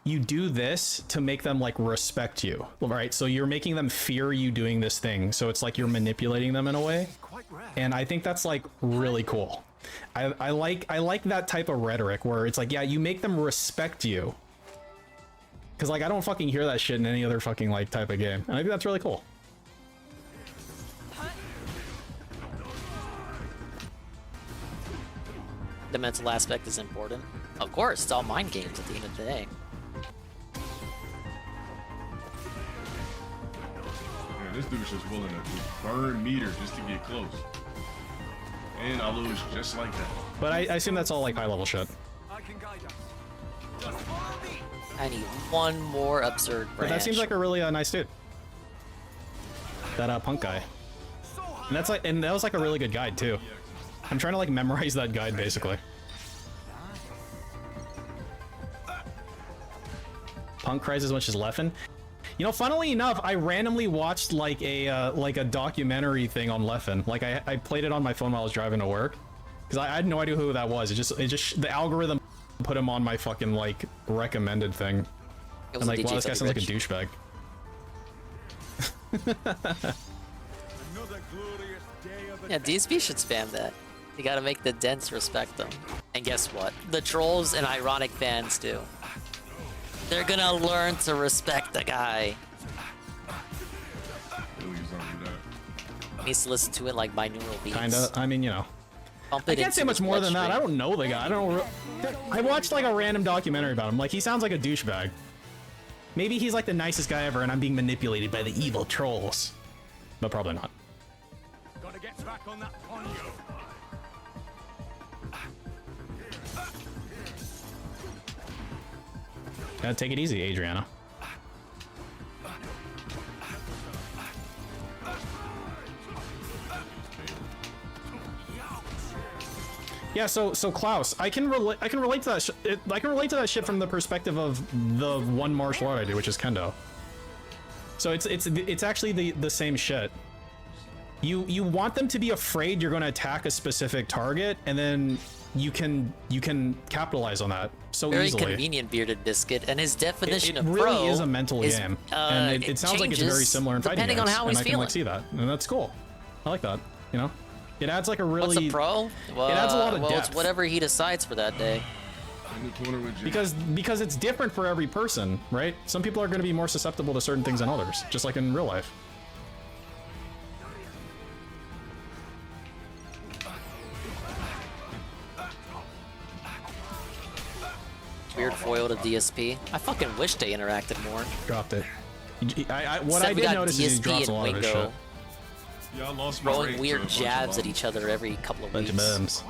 you do this to make them like respect you, right? So you're making them fear you doing this thing. So it's like you're manipulating them in a way. And I think that's like really cool. I like that type of rhetoric where it's like, yeah, you make them respect you. Cause like I don't fucking hear that shit in any other fucking like type of game. And I think that's really cool. The mental aspect is important. Of course, it's all mind games at the end of the day. Man, this dude's just willing to just burn meters just to get close. And I lose just like that. But I assume that's all like high level shit. I need one more absurd branch. But that seems like a really nice dude. That punk guy. And that was like a really good guide too. I'm trying to like memorize that guide basically. Punk cries as much as Leffen. You know, funnily enough, I randomly watched like a documentary thing on Leffen. Like I played it on my phone while I was driving to work because I had no idea who that was. It just the algorithm put him on my fucking like recommended thing. I'm like, wow, this guy sounds like a douchebag. Yeah, DSP should spam that. You gotta make the dents respect them. And guess what? The trolls and ironic fans do. They're gonna learn to respect the guy. Needs to listen to it like binaural beats. Kinda. I mean, you know. Bump I it can't say into much his more than that. bloodstream. I don't know the guy. I watched like a random documentary about him. Like he sounds like a douchebag. Maybe he's like the nicest guy ever and I'm being manipulated by the evil trolls. But probably not. Gotta get back on that ponyo. Gotta take it easy, Adriana. Yeah, so Klaus, I can relate to that. I can relate to that shit from the perspective of the one martial art I do, which is kendo. So it's actually the same shit. You want them to be afraid you're going to attack a specific target, and then you can capitalize on that so Very easily. convenient, Bearded Biscuit, and his definition It of really pro is a mental is, game, and it sounds like it's very similar in fighting games. depending on how and he's I can feeling. like see that, and that's cool. I like that. You know, it adds like a really. What's a pro? Well, it adds a lot of well, depth. it's whatever he decides for that day. Because it's different for every person, right? Some people are going to be more susceptible to certain things than others, just like in real life. Weird foil to DSP. I fucking wish they interacted more. Dropped it. What Except I we did got notice is he DSP drops a and lot of his Wingo shit. Yeah, I lost my throwing rank weird to a bunch jabs of at each other every couple of Bunch weeks. of memes.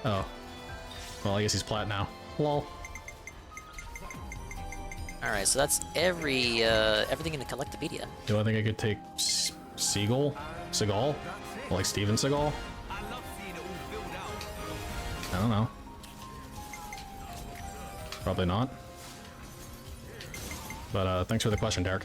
Oh. Well, I guess he's plat now. Lol. Alright, so that's everything in the Collectopedia. Do I think I could take Seagal? Like Steven Seagal? I don't know. Probably not. But thanks for the question, Derek.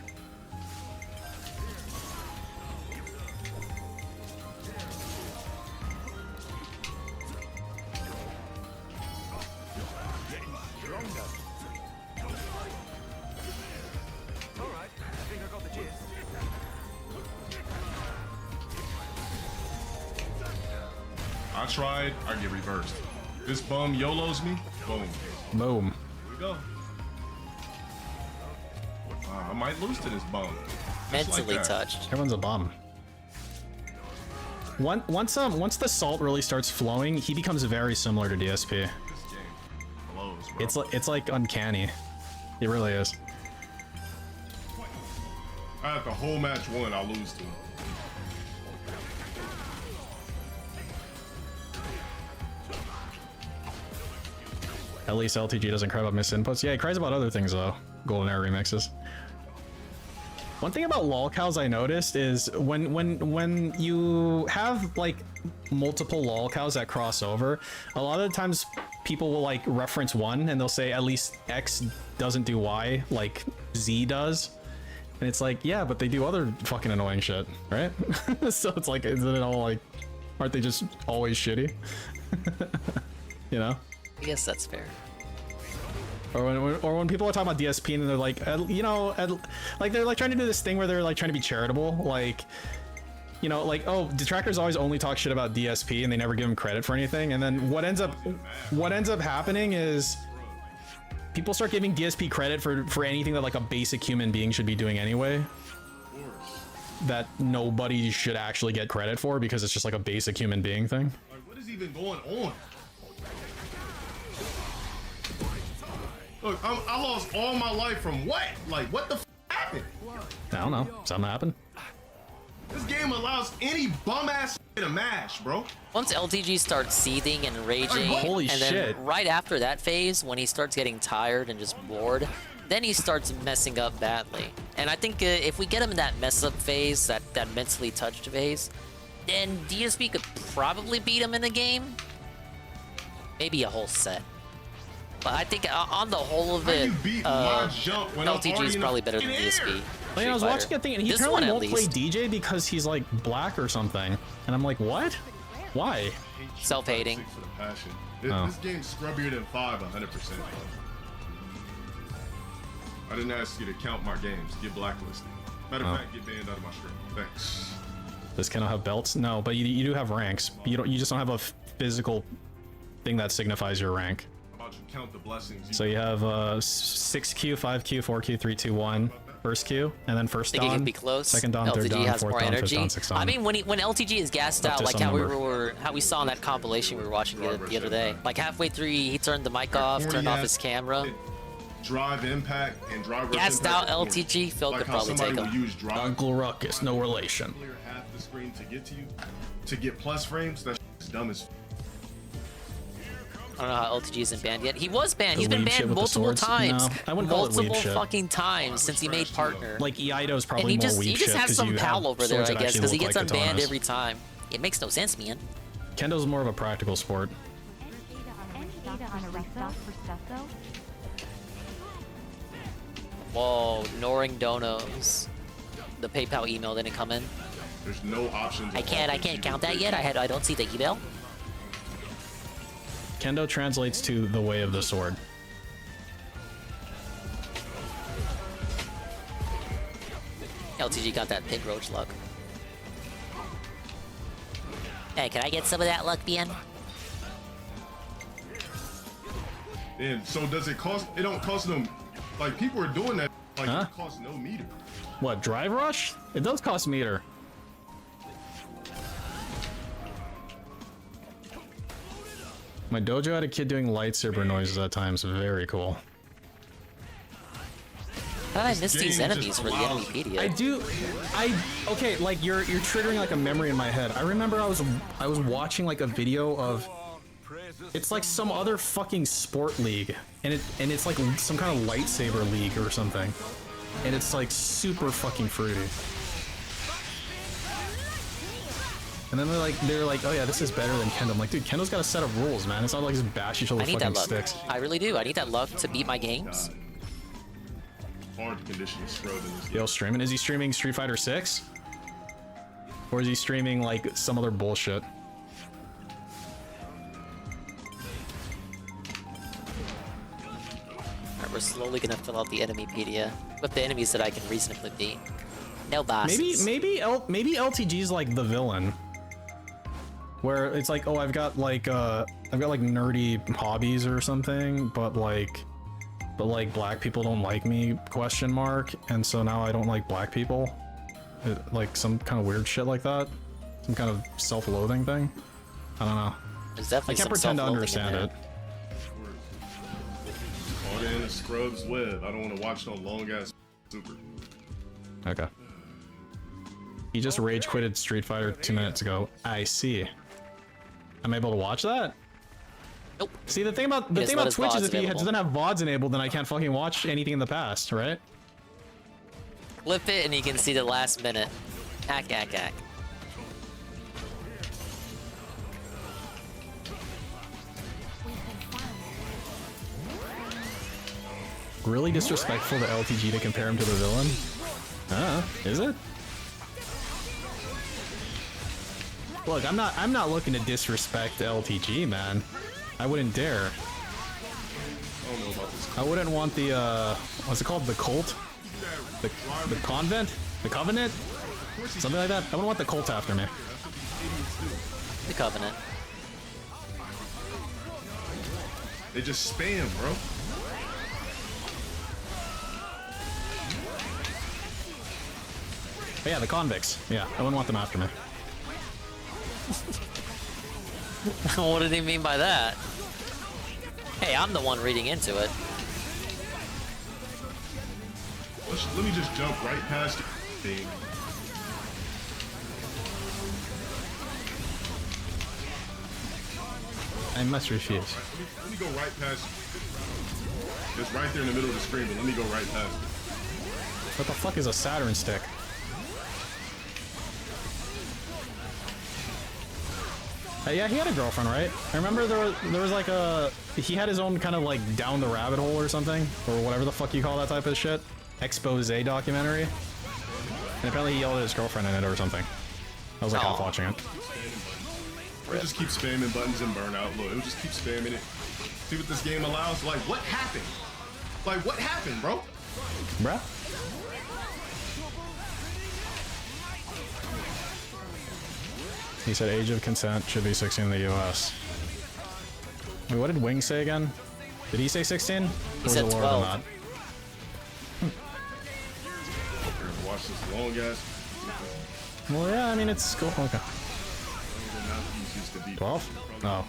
I tried, I get reversed. This bum YOLOs me, boom. Boom. Here we go. I might lose to this bum. Just Mentally like that. touched. Everyone's a bum. Once the salt really starts flowing, he becomes very similar to DSP. This game blows, bro. It's like uncanny. It really is. I have the whole match won, I'll lose to him. At least LTG doesn't cry about missed inputs. Yeah, he cries about other things though. Golden Era remixes. One thing about lolcows I noticed is when you have like multiple lolcows that cross over, a lot of the times people will like reference one and they'll say at least X doesn't do Y like Z does. And it's like, yeah, but they do other fucking annoying shit, right? So it's like, isn't it all like, aren't they just always shitty? You know? I guess that's fair. Or when people are talking about DSP and they're like, you know, like they're like trying to do this thing where they're like trying to be charitable, like, you know, like, oh, detractors always only talk shit about DSP and they never give him credit for anything. And then what ends up happening is people start giving DSP credit for anything that like a basic human being should be doing anyway. That nobody should actually get credit for because it's just like a basic human being thing. Like, what is even going on? Look, I lost all my life from what? Like, what the f happened? I don't know. Something happened. This game allows any bum ass to mash, bro. Once LTG starts seething and raging, Holy and shit. then right after that phase, when he starts getting tired and just bored, then he starts messing up badly. And I think if we get him in that mess up phase, that mentally touched phase, then DSP could probably beat him in the game. Maybe a whole set. But I think on the whole of it, LTG is probably better than DSP. Like, I was watching a thing and he This apparently one, won't at play least. DJ because he's like black or something. And I'm like, what? Why? Self-hating. Oh. This game's scrubbier than 5, 100%. I didn't ask you to count my games. Get blacklisted. Matter of fact, get banned out of my stream. Thanks. Does Kendo have belts? No, but you do have ranks. You just don't have a physical thing that signifies your rank. How about you count the blessings? So you have 6Q, 5Q, 4Q, 3, 2, 1. First Q, and then first I think dawn, it can be close. second dawn, third LTG dawn, has fourth more dawn, fifth energy. dawn, sixth dawn. I mean, when LTG is gassed Up out, to like some how we saw in that compilation we were watching the other day. Like halfway through, he turned the mic off, turned off his camera. Drive impact and drive Gassed out LTG, Phil could probably take him. Uncle Ruckus, no relation. Clear half the screen to get to you, to get plus frames. That's dumb as. I don't know how LTG isn't banned yet. He was banned. He's been weeb shit banned with the multiple swords? times. No, I wouldn't call it weeb multiple shit. fucking times since he made partner. Like Eido's probably And he more just weeb he just shit has 'cause some you pal have over there, swords I that guess, actually because he look gets like unbanned katanas. every time. It makes no sense, man. Kendo's more of a practical sport. Whoa, Noring Donos. The PayPal email didn't come in. There's no options. I can't count that yet. I don't see the email. Kendo translates to the way of the sword. LTG got that pig roach luck. Hey, can I get some of that luck, Bien? And so does it cost? It don't cost them. Like people are doing that. Like it costs no meter. What, Drive Rush? It does cost meter. My dojo had a kid doing lightsaber noises at times. Very cool. How did I miss these enemies for the Enemypedia? Okay, like you're triggering like a memory in my head. I remember I was watching like a video of, it's like some other fucking sport league, and it's like some kind of lightsaber league or something, and it's like super fucking fruity. And then they're like, oh yeah, this is better than Kendo. I'm like, dude, Kendo's got a set of rules, man. It's not like just bash each other I with need fucking that luck. sticks. I really do. I need that luck to beat my games. Hard condition is scrubbed in this. Yo, streaming? Is he streaming Street Fighter 6? Or is he streaming like some other bullshit? Alright, we're slowly gonna fill out the Enemypedia with the enemies that I can reasonably beat. No bosses. Maybe LTG's like the villain. where it's like, oh, I've got like nerdy hobbies or something, but like black people don't like me, question mark, and so now I don't like black people. Like some kind of weird shit like that. Some kind of self-loathing thing. I don't know. There's definitely I can't some pretend to understand it. Caught in a scrub's web. I don't want to watch no long ass super. Okay. He just rage quitted Street Fighter 2 minutes ago. I see. I'm able to watch that? Nope. See, the thing about Twitch is if he doesn't have VODs enabled, then I can't fucking watch anything in the past, right? Flip it and you can see the last minute. Ack. Really disrespectful to LTG to compare him to the villain? Is it? Look, I'm not looking to disrespect LTG, man. I wouldn't dare. I don't know about this. I wouldn't want the what's it called? The cult? The convent? The covenant? Something like that? I wouldn't want the cult after me. The covenant. They just spam, bro. But yeah, the convicts. Yeah, I wouldn't want them after me. What did he mean by that? Hey, I'm the one reading into it. Let me just jump right past the thing. I must refuse. Let me go right past. It's right there in the middle of the screen, but let me go right past it. What the fuck is a Saturn stick? Yeah, he had a girlfriend, right? I remember there was like he had his own kind of like down the rabbit hole or something, or whatever the fuck you call that type of shit. Expose documentary. And apparently he yelled at his girlfriend in it or something. I was like half watching it. It just keep spamming buttons and burnout. Look, it'll just keep spamming it. See what this game allows? Like, what happened? Like, what happened, bro? Bruh? He said age of consent should be 16 in the US. Wait, what did Wing say again? Did he say 16? He said 12. Watch this long ass. Well, yeah, I mean, it's cool. Okay. 12? Oh.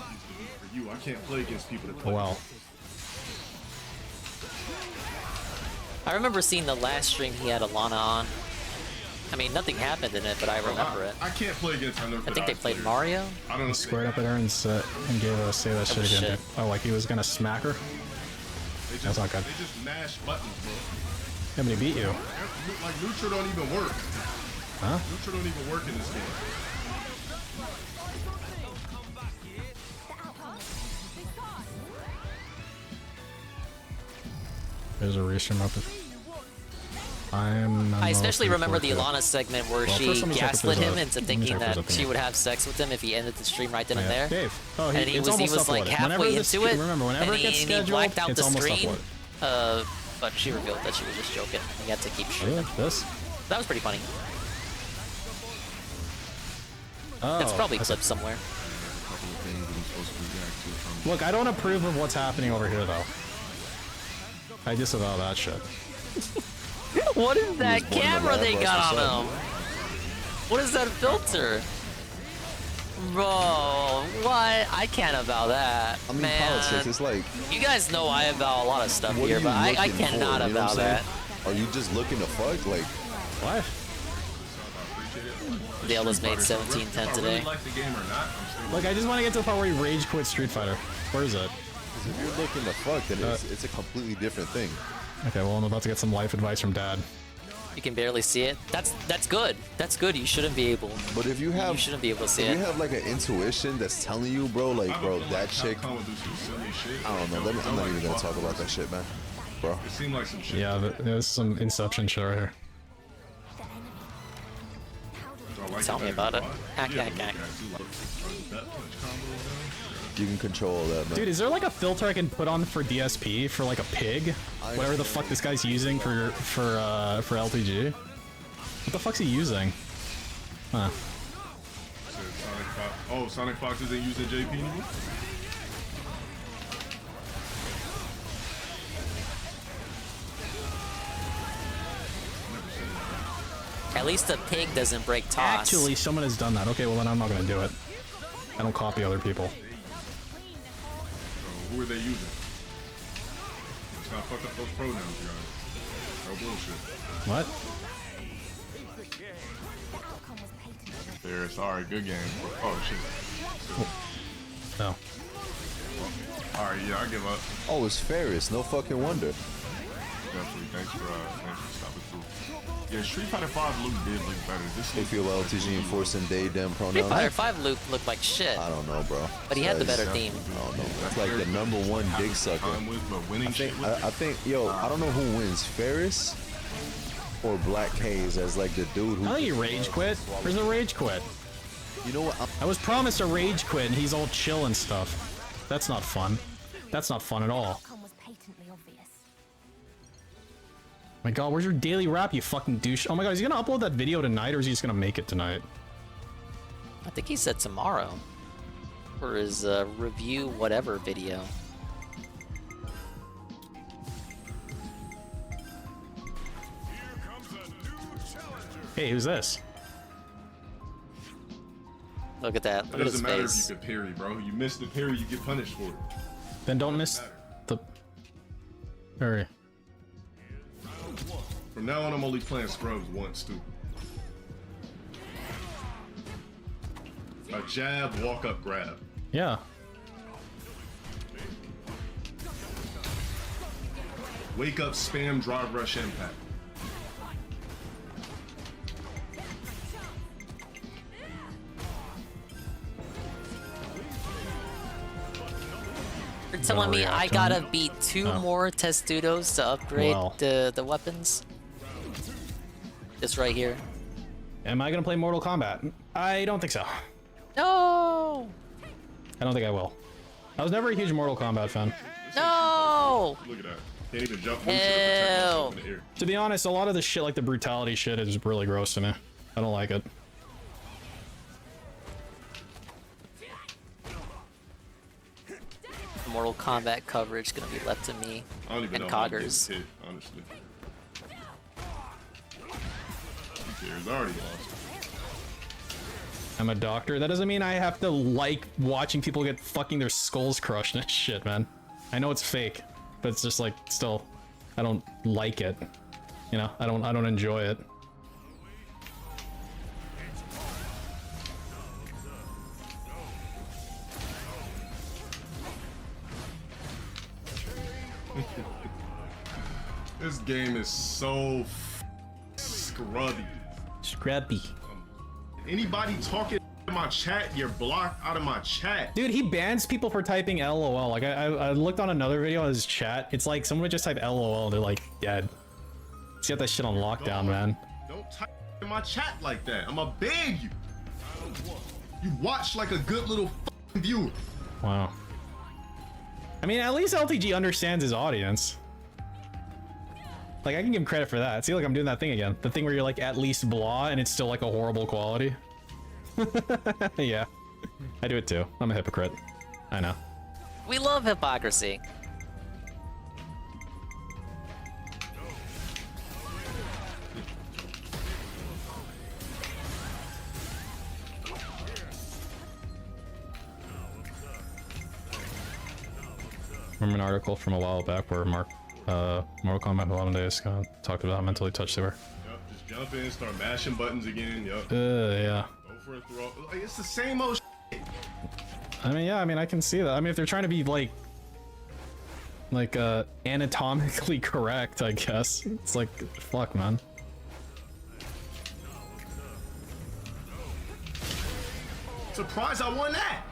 For you, I can't play against people that play. Well. I remember seeing the last stream he had Alana on. I mean, nothing happened in it, but I remember it. I can't play against her. I think they played Mario. I don't know. He squared up at her and gave her say that shit again. Oh, like he was gonna smack her? That's not good. They just mash buttons, bro. Yeah, but he beat you. Like, neutral don't even work. Huh? Neutral don't even work in this game. There's a restream up. I especially remember the Alana segment where she gaslit him into thinking that she would have sex with him if he ended the stream right then and there. Dave. Oh, and he was like halfway into it, remember, whenever and it gets scheduled, he blacked out it's the almost screen. uploaded. But she revealed that she was just joking. He had to keep streaming. Really? This? That was pretty funny. Oh, it's probably clipped somewhere. Look, I don't approve of what's happening over here, though. I disavow that shit. What is that camera they got on him? What is that filter? Bro, what? I can't avow that. I mean, man. politics, it's like... You guys know I avow a lot of stuff here, but I cannot avow that. Are you just looking to fuck? Like... What? Dale was made 17-10 today. Look, I just want to get to the part where he rage quit Street Fighter. Where is it? If you're looking to fuck, then it's a completely different thing. Okay, well, I'm about to get some life advice from Dad. You can barely see it. That's good. That's good. You shouldn't be able. But if you have, you shouldn't be able to see if it. you have like an intuition that's telling you, bro, like, bro, that chick. I don't know. I'm not even gonna talk about that shit, man. Bro. It seemed like some shit. Yeah, there's some Inception shit right here. Tell me about it. Hack. You can control that, man. Dude, is there like a filter I can put on for DSP for like a pig? Whatever the fuck this guy's using for LTG. What the fuck's he using? Huh. Oh, Sonic Fox isn't using JP anymore? At least the pig doesn't break toss. Actually, someone has done that. Okay, well then I'm not gonna do it. I don't copy other people. So who are they using? Let's not fuck up those pronouns, guys. No bullshit. What? There, sorry, good game. Oh shit. No. Alright, yeah, I give up. Oh, it's Ferris. No fucking wonder. Definitely. Thanks for stopping through. Yeah, Street Fighter 5 Luke did look better. This They feel LTG enforcing they them Street pronouns. Fighter 5 Luke looked like shit. I don't know, bro. But he had the better theme. I don't know. It's like the #1 dig sucker. I think, yo, I don't know who wins, Ferris or Black Haze as like the dude who. I think he rage quit. Where's the rage quit? You know what? I was promised a rage quit and he's all chill and stuff. That's not fun. That's not fun at all. My god, where's your daily rap, you fucking douche? Oh my god, is he gonna upload that video tonight or is he just gonna make it tonight? I think he said tomorrow. For his review whatever video. Hey, who's this? Look at that. Look at his It doesn't matter face. if you could parry, bro. You miss the parry, you get punished for it. Then don't miss the... Hurry. From now on, I'm only playing scrubs once, too. A jab, walk up, grab. Yeah. Wake up, spam, drive, rush, impact. You're telling me I gotta beat 2 more Testudos to upgrade the weapons? This right here. Am I gonna play Mortal Kombat? I don't think so. No! I don't think I will. I was never a huge Mortal Kombat fan. No! Look at that. Can't even jump. Ew. In the air. To be honest, a lot of the shit, like the brutality shit, is really gross to me. I don't like it. Mortal Kombat coverage gonna be left to me I don't even and know how to Coggers. get hit, honestly. Who cares? I already lost. I'm a doctor. That doesn't mean I have to like watching people get fucking their skulls crushed and shit, man. I know it's fake, but it's just like, still, I don't like it. You know, I don't enjoy it. This game is so scrubby. Scrubby. Anybody talking in my chat, you're blocked out of my chat. Dude, he bans people for typing LOL. Like, I looked on another video of his chat. It's like someone would just type LOL, they're like dead. He's got that shit on lockdown, man. Don't type in my chat like that. I'ma beg you. You watch like a good little viewer. Wow. I mean, at least LTG understands his audience. Like, I can give him credit for that. See, like, I'm doing that thing again. The thing where you're like, at least blah, and it's still like a horrible quality. Yeah. I do it too. I'm a hypocrite. I know. We love hypocrisy. Remember an article from a while back where Mortal Kombat 11 Days talked about how mentally touched they were. Yep, just jump in, start mashing buttons again. Yep. Yeah. Go for a throw. Like, it's the same old shit. I mean, yeah, I mean, I can see that. I mean, if they're trying to be like anatomically correct, I guess. It's like, fuck, man. Surprised I won that.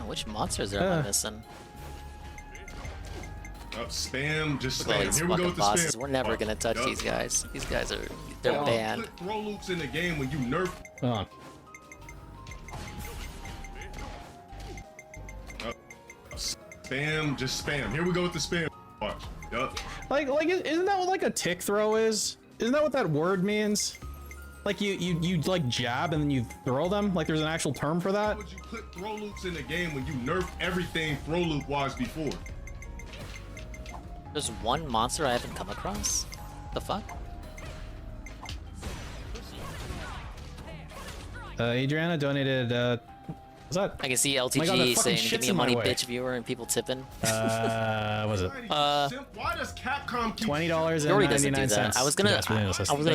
Which monsters am I missing? Spam, just Look at spam. these Here we go fucking with the bosses. spam. We're never gonna touch these guys. These guys are, they're banned. Put throw loops in the game when you nerf. Hold on. Spam, just spam. Here we go with the spam. Watch. Yup. Like, isn't that what like a tick throw is? Isn't that what that word means? Like you like jab and then you throw them? Like there's an actual term for that? Why would you put throw loops in the game when you nerf everything throw loop wise before? There's one monster I haven't come across. The fuck? Adriana donated, what's that? I can see Oh LTG my God, that fucking saying, shit's give me in my money, way. bitch viewer, and people tipping. What was it? Why does Capcom keep Jordy doesn't do that. I was gonna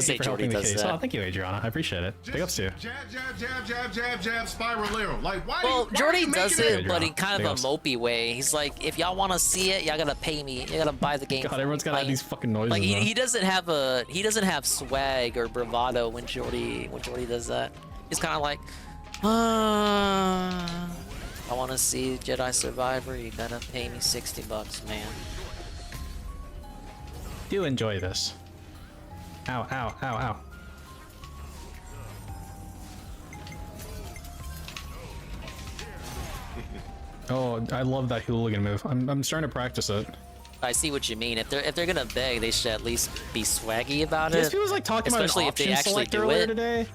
say Jordy does that. Oh, thank you, Adriana. I appreciate it. Big ups to you. Jab, spiralero. Like, why? Well, Jordy does it, but in Adriana. kind Big of ups. a mopey way. He's like, if y'all want to see it, y'all gotta pay me. You gotta buy the game. God, everyone's gotta have these fucking noises. Like now. he doesn't have swag or bravado when Jordy does that. He's kind of like, I want to see Jedi Survivor. You gotta pay me $60, man. Do enjoy this. Ow, ow, ow, ow. Oh, I love that hooligan move. I'm starting to practice it. I see what you mean. If they're gonna beg, they should at least be swaggy about it. He was like talking about especially an if they option actually select do earlier it. today.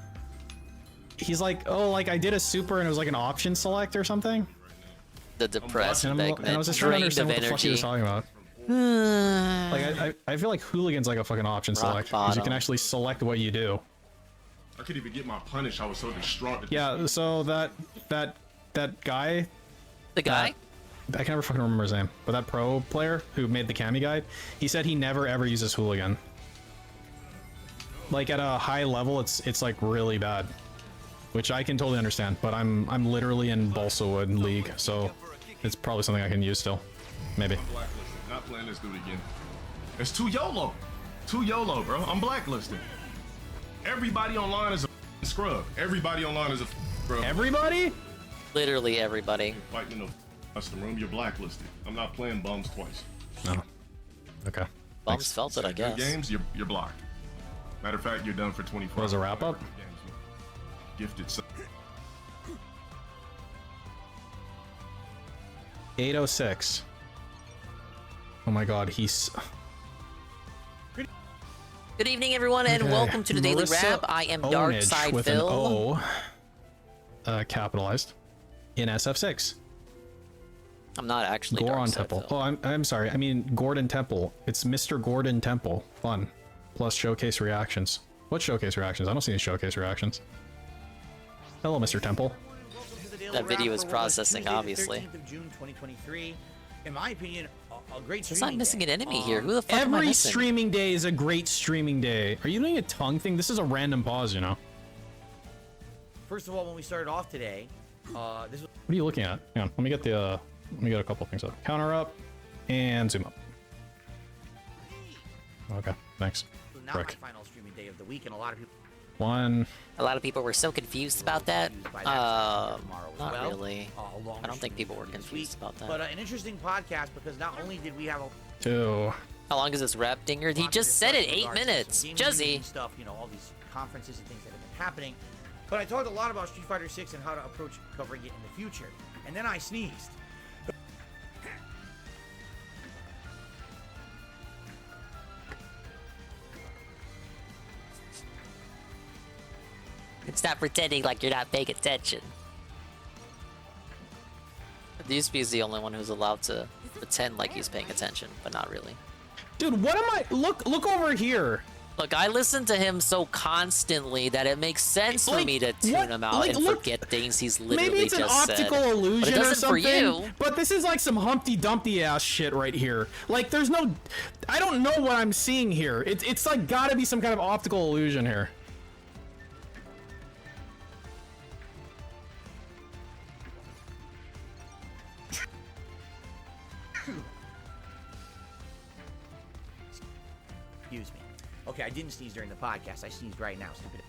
He's like, oh, like I did a super and it was like an option select or something. The depressed And I segment, was just trying to drained understand of what the fuck he was energy. talking about. Like I feel like hooligan's like a fucking option Rock select because you can bottom. actually select what you do. I couldn't even get my punish. I was so distraught. Yeah, so that guy. The guy? I can never fucking remember his name, but that pro player who made the Kami guide, he said he never ever uses hooligan. Like at a high level, it's like really bad, which I can totally understand. But I'm literally in Balsa Wood League, so it's probably something I can use still, maybe. I'm blacklisted. Not playing this dude again. It's too YOLO. Too YOLO, bro. I'm blacklisted. Everybody online is a scrub. Everybody online is a scrub. Everybody? Literally everybody. Fighting in the custom room, you're blacklisted. I'm not playing bums twice. No. Okay. Bums felt it, I guess. Good games, you're blocked. Matter of fact, you're done for 24 What was a hours. wrap up? Gifted. 806. Oh my God, he's. Good evening, everyone, and Okay. welcome to the Daily Marissa Wrap. I am Ownage Darkside with Phil. an O, capitalized, in SF6. I'm not actually Goron Darkside Temple. Phil. Oh, I'm sorry. I mean Gordon Temple. It's Mr. Gordon Temple. Fun. Plus showcase reactions. What showcase reactions? I don't see any showcase reactions. Hello, Mr. Temple. That video is processing, obviously. 13th of June 2023. In my opinion, a great It's not streaming missing day. an enemy here. Who the fuck am I Every missing? streaming day is a great streaming day. Are you doing a tongue thing? This is a random pause, you know. First of all, when we started off today, this was What are you looking at? Hang on, let me get a couple things up. Counter up and zoom up. Okay, thanks. not Frick. my final streaming day of the week, and a lot of people. A lot of people were so confused about that. Not really. I don't think people were confused about that. But an interesting podcast because not only did we have a 2. How long is this rap dinger? He just said it. 8 minutes. Juzzy. Stuff, you know, all these conferences and things that have been happening. But I talked a lot about Street Fighter 6 and how to approach covering it in the future. And then I sneezed. Stop pretending like you're not paying attention. Dewsby is the only one who's allowed to pretend like he's paying attention, but not really. Dude, what am I? Look over here. Look, I listen to him so constantly that it makes sense for me to tune him out and forget things he's literally Maybe it's an just optical said. illusion But it or doesn't something. for you. But this is like some Humpty Dumpty ass shit right here. Like, there's no, I don't know what I'm seeing here. It's like gotta be some kind of optical illusion here. Excuse me. Okay, I didn't sneeze during the podcast. I sneezed right now. Stupid.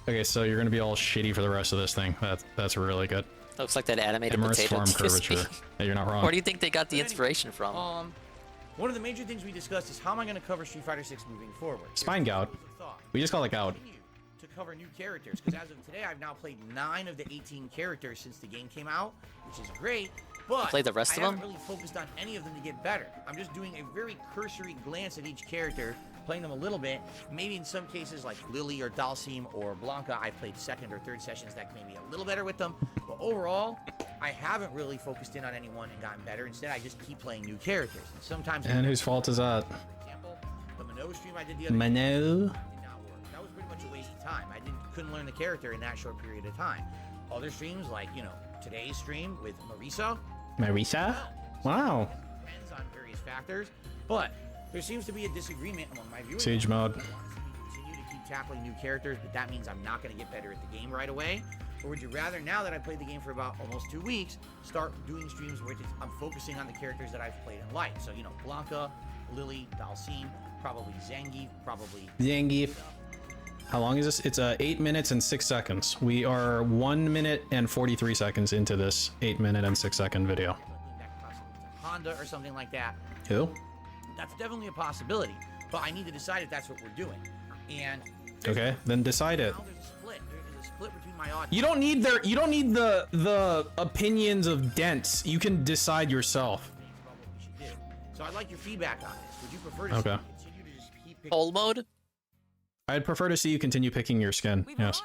Okay, so you're gonna be all shitty for the rest of this thing. That's really good. Looks like that animated Immerse potato form crispy. curvature. Yeah, you're not wrong. Where do you think they got the inspiration from? One of the major things we discussed is how am I going to cover Street Fighter 6 moving forward. Spine gout. We just call it gout. To cover new characters, because as of today, I've now played 9 of the 18 characters since the game came out, which is great. But Play the rest I of haven't them? really focused on any of them to get better. I'm just doing a very cursory glance at each character, playing them a little bit. Maybe in some cases like Lily or Dalsim or Blanca, I've played second or third sessions that made me a little better with them. But overall, I haven't really focused in on anyone and gotten better. Instead, I just keep playing new characters. And sometimes. And whose fault is that? For example, the Minot stream I did the other day Minot. did not work. That was pretty much a waste of time. I couldn't learn the character in that short period of time. Other streams like today's stream with Marisa. Marisa? Wow. Depends on various factors, but there seems to be a disagreement among my viewers. Siege mode. I want to see me continue to keep tackling new characters, but that means I'm not going to get better at the game right away. Or would you rather, now that I played the game for about almost 2 weeks, start doing streams where I'm focusing on the characters that I've played and liked? So, Blanca, Lily, Dalsim, probably Zangief, probably Zangief. How long is this? It's 8 minutes and 6 seconds. We are 1 minute and 43 seconds into this 8 minute and 6 second video. Honda or something like that. Who? That's definitely a possibility, but I need to decide if that's what we're doing. And Okay, then decide it. now there's a split. There's a split between my audience. You don't need the opinions of Dents. You can decide yourself. So I'd like your feedback on this. Would you prefer to Okay. continue to just keep picking Cold mode? I'd prefer to see you continue picking your skin. Yes.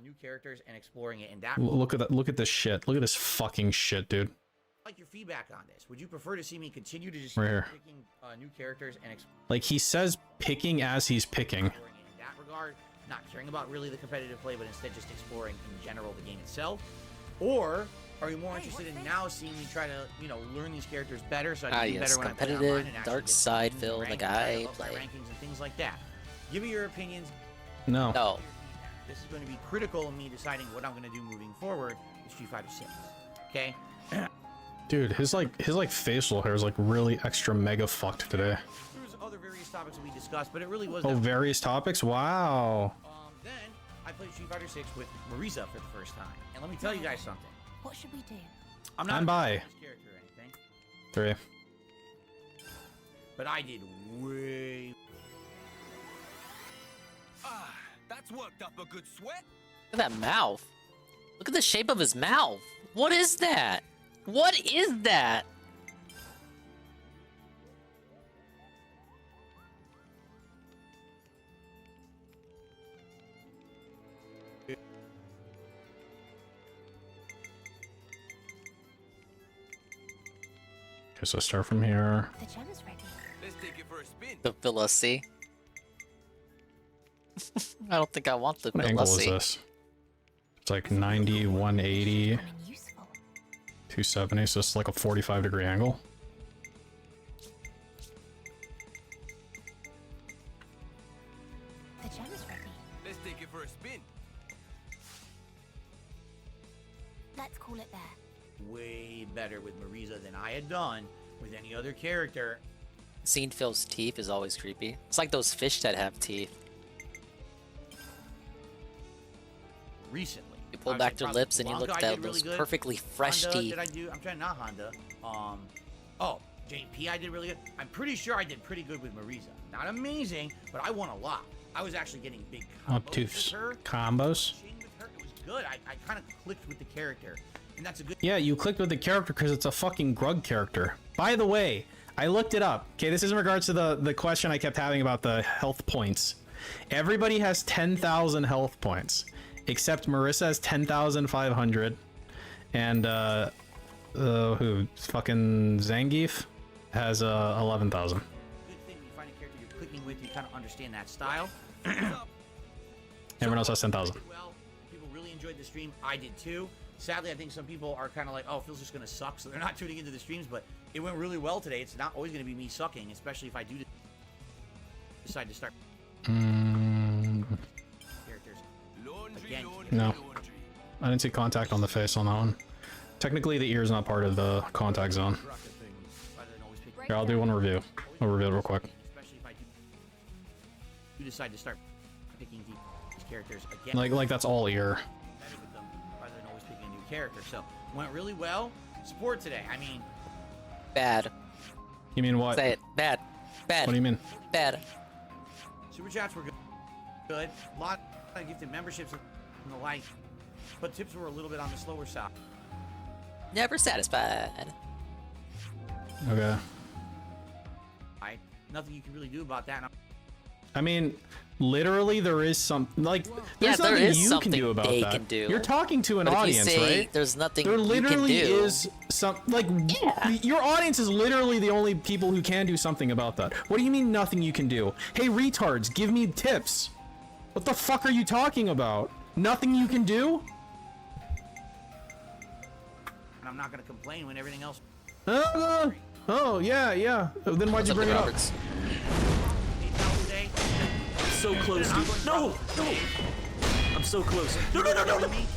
new characters and exploring it in that? Look at that. Look at this shit. Look at this fucking shit, dude. I'd like your feedback on this. Would you prefer to see me continue to just Right here. keep picking new characters and Like he says, picking as he's picking. exploring it in that regard, not caring about really the competitive play, but instead just exploring in general the game itself? Or are you more interested in now seeing me try to, learn these characters better so I can do yes, better when I play competitive, online and actually dark get side wins, filled rankings, like I up my play. rankings and things like that? Give me your opinions. No. No. This is going to be critical in me deciding what I'm going to do moving forward with Street Fighter 6. Okay? Dude, his facial hair is like really extra mega fucked today. There's other various topics that we discussed, but it really was. Oh, various topics? Wow. Then I played Street Fighter 6 with Marisa for the first time, and let me tell you guys something. What should we do? I'm not I'm by. a character or anything, 3. but I did way. That's worked up a good sweat. Look at that mouth. Look at the shape of his mouth. What is that? What is that? Okay, so start from here. The gem is ready. Let's take it for a spin. The Villasy. I don't think I want the What angle is Villasy. this? It's like 90, 180, 270, so it's like a 45-degree angle. The gem is ready. Let's take it for a spin. Let's call it there. Way better with Marisa than I had done with any other character. Seeing Phil's teeth is always creepy. It's like those fish that have teeth. Recently. You pull I would back say their probably lips and you look Blanca, at I did those really good. perfectly fresh Honda, teeth. Did I do? I'm trying not Honda. Oh, JP, I did really good. I'm pretty sure I did pretty good with Marisa. Not amazing, but I won a lot. I was actually getting big combos Obtuse. with her. Combos? With her. It was good. I kind of clicked with the character, and that's a good. Yeah, you clicked with the character because it's a fucking Grug character. By the way, I looked it up. Okay, this is in regards to the question I kept having about the health points. Everybody has 10,000 health points, except Marisa has 10,500, and who? Fucking Zangief has 11,000. Good thing when you find a character you're clicking with, you kind of understand that style. Everyone else has 10,000. Well, people really enjoyed the stream. I did too. Sadly, I think some people are kind of like, oh, Phil's just going to suck, so they're not tuning into the streams, but it went really well today. It's not always going to be me sucking, especially if I do decide to start characters again. No. I didn't see contact on the face on that one. Technically, the ear is not part of the contact zone. Here, I'll do one review. I'll review it real quick. Especially if I do decide to start picking these characters again. Like that's all ear. Better with them rather than always picking a new character. So, went really well. Support today. I mean, Bad. You mean what? Say it. Bad. Bad. What do you mean? Bad. super chats were good. Good. A lot of gifted memberships and the like, but tips were a little bit on the slower side. Never satisfied. Okay. Nothing you can really do about that. I mean, literally, there is some like there's there nothing is you something can do about they that. can do. You're talking to an But if you audience, say right? there's nothing there you can literally do- is some like your audience is literally the only people who can do something about that. What do you mean nothing you can do? Hey, retards, give me tips. What the fuck are you talking about? Nothing you can do? And I'm not gonna complain when everything else. Oh yeah. Then why'd you bring it up? So close, dude. No! I'm so close. No.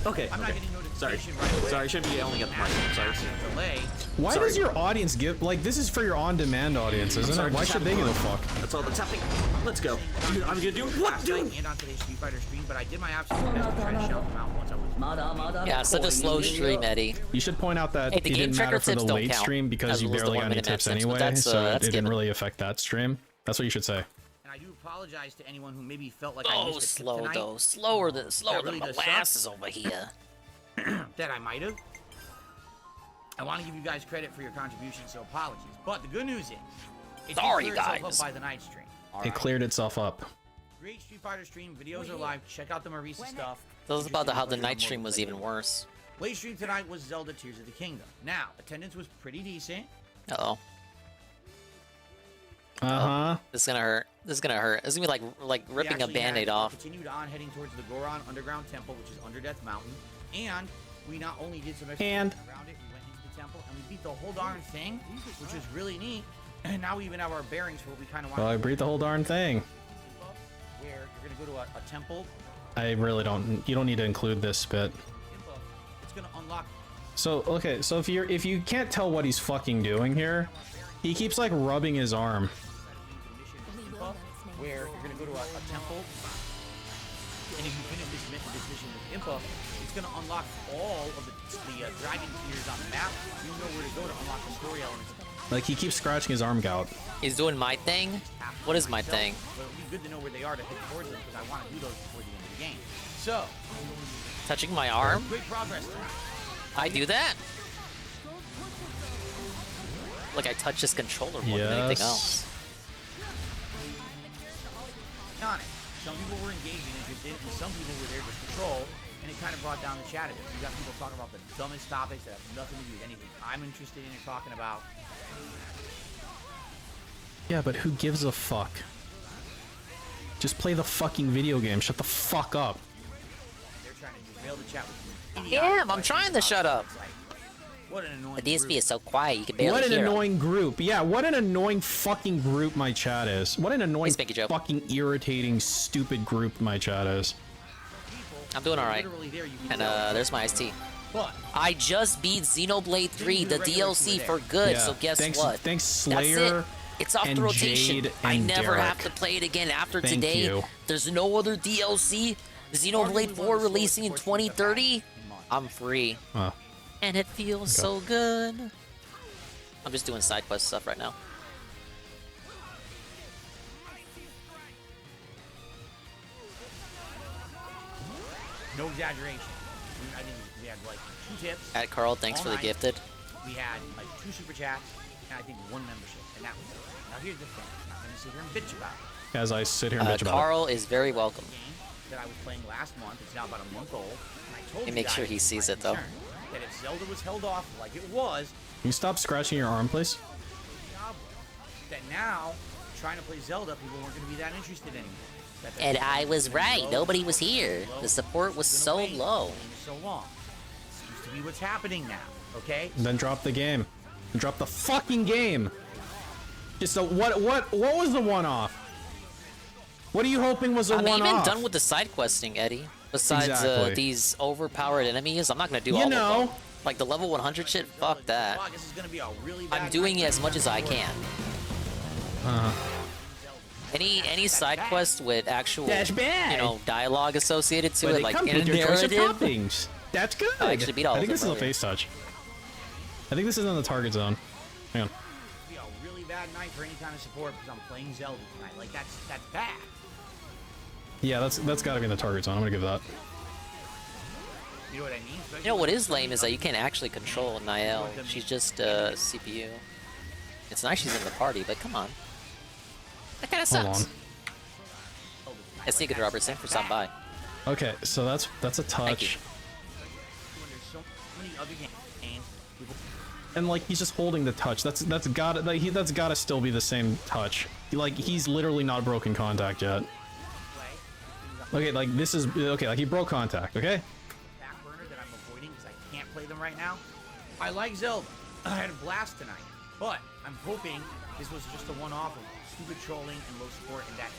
Okay. I'm not getting Sorry. notification right Sorry, I shouldn't be yelling at the mic. Sorry. Delay. Why Sorry. does your audience give like this is for your on-demand audience, isn't Sorry, it? Why just should they having give a fun. fuck? That's all that's happening. Let's go. Dude, I'm gonna do what, dude? And on today's Street Fighter stream, but I did my absolute best to try to shout them out once I was. Yeah, such a slow stream, Eddie. You should point out that Hey, it the game didn't tracker matter for the tips don't late count, stream because as you well as the barely got any 1 minute tips tips, but anyway, that's, so that's it didn't given. really affect that stream. That's what you should say. And I do apologize to anyone who maybe felt like I Oh, missed a tip slow tonight. though. Slower than That really does suck. molasses over here. That I might have. I want to give you guys credit for your contribution, so apologies. But the good news is, it did Sorry, clear itself guys. up by the night stream. It cleared itself up. Great Street Fighter stream. Videos are live. Check out the Marisa stuff. That was about how the night stream was even worse. Late stream tonight was Zelda Tears of the Kingdom. Now, attendance was pretty decent. Uh-oh. Uh-huh. This is gonna hurt. This is gonna hurt. This is gonna be like We ripping a actually band-aid had- off. Continued on heading towards the Goron Underground Temple, which is under Death Mountain. And we not only did some exploration around it, we went into the temple and we beat the whole darn thing, which was really neat. And now we even have our bearings for what we kind of want Well, I to breathe the whole darn thing. where you're going to go to a temple. I really don't. You don't need to include this bit. It's going to unlock. So okay, so if you can't tell what he's fucking doing here, he keeps like rubbing his arm. Where you're going to go to a temple. And if you finish this mission with Impa, it's going to unlock all of the dragon tears on the map. You know where to go to unlock the story elements. Like he keeps scratching his arm gout. He's doing my thing. What is my thing? But it'd be good to know where they are to hit towards them because I want to do those before the end of the game. So, Touching my arm? great progress tonight. I do that. Like I touch this controller more than anything else. Be honest, some people were engaging and interested, and some people were there just to troll, and it kind of brought down the chat a bit. You got people talking about the dumbest topics that have nothing to do with anything I'm interested in or talking about. Yeah, but who gives a fuck? Just play the fucking video game. Shut the fuck up. They're trying to derail the chat with Yeah, I'm trying to shut up. What an annoying The DSP is so quiet, you can barely What an hear him. annoying group. Yeah, what an annoying fucking group my chat is. What an annoying fucking irritating stupid group my chat is. I'm doing alright. And there's my iced tea. I just beat Xenoblade 3, the DLC for good, Yeah, so guess thanks- what? thanks, That's Slayer it. It's off and the rotation. Jade I and never have Derek. to play it again after Thank today. you. There's no other DLC. Xenoblade 4 releasing in 2030. I'm free. Oh. And it feels so good. I'm just doing side quest stuff right now. No exaggeration. I think we had like 2 tips. At Carl, thanks all for the night. gifted. We had like 2 super chats and I think 1 membership, and that was it. Now here's the thing. I'm not gonna sit here and bitch about it. As I sit here and bitch about Carl is very welcome. That I was playing last month. It's now about a month old. And I told He you makes guys sure he my sees it, though. concern, that if Zelda was held off like it was, it. Can you stop scratching your arm, please? that now trying to play Zelda, people weren't going to be that interested anymore. That the And support I was gonna be right. low, Nobody was here. low, The support was it's so gonna wait low. for so long. Seems to be what's happening now. Okay. Then drop the game. Drop the fucking game. Just a what was the one-off? What are you hoping was a I'm one-off? even done with the side questing, Eddie. Besides Exactly. these overpowered enemies, I'm not gonna do You all know. of them. Like the level 100 shit, fuck that. Well, I guess it's going to be a really bad I'm doing night as much as I can. Any side quest with actual, That's bad. you know, dialogue associated to But it, they like come in with your choice of narrative. toppings. That's good. I actually beat all I think of this them is a earlier. face touch. I think this is in the target zone. Hang on. It's going to be a really bad night for any kind of support because I'm playing Zelda tonight. Like that's bad. Yeah, that's got to be in the target zone. I'm gonna give that. You know what I mean? Especially You know what when is lame is that you can't actually control Niall. She's just a CPU. It's nice she's in the party, but come on. That kind of Hold sucks. on. It's Secret Robertson for stopping by. Okay, so that's a touch. there's so many other games. And like he's just holding the touch. That's gotta that's gotta still be the same touch. Like he's literally not broken contact yet. Okay, like this is okay. Like he broke contact. Okay. Back burner that I'm avoiding because I can't play them right now. I like Zelda. I had a blast tonight, but I'm hoping this was just a one-off of stupid trolling and low support, and that.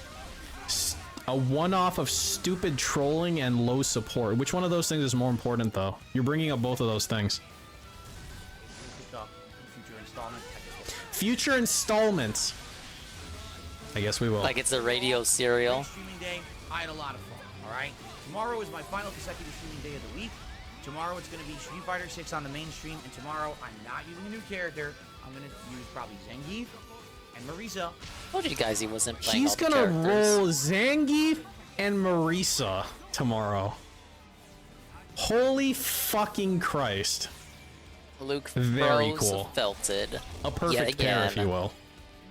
A one-off of stupid trolling and low support. Which one of those things is more important, though? You're bringing up both of those things. Future installments. I guess we will. Like it's a radio serial. Streaming day, I had a lot of fun. All right. Tomorrow is my final consecutive streaming day of the week. Tomorrow it's going to be Street Fighter 6 on the main stream, and tomorrow I'm not using a new character. I'm going to use probably Zangief and Marisa. I told you guys he wasn't playing. He's all the gonna characters. roll Zangief and Marisa tomorrow. Holy fucking Christ. Luke Very froze, cool. felted. A perfect pair, if you will.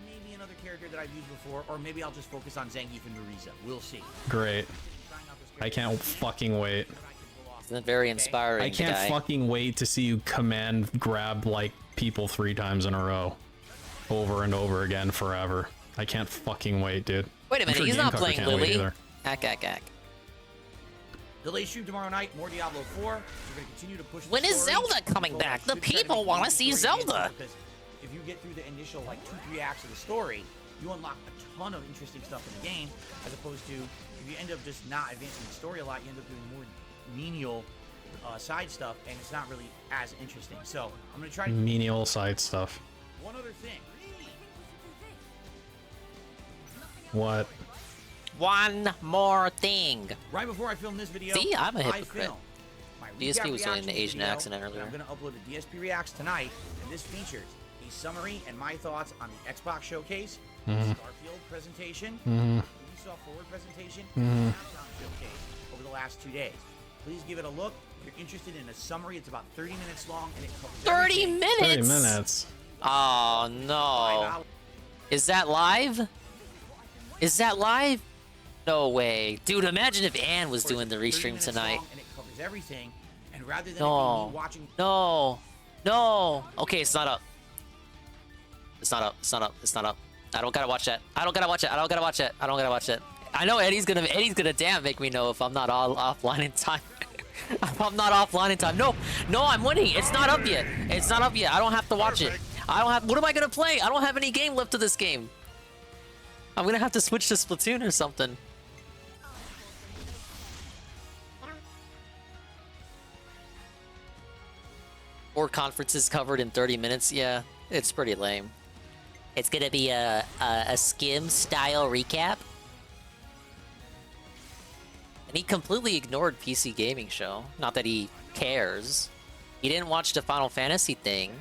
Maybe another character that I've used before, or maybe I'll just focus on Zangief and Marisa. We'll see. Great. I can't fucking wait. Isn't it very inspiring? I can't guy? fucking wait to see you command grab like people 3 times in a row. Over and over again forever. I can't fucking wait, dude. Wait a I'm minute, sure he's not Gamecocker playing can't wait Lily. either. Ack. Delayed stream tomorrow night, more Diablo 4. We're going to continue to push the When is story. Zelda coming back? The people want to see Zelda. Because if you get through the initial like 2-3 acts of the story, you unlock a ton of interesting stuff in the game, as opposed to if you end up just not advancing the story a lot, you end up doing more menial side stuff, and it's not really as interesting. So I'm going to try to Menial side stuff. one other thing. What? One more thing. Right before I filmed this video, See, I'm a I hypocrite. filmed my DSP recap was doing reactions an Asian video, accent earlier. and I'm going to upload a DSP Reacts tonight, and this features a summary and my thoughts on the Xbox Showcase, Starfield presentation, Ubisoft Forward presentation, and Capcom Showcase over the last 2 days. Please give it a look. If you're interested in a summary, it's about 30 minutes long, and it covers 30 everything. minutes? 30 minutes. Oh no. Is that live? Is that live? No way. Dude, imagine if Ann was doing the restream tonight. And it covers everything, and rather than No. me watching No. No. Okay, it's not up. It's not up. It's not up. It's not up. I don't gotta watch that. I don't gotta watch it. I don't gotta watch it. I don't gotta watch it. I know Eddie's gonna damn make me know if I'm not all offline in time. If I'm not offline in time. No, I'm winning. It's not up yet. It's not up yet. I don't have to watch it. I don't have. What am I gonna play? I don't have any game left to this game. I'm gonna have to switch to Splatoon or something. Four conferences covered in 30 minutes. Yeah, it's pretty lame. It's gonna be a skim style recap. And he completely ignored PC Gaming Show. Not that he cares. He didn't watch the Final Fantasy thing.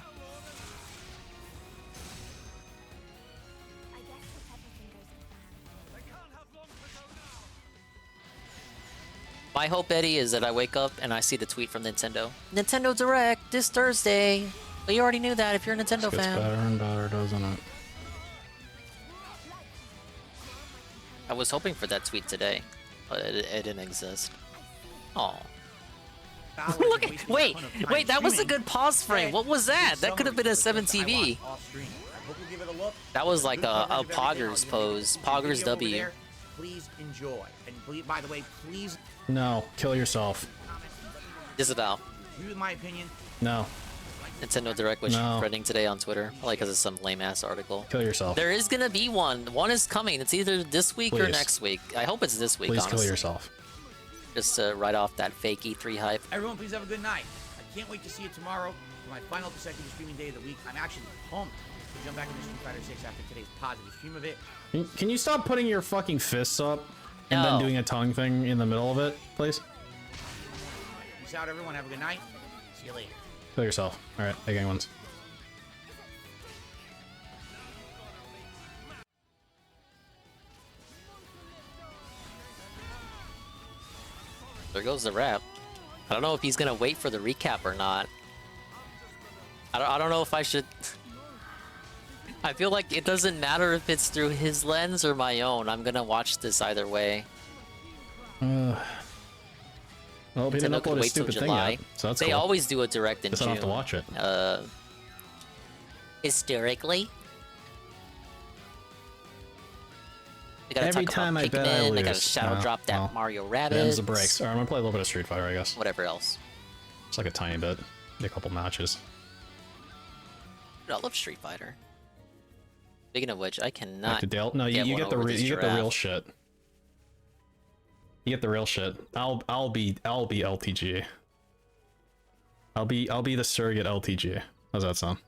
My hope, Eddie, is that I wake up and I see the tweet from Nintendo. Nintendo Direct this Thursday. Well, you already knew that if you're a Nintendo Gets fan. better and better, doesn't it? I was hoping for that tweet today, but it didn't exist. Oh. Look at, wait, that was a good pause frame. What was that? That could have been a 7TV. That was like a Poggers pose. Poggers W. Please enjoy. And please, by the way, please. No, kill yourself. Disavow. Agree with my opinion. No. Nintendo Direct was No. trending today on Twitter, probably because of some lame ass article. Kill yourself. There is gonna be one. One is coming. It's either this week or Please. next week. I hope it's this week. Please honestly. kill yourself. Just to write off that fake E3 hype. Everyone, please have a good night. I can't wait to see you tomorrow for my final consecutive streaming day of the week. I'm actually pumped to jump back into Street Fighter 6 after today's positive stream of it. Can you stop putting your fucking fists up and No. then doing a tongue thing in the middle of it, please? Peace out, everyone. Have a good night. See you later. Kill yourself. All right, big ones. There goes the rap. I don't know if he's gonna wait for the recap or not. I don't know if I should... I feel like it doesn't matter if it's through his lens or my own. I'm gonna watch this either way. Well, he didn't upload a stupid thing yet, so that's They cool. always do a direct in Guess I June. don't have to watch it. Hysterically. They gotta Every talk time about I bet I Pikmin, they gotta lose. shadow No, drop that well, Mario It Rabbids. ends the breaks. Alright, I'm gonna play a little bit of Street Fighter, I guess. Whatever else. It's like a tiny bit. Be a couple matches. Dude, I love Street Fighter. Speaking of which, I cannot. Back to Dale. No, you get the you get the real shit. You get the real shit. I'll be LTG. I'll be the surrogate LTG. How's that sound?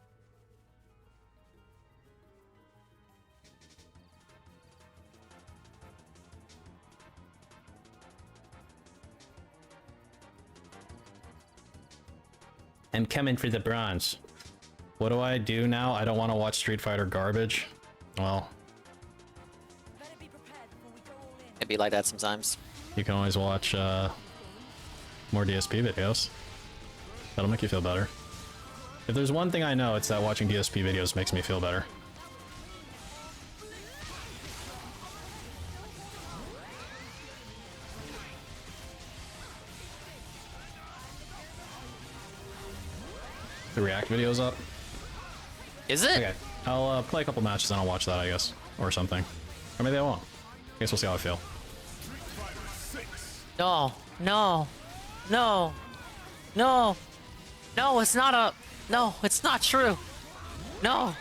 I'm coming for the bronze. What do I do now? I don't want to watch Street Fighter garbage. Well, It'd be like that sometimes. you can always watch more DSP videos. That'll make you feel better. If there's one thing I know, it's that watching DSP videos makes me feel better. The React video's up? Is it? Okay. I'll play a couple matches and I'll watch that, I guess. Or something. Or maybe I won't. I guess we'll see how I feel. No, no, no, no, no, it's not a... No, it's not true. No,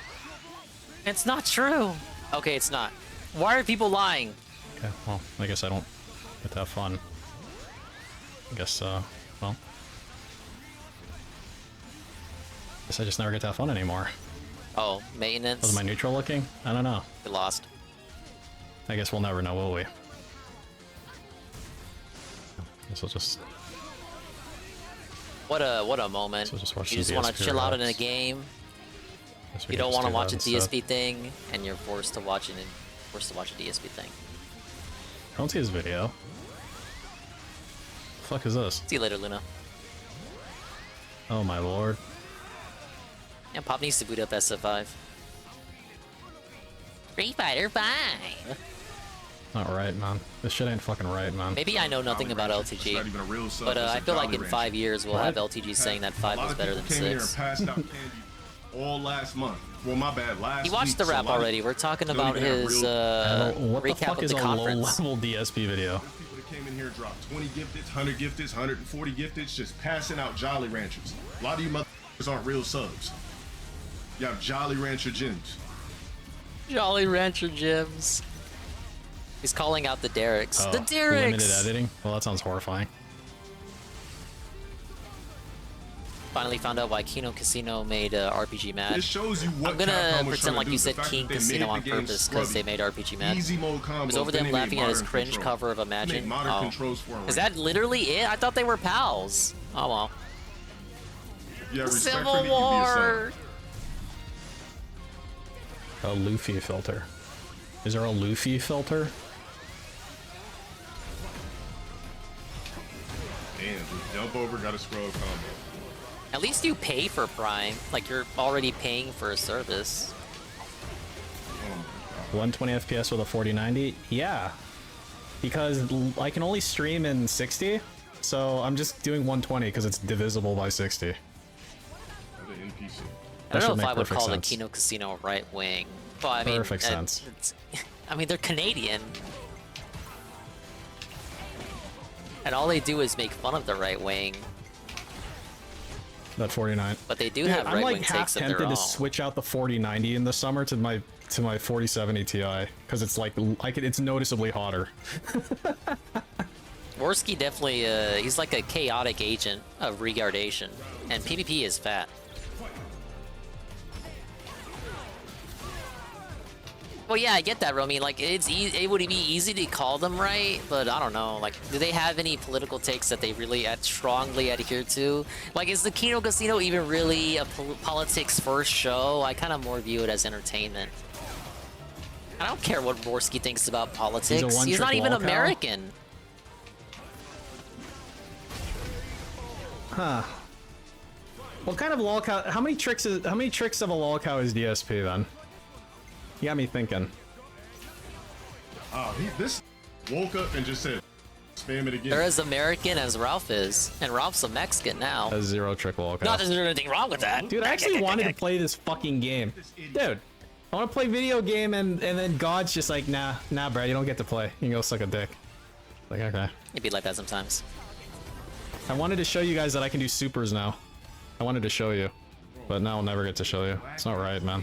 it's not true. Okay, it's not. Why are people lying? Okay, well, I guess I don't get to have fun. I guess, well... Guess I just never get to have fun anymore. Oh, maintenance? Was my neutral looking? I don't know. You lost. I guess we'll never know, will we? Guess we'll just... What a moment. So just watch You some just want to DSP chill out in a reacts. game. Guess we You can don't just want to do watch a that instead. DSP thing, and you're forced to watch it. Forced to watch a DSP thing. I don't see his video. The fuck is this? See you later, Luna. Oh my lord. Yeah, Pop needs to boot up SF5. Street Fighter 5. Not right, man. This shit ain't fucking right, man. Maybe I know nothing about LTG, not even a real sub, but it's I a feel like Jolly in Rancher. 5 years we'll have LTG saying that 5 was better than Came here and 6. passed out candy all last month. Well, my bad. Last He watched week, the so rap a lot of already. We're talking don't about even have his What the recap fuck of is the a conference. low-level DSP video? people that came in here dropped 20 gifteds, 100 gifteds, 140 gifteds, just passing out Jolly Ranchers. A lot of you motherfuckers aren't real subs. You have Jolly Rancher gems. Jolly Rancher Gyms. He's calling out the Derricks. Oh, The Derricks! limited editing? Well, that sounds horrifying. Finally found out why Kino Casino made RPG mad. It shows you what I'm gonna Capcom was pretend trying like to you do. said The fact King that they Casino made on the game purpose because they scrubby. made RPG mad. Easy mode It combos, was over then them they made laughing at his modern cringe control. cover of They Imagine. made modern Oh. controls for a Is that literally it? I thought they were pals. Oh well. Yeah, respect Civil for me, you be a son. War! A Luffy filter. Is there a Luffy filter? Damn, just jump over, got a scroll combo. At least you pay for Prime. Like you're already paying for a service. 120 FPS with a 4090? Yeah. Because I can only stream in 60, so I'm just doing 120 because it's divisible by 60. I don't know if I would perfect call sense. the Kino Casino right wing. Well, I mean, Perfect sense. I mean, they're Canadian. And all they do is make fun of the right wing. That 49. But they do Dude, have I'm right like wing half takes of their tempted own. to switch out the 4090 in the summer to my 4070 Ti because it's like it's noticeably hotter. Worski definitely, he's like a chaotic agent of regardation. And PvP is fat. Well, yeah, I get that, Romy. Like, it would be easy to call them right, but I don't know. Like, do they have any political takes that they really strongly adhere to? Like, is the Kino Casino even really a politics first show? I kind of more view it as entertainment. I don't care what Worski thinks about politics. He's not even American. Huh. What kind of lol cow? How many tricks of a lol cow is DSP then? You got me thinking. This woke up and just said, spam it again. They're as American as Ralph is, and Ralph's a Mexican now. A zero trick lol cow. Not that there's anything wrong with that. Dude, I actually wanted to play this fucking game. Dude, I want to play video game and then God's just like, nah, Brad, you don't get to play. You can go suck a dick. Like, okay. It'd be like that sometimes. I wanted to show you guys that I can do supers now. I wanted to show you, but now I'll never get to show you. It's not right, man.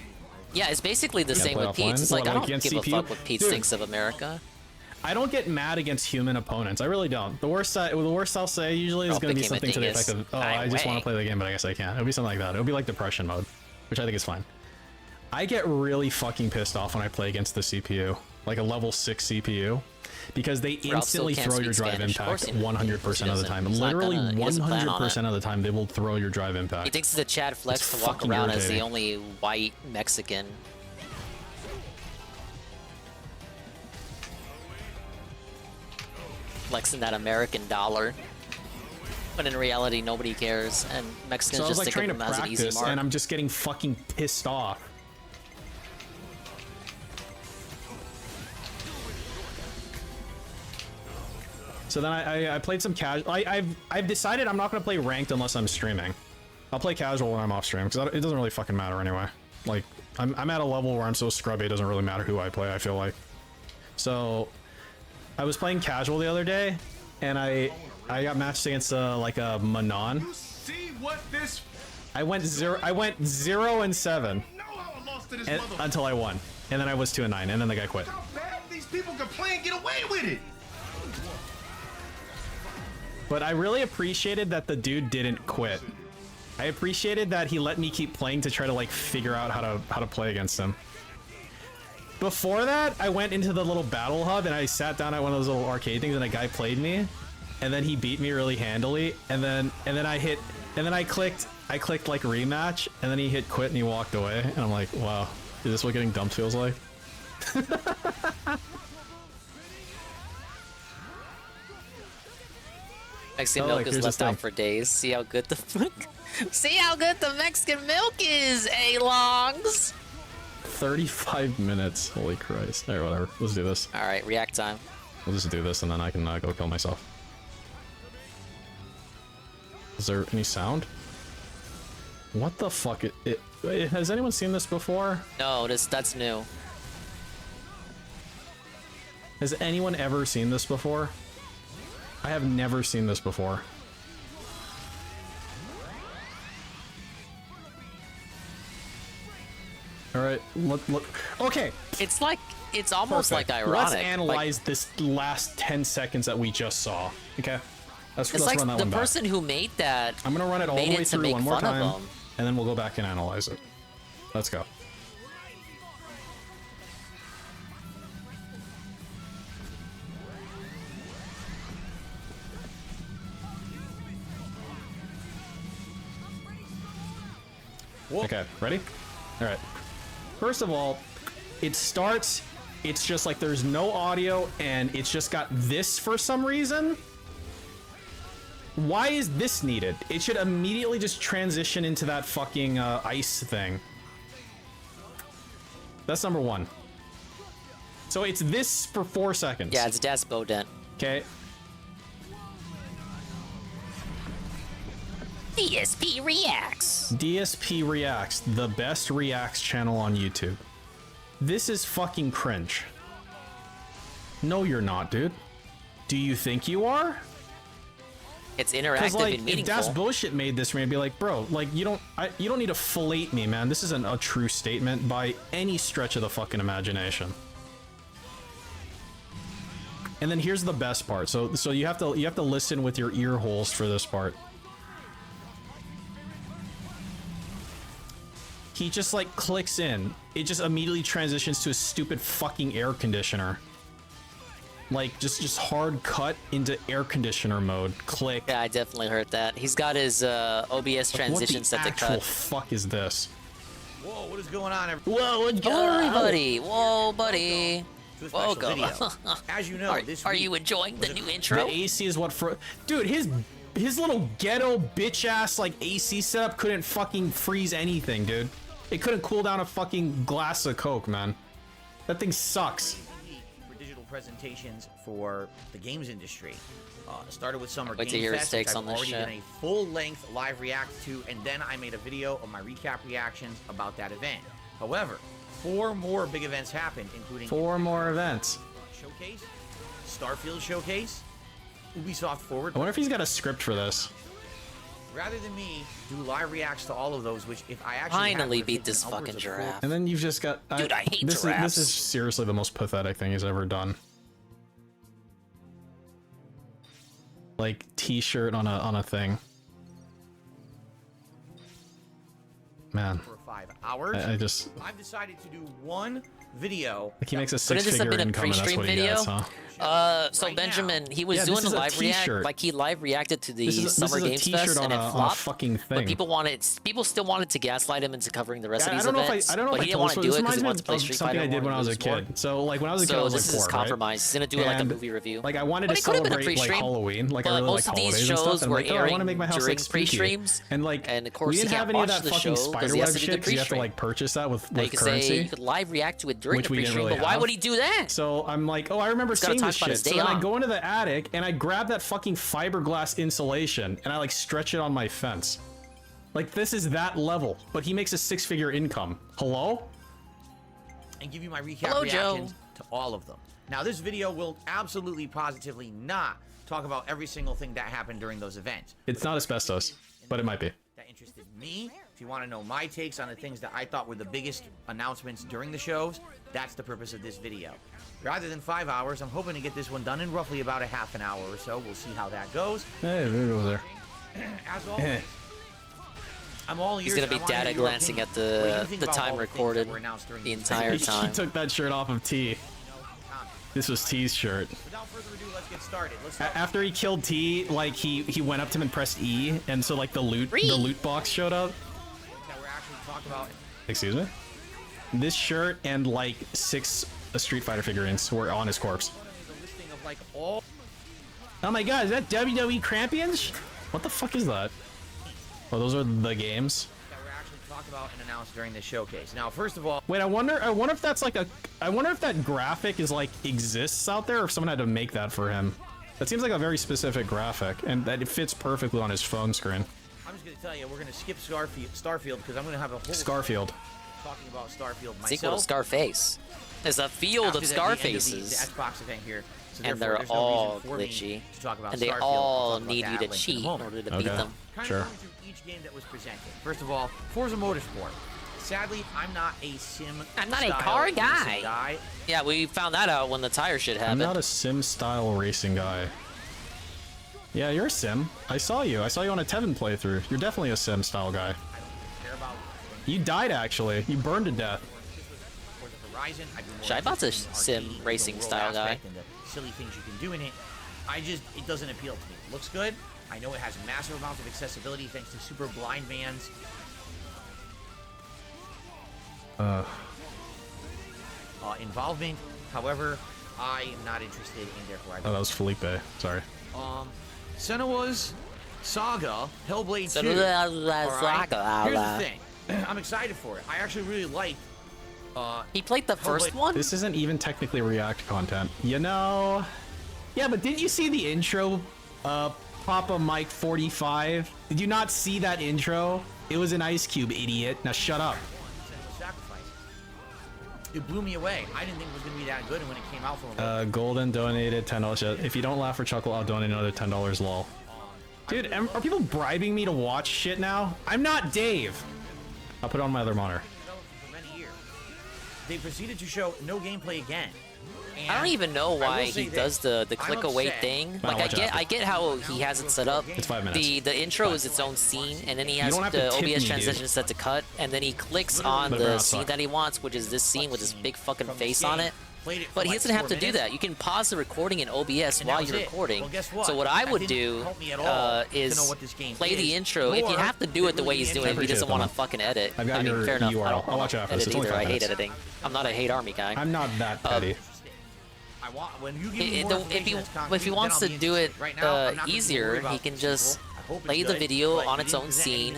Yeah, it's basically the same with Pete. It's like, I don't give a fuck what Pete thinks of America. I don't get mad against human opponents. I really don't. The worst I'll say usually is going to be something to the effect of, oh, I just want to play the game, but I guess I can't. It'll be something like that. It'll be like depression mode, which I think is fine. I get really fucking pissed off when I play against the CPU, like a level 6 CPU, because they instantly throw your drive impact 100% of the time. Literally 100% of the time, they will throw your drive impact. He thinks it's a Chad flex to walk around as the only white Mexican. Flexing that American dollar. But in reality, nobody cares, and Mexicans just think of them as an easy mark. And I'm just getting fucking pissed off. So then I played some casual. I've decided I'm not gonna play ranked unless I'm streaming. I'll play casual when I'm off stream because it doesn't really fucking matter anyway. Like I'm at a level where I'm so scrubby it doesn't really matter who I play. I feel like. So I was playing casual the other day, and I got matched against like a Manon. See what this? I went 0-7 until I won, and then I was 2-9, and then the guy quit. How bad these people can play and get away with it? But I really appreciated that the dude didn't quit. I appreciated that he let me keep playing to try to like figure out how to play against him. Before that, I went into the little battle hub and I sat down at one of those little arcade things, and a guy played me, and then he beat me really handily, and then I clicked like rematch, and then he hit quit and he walked away, and I'm like, wow, is this what getting dumped feels like? Mexican milk is left out for days. See how good the Mexican milk is, A-Longs. 35 minutes. Holy Christ. Alright, whatever. Let's do this. Alright, react time. We'll just do this and then I can go kill myself. Is there any sound? What the fuck? Has anyone seen this before? No, that's new. Has anyone ever seen this before? I have never seen this before. Alright, look. Okay. It's almost Perfect. like ironic. Let's analyze this last 10 seconds that we just saw. Okay? Let's run that one back. The person who made that. I'm gonna run it all the way through one more time, and then we'll go back and analyze it. Let's go. Okay, ready? All right. First of all, it starts, it's just like there's no audio and it's just got this for some reason. Why is this needed? It should immediately just transition into that fucking ice thing. That's number one. So it's this for 4 seconds. Yeah, it's Despo-dent. Okay. DSP Reacts. DSP Reacts, the best Reacts channel on YouTube. This is fucking cringe. No, you're not, dude. Do you think you are? It's interactive like, and meaningful. If Das Bullshit made this for me, I'd be like, bro, like you don't need to fillet me, man. This isn't a true statement by any stretch of the fucking imagination. And then here's the best part. So you have to listen with your ear holes for this part. He just like clicks in. It just immediately transitions to a stupid fucking air conditioner. Like just hard cut into air conditioner mode. Click. Yeah, I definitely heard that. He's got his OBS transition set to cut. What the actual fuck is this? Whoa, what is going on, Whoa, what's going on, everybody? Whoa, buddy. Welcome. As you know, are you enjoying the new intro? The AC is what dude, his his little ghetto bitch ass like AC setup couldn't fucking freeze anything, dude. It couldn't cool down a fucking glass of Coke, man. That thing sucks. For digital presentations for the games industry. Started with Summer Wait to Game hear his Fest, takes which on I've this already shit. done a full-length live react to, and then I made a video of my recap reactions about that event. However, 4 more big events happened, including 4 more events. Showcase, Starfield Showcase, Ubisoft Forward. I wonder if he's got a script for this. Rather than me do live reacts to all of those, which if I actually Finally had, beat this fucking giraffe. And then you've just got... Dude, I hate this giraffes. This is seriously the most pathetic thing he's ever done. Like, t-shirt on a thing. Man. For 5 hours. I just... I've decided to do one video. Like, he makes a Couldn't this have 6-figure been a income and that's pre-stream what he video? gets, huh? So Right Benjamin, he was Yeah, doing this a is a live react, t-shirt. like he live reacted to the This is Summer a Games t-shirt Fest, on and it a flopped. fucking But thing. people still wanted to gaslight him into covering the rest Yeah, of these I don't know events. if I don't know but if he I didn't told want to this do it because reminds he me wanted to play of Street something Fighter I did when I was a more. kid. So like when I was a kid, I So was this like is 4, compromise. He's gonna do it like a And, movie review. Like I wanted But to it could have been a celebrate like pre-stream, Halloween. Like I but really most like of these holidays and stuff. shows And were like, oh, I want to airing make my house during like spooky. pre-streams, And like and of course we he didn't can't have any of watch that the fucking show 'cause spider he has web to do the shit because you have to pre-stream. like purchase that with Now you could say currency. you could live react to it during Which the we didn't pre-stream, really but why have. would he do that? So I'm like, oh, I remember He's gotta seeing talk this about shit. his day So then I off. go into the attic and I grab that fucking fiberglass insulation and I like stretch it on my fence. Like this is that level, but he makes a 6-figure income. Hello? And give you my recap Hello, Joe. reactions to all of them. Now, this video will absolutely, positively not talk about every single thing that happened during those events. It's not asbestos, but it might be. That interested me. If you want to know my takes on the things that I thought were the biggest announcements during the shows, that's the purpose of this video. Rather than 5 hours, I'm hoping to get this one done in roughly about a half an hour or so. We'll see how that goes. Hey, there goes there. As always, I'm all ears. He's gonna be I wanna hear data your glancing opinion. at What do you the think the about time all the things that recorded were announced during the these entire He time. took that shirt off of T. This was T's shirt. Without further ado, let's get started. Let's start. After he killed T, like he went up to him and pressed E, and so like the loot box showed up. That we're actually talking about. Excuse me. This shirt and like 6 Street Fighter figurines were on his corpse. The listing of like all. Oh my god, is that WWE Champions? What the fuck is that? Oh, those are the games. That we're actually talking about and announced during this showcase. Now, first of all, Wait, I wonder if that's like I wonder if that graphic is like exists out there, or if someone had to make that for him. That seems like a very specific graphic, and that it fits perfectly on his phone screen. I'm just gonna tell you, we're gonna skip Starfield because I'm gonna have a whole Scarfield. talking about Starfield myself. Sequel to Scarface. There's a field of After the end Scarfaces. the Xbox event here, so And therefore they're there's no all reason for me glitchy. to talk about And they Starfield. all I'll talk about need that you to at length cheat in in a moment. order to beat them. Kind Sure. of going through each game that was presented. First of all, Forza Motorsport. Sadly, I'm not a sim. I'm not a style car racing guy. Yeah, we found that out when the tire shit I'm happened. not a sim-style racing guy. Yeah, you're a sim. I saw you on a Tevin playthrough. You're definitely a sim-style guy. Care about You died, actually. You burned to death. Forza Horizon. I'd be more Shaibot's a interested in the sim arcade, racing the world style guy. aspect and the silly things you can do in it. It doesn't appeal to me. It looks good. I know it has massive amounts of accessibility thanks to Super Blind Man's involvement. However, I am not interested in their Oh, that was Felipe. Sorry. Senua's Saga, Hellblade 2. Senua's Alright? Saga. Here's the thing. I'm excited for it. I actually really like. He played the first one? This isn't even technically React content. You know? Yeah, but didn't you see the intro? Papa Mike 45? Did you not see that intro? It was an Ice Cube, idiot. Now shut up. Senua's Sacrifice. It blew me away. I didn't think it was going to be that good, and when it came out from a Golden donated $10. If you don't laugh or chuckle, I'll donate another $10, lol. Dude, are people bribing me to watch shit now? I'm not Dave. I'll put it on my other monitor. for many years. They proceeded to show no gameplay again. And I don't even know I why will say he this, does the I'm click away upset. thing. I'll Like watch after. I get how he has it set up. It's 5 minutes. The intro is its own scene, and then he has don't have the to tip me, OBS dude. transition set to cut, and then he clicks on But it better the not scene suck. that he wants, which is this scene with his big fucking face on it. Played it for But he like doesn't have 4 to do minutes. that. You can pause the recording in OBS And while that was you're it. recording. Well, guess what? So what I That would didn't do help me at all to is know what this game play the is, intro. If you nor have to do it the did way really he's the doing it, he appreciate doesn't it, want to though. fucking edit. I've got I mean, your fair enough. URL. I don't I'll watch after. edit It's only either. 5 I hate minutes. editing. I'm not a hate army guy. I'm not that petty. I want when you give me more if he wants to do it easier, he can just play the video on its own scene,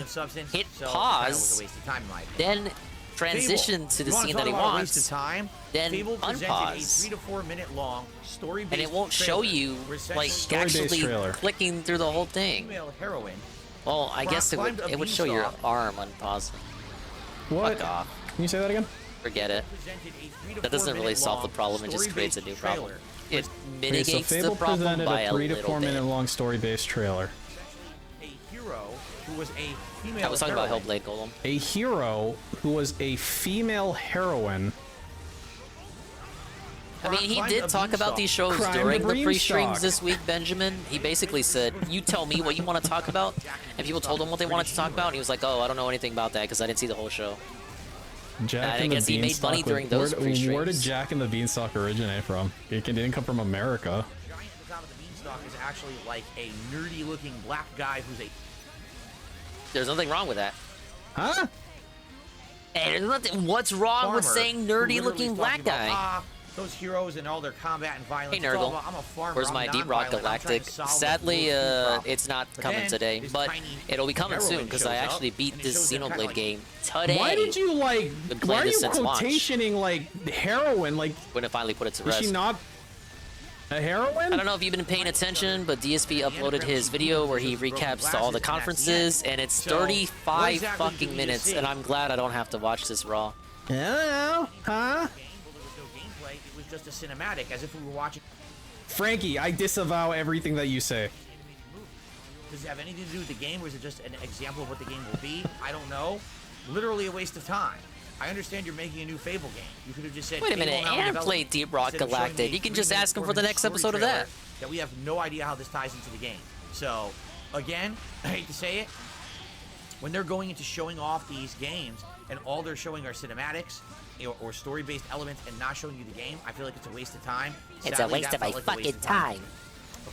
hit pause, then transition to the scene that he wants, then unpause, a 3 to 4 minute long story-based and it won't show you like actually clicking through the whole thing. Well, I guess it would show your arm unpaused. What? Fuck off. Can you say that again? Forget it. That doesn't really solve the problem. It just creates a new problem. It mitigates so Fable the problem presented by a a 3 to little 4 bit. minute long story-based trailer. A hero who was a female. I was talking about Hellblade Golem. A hero who was a female heroine. I mean, he did talk about these shows during the pre-streams this week, Benjamin. He basically said, you tell me what you want to talk about. And people told him what they wanted to talk about, and he was like, oh, I don't know anything about that because I didn't see the whole show. Jack and I guess he made money during those pre-streams. Where did Jack and the Beanstalk originate from? It didn't come from America. Giant at the top of the Beanstalk is actually like a nerdy-looking black guy who's a... There's nothing wrong with that. Huh? Hey, there's nothing... What's wrong with farmer saying who nerdy-looking black literally is talking guy? about, those heroes and all their combat and violence. Hey, It's all Nurgle. about, I'm a farmer, Where's I'm my Deep Rock non-violent, I'm trying Galactic? to solve Sadly, the food problem. it's not But coming then today, this but tiny it'll be coming soon heroine because shows I up, actually beat and it this shows them kinda Xenoblade like- game today. Why did you like? Been Why playing are this you since launch. quotationing like heroin? Like When it finally put it to is rest. she not a heroine? I don't know if you've been paying attention, but DSP uploaded his video where he recaps to all the conferences, and it's 35 fucking minutes, and I'm glad I don't have to watch this raw. Hello? Huh? Gameplay, it was just a cinematic, as if we were watching... Frankie, I disavow everything that you say. Does it have anything to do with the game, or is it just an example of what the game will be? I don't know. Literally a waste of time. I understand you're making a new Fable game. You could have just said... Wait a minute, Fable now and developed, play Deep Rock instead of showing Galactic. me You can a just ask him for the 3-minute next story episode of trailer that. That we have no idea how this ties into the game. So, again, I hate to say it, when they're going into showing off these games, and all they're showing are cinematics, or story-based elements, and not showing you the game, I feel like it's a waste of time. It's Sadly, a waste that of my felt like a waste fucking of time.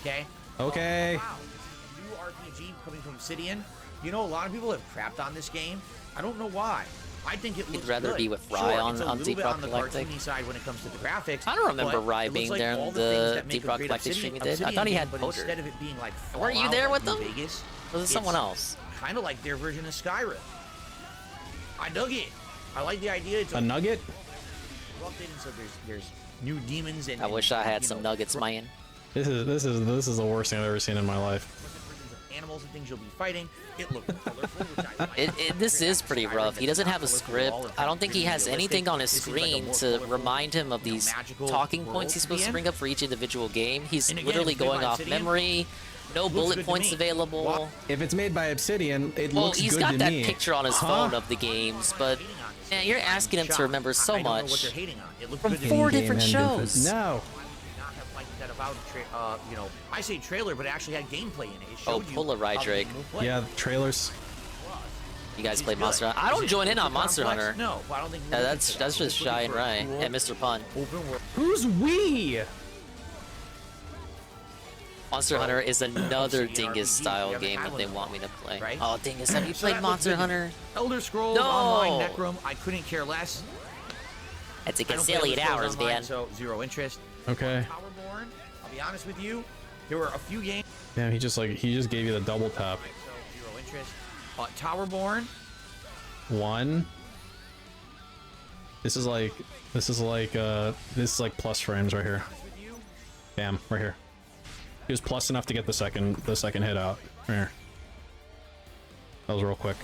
Okay? Okay. Wow. New RPG coming from Obsidian. You know, a lot of people have crapped on this game. I don't know why. I think it looks You'd rather good. be with Rye Sure, on it's a little Deep bit Rock on the Galactic. cartoony side when it comes to the graphics. I don't remember but Rye it looks being like there all in the things the that make Deep a Rock great Galactic Obsidian- stream you did. I thought he had Obsidian game, but Poder. instead of it being like Weren't you Fallout, there like with New them? Vegas, Was it someone else? Kind of like their version of Skyrim. I dug it. I like the idea. It's A nugget? updated, so there's new demons and. I wish I had you some know, nuggets, man. This is the worst thing I've ever seen in my life. Animals and things you'll be fighting. It looked colorful, which I like. This is pretty rough. He doesn't have a script. I don't think he has anything on his screen to remind him of these talking points he's supposed to bring up for each individual game. He's literally going off memory. No bullet points available. If it's made by Obsidian, it Well, looks he's good got to that me. picture on his phone of the games, but man, you're asking him to remember so much from 4 different shows. No. That about you know, I say trailer, but it actually had gameplay in it. It Oh, showed you Polaroid how the Drake. game will play. Yeah, trailers. You guys play good. Monster Hunter? I don't join in on Monster complex? Hunter. No, I don't think. Yeah, that's just Shy and Rai and Mr. Pun. Who's we? Monster Hunter is another Dingus style game that they want me to play. Oh, Dingus, have you played Monster Hunter? Elder Scrolls No! Online, Necrom. I couldn't care less. That's a I don't play gazillion Elder Scrolls hours, Online, man. So zero interest. Okay. Towerborn. I'll be honest with you. There were a few games. Damn, he just gave you the double tap. So zero interest. Towerborn. 1. This is like plus frames right here. Bam, right here. He was plus enough to get the second hit out. Right here. That was real quick.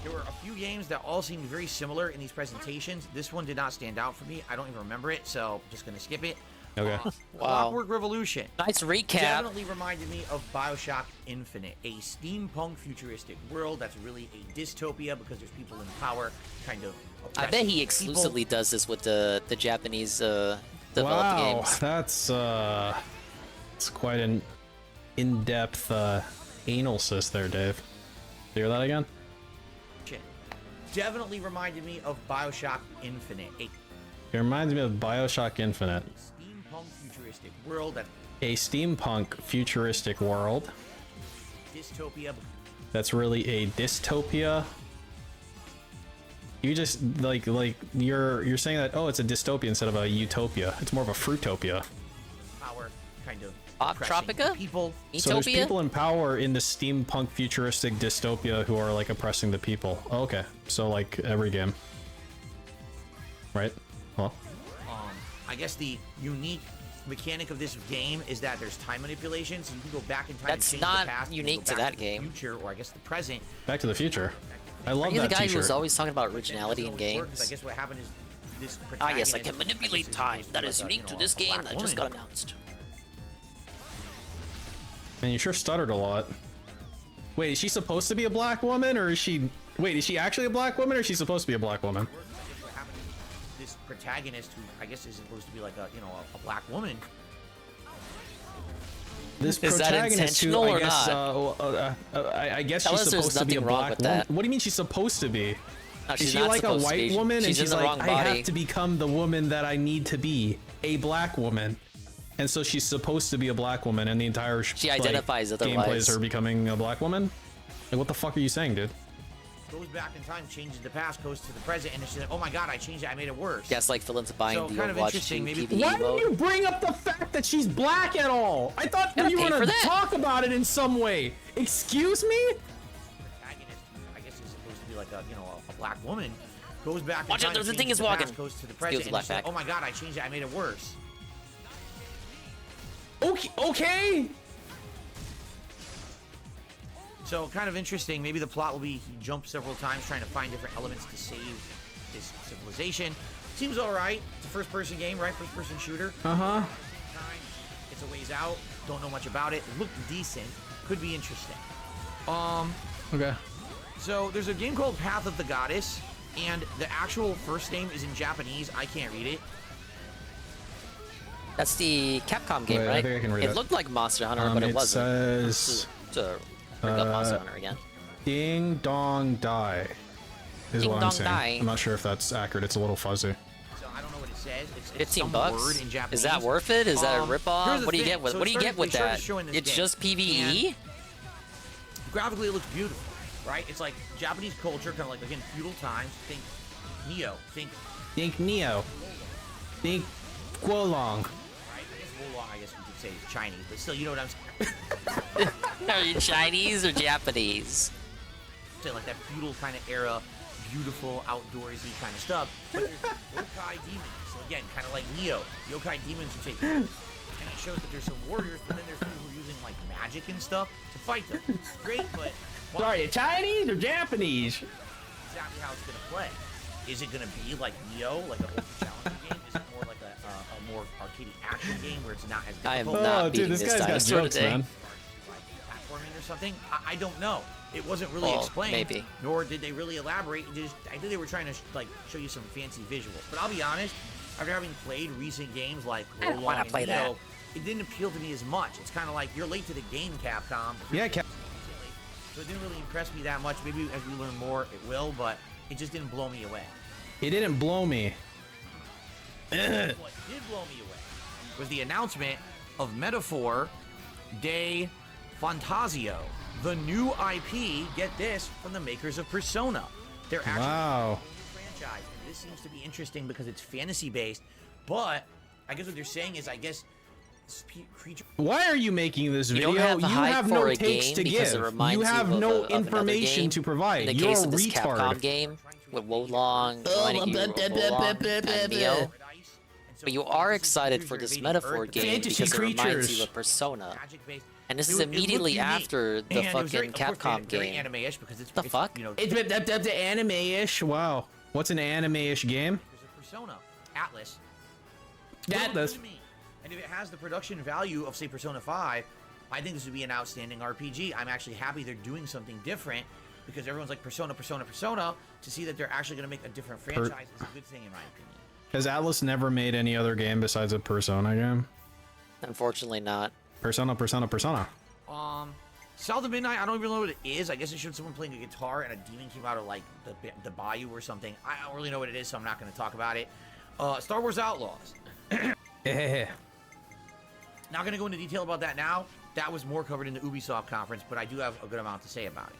There were a few games that all seemed very similar in these presentations. This one did not stand out for me. I don't even remember it, so I'm just gonna skip it. Okay. Wow. Clockwork Revolution. Nice recap. Definitely reminded me of BioShock Infinite, a steampunk futuristic world that's really a dystopia because there's people in power kind of I bet he exclusively does this with the Japanese developed games. That's it's quite an in-depth anal cyst there, Dave. Hear that again? Definitely reminded me of BioShock Infinite, a It reminds me of BioShock Infinite. steampunk futuristic world that's A steampunk futuristic world. dystopia. That's really a dystopia. You just like you're saying that, oh, it's a dystopia instead of a utopia. It's more of a fruitopia. kind of Tropica? people. So there's people in power in the steampunk futuristic dystopia who are like oppressing the people. Oh, okay, so like every game, right? Well, I guess the unique mechanic of this game is that there's time manipulation, so you can go back in time. That's and change not the past, unique to that game. Future, or I guess the present. Back to the Future. I love Are you that the guy t-shirt. who was always talking about originality in games? I guess what happened is this. Ah, yes, I can manipulate time. That is unique to this game that just got announced. Man, you sure stuttered a lot. Wait, is she supposed to be a black woman, or is she? Wait, is she actually a black woman, or is she supposed to be a black woman? This protagonist, who I guess is supposed to be like a a black woman. This Is that protagonist who, intentional I or guess, not? I guess Tell she's us there's supposed to be a nothing wrong black with woman. that. What do you mean she's supposed to be? No, Is she's she not like a supposed to white be. woman and She's in she's the like, wrong I body. have to become the woman that I need to be, a black woman, and so she's supposed to be a black woman, and the entire She identifies gameplay otherwise. is her becoming a black woman. Like, what the fuck are you saying, dude? Goes back in time, changes the past, goes to the present, and she's like, oh my god, I changed it, I made it worse. Yes, like Philip's buying So the kind of Overwatch interesting, 2 maybe- PvE Why mode. did you bring up the fact that she's black at all? I thought that you were pay for gonna that. talk about it in some way. Excuse me? Protagonist, I guess is supposed to be like a a black woman, goes back Watch in out, time, there's a changes thing is the walking. past, goes to the Steals present, the and black she's like, back. oh my god, I changed it, I made it worse. Okay. So kind of interesting. Maybe the plot will be he jumps several times trying to find different elements to save this civilization. Seems all right. It's a first-person game, right? First-person shooter. Uh-huh. It's a ways out. Don't know much about it. Looked decent. Could be interesting. Okay. So there's a game called Path of the Goddess, and the actual first name is in Japanese. I can't read it. That's the Capcom game, Wait, I right? think I can read it. looked like Monster Hunter, but it wasn't. says, To bring up Monster Hunter again. Ding Dong Die is Ding what I'm Dong saying. Die. I'm not sure if that's accurate. It's a little fuzzy. So I don't know what it says. It's 15 some bucks? word in Japanese. Is that worth it? Is that a Here's ripoff? the What do you thing. get with So what do you get with they started that? showing this It's game, just PvE? and graphically, it looks beautiful, right? It's like Japanese culture, kind of like again feudal times. Think Neo. Think Neo. Think Guolong. right. I guess Wolong. I guess we could say is Chinese, but still, you know what I'm saying. Are you Chinese or Japanese? Say like that feudal kind of era, beautiful outdoorsy kind of stuff. But there's yokai demons. So again, kind of like Neo. Yokai demons who take, and it shows that there's some warriors, but then there's people who are using like magic and stuff to fight them. It's great, but Sorry, Chinese or Japanese? exactly how it's gonna play. Is it gonna be like Neo, like a challenging game? Is it more like a more arcadey action game where it's not as difficult? I am not beating this this guy's got dinosaur jokes, today. man. Platforming or something? I don't know. It wasn't really Oh, explained. maybe. Nor did they really elaborate. I think they were trying to like show you some fancy visuals. But I'll be honest, after having played recent games like I don't Wolong wanna and play that. Neo, it didn't appeal to me as much. It's kind of like you're late to the game, Capcom. Yeah, So it didn't really impress me that much. Maybe as we learn more, it will. But it just didn't blow me away. It didn't blow me. What did blow me away was the announcement of Metaphor de Fantasio, the new IP, get this, from the makers of Persona. They're actually Wow. a franchise, and this seems to be interesting because it's fantasy-based, but I guess what they're saying is, I guess, creature... Why are you making this You video? don't have the hype have for no a takes game to because give. it reminds You have of no of another information game. to provide. In the You're case a of this retard. Capcom game with Wolong, reminding you of Wolong and Neo. But you are excited for this Metaphor game Fantasy because it reminds creatures. you of Persona. Magic-based. And this is It looked immediately unique, after the and it was very, fucking of course, Capcom very game. anime-ish because it's The fuck? You know, It's the anime-ish. Wow. What's an anime-ish game? Persona, Atlas. Atlas. Look at me. And if it has the production value of, say, Persona 5, I think this would be an outstanding RPG. I'm actually happy they're doing something different because everyone's like Persona. To see that they're actually going to make a different franchise is a good thing in my opinion. Has Atlas never made any other game besides a Persona game? Unfortunately not. Persona. South of Midnight, I don't even know what it is. I guess it showed someone playing a guitar and a demon came out of like the bayou or something. I don't really know what it is, so I'm not going to talk about it. Star Wars Outlaws. Not going to go into detail about that now. That was more covered in the Ubisoft conference, but I do have a good amount to say about it.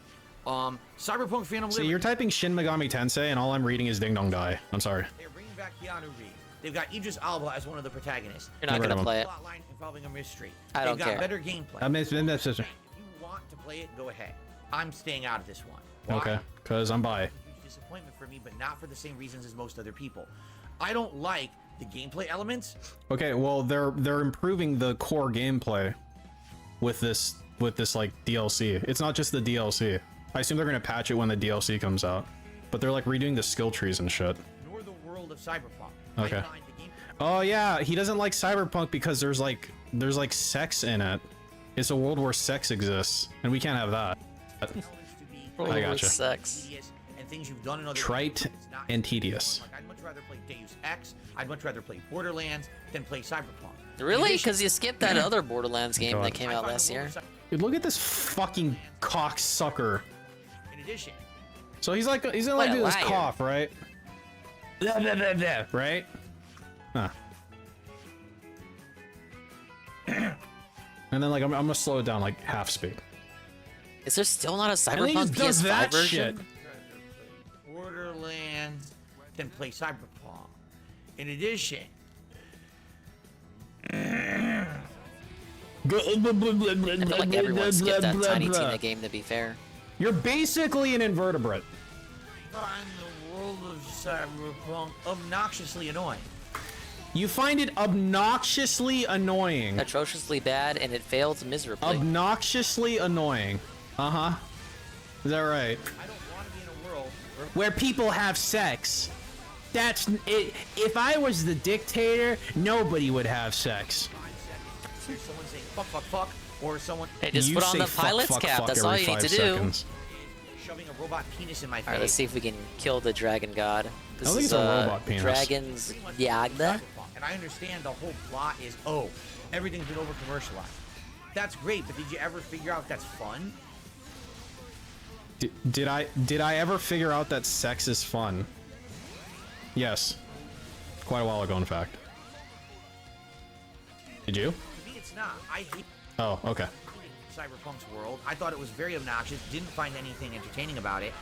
Cyberpunk Phantom Liberty. See, you're typing Shin Megami Tensei, and all I'm reading is Ding Dong Die. I'm sorry. They're bringing back Keanu Reeves. They've got Idris Elba as one of the protagonists. You're not gonna play it. Plotline involving a mystery. I don't They've care. got better gameplay. I missed that sister. If you want to play it, go ahead. I'm staying out of this one. Why? Okay, because I'm bi. Disappointment for me, but not for the same reasons as most other people. I don't like the gameplay elements. Okay, well they're improving the core gameplay with this like DLC. It's not just the DLC. I assume they're gonna patch it when the DLC comes out, but they're like redoing the skill trees and shit. Nor the world of Cyberpunk. Okay. Oh yeah, he doesn't like Cyberpunk because there's like sex in it. It's a world where sex exists, and we can't have that. I gotcha. Sex. And things you've done in other Trite games, it's not and tedious. like, I'd much rather play Deus Ex. I'd much rather play Borderlands than play Cyberpunk. Really? Because you skipped that other Borderlands game that came out last year. Dude, look at this fucking cocksucker. In addition, So he's gonna like do this cough, right? Blah, blah, blah, blah, right? Huh. And then like I'm gonna slow it down like half speed. Is there still not a And then he Cyberpunk just does that PS5 version? shit. Borderlands than play Cyberpunk. In addition, I feel like everyone skipped that Tiny Tina game, to be fair. You're basically an invertebrate. find the world of Cyberpunk obnoxiously annoying. You find it obnoxiously annoying. Atrociously bad, and it fails miserably. Obnoxiously annoying. Uh-huh. Is that right? I don't want to be in a world Where people have sex. That's it. If I was the dictator, nobody would have sex. there's someone saying fuck, fuck, fuck, or someone Hey, just put on the pilot's cap. That's all you need to do. shoving a robot penis in my face. Alright, let's see if we can kill the dragon god. This think is it's a robot penis. Dragon's Yagna. And I understand the whole plot is, oh, everything's been over commercialized. That's great, but did you ever figure out that's fun? Did I ever figure out that sex is fun? Yes. Quite a while ago, in fact. Did you? To me, it's not. I hate Oh, okay. Cyberpunk's world. I thought it was very obnoxious. Didn't find anything entertaining about it.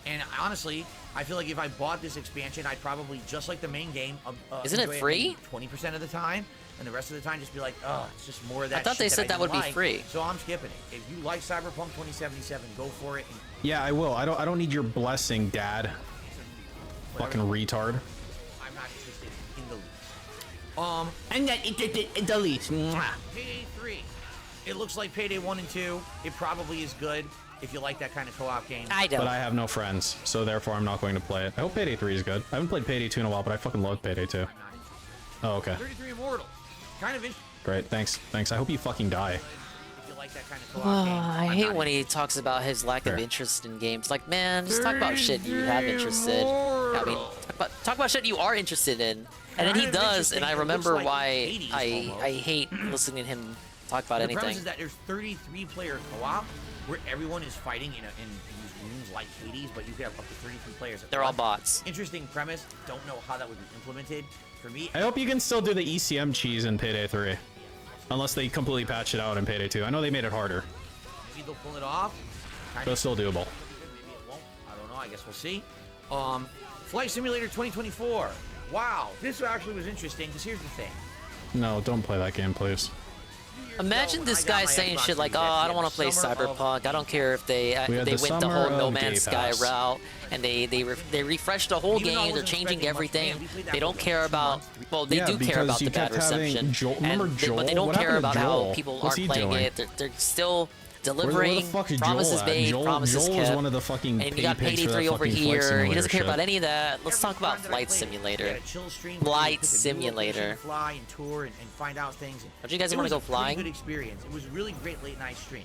And honestly, I feel like if I bought this expansion, I'd probably, just like the main game, Isn't it enjoy free? 20% of the time, and the rest of the time just be like, oh, it's just more of that. I thought they shit said that would didn't be like, free. So I'm skipping it. If you like Cyberpunk 2077, go for it. Yeah, I will. I don't need your blessing, Dad. Fucking retard. I'm not interested in the least. I'm not interested in the least. Payday 3. It looks like Payday 1 and 2. It probably is good if you like that kind of co-op game. I don't. But I have no friends, so therefore I'm not going to play it. I hope Payday 3 is good. I haven't played Payday 2 in a while, but I fucking love Payday 2. Oh, okay. 33 Immortals. Kind of interesting Great, thanks. Thanks. I hope you fucking die. if you like that kind of co-op game. I hate when he talks about his lack of interest in games. Like, man, just talk about shit you have interest in. I mean, talk about shit you are interested in. And then he does, and I remember why I hate listening to him talk about The anything. premise is that there's 33-player co-op where everyone is fighting in these rooms like Hades, but you can have up to 33 players. They're all bots. Interesting premise. Don't know how that would be implemented. For me, I hope you can still do the ECM cheese in Payday 3. Unless they completely patch it out in Payday 2. I know they made it harder. maybe they'll pull it off. But it's still doable. Maybe it won't. I don't know. I guess we'll see. Flight Simulator 2024. Wow, this actually was interesting because here's the thing. No, don't play that game, please. Imagine this guy saying shit like, "Oh, I don't want to play Cyberpunk. I don't care if they went the summer whole No of Man's Gay Sky Pass." route and they refreshed the whole Even though I game. They're wasn't changing expecting much, everything. man, we played that They don't for care like 2 about. months, 3 Well, they Yeah, do care because about the you bad kept having reception. Joel- remember but they Joel? don't What care happened to about how Joel? people What's aren't he playing doing? it. They're still Where delivering the fuck is promises Joel at? made, promises Joel kept. was one of the fucking And you got pay pigs Payday for that 3 over fucking Flight here. He Simulator doesn't care shit. about any of that. Let's talk about time that I Flight played, Simulator. we had a chill stream where Flight you could pick a new location Simulator. to fly and tour and find out things. Don't you guys It wanna was go a pretty flying? Good experience. It was a really great late night stream.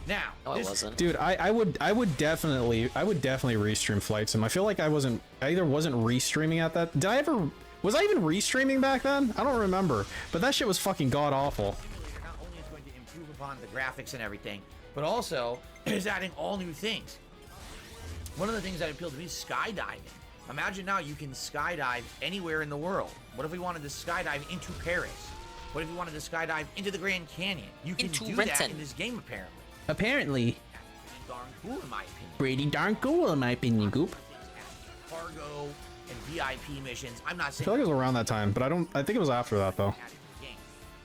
Now, No, it wasn't. Dude, I would definitely restream Flight Sim. I feel like I either wasn't restreaming at that. Was I even restreaming back then? I don't remember. But that shit was fucking god awful. Not only is going to improve upon the graphics and everything, but also is adding all new things. One of the things that appealed to me is skydiving. Imagine now you can skydive anywhere in the world. What if we wanted to skydive into Paris? What if you wanted to skydive into the Grand Canyon? You can Into do that Renton. in this game, apparently. Apparently. Pretty darn cool, in my opinion. Pretty darn cool in my opinion, Goop. Cargo, and VIP missions. I'm not I saying feel like it was around that time, but I think it was after that though. game.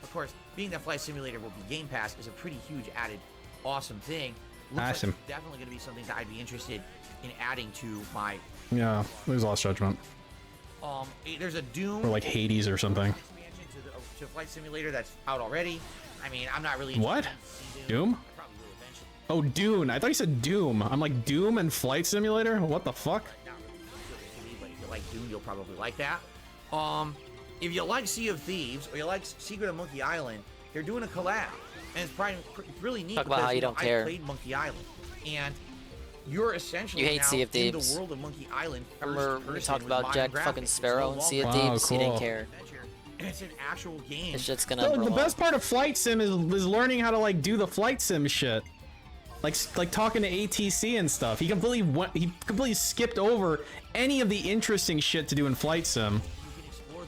Of course, being that Flight Simulator will be Game Pass is a pretty huge added awesome thing. Looks Awesome. like it's definitely going to be something that I'd be interested in adding to my. Yeah, there's Lost Judgment. There's a Doom Or like Hades or something. expansion to Flight Simulator that's out already. I mean, I'm not really. What? Doom? Oh, Dune. I thought you said Doom. I'm like, Doom and Flight Simulator? What the fuck? Not really, but if you like Doom, you'll probably like that. If you like Sea of Thieves or you like Secret of Monkey Island, they're doing a collab, and it's probably really neat. Talk about how you don't care. I played Monkey Island, and you're essentially You hate now Sea of in the Thieves. world of Monkey Island. Remember when we first talked person with about Jack modern fucking graphics. Sparrow It's and no Sea of longer Thieves? He didn't cool. care. and it's an actual game. It's just gonna. No, roll the on. best part of Flight Sim is learning how to like do the flight sim shit. Like talking to ATC and stuff. He completely skipped over any of the interesting shit to do in Flight Sim,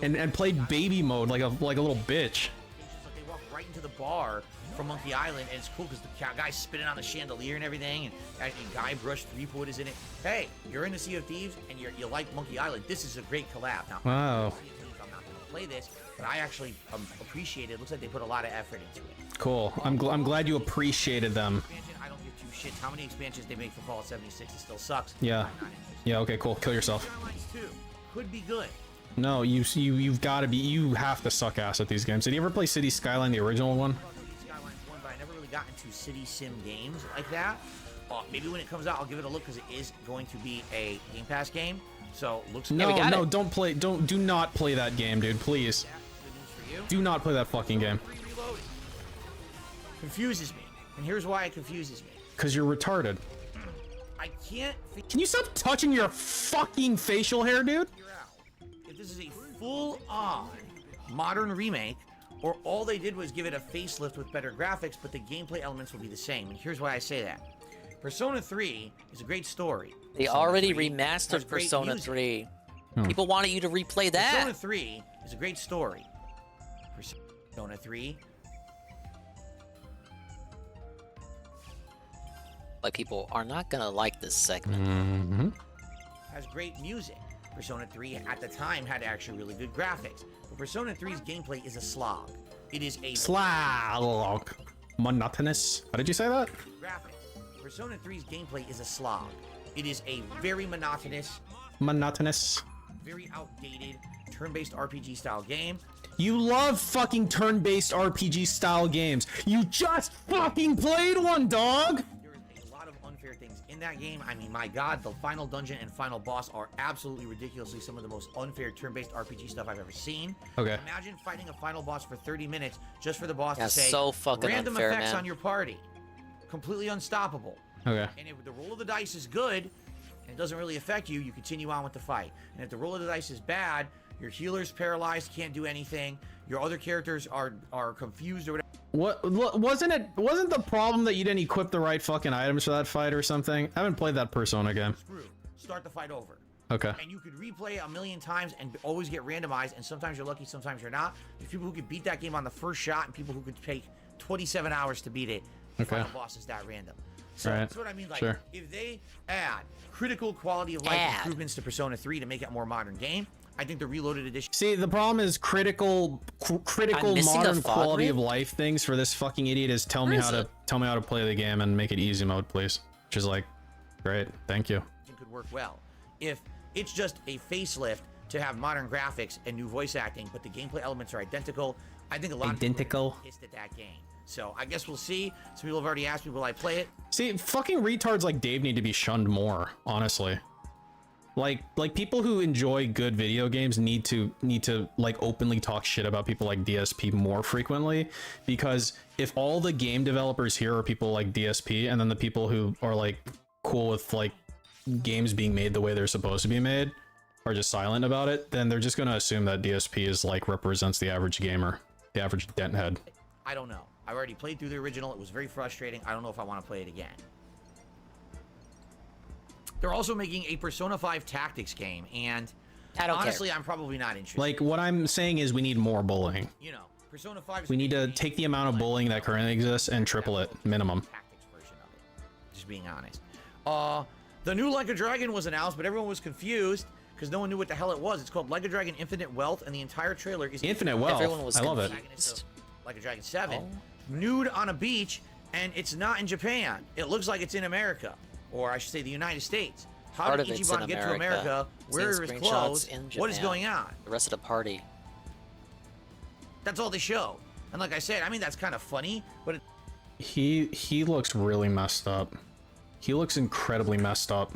and played baby mode like a little bitch. They walk right into the bar from Monkey Island, and it's cool because the guy's spinning on the chandelier and everything, and Guybrush Threepwood is in it. Hey, you're in the Sea of Thieves, and you like Monkey Island. This is a great collab. Now, Wow. I'm not going to play this, but I actually appreciate it. It looks like they put a lot of effort into it. Cool. I'm glad you appreciated them. I don't give two shits how many expansions they make for Fallout 76. It still sucks. Yeah. Yeah. Okay. Cool. Kill yourself. Skylines 2 could be good. No, you've got to be. You have to suck ass at these games. Did you ever play City Skyline, the original one? Skylines 1, but I never really got into city sim games like that. Maybe when it comes out, I'll give it a look because it is going to be a Game Pass game. So looks. No, yeah, no, do not play that game, dude. Please. Do not play that fucking game. Confuses me, and here's why it confuses me. Cause you're retarded. I can't. Can you stop touching your fucking facial hair, dude? If this is a full-on modern remake, or all they did was give it a facelift with better graphics, but the gameplay elements will be the same. And here's why I say that. Persona 3 is a great story. They Persona already 3 has remastered great Persona music. 3. Hmm. People wanted you to replay that. Persona 3 is a great story. Persona 3. Like, people are not gonna like this segment. Mm-hmm. Has great music. Persona 3 at the time had actually really good graphics. But Persona 3's gameplay is a slog. It is a Slog. Monotonous. How did you say that? graphics. Persona 3's gameplay is a slog. It is a very monotonous, very outdated turn-based RPG style game. You love fucking turn-based RPG style games. You just fucking played one, dog. A lot of unfair things in that game. I mean, my god, the final dungeon and final boss are absolutely ridiculously some of the most unfair turn-based RPG stuff I've ever seen. Okay. Imagine fighting a final boss for 30 minutes just for the boss Yeah, to say so fucking random unfair, effects man. on your party. Completely unstoppable. Okay. And if the roll of the dice is good and it doesn't really affect you, you continue on with the fight. And if the roll of the dice is bad, your healer's paralyzed, can't do anything. Your other characters are confused or whatever. Wasn't the problem that you didn't equip the right fucking items for that fight or something? I haven't played that Persona game. Screw. Start the fight over. Okay. And you could replay a million times and always get randomized, and sometimes you're lucky, sometimes you're not. There's people who could beat that game on the first shot and people who could take 27 hours to beat it. The Okay. final boss is that random. So Right. that's what I mean. Like, Sure. if they add critical quality of life improvements to Persona 3 to make it a more modern game, I think the Reloaded Edition. See, the problem is critical I'm missing a modern fog quality ring? of life things for this fucking idiot is tell me Where how is to play the game and make it easy mode, please. Which is like, great, thank you. Could work well. If it's just a facelift to have modern graphics and new voice acting, but the gameplay elements are identical, I think a lot of people are pissed at that game. So I guess we'll see. Some people have already asked me, will I play it? See, fucking retards like Dave need to be shunned more, honestly. Like people who enjoy good video games need to like openly talk shit about people like DSP more frequently, because if all the game developers here are people like DSP and then the people who are like cool with like games being made the way they're supposed to be made are just silent about it, then they're just going to assume that DSP is like represents the average gamer, the average dent head. I don't know. I already played through the original. It was very frustrating. I don't know if I want to play it again. They're also making a Persona 5 Tactics game, and honestly, I'm probably not interested. Like, what I'm saying is we need more bullying. You know, Persona 5 is We need to take the amount of bullying that currently exists and triple it, minimum. just being honest. The new Like a Dragon was announced, but everyone was confused. because no one knew what the hell it was. It's called Like a Dragon Infinite Wealth, and the entire trailer is Infinite Wealth. Everyone was I love it. Like a Dragon 7, nude on a beach, and it's not in Japan. It looks like it's in America, or I should say the United States. How Part did of it's Ichiban in get to America? Where are his Seeing clothes? screenshots in What is Japan. going on? The rest of the party. That's all they show. And like I said, I mean, that's kind of funny, but He looks really messed up. He looks incredibly messed up.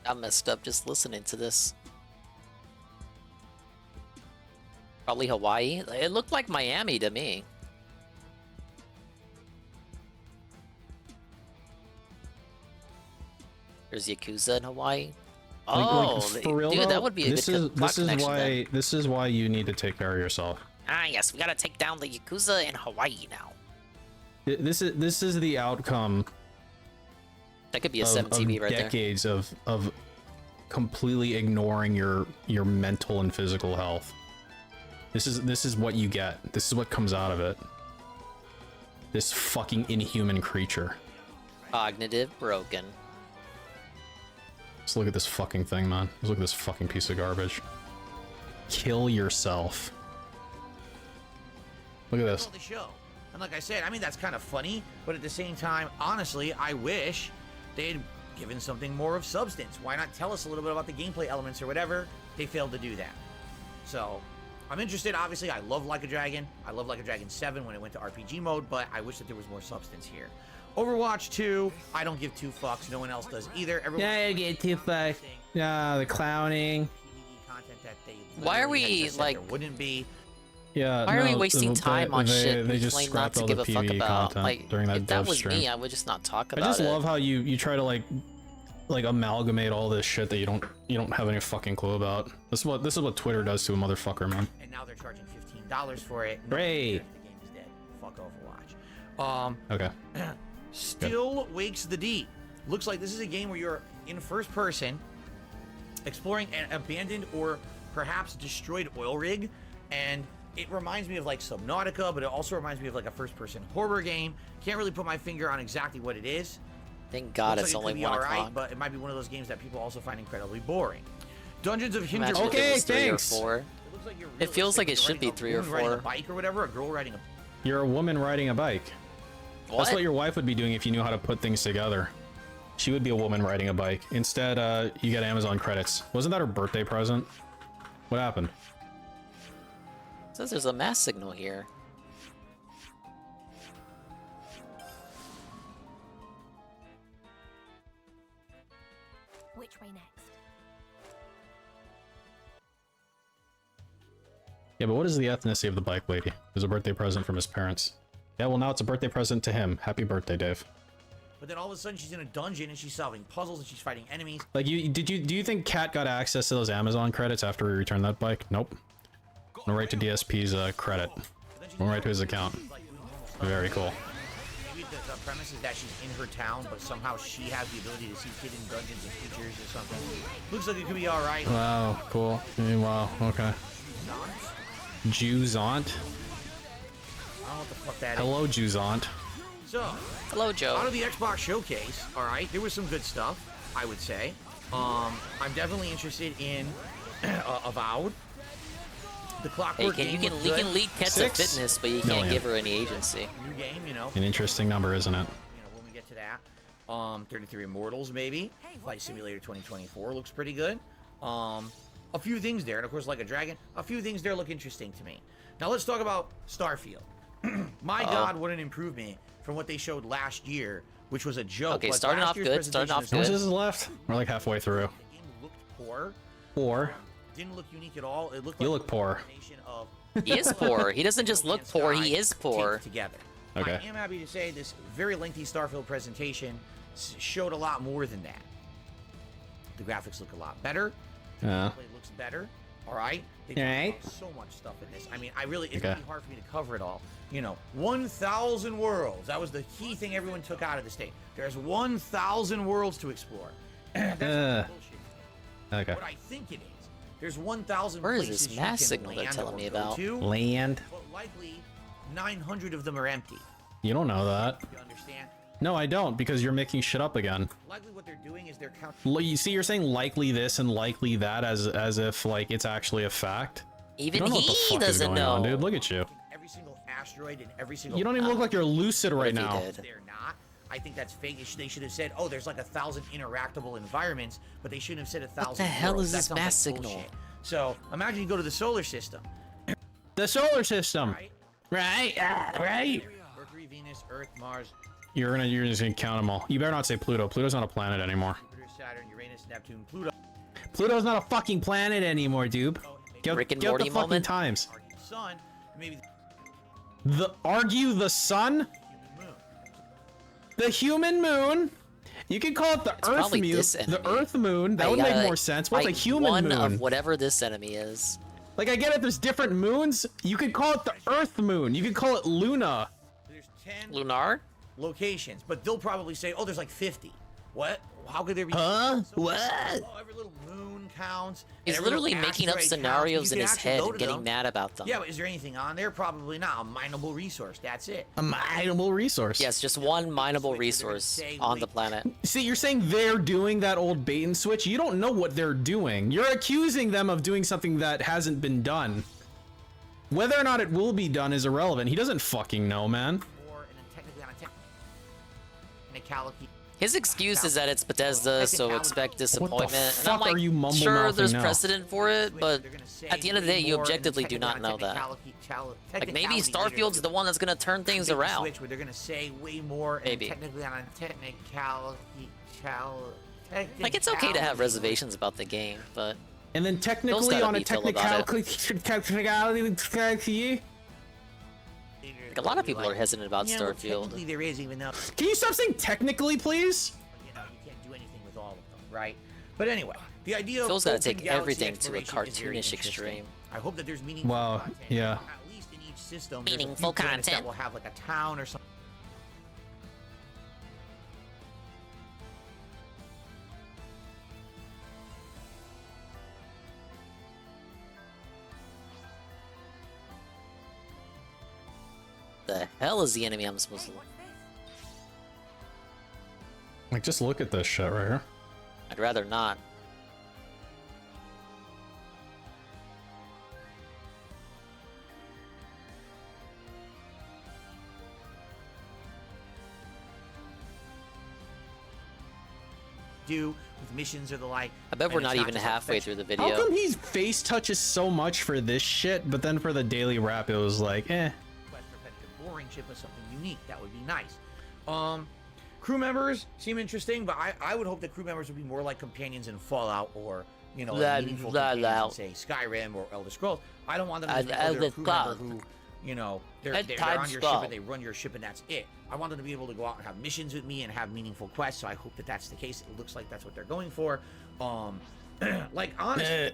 I'm messed up just listening to this. Probably Hawaii. It looked like Miami to me. There's Yakuza in Hawaii. Oh, for real dude, though, that would be a this good plot connection then. this is why you need to take care of yourself. Ah, yes, we gotta take down the Yakuza in Hawaii now. This is the outcome. That could be a 7 TV right there. Decades of completely ignoring your mental and physical health. This is what you get. This is what comes out of it. This fucking inhuman creature. Cognitive broken. Just look at this fucking thing, man. Just look at this fucking piece of garbage. Kill yourself. Look at this. the show. And like I said, I mean, that's kind of funny, but at the same time, honestly, I wish they had given something more of substance. Why not tell us a little bit about the gameplay elements or whatever? They failed to do that. So, I'm interested. Obviously, I love Like a Dragon. I love Like a Dragon 7 when it went to RPG mode, but I wish that there was more substance here. Overwatch 2, I don't give two fucks. No one else does either. Everyone I get two fucks. Yeah, the clowning. content that they Why are literally we, had just said like- there wouldn't be. Yeah. Why are we wasting time on shit They we just claim not scrapped to all give the a fuck PvE about? content Like, during that if that dev was stream. me, I would just not talk I about just it. love how you try to like amalgamate all this shit that you don't have any fucking clue about. This is what Twitter does to a motherfucker, man. And now they're charging $15 for it. Great. The game is dead. Fuck Overwatch. Okay. Still Wakes the Deep. Looks like this is a game where you're in first person, exploring an abandoned or perhaps destroyed oil rig, and it reminds me of like Subnautica, but it also reminds me of like a first-person horror game. Can't really put my finger on exactly what it is. Thank God Looks it's like it only could be 1 alright, o'clock. but it might be one of those games that people also find incredibly boring. Dungeons of Imagine Hinterland. if it was 3 or 4. It looks like you're It feels like it realistic. should be You're 3 or riding a woman riding 4. a bike or whatever, a girl riding a. You're a woman riding a bike. That's what your wife would be doing if you knew how to put things together. She would be a woman riding a bike. Instead, you get Amazon credits. Wasn't that her birthday present? What happened? It says there's a mass signal here. Which way next? Yeah, but what is the ethnicity of the bike lady? It was a birthday present from his parents. Yeah, well now it's a birthday present to him. Happy birthday, Dave. But then all of a sudden she's in a dungeon and she's solving puzzles and she's fighting enemies. Like, do you think Kat got access to those Amazon credits after we returned that bike? Nope. Went right to DSP's credit. Went right to his account. Very cool. Maybe the premise is that she's in her town, but somehow she has the ability to see hidden dungeons and features or something. Looks like it could be alright. Wow, cool. Wow, okay. Juzant? I don't know what the fuck that is. Hello, Juzant. So, hello, Joe. Out of the Xbox showcase, all right, there was some good stuff, I would say. I'm definitely interested in Avowed. The Clockwork Hey, game you looked good. can lead Kat to fitness, but you can't million. give her any agency. New game, you know. An interesting number, isn't it? You know, when we get to that. 33 Immortals, maybe. Flight Simulator 2024 looks pretty good. A few things there, and of course, Like a Dragon. A few things there look interesting to me. Now let's talk about Starfield. My God, what an improvement from what they showed last year, which was a joke. Okay, Like, starting last off year's good, starting presentation off was How much is left? We're like halfway through. The game looked poor. Poor. Didn't look unique at all. It looked You like look poor. of He is poor. He doesn't just look poor, he is poor. together. Okay. I am happy to say this very lengthy Starfield presentation showed a lot more than that. The graphics look a lot better. The Yeah. gameplay looks better. All right. They Alright. talked about so much stuff in this. I mean, it's Okay. gonna be hard for me to cover it all. You know, 1,000 worlds. That was the key thing everyone took out of the state. There's 1,000 worlds to explore. That's bullshit. Okay. What I think it is, there's 1,000 Where is places this you mass can signal they're land telling or me go about? to, Land. but likely 900 of them are empty. You don't know that. You understand? No, I don't, because you're making shit up again. Likely what they're doing is they're counting. You see, you're saying likely this and likely that as if like it's actually a fact. Even you don't know what the he fuck is doesn't going on, know. dude. Look at you. Every single asteroid and every single. You don't even look like you're lucid right now. They're not. I think that's fake. They should have said, "Oh, there's like 1,000 interactable environments," but they shouldn't have said 1,000. What the hell worlds. is That this sounds mass like signal? bullshit. So imagine you go to the solar system. The solar system. Right. Right. Mercury, Venus, Earth, Mars, You're just gonna count them all. You better not say Pluto. Pluto's not a planet anymore. Jupiter, Saturn, Uranus, Neptune, Pluto. Pluto's not a fucking planet anymore, dude. Get Rick and the Morty fucking moment. times. Sun, maybe Argue the sun? The human moon? You can call it the Earth probably moon. this The enemy. Earth moon. That would make more sense. What's a human one moon? of whatever this enemy is. Like, I get it, there's different moons. You could call it the Earth moon. You could call it Luna. There's 10 Lunar locations, but they'll probably say, "Oh, there's like 50." What? How could there be? Huh? So What? Oh, every little moon counts. He's every little literally making up asteroid scenarios counts. in You his can actually head go and to getting them. mad about them. Yeah, but is there anything on there? Probably not. A mineable resource. That's it. A mineable resource. Yes, just one mineable resource on the planet. See, you're saying they're doing that old bait and switch. You don't know what they're doing. You're accusing them of doing something that hasn't been done. Whether or not it will be done is irrelevant. He doesn't fucking know, man. Or technically on a technicality. His excuse is that it's Bethesda, so expect disappointment. And I'm fuck like, are you mumble sure, mouthing there's now? precedent for it, but at the end of the day, you objectively do not know that. Like, maybe Starfield's the one that's gonna turn things around. Switch where they're gonna say way more. Maybe. Technically on a technicality. Like, it's okay to have reservations about the game, but And then Phil's technically gotta on a be Phil about it. technicality. Like, a lot of people are hesitant about Yeah, well, Starfield. technically there is, even though Can you stop saying technically, please? you can't do anything with all of them, right? But anyway, the idea of Phil's gotta open take galaxy everything to a exploration is very cartoonish interesting. extreme. I hope that there's meaningful Wow, content. yeah. At least in each system, there's a few Meaningful planets that content. will have like a town or something. The hell is the enemy I'm supposed to look? Like, just look at this shit right here. I'd rather not. Do with missions or the like. I bet and we're it's not even just like halfway fetch- through the How video. come he face touches so much for this shit, but then for the daily wrap it was like, eh. Quest repetitive boring shit with something unique. That would be nice. Crew members seem interesting, but I would hope that crew members would be more like companions in Fallout or like meaningful companions in, say, Skyrim or Elder Scrolls. I don't want them to be a crew member who, they're on your ship and they run your ship and that's it. I want them to be able to go out and have missions with me and have meaningful quests. So I hope that that's the case. It looks like that's what they're going for. Like honestly,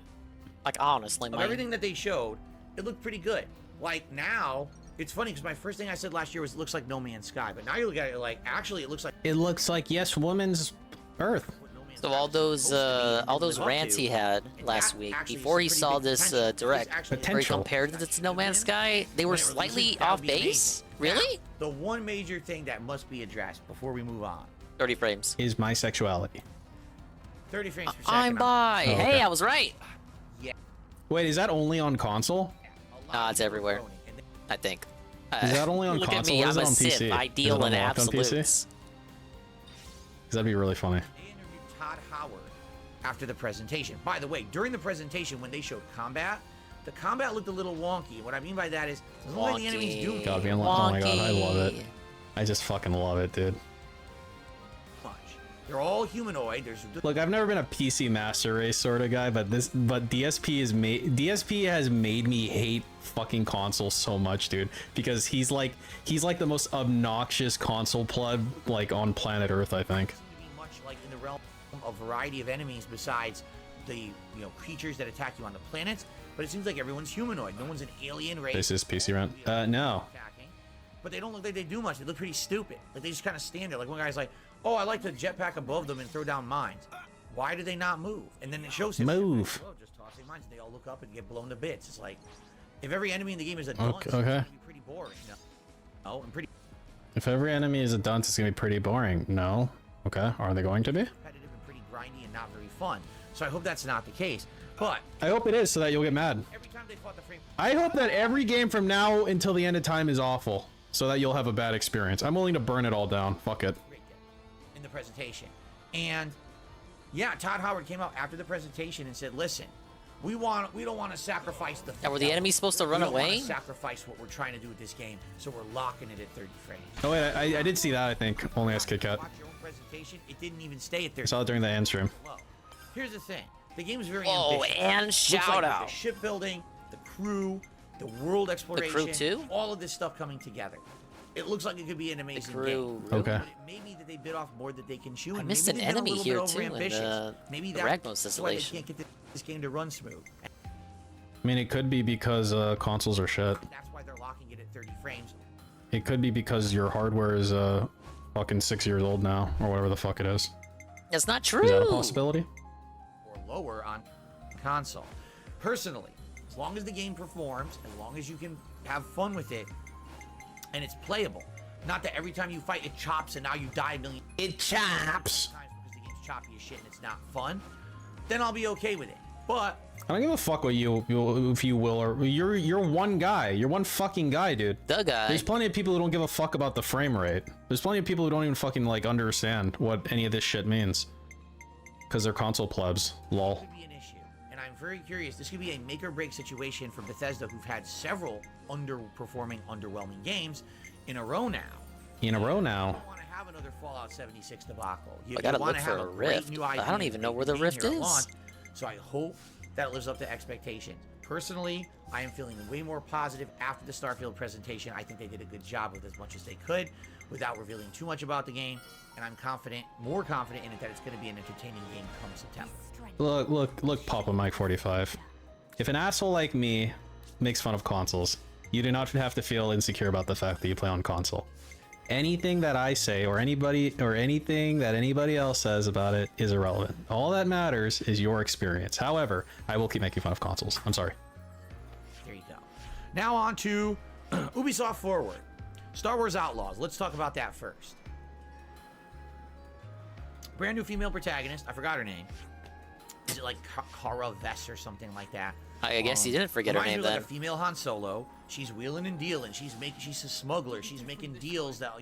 honestly, of everything that they showed, it looked pretty good. Like now, it's funny because my first thing I said last year was it looks like No Man's Sky, but now you look at it like actually it looks like It looks like Yes Woman's Earth. So all those rants he had last week before he saw this direct, where he compared it to No Man's Sky, they were slightly off base. Really? The one major thing that must be addressed before we move on. 30 frames. Is my sexuality. 30 frames per second. I'm bi. Oh, okay. Hey, I was right. Yeah. Wait, is that only on console? It's everywhere. I think. Is that only on Look console? at me, Or is I'm it a on Sith. PC? I Is deal it in unlocked on PC? absolutes. That'd be really funny. They interviewed Todd Howard after the presentation. By the way, during the presentation when they showed combat, the combat looked a little wonky. What I mean by that is it doesn't look like the enemies do God, being like, oh my god, I love it. I just fucking love it, dude. much. They're all humanoid. There's Look, I've never been a PC master race sort of guy, but DSP has made me hate fucking consoles so much, dude. Because he's like the most obnoxious console pleb like on planet Earth, I think. much like in the realm of variety of enemies besides the creatures that attack you on the planets, but it seems like everyone's humanoid. No one's an alien race. This is PC rent. No. But they don't look like they do much. They look pretty stupid. Like they just kind of stand there. Like one guy's like, "Oh, I like to jetpack above them and throw down mines." Why do they not move? And then it shows him Move. "Oh, just tossing mines." And they all look up and get blown to bits. It's like if every enemy in the game is a gun, Okay. it's gonna be pretty boring. And pretty. If every enemy is a dunce, it's gonna be pretty boring. No. Okay. Are they going to be? Competitive and pretty grindy and not very fun. So I hope that's not the case. But I hope it is, so that you'll get mad. every time they fought the frame, I hope that every game from now until the end of time is awful, so that you'll have a bad experience. I'm willing to burn it all down. Fuck it. in the presentation, and yeah, Todd Howard came out after the presentation and said, "Listen, we don't want to sacrifice the." Now, were the enemies supposed to run away? We don't want to sacrifice what we're trying to do with this game, so we're locking it at 30 frames. Oh wait, I did see that. I think only as Kit Kat. Watch your own presentation. It didn't even stay at 30. I saw it during the end stream. Here's the thing: the game is very Oh, ambitious. and Looks shout like out. the shipbuilding, the crew, the world exploration, too? all of this stuff coming together. It looks like it could be an amazing crew, game. Okay. But it may be that they bit off more than they can chew. I And missed maybe an they got a enemy little here bit too in overambitious. Maybe the that's Ragnos why they Desolation. can't get this game to run smooth. I mean, it could be because consoles are shit. That's why they're locking it at 30 frames. It could be because your hardware is fucking 6 years old now, or whatever the fuck it is. That's not true. Is that a possibility? Or lower on console. Personally, as long as the game performs, as long as you can have fun with it, and it's playable. Not that every time you fight it chops and now you die a million. It chops. Times because the game's choppy as shit and it's not fun. Then I'll be okay with it. But I don't give a fuck what you if you will, or you're one guy. You're one fucking guy, dude. The guy. There's plenty of people who don't give a fuck about the frame rate. There's plenty of people who don't even fucking like understand what any of this shit means. Because they're console plebs. Lol. could be an issue. And I'm very curious. This could be a make or break situation for Bethesda, who've had several underperforming, underwhelming games in a row now. In a row now. You don't want to have another Fallout 76 debacle. You, I gotta you wanna look for have a great Rift. new I idea don't even know where the game Rift here at is. launch. So I hope that it lives up to expectations. Personally, I am feeling way more positive after the Starfield presentation. I think they did a good job with as much as they could without revealing too much about the game. And I'm confident, more confident in it, that it's going to be an entertaining game come September. Look, Papa Mike 45. If an asshole like me makes fun of consoles, you do not have to feel insecure about the fact that you play on console. Anything that I say or anything that anybody else says about it is irrelevant. All that matters is your experience. However, I will keep making fun of consoles. I'm sorry. There you go. Now on to Ubisoft Forward. Star Wars Outlaws. Let's talk about that first. Brand new female protagonist. I forgot her name. Is it like Cara Vess or something like that? I guess you didn't forget her name like then. a female Han Solo. She's wheeling and dealing. She's a smuggler. She's making deals that,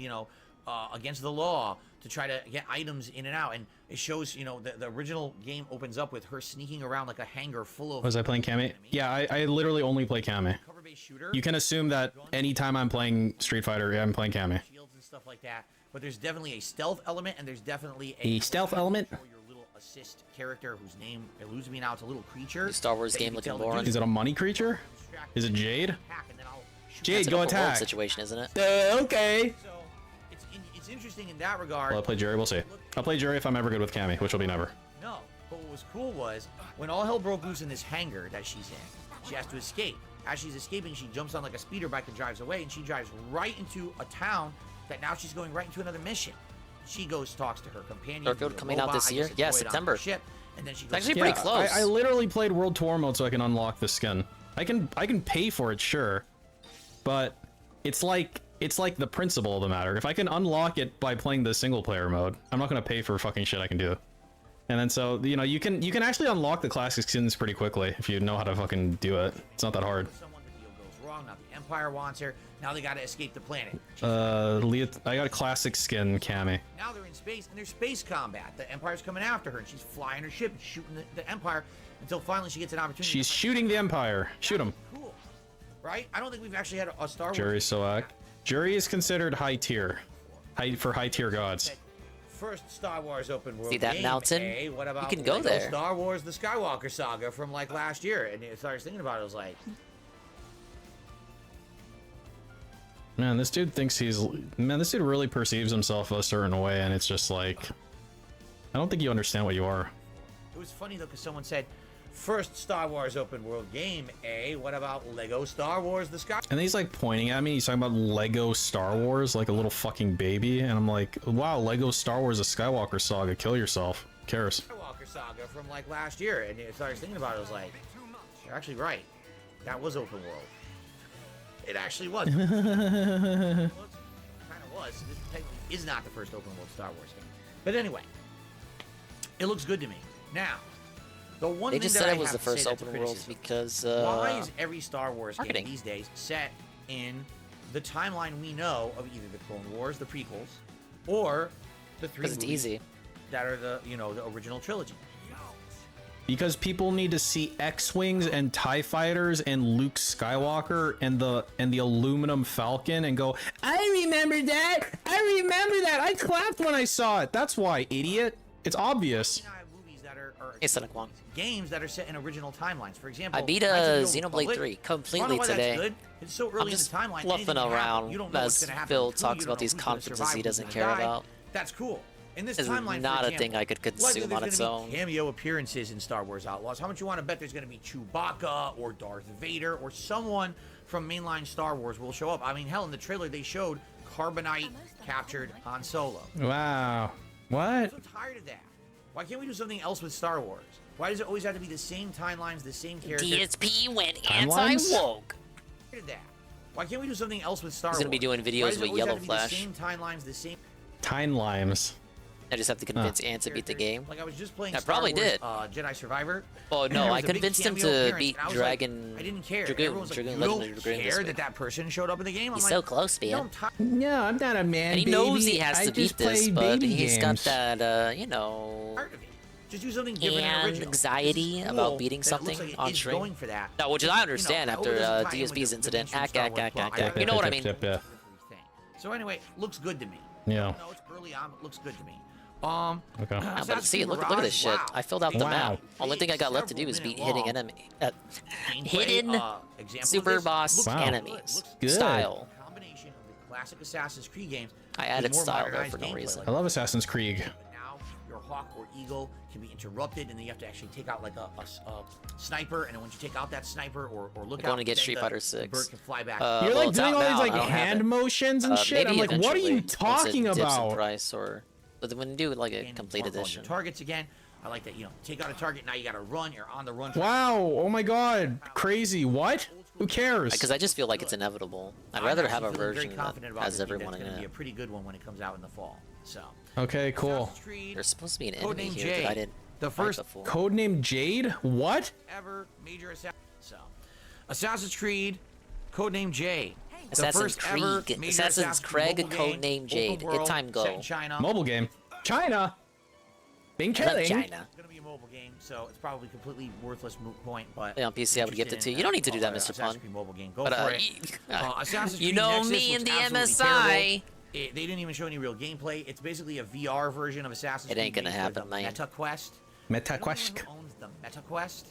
against the law to try to get items in and out. And it shows, the original game opens up with her sneaking around like a hangar full of. Was I playing Cammy? Yeah, I literally only play Cammy. You can assume that anytime I'm playing Street Fighter, I'm playing Cammy. Shields and stuff like that. But there's definitely a stealth element, and there's definitely a stealth element. For your little assist character, whose name eludes me now. It's a little creature. The Star Wars game looking boring. Is it a money creature? Is it Jade? Jade, That's go an open world attack. situation, isn't it? Okay. So it's interesting in that regard. Well, I play Jerry. We'll see. I'll play Jerry if I'm ever good with Cammy, which will be never. No, but what was cool was when all hell broke loose in this hangar that she's in, she has to escape. As she's escaping, she jumps on like a speeder bike and drives away, and she drives right into a town that now she's going right into another mission. She goes, talks to her companion. Starfield coming out this year? Yeah, September. Ship, and then she goes, It's actually pretty close. I literally played World Tour mode so I can unlock the skin. I can pay for it, sure, but it's like the principle of the matter. If I can unlock it by playing the single player mode, I'm not gonna pay for fucking shit I can do. And then so you can actually unlock the classic skins pretty quickly if you know how to fucking do it. It's not that hard. Someone, the deal goes wrong. Now the Empire wants her. Now they gotta escape the planet. I got a classic skin, Cammy. Now they're in space, and there's space combat. The Empire's coming after her, and she's flying her ship and shooting the Empire until finally she gets an opportunity. She's shooting the Empire. Shoot him. Cool, right? I don't think we've actually had a Star Wars. Jury Soak. Jury is considered high tier, for high tier gods. First Star Wars open world. See that game, mountain? Eh? What about You can go Lego there. Star Wars: The Skywalker Saga from like last year, and as I was thinking about it, I was like, Man, this dude really perceives himself a certain way, and it's just like, I don't think you understand what you are. it was funny though because someone said, first Star Wars open world game. Eh? What about Lego Star Wars: The Skywalker? And then he's like pointing at me, he's talking about Lego Star Wars like a little fucking baby, and I'm like, wow, Lego Star Wars: The Skywalker Saga, kill yourself. Who cares? Skywalker Saga from like last year, and as I was thinking about it, I was like, you're actually right. That was open world. It actually was. Kind of was. this technically is not the first open world Star Wars game. But anyway, it looks good to me. Now, the one They thing just that said I it was have the to first say that's open a world criticism, because why is every Star Wars marketing. game these days set in the timeline we know of either the Clone Wars, the prequels, or the 3 because it's movies easy. that are the the original trilogy? Because people need to see X-Wings and TIE Fighters and Luke Skywalker and the aluminum Falcon and go, I remember that! I remember that! I clapped when I saw it! That's why, idiot. It's obvious. Games that are set in original timelines. For example, I beat Xenoblade 3 completely today. Good. It's so early I'm just in the timeline. fluffing around as Phil talks about these conferences he doesn't care about. That's cool. In this This is timeline, not for a example, thing I could consume on its own. Cameo appearances in Star Wars Outlaws. How much you want to bet there's going to be Chewbacca or Darth Vader or someone from mainline Star Wars will show up? I mean, hell, in the trailer they showed Carbonite captured Han Solo. Wow. What? I'm so tired of that. Why can't we do something else with Star Wars? Why does it always have to be the same timelines, the same characters? DSP went Timelines? anti-woke. Tired of that. Why can't we do something else with Star Wars? He's gonna be doing videos Why does it with always Yellow have to be Flash. The same timelines, the same Time Limes. I just have to convince Ant to beat the game. Like I was just playing I Star probably Wars, did. Jedi Survivor. Oh and no, there I was a big convinced him cameo to appearance, beat and I was Dragon. Like, I didn't care. Dragoon, Everyone's like, Dragoon, you Legendary don't Dragoon this care week. that that person showed up in the game. I'm He's like, so close, man. No, I'm tired. No, I'm not a man, And he baby. knows he has I to beat just this, play but baby he's games. got that, you know, Just do something different and and original. anxiety This is about cool beating that it looks something like on it's stream. going for that. No, which I understand I hope after it doesn't tie in with DSP's the incident. mainstream Star Wars plot. You know what I mean? Yeah. So anyway, looks good to me. Yeah. No, it's early on, but looks good to me. Okay. No, but see, look at this shit. I filled out the map. Only thing I got left to do is beat hitting enemy, hidden super boss enemies Good. style. Combination of the classic Assassin's Creed games. I with added more style though modernized for no gameplay. reason. I love Assassin's Creed. Now your hawk or eagle can be interrupted, and then you have to actually take out like a sniper, and then once you take out that sniper or look Going out, to get then Street the Fighter 6. bird can fly back. You're well, like it's doing out all these now, like I don't have hand it. motions and shit. Maybe I'm like, what are you eventually, once it talking dips in about? price or, but when you do like a complete Mark all your edition. targets again. I like that, take out a target, now you gotta run, you're on the run. Wow! Oh my god! Crazy! What? Who cares? Because I just feel like it's inevitable. I'd rather have a version that has everyone in It's gonna be a it. pretty good one when it comes out in the fall. So. Okay, cool. There's supposed to be an enemy Codename here that I Jade. didn't The fight first before. Codename Jade? What? Ever major assassin. So, Assassin's Creed, Codename Jade. The Assassin's first ever Creed. major Assassin's Creed, mobile game, Codename Jade. open world, It's time set go. in China. Mobile game. China. Been I love killing. China. It's gonna be a mobile game, so it's probably completely worthless moot point. But Yeah, on PC I would gift it to you. You don't need to do that, Mr. Pun. Mobile game. Go But, for it. Assassin's you Creed know Nexus me and looks the absolutely MSI. terrible. They didn't even show any real gameplay. It's basically a VR version of Assassin's It ain't Creed. gonna made for happen, the man. Meta Quest. Meta Quest. Who owns the Meta Quest?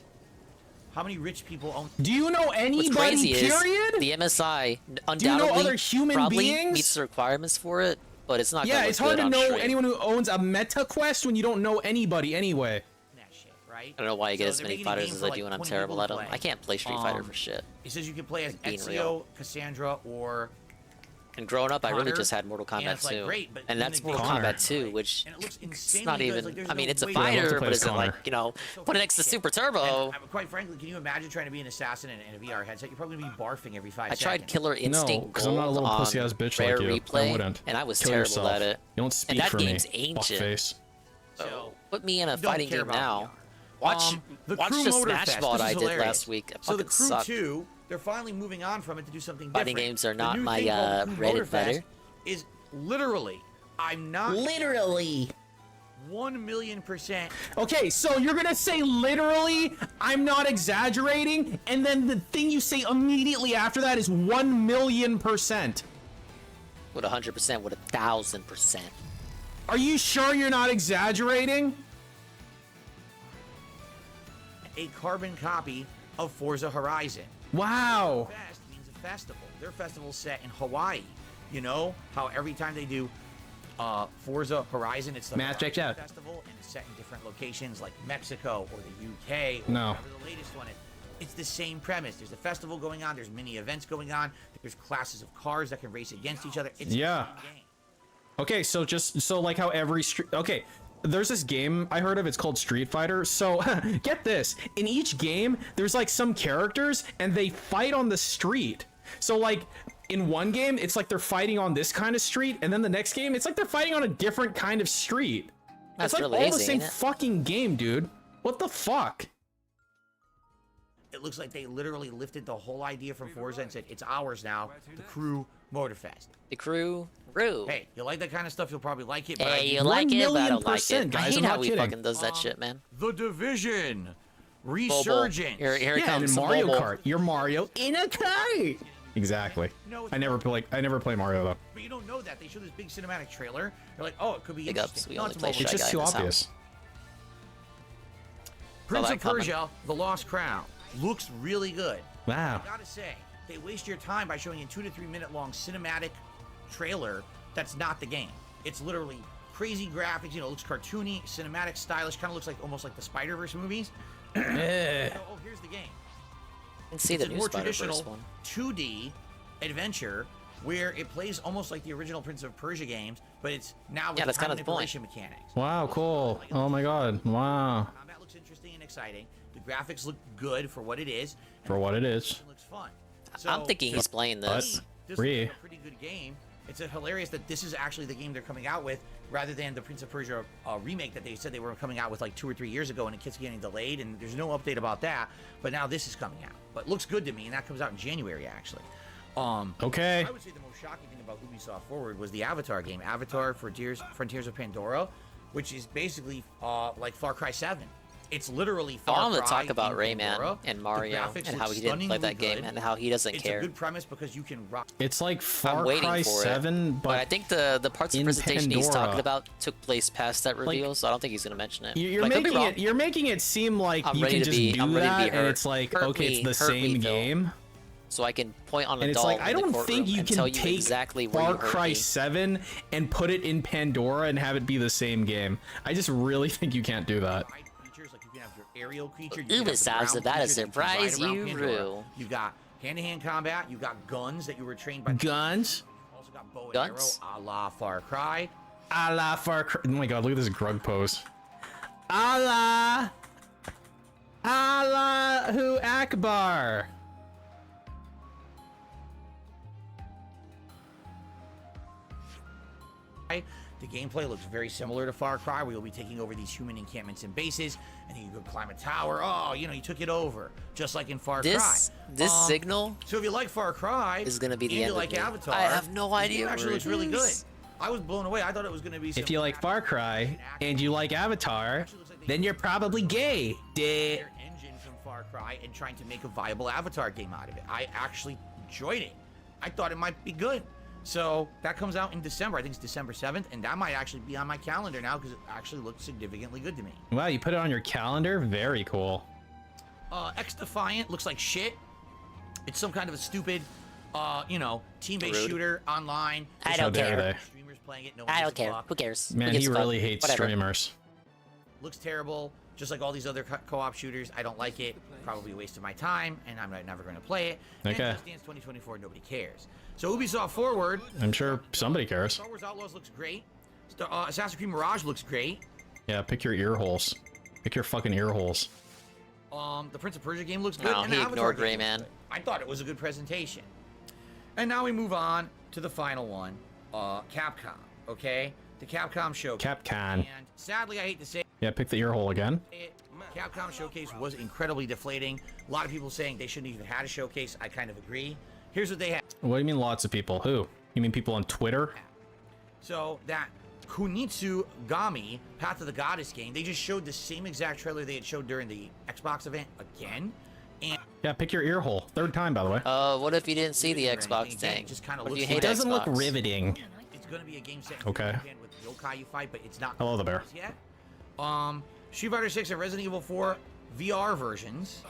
How many rich people own? Do you know What's anybody? crazy Period. is the MSI Do you know undoubtedly other human probably beings? meets the requirements for it, but it's not. Yeah, gonna it's look hard good to on know stream. anyone who owns a Meta Quest when you don't know anybody anyway. Right? I don't know why you get So as they're many making a fighters game as for I like do, and I'm 20 terrible people at to them. play. I can't play Street Fighter for shit. It says you can play as being Ezio, real. Cassandra, or And growing up, I really Connor, just had Mortal and Kombat it's, like, 2, great, but and then that's they Mortal take Connor. Kombat 2, which and it looks it's insanely not good. even. Like, there's I mean, no it's a way Yeah, I love to fighter, play but as is it Connor. like put it next to Super Turbo? Quite frankly, can you imagine trying to be an assassin in a VR headset? You're probably gonna be barfing every 5 I seconds. tried Killer No, Instinct because I'm not a little Gold pussy ass on bitch Rare like you. Replay, I wouldn't. and I was Kill terrible yourself. at it. You don't speak and that for game's me. ancient. Fuckface. So put me in a Don't fighting care game about now. VR. Watch The watch Crew the Motor Smash Fest. VOD This I is did hilarious. last week. It So the fucking Crew sucked. 2, they're finally moving on from it to do something Fighting different. games are The not new my thing called Crew Reddit Motor Fest better. is literally, I'm not Literally. 1,000,000%. Okay, so you're gonna say literally, I'm not exaggerating, and then the thing you say immediately after that is 1,000,000%. With 100%, with 1,000%. Are you sure you're not exaggerating? A carbon copy of Forza Horizon. Wow. Fest means a festival. Their festival's set in Hawaii. You know how every time they do Forza Horizon, it's the Matt, check it out. festival, and it's set in different locations like Mexico or the UK or No. whatever the latest one is. It's the same premise. There's a festival going on. There's mini events going on. There's classes of cars that can race against each other. It's Yeah. the same game. Okay, so like how every street. Okay, there's this game I heard of. It's called Street Fighter. So get this: in each game, there's like some characters, and they fight on the street. So like, in one game, it's like they're fighting on this kind of street, and then the next game, it's like they're fighting on a different kind of street. That's it's like really all the easy, same ain't it? fucking game, dude. What the fuck? It looks like they literally lifted the whole idea from Forza and said, it's ours now, the Crew Motorfest. The Crew Roo. Hey, you like that kind of stuff, you'll probably like it. But Hey, you like it, but I don't like it. I hate how he fucking does that shit, man. The Division. Resurgence. Here Yeah, comes in Mario Bobo. Kart. You're Mario in a kart. Exactly. I never play Mario though. But you don't know that. They show this big cinematic trailer. They're like, oh, it could be Big ups, interesting. we No, only it's a play mobile It's Shy just Guy too in this obvious. house. Prince Saw of that coming. Persia, The Lost Crown, looks really good. Wow. I gotta say, they waste your time by showing a 2 to 3 minute long cinematic trailer that's not the game. It's literally crazy graphics, you know, it looks cartoony, cinematic, stylish, kind of looks like almost like the Spider-Verse movies. Oh, here's the game. I can see It's the a new more Spider-Verse traditional one. 2D adventure where it plays almost like the original Prince of Persia games, but it's now with that's time kind of the point. manipulation mechanics. Wow, cool. Oh my god. Wow. Combat looks interesting and exciting. The graphics look good for what it is. And For what it is. it looks fun. I'm thinking he's playing this. This looks like a pretty good game. It's hilarious that this is actually the game they're coming out with, rather than the Prince of Persia remake that they said they were coming out with like 2 or 3 years ago, and it keeps getting delayed, and there's no update about that. But now this is coming out. But it looks good to me, and that comes out in January, actually. Okay. I would say the most shocking thing about Ubisoft Forward was the Avatar game, Avatar Frontiers of Pandora, which is basically like Far Cry 7. It's literally Far I want Cry to talk about in Rayman Pandora. and The Mario graphics and how look he didn't play that stunningly game good. and how he doesn't care. It's a good premise because you can rock. It's like I'm Far waiting Cry for 7, it. but I think the parts of the in presentation he's Pandora. talking about took place past that reveal, so I don't think he's gonna mention it. You're But I could be making wrong. it. You're making it seem like I'm you ready can to just be- do I'm ready to be that, and hurt. it's like Hurt okay, me, it's the hurt me, same Phil. game. So I can point on a And it's doll like I in the don't courtroom think you and can tell you take exactly where Far you hurt Cry me. 7 and put it in Pandora and have it be the same game. I just really think you can't do that. Features like you can have your aerial creature. You can have the Ubisoft's ground about to creature that you can ride surprise around you, Pandora. Roo. You've got hand-to-hand combat. You've got guns that you were trained by. Guns? You've also got bow and Guns? arrow, a la Far Cry. A la Far Cry. Oh my god, look at this grug pose. Allah. Allahu Akbar. The gameplay looks very similar to Far Cry, where you'll be taking over these human encampments and bases, and then you go climb a tower. Oh, you know, you took it over, just like in Far Cry. This signal So if you like Far Cry, is gonna be the and end you of like me. Avatar, I have no the idea game actually where looks it really good. is. I was blown away. I thought it was gonna be. If you like Far Cry and you like Avatar, then you're probably gay. Their engine from Far Cry and trying to make a viable Avatar game out of it. I actually enjoyed it. I thought it might be good. So that comes out in December. I think it's December 7th, and that might actually be on my calendar now because it actually looked significantly good to me. Wow, you put it on your calendar? Very cool. X Defiant looks like shit. It's some kind of a stupid, you know, team-based Rude. shooter online. I don't dare care. they. Streamers playing it. No I one don't gives a care. fuck. Who cares? Man, Who gives he a fuck? really hates Whatever. streamers. Looks terrible, just like all these other co-op shooters. I don't like it. Probably a waste of my time, and I'm never going to play it. Okay. And Just Dance 2024, nobody cares. So Ubisoft Forward. I'm sure somebody cares. Star Wars Outlaws looks great. Assassin's Creed Mirage looks great. Yeah, pick your ear holes. Pick your fucking ear holes. The Prince of Persia game looks good. No, and he the Avatar ignored game looks Rayman. good. I thought it was a good presentation. And now we move on to the final one, Capcom. Okay, the Capcom Showcase. Capcom. And sadly, I hate to say Yeah, pick the ear hole again. it, Capcom Showcase was incredibly deflating. A lot of people saying they shouldn't even had a showcase. I kind of agree. Here's what they had. What do you mean lots of people? Who? You mean people on Twitter? So that Kunitsu Gami, Path of the Goddess game, they just showed the same exact trailer they had showed during the Xbox event again. And Yeah, pick your ear hole. Third time, by the way. What if you didn't see the Xbox thing? just kind of What if looks you like hate It doesn't look Xbox? riveting. it's going to be a game set Okay. again with yokai you fight, but it's not Hello, the bear. yet. Street Fighter 6 and Resident Evil 4 VR versions.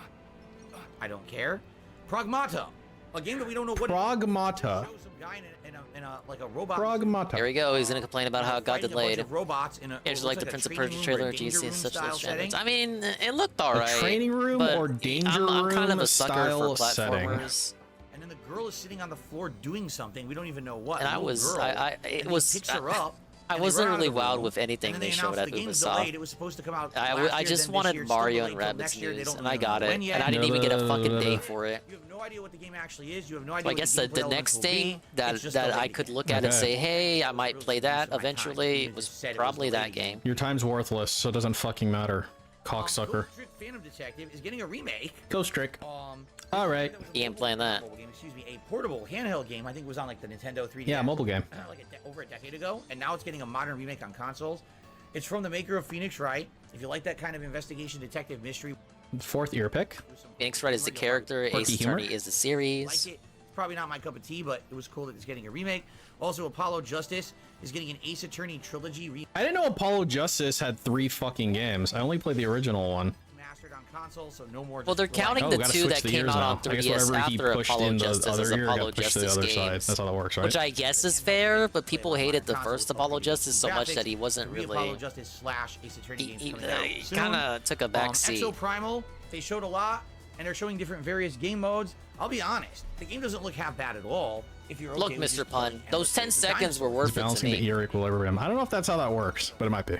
I don't care. Pragmata, a game that we don't know what. Pragmata. Show some guy in a like a robot. Pragmata. Here we go. He's gonna complain about how it got fighting a bunch delayed. of robots in a. Here's what like looks the Prince a of Persia training room or trailer. a Do you see danger room such style standards? setting. I mean, it looked alright. A training room but or danger I'm kind of room a sucker for style setting. platformers. And then the girl is sitting on the floor doing something. We don't even know what. And A I little was, girl, it and was. he picks her up I wasn't really wowed with anything they showed at Ubisoft. It was supposed to come out I just wanted Mario and Rabbids news, and I got it, and I didn't even get a fucking date for it. You have no idea what the game actually is. You have no idea. So I guess the next thing that I could look at and say, hey, I might play that eventually was probably that game. Your time's worthless, so it doesn't fucking matter. Cocksucker. Phantom Detective is getting a remake. Ghost Trick. All right. He ain't playing that. Excuse me, a portable handheld game. I think it was on like the Nintendo 3DS. Yeah, mobile game. Like over a decade ago, and now it's getting a modern remake on consoles. It's from the maker of Phoenix Wright. If you like that kind of investigation detective mystery. Fourth ear pick. Phoenix Wright is the character. Ace Attorney is the series. Like it. It's probably not my cup of tea, but it was cool that it's getting a remake. Also, Apollo Justice is getting an Ace Attorney trilogy remake. I didn't know Apollo Justice had 3 fucking games. I only played the original one. Mastered on console, so no more. Well, they're counting the 2 that came out on 3DS after Apollo Justice as Apollo Justice games. That's how that works, right? Which I guess is fair, but people hated the first Apollo Justice so much that he wasn't really. Apollo Justice / Ace Attorney games He coming out kind of took a back seat. Exo Primal, they showed a lot, and they're showing different various game modes. I'll be honest, the game doesn't look half bad at all. If you're okay Look, with Mr. Pun, those 10 seconds were worth it to balancing me. the ear equilibrium. I don't know if that's how that works, but it might be.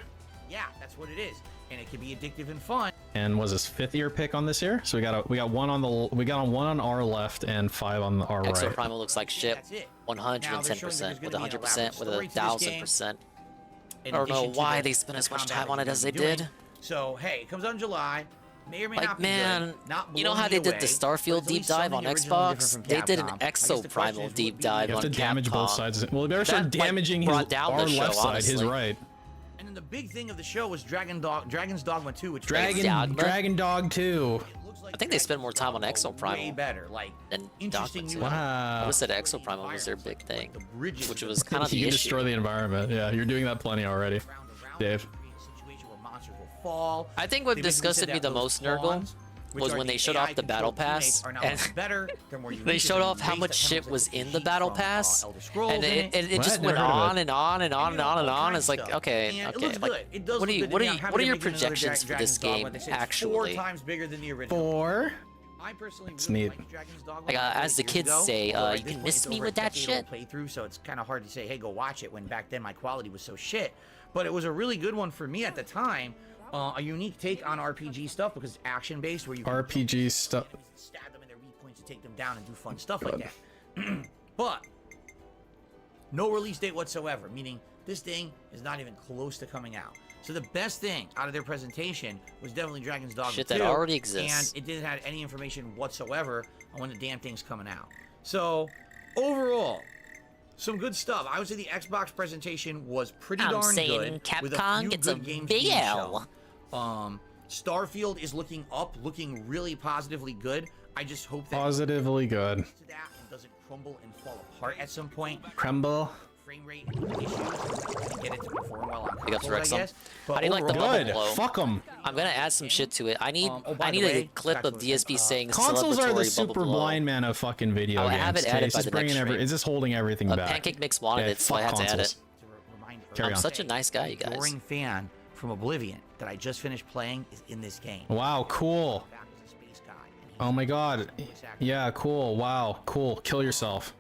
Yeah, that's what it is, and it can be addictive and fun. And was his 5th ear pick on this ear? So we got one on our left and 5 on our right. Exo Primal looks like shit. 110% with 100% with 1,000%. I don't know why they spent as much time on it as they did. So hey, it comes out in July. May or may not be man, good. Not you know how they did the Starfield deep dive on Xbox? They did an Capcom. Exo Primal deep dive You have on to damage Capcom. both sides. Well, they better start That, damaging brought down our the show, left side, his honestly. right. And then the big thing of the show was Dragon's Dogma 2, which Dragon Dog 2. I think they spend more time on Exo Primal way better, like than interesting Dogma 2. new I would have said Exo Primal was their big thing, which was kind of the You can issue. destroy the environment. Yeah, you're doing that plenty already, Dave. fall. I think what disgusted me the most, Nurgle, was when they showed off the battle pass, and they showed off how much shit was in the battle pass, and it just went on and on and on and on and on. It's like, okay, like, what are your projections for this game actually? 4 times bigger than the original. 4. I personally It's neat. Like, as the kids say, you can miss me with that shit. Playthrough, so it's kind of hard to say, hey, go watch it, when back then my quality was so shit. But it was a really good one for me at the time. A unique take on RPG stuff because it's action based, where you can RPG stuff. stab them in their weak points and take them down and do fun stuff like that. But no release date whatsoever, meaning this thing is not even close to coming out. So the best thing out of their presentation was definitely Dragon's Dogma 2. Shit that already exists. And it didn't have any information whatsoever on when the damn thing's coming out. So overall, some good stuff. I would say the Xbox presentation was pretty darn good. With a Capcom few gets good a games big being L. shown. Starfield is looking up, looking really positively good. I just hope that Positively good. to that and doesn't crumble and fall apart at some point. Crumble. Frame rate issues and get it to perform well on Big ups consoles, for I Exum. guess. How do you like the overall- bubble blow? Fuck them. I'm gonna add some shit to it. I need by the a way, clip of DSP saying Consoles are the celebratory super bubble blow. blind man of fucking video I'll games. have it added It's by just the bringing next stream. it's just holding everything back. Pancake Mix wanted Yeah, it, so I fuck had to add consoles. it. Carry I'm on. such a nice guy, you guys. Boring fan from Oblivion that I just finished playing is in this game. Wow, cool. Oh my god. Yeah, cool. Wow, cool. Kill yourself.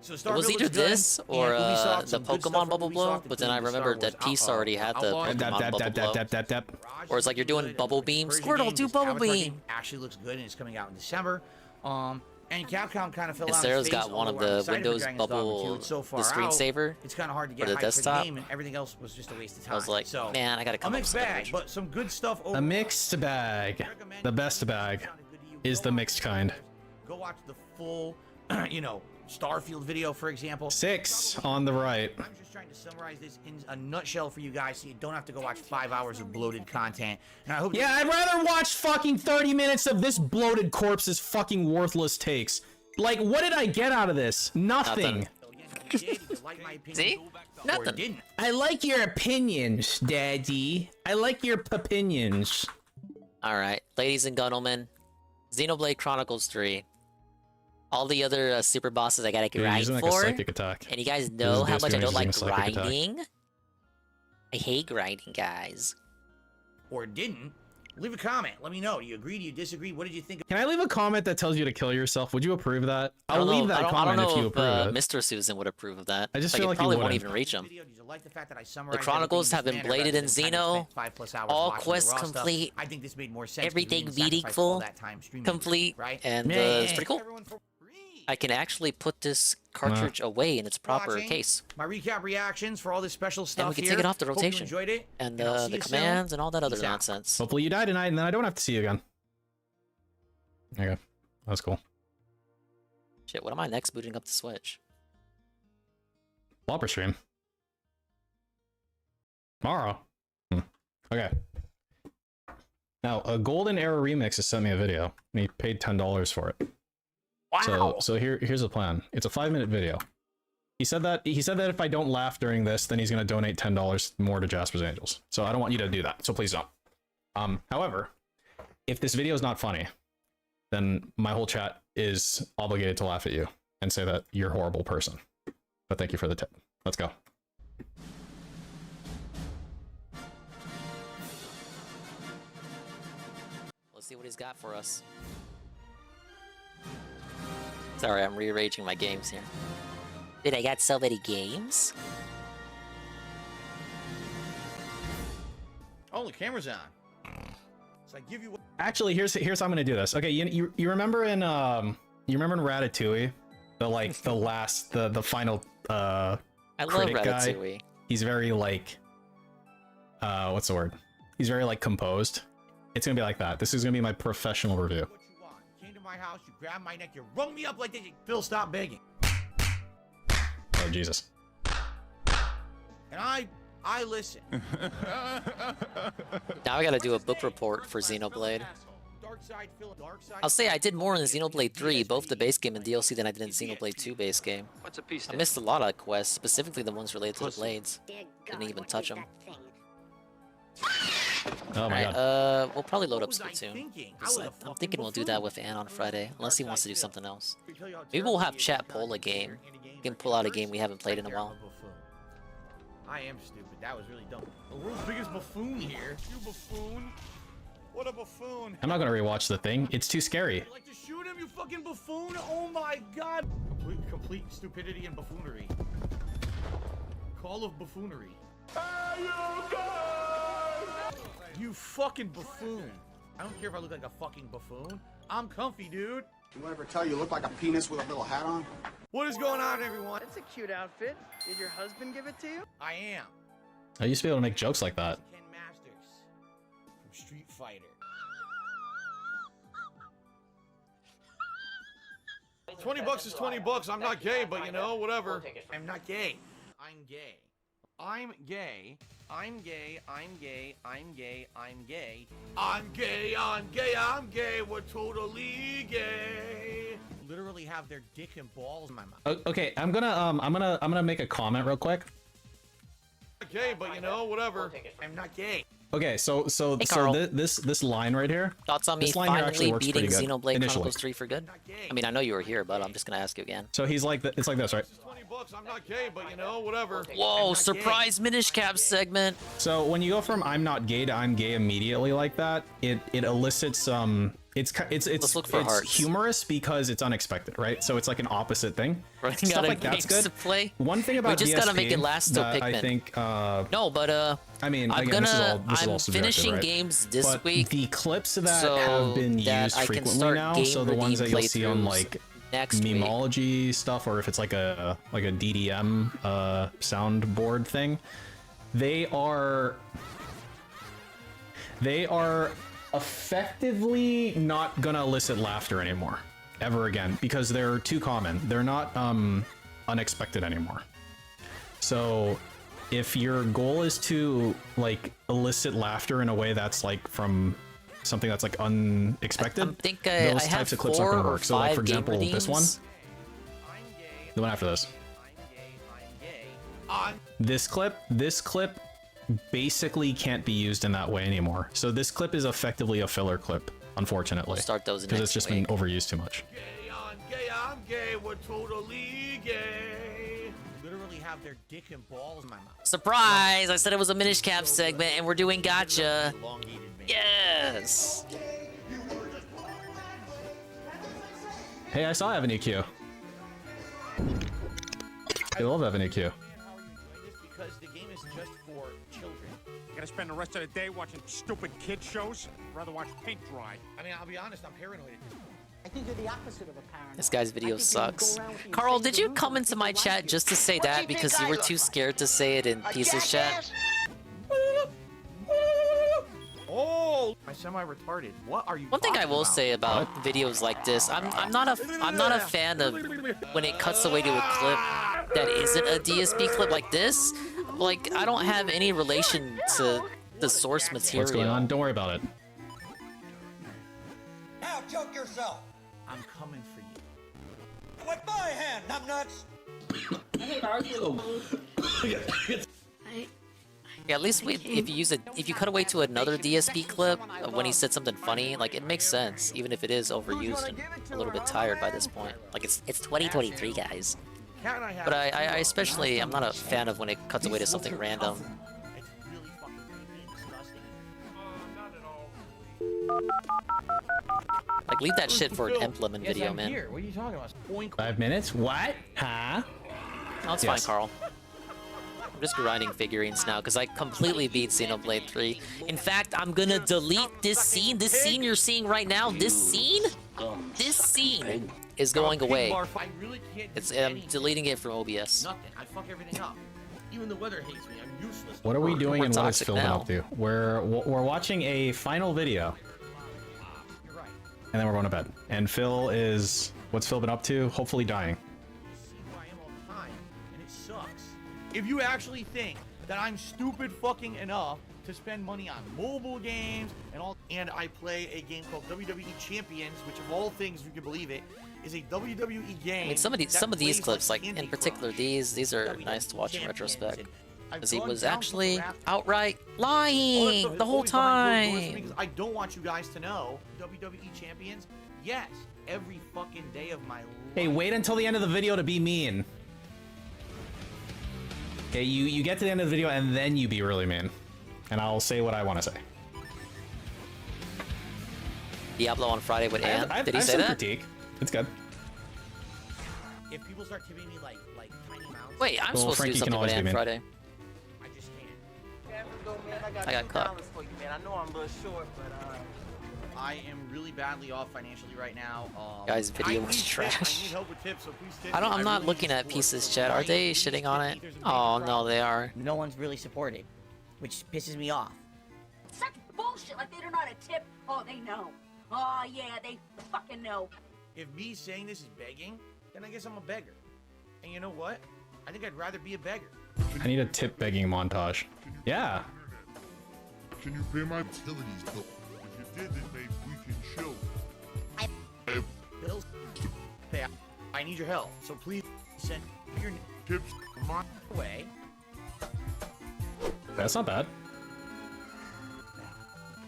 So It was Starfield either looks good, this and or Ubisoft, the some good stuff Pokemon from bubble blow, Ubisoft, but then I including remembered Star that Wars Peace already had the Outlaws. Pokemon bubble blow. Or it's like you're doing bubble beam. Squirtle, do bubble Avatar beam. game actually looks good, and it's coming out in December. And Capcom kind of fell And on Sarah's its got face, one of although I'm the excited for Windows Dragon's Dogma 2. bubble, It's so the far out, screensaver it's kind of hard to for get the hyped desktop. for the game, and everything else was just a waste of time. I was like, so, man, I gotta come a up mixed with something bag, original. but some good stuff. A mixed bag. The best bag is the mixed kind. Go watch the full, Starfield video, for example. 6 on the right. I'm just trying to summarize this in a nutshell for you guys so you don't have to go watch 5 hours of bloated content. And I hope Yeah, I'd rather watch fucking 30 minutes of this bloated corpse's fucking worthless takes. Like, what did I get out of this? Nothing. See? Nothing. I like your opinions, Daddy. I like your opinions. Alright, ladies and gentlemen, Xenoblade Chronicles 3. All the other super bosses I gotta Dude, grind using like for. a psychic attack. And you guys know how much I don't like using a psychic attack. grinding. I hate grinding, guys. Or didn't. Leave a comment. Let me know. Do you agree? Do you disagree? What did you think? Can I leave a comment that tells you to kill yourself? Would you approve of that? I I'll don't know- leave that I don't comment know if you approve it. Mr. Susan would approve of that. I just like, feel it like probably you won't wouldn't. even reach him. The The Chronicles have been bladed in Xeno. All quests stuff. complete. I think this made more sense. Everything meaningful, complete, right? and it's pretty cool. I can actually put this cartridge away in its proper Watching case. My recap reactions for all this special stuff And we can here. take it off the Hope you rotation. enjoyed it. And I'll see the you soon. commands and all that other Peace out. nonsense. Hopefully you die tonight, and then I don't have to see you again. Okay, that's cool. Shit, what am I next booting up the Switch? Whopper stream. Tomorrow. Okay. Now, a Golden Era Remix has sent me a video, and he paid $10 for it. Wow. So here's the plan. It's a 5-minute video. He said that if I don't laugh during this, then he's gonna donate $10 more to Jasper's Angels. So I don't want you to do that. So please don't. However, if this video is not funny, then my whole chat is obligated to laugh at you and say that you're a horrible person. But thank you for the tip. Let's go. Let's see what he's got for us. Sorry, I'm rearranging my games here. Dude, I got so many games? Oh, the camera's on. So I give you. Actually, here's how I'm gonna do this. Okay, you remember in Ratatouille, the final I love critic guy? Ratatouille. He's very like what's the word? He's very like composed. It's gonna be like that. This is gonna be my professional review. Came to my house, you grabbed my neck, you wrung me up like this. Phil, stop begging. Oh Jesus. And I listen. Now I gotta do a book report for Xenoblade. I'll say I did more in Xenoblade 3, both the base game and DLC, than I did in Xenoblade 2 base game. I missed a lot of quests, specifically the ones related to the blades. Didn't even touch them. Oh my god. We'll probably load up Splatoon. I'm thinking we'll do that with Ann on Friday, unless he wants to do something else. Maybe we'll have chat pull a game. We can pull out a game we haven't played in a while. I am stupid. That was really dumb. The world's biggest buffoon here. You buffoon. What a buffoon. I'm not gonna rewatch the thing. It's too scary. I'd like to shoot him, you fucking buffoon. Oh my god. Complete stupidity and buffoonery. Call of buffoonery. You fucking buffoon. I don't care if I look like a fucking buffoon. I'm comfy, dude. You ever tell you look like a penis with a little hat on? What is going on, everyone? That's a cute outfit. Did your husband give it to you? I am. I used to be able to make jokes like that. Ken Masters from Street Fighter. 20 bucks is 20 bucks. I'm not gay, but you know, whatever. I'm not gay. I'm gay. I'm gay. I'm gay. I'm gay. I'm gay. I'm gay. I'm gay. I'm gay. I'm gay. We're totally gay. Literally have their dick and balls in my mouth. Okay, I'm gonna make a comment real quick. I'm gay, but you know, whatever. I'm not gay. Okay, so Carl. this line right here. Thoughts on me this line here actually finally works beating pretty good, Xenoblade initially. Chronicles 3 for good? I mean, I know you were here, but I'm just gonna ask you again. So he's like, it's like this, right? 20 bucks. I'm not gay, but you know, whatever. Whoa, surprise Minish Cap segment. So when you go from I'm not gay to I'm gay immediately like that, it elicits it's look for hearts. humorous because it's unexpected, right? So it's like an opposite thing. Right, Stuff gotta like that's games good. to play. One thing about We just gotta make it DSP last till that I Pikmin. think No, but I mean, I'm again, this is all I'm subjective, finishing right? games this But week. the clips that so have been that used I can frequently start now, game so the ones that redeem you'll see on playthroughs like next week. memology stuff, or if it's like a DDM soundboard thing, they are effectively not gonna elicit laughter anymore ever again because they're too common. They're not unexpected anymore. So if your goal is to like elicit laughter in a way that's like from something that's like unexpected, I think those I types have of clips aren't 4 gonna or work. So like for 5 game example, this one, redeems. the one after this. This clip basically can't be used in that way anymore. So this clip is effectively a filler clip, unfortunately. We'll start those because it's next just week. been overused too much. I'm gay. I'm gay. We're totally gay. Literally have their dick and balls in my mouth. Surprise! I said it was a Minish Cap segment, and we're doing gotcha. Yes. Hey, I saw Avenue Q. I love Avenue Q. Because the game is just for children. Gotta spend the rest of the day watching stupid kid shows? I'd rather watch paint dry. I mean, I'll be honest, I'm paranoid at this point. I think you're the opposite of a parent. This guy's video sucks. Carl, did you come into my chat just to say that because you were too scared to say it in Pieces chat? Oh, I'm semi-retarded. What are you? One thing I will say about videos like this, I'm not a fan of when it cuts away to a clip that isn't a DSP clip like this. Like, I don't have any relation to the source material. What's going on? Don't worry about it. Now choke yourself. I'm coming for you. With my hand, numbnuts. Yeah, at least if you use it, if you cut away to another DSP clip when he said something funny, like, it makes sense, even if it is overused and a little bit tired by this point. Like, it's 2023, guys. But I especially, I'm not a fan of when it cuts away to something random. It's really fucking creepy and disgusting. Like, leave that shit for an implement video, man. Here. What are you talking about? 5 minutes? What? Huh? Oh, it's fine, Carl. I'm just grinding figurines now because I completely beat Xenoblade 3. In fact, I'm gonna delete this scene. This scene you're seeing right now, this scene is going away. I'm deleting it from OBS. Nothing. I fuck everything up. Even the weather hates me. I'm useless. What are we doing and what is toxic Phil now. up to? We're watching a final video. And then we're going to bed. And Phil is... What's Phil been up to? Hopefully dying. If you actually think that I'm stupid fucking enough to spend money on mobile games and I play a game called WWE Champions, which of all things, you can believe it, is a WWE game. I mean, some of these clips, like in particular these are nice to watch in retrospect. Because he was actually outright lying the whole time. I don't want you guys to know WWE Champions. Yes, every fucking day of my life. Hey, wait until the end of the video to be mean. Okay, you get to the end of the video and then you be really mean. And I'll say what I want to say. Diablo on Friday with Ann. Did he say that? Critique. It's good. If people start tipping me like tiny amounts. Wait, I'm supposed to do something with Ann Friday. I just can't. I got caught. I know I'm a little short, but I am really badly off financially right now. Guys, video was trash. I'm not looking at Pieces chat. Are they shitting on it? Oh no, they are. No one's really supported, which pisses me off. Such bullshit, like they don't know how to tip. Oh, they know. Oh yeah, they fucking know. If me saying this is begging, then I guess I'm a beggar. And you know what? I think I'd rather be a beggar. I need a tip begging montage. Yeah. Can you pay my utilities bill? If you did, then maybe we can chill. Bills. Hey, I need your help. So please send your tips my way. That's not bad.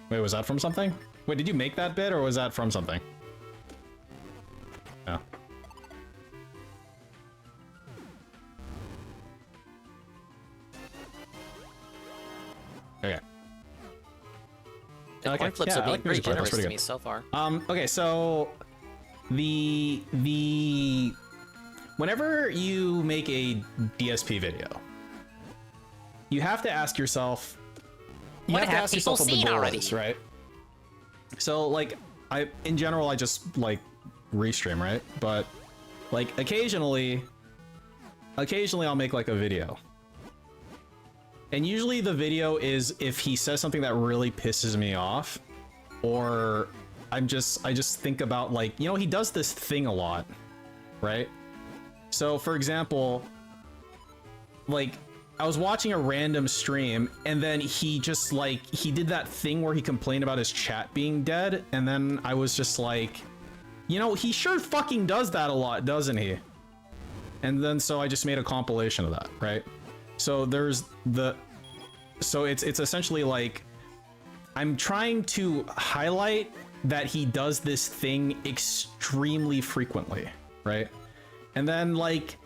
Wait, was that from something? Wait, did you make that bit or was that from something? No. Okay. The coin flips are being pretty generous to me so far. Okay, so whenever you make a DSP video, you have to ask yourself, what the goal is, right? So like, in general, I just like restream, right? But like occasionally I'll make like a video. And usually the video is if he says something that really pisses me off, or I just think about like, you know, he does this thing a lot, right? So for example, like I was watching a random stream and then he just like, he did that thing where he complained about his chat being dead. And then I was just like, you know, he sure fucking does that a lot, doesn't he? And then so I just made a compilation of that, right? So there's so it's essentially like I'm trying to highlight that he does this thing extremely frequently, right? And then like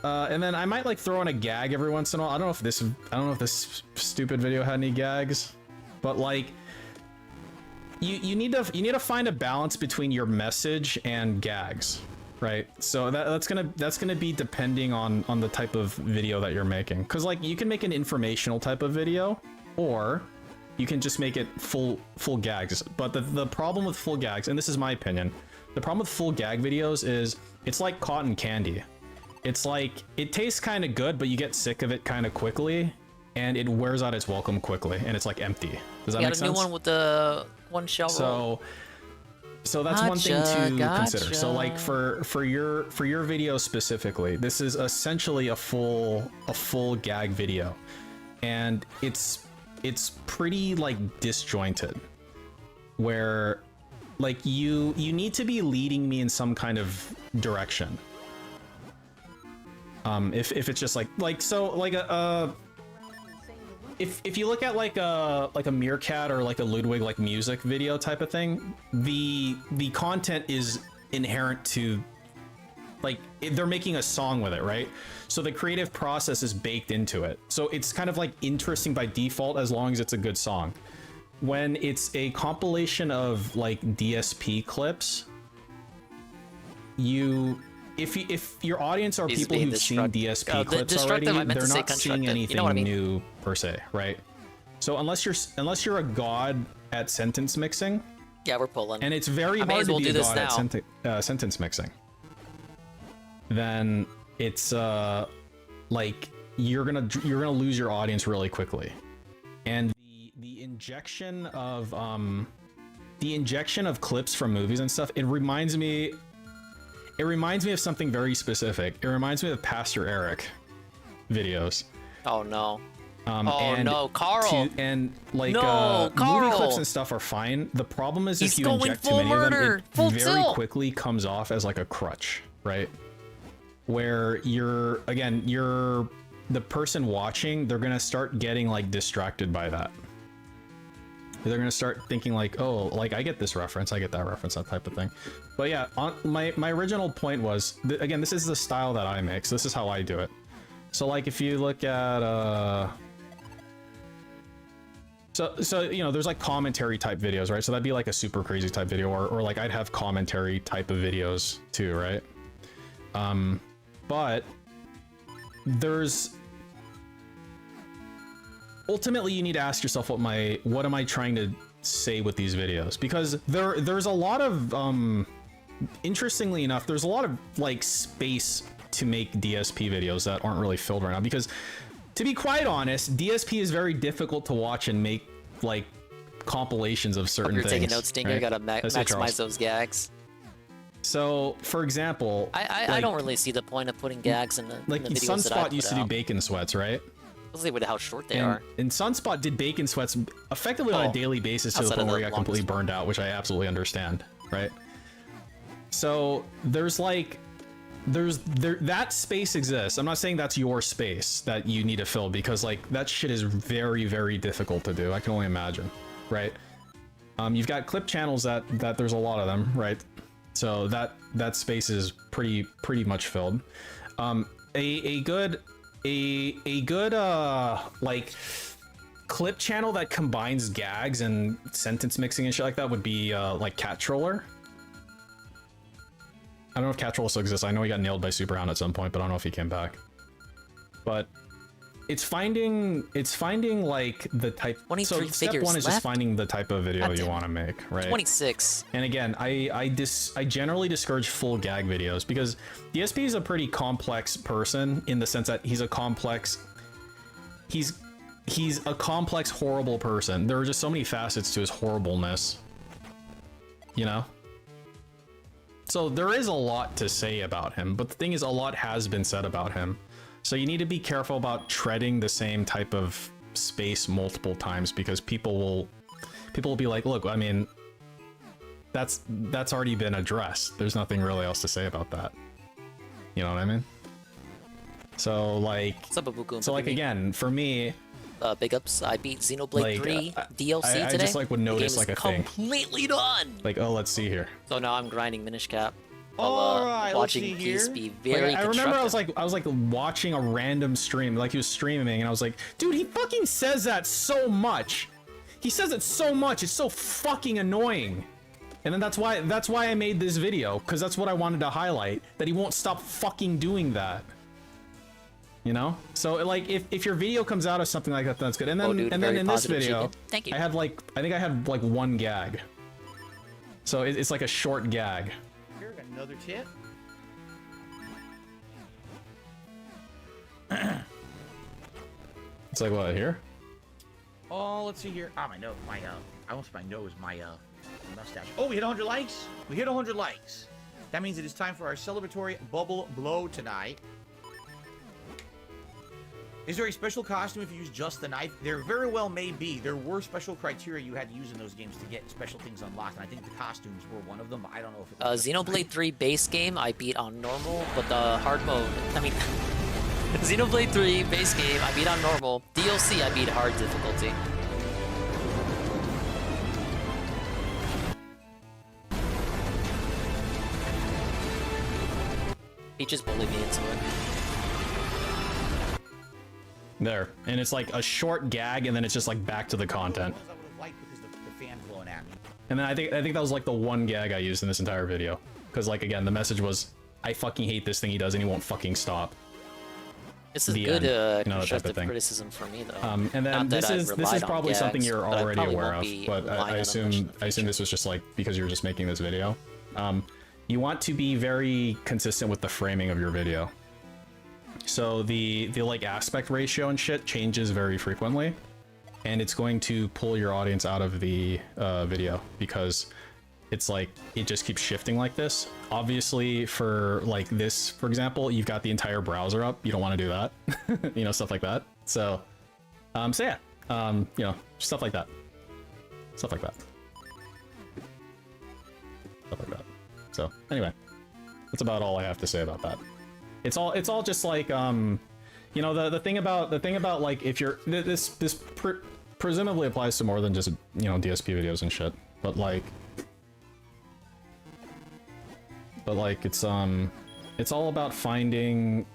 And then I might like throw in a gag every once in a while. I don't know if this stupid video had any gags, but like you need to find a balance between your message and gags, right? So that's gonna be depending on the type of video that you're making. Cause like you can make an informational type of video, or you can just make it full gags. But the problem with full gags, and this is my opinion, the problem with full gag videos is it's like cotton candy. It's like, it tastes kind of good, but you get sick of it kind of quickly, and it wears out its welcome quickly, and it's like empty. Does that make sense? Got a new one with the one shell roll. So that's one thing to consider. So like for your video specifically, this is essentially a full gag video, and it's pretty like disjointed, where like you need to be leading me in some kind of direction. If it's just like if you look at like a Meerkat or like a Ludwig like music video type of thing, the content is inherent to like they're making a song with it, right? So the creative process is baked into it. So it's kind of like interesting by default as long as it's a good song. When it's a compilation of like DSP clips, if your audience are people who've seen DSP clips already, they're not seeing anything new per se, right? So unless you're a god at sentence mixing, yeah, we're pulling, and it's very hard to be a god at sentence mixing, then it's like you're gonna lose your audience really quickly, and the injection of clips from movies and stuff, it reminds me of something very specific. It reminds me of Pastor Eric videos. Oh no. And no, Carl. And like no, movie clips and stuff are fine. The problem is if you inject too many of them, it very quickly comes off as like a crutch, right? Where you're the person watching, they're gonna start getting like distracted by that. They're gonna start thinking like, oh, like I get this reference, I get that reference, that type of thing. But yeah, my original point was, again, this is the style that I make, so this is how I do it. So like if you look at so you know, there's like commentary type videos, right? So that'd be like a super crazy type video, or like I'd have commentary type of videos too, right? But there's ultimately you need to ask yourself what am I trying to say with these videos, because there's a lot of interestingly enough, there's a lot of like space to make DSP videos that aren't really filled right now, because to be quite honest, DSP is very difficult to watch and make like compilations of certain things. You're taking notes, Stinger. Right? You gotta maximize those gags. So, for example, I don't really see the point of putting gags in the videos that I Sunspot used to do bacon sweats, right? Especially with how short they are. And Sunspot did bacon sweats effectively on a daily basis to the point where he got completely burned out, which I absolutely understand, right? So there's that space exists. I'm not saying that's your space that you need to fill, because like that shit is very, very difficult to do. I can only imagine, right? You've got clip channels that there's a lot of them, right? So that space is pretty much filled. A good like clip channel that combines gags and sentence mixing and shit like that would be like Cat Troller. I don't know if Cat Troller still exists. I know he got nailed by Superhound at some point, but I don't know if he came back. But it's finding like the type. 23 so step one is just finding the type of video you want to make, right? 26. And again, I generally discourage full gag videos, because DSP is a pretty complex person in the sense that he's a complex horrible person. There are just so many facets to his horribleness, you know? So there is a lot to say about him, but the thing is, a lot has been said about him. So you need to be careful about treading the same type of space multiple times, because people will be like, look, I mean, that's already been addressed. There's nothing really else to say about that. You know what I mean? So like, again, for me, big ups. I beat Xenoblade 3 DLC today. I just like would notice like a thing. Completely done. Like, oh, let's see here. So now I'm grinding Minish Cap. All right, let's see watching here. Geese be very I remember I was constructive. like watching a random stream, like he was streaming, and I was like, dude, he fucking says that so much. He says it so much. It's so fucking annoying. And then that's why I made this video, because that's what I wanted to highlight, that he won't stop fucking doing that. You know? So like if your video comes out of something like that, that's good. And then and then in this video, Thank you. I think I had like one gag. So it's like a short gag. Here, got another tip. It's like what here? Oh, let's see here. Ah, my nose, I almost my nose, my mustache. Oh, we hit 100 likes. We hit 100 likes. That means it is time for our celebratory bubble blow tonight. Is there a special costume if you use just the knife? There very well may be. There were special criteria you had to use in those games to get special things unlocked, and I think the costumes were one of them. But I don't know if it was Xenoblade 3 base game I beat on normal, but the hard mode, I mean, Xenoblade 3 base game I beat on normal. DLC I beat hard difficulty. He just bullied me into it. There, and it's like a short gag, and then it's just like back to the content. I would have liked because the fan blowing at me. And then I think that was like the one gag I used in this entire video, because like again the message was, I fucking hate this thing he does, and he won't fucking stop. This is The good end, you know, that type of constructive thing. criticism for me though. And then Not that this I've is relied on probably something gags, you're but I already probably aware won't of, be but relying I on them assume this was just like because you were just making this video. You want to be very consistent with the framing of your video. So the like aspect ratio and shit changes very frequently, and it's going to pull your audience out of the video because it's like it just keeps shifting like this. Obviously, for like this, for example, you've got the entire browser up. You don't want to do that, you know, stuff like that. So, so yeah, you know, stuff like that, stuff like that, stuff like that. So anyway, that's about all I have to say about that. It's all just like you know, the thing about like if you're this presumably applies to more than just, you know, DSP videos and shit, but like it's all about finding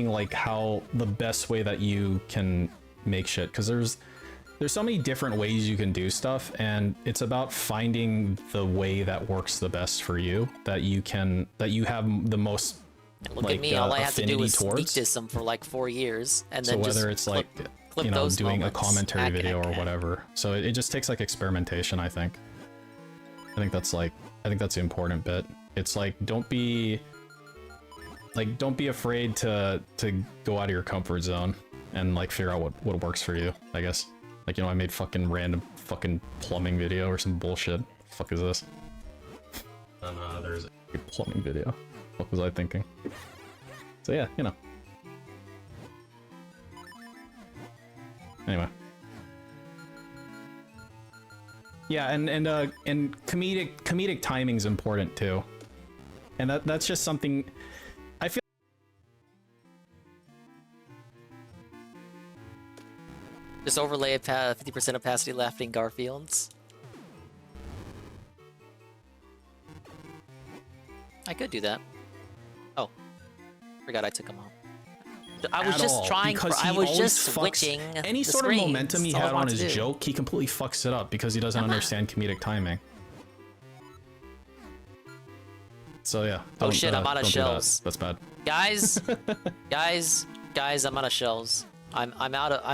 like how the best way that you can make shit, because there's so many different ways you can do stuff, and it's about finding the way that works the best for you, that you have the most Look like, at me, all I have to do is towards. sneak diss him for like 4 years, and then So just whether it's clip, like, clip you know, those doing moments. a commentary video or whatever, so it just takes like experimentation. I think that's the important bit. It's like don't be afraid to go out of your comfort zone and like figure out what works for you, I guess. Like, you know, I made fucking random fucking plumbing video or some bullshit. What the fuck is this? And there's a plumbing video. What was I thinking? So yeah, you know. Anyway. Yeah, and comedic timing is important too. And that's just something I feel. Just overlay a 50% opacity laughing Garfields. I could do that. Oh, forgot I took them out. I was just trying. I was just switching. Any sort of momentum he had on his joke, he completely fucks it up because he doesn't understand comedic timing. So yeah. Oh shit! I'm out of shells. That's bad. Guys, guys, I'm out of shells. I'm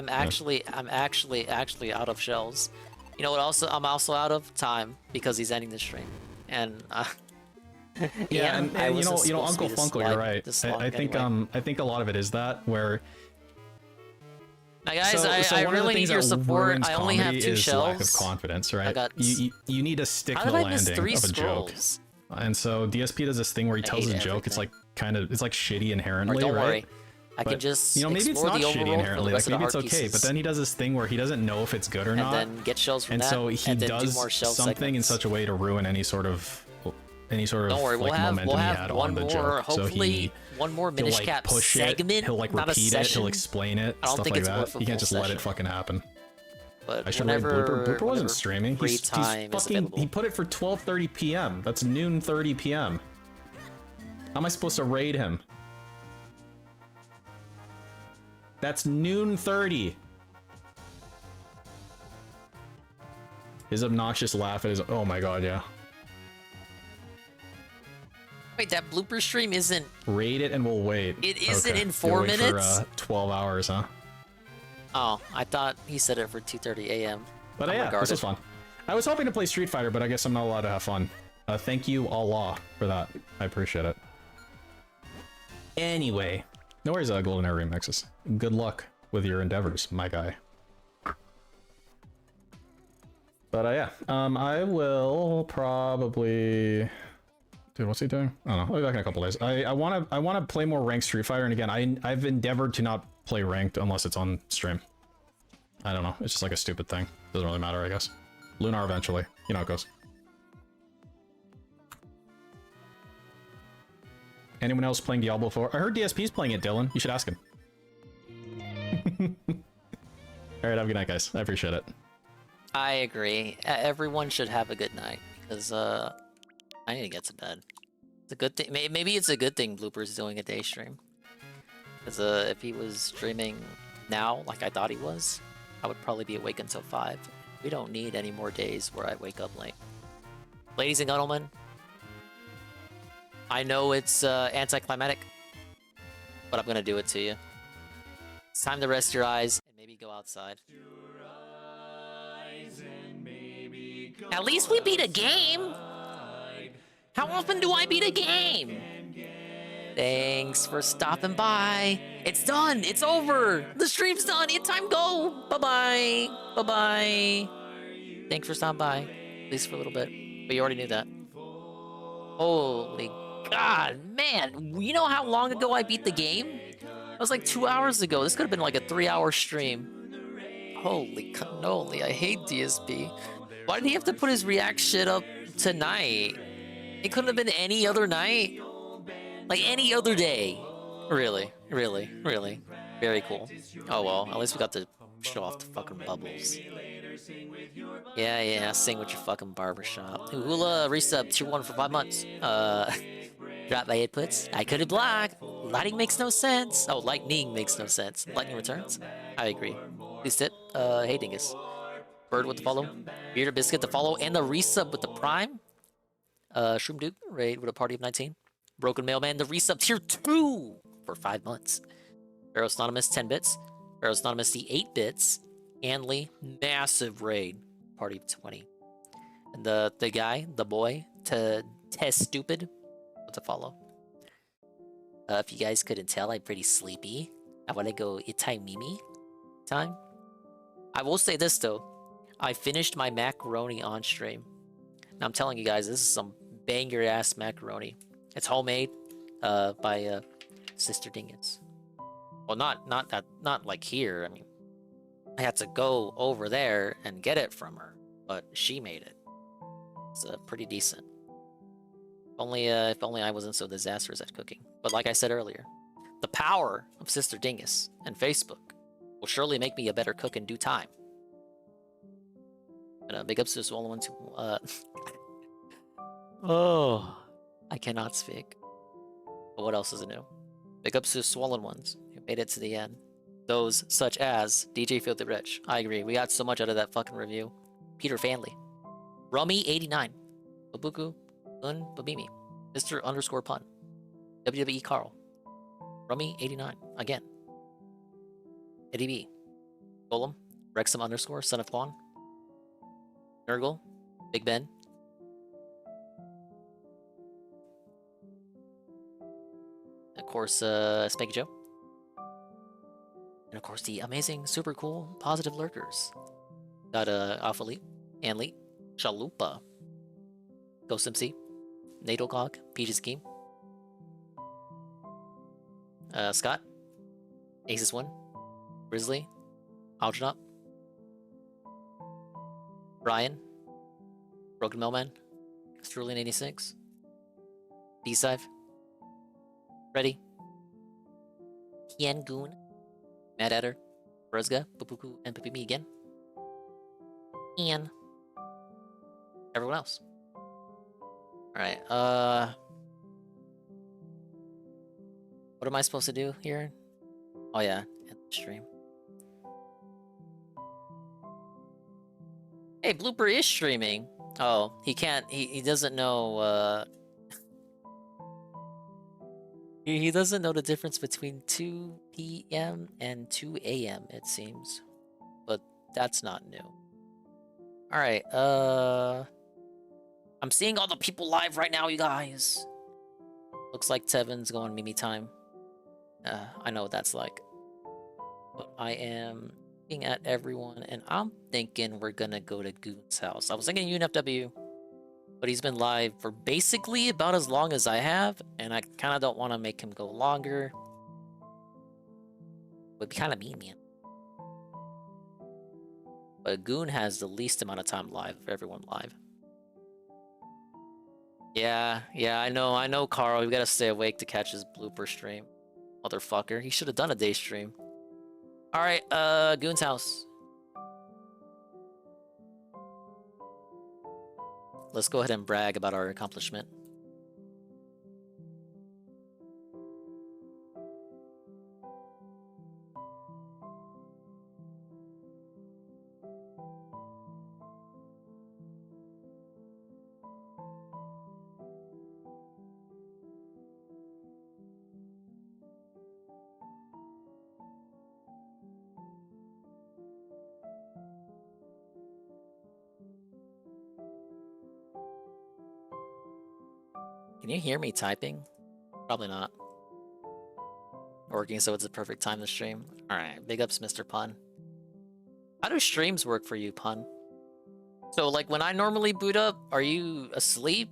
actually out of shells. You know what? Also, I'm also out of time because he's ending the stream, and yeah, and you know, Uncle Funkle, you're right. I think a lot of it is that where. Now, guys, I really need your support. I only have 2 shells. Lack of confidence, right? I got... You need to stick the landing of a joke. And so DSP does this thing where he tells a joke. It's like it's like shitty inherently, don't right? worry. I can just, you know, maybe it's not shitty inherently. Like maybe it's okay, but then he does this thing where he doesn't know if it's good or not. And then get shells from and that. So he does more shell something segments. in such a way to ruin any sort of Don't worry, like momentum he had on the joke. Hopefully, so one more Minish like Cap push segment. He'll like Not a repeat it. session. He'll explain it. I don't Stuff think like it's that. worth a You can't full just let session. it fucking happen. But I should read Blooper. Blooper wasn't streaming. Free time is available. He put it for 12:30 p.m. That's noon 30 p.m. How am I supposed to raid him? That's noon 30. His obnoxious laugh at his. Oh my god, yeah. Wait, that blooper stream isn't. Raid it and we'll wait. It isn't okay. in 4 minutes. For 12 hours, huh? Oh, I thought he said it for 2:30 a.m. But yeah, this was fun. I was hoping to play Street Fighter, but I guess I'm not allowed to have fun. Thank you, Allah, for that. I appreciate it. Anyway, no worries, Golden Air remixes. Good luck with your endeavors, my guy. But yeah, I will probably. Dude, what's he doing? I don't know. I'll be back in a couple days. I wanna play more ranked Street Fighter, and again, I've endeavored to not play ranked unless it's on stream. I don't know. It's just like a stupid thing. Doesn't really matter, I guess. Lunar eventually. You know how it goes. Anyone else playing Diablo 4? I heard DSP's playing it, Dylan. You should ask him. Alright, have a good night, guys. I appreciate it. I agree. Everyone should have a good night, because I need to get to bed. It's a good thing. Maybe it's a good thing Blooper's doing a day stream. Because if he was streaming now, like I thought he was, I would probably be awake until 5. We don't need any more days where I wake up late. Ladies and gentlemen, I know it's anticlimactic, but I'm gonna do it to you. It's time to rest your eyes and maybe go outside. At least we beat a game! How often do I beat a game? Thanks for stopping by. It's done! It's over! The stream's done! It's time to go! Bye-bye! Bye-bye! Thanks for stopping by. At least for a little bit. But you already knew that. Holy God, man! You know how long ago I beat the game? It was like 2 hours ago. This could have been like a 3-hour stream. Holy cannoli, I hate DSP. Why did he have to put his react shit up tonight? It couldn't have been any other night? Like any other day. Really, really, really. Very cool. Oh well, at least we got to show off the fucking bubbles. Yeah, sing with your fucking barbershop. Hula resub tier 1 for 5 months. Drop my inputs. I couldn't block. Lighting makes no sense. Oh, lightning makes no sense. Lightning returns? I agree. Please tip. Hey Dingus. Bird with the follow. Bearded Biscuit the follow and the resub with the prime. Shroom Duke raid with a party of 19. Broken Mailman the resub tier 2 for 5 months. Pharaoh's Anonymous 10 bits. Pharaoh's Anonymous the 8 bits. Anley massive raid party of 20. And the guy, the boy, to test stupid with the follow. If you guys couldn't tell, I'm pretty sleepy. I want to go Itai Mimi time. I will say this though. I finished my macaroni on stream. Now I'm telling you guys, this is some banger ass macaroni. It's homemade by Sister Dingus. Well, not like here. I mean, I had to go over there and get it from her, but she made it. It's pretty decent. If only I wasn't so disastrous at cooking. But like I said earlier, the power of Sister Dingus and Facebook will surely make me a better cook in due time. And big ups to the Swollen ones who, oh, I cannot speak. But what else is new? Big ups to the Swollen ones who made it to the end. Those such as DJ Filthy Rich. I agree, we got so much out of that fucking review. Peter Fanley. Rummy89. Babuku Un Babimi. Mr. _ Pun. WWE Carl. Rummy89. Again. Eddie B. Golem. Wrexham _ Son of Quan. Nurgle. Big Ben. Of course, Spanky Joe. And of course, the amazing, super cool, positive lurkers. Got Alpha Leap, Anleap, Chalupa, Ghost MC, Natalcog, Peaches Scheme, Scott, Aces One, Grizzly, Algernon, Brian, Broken Mailman, Sterling86, D-Sive, Freddy, Kian Goon, Mad Adder, Brezga, Pupuku, and Pipimi again. And everyone else. Alright, what am I supposed to do here? Oh yeah, end the stream. Hey, Blooper is streaming. Oh, he can't, he doesn't know, he doesn't know the difference between 2 p.m. and 2 a.m. it seems. But that's not new. Alright, I'm seeing all the people live right now, you guys. Looks like Tevin's going Mimi time. I know what that's like. But I am looking at everyone, and I'm thinking we're gonna go to Goon's house. I was thinking UNFW, but he's been live for basically about as long as I have, and I kind of don't want to make him go longer. Would be kind of mean, man. But Goon has the least amount of time live of everyone live. Yeah, I know, Carl. We gotta stay awake to catch his blooper stream. Motherfucker, he should have done a day stream. Alright, Goon's house. Let's go ahead and brag about our accomplishment. Can you hear me typing? Probably not. Working, so it's a perfect time to stream. Alright, big ups, Mr. Pun. How do streams work for you, Pun? So, like, when I normally boot up, are you asleep?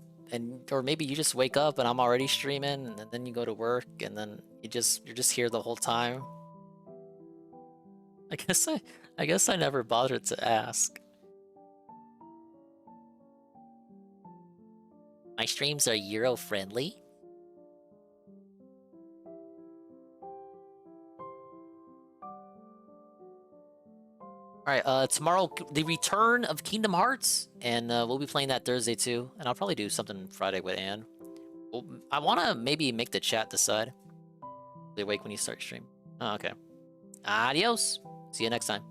Or maybe you just wake up and I'm already streaming, and then you go to work, and then you're just here the whole time? I guess I never bothered to ask. My streams are Euro friendly. Alright, tomorrow, the return of Kingdom Hearts, and we'll be playing that Thursday too, and I'll probably do something Friday with Ann. Well, I want to maybe make the chat decide. They wake when you start stream. Oh, okay. Adios. See you next time.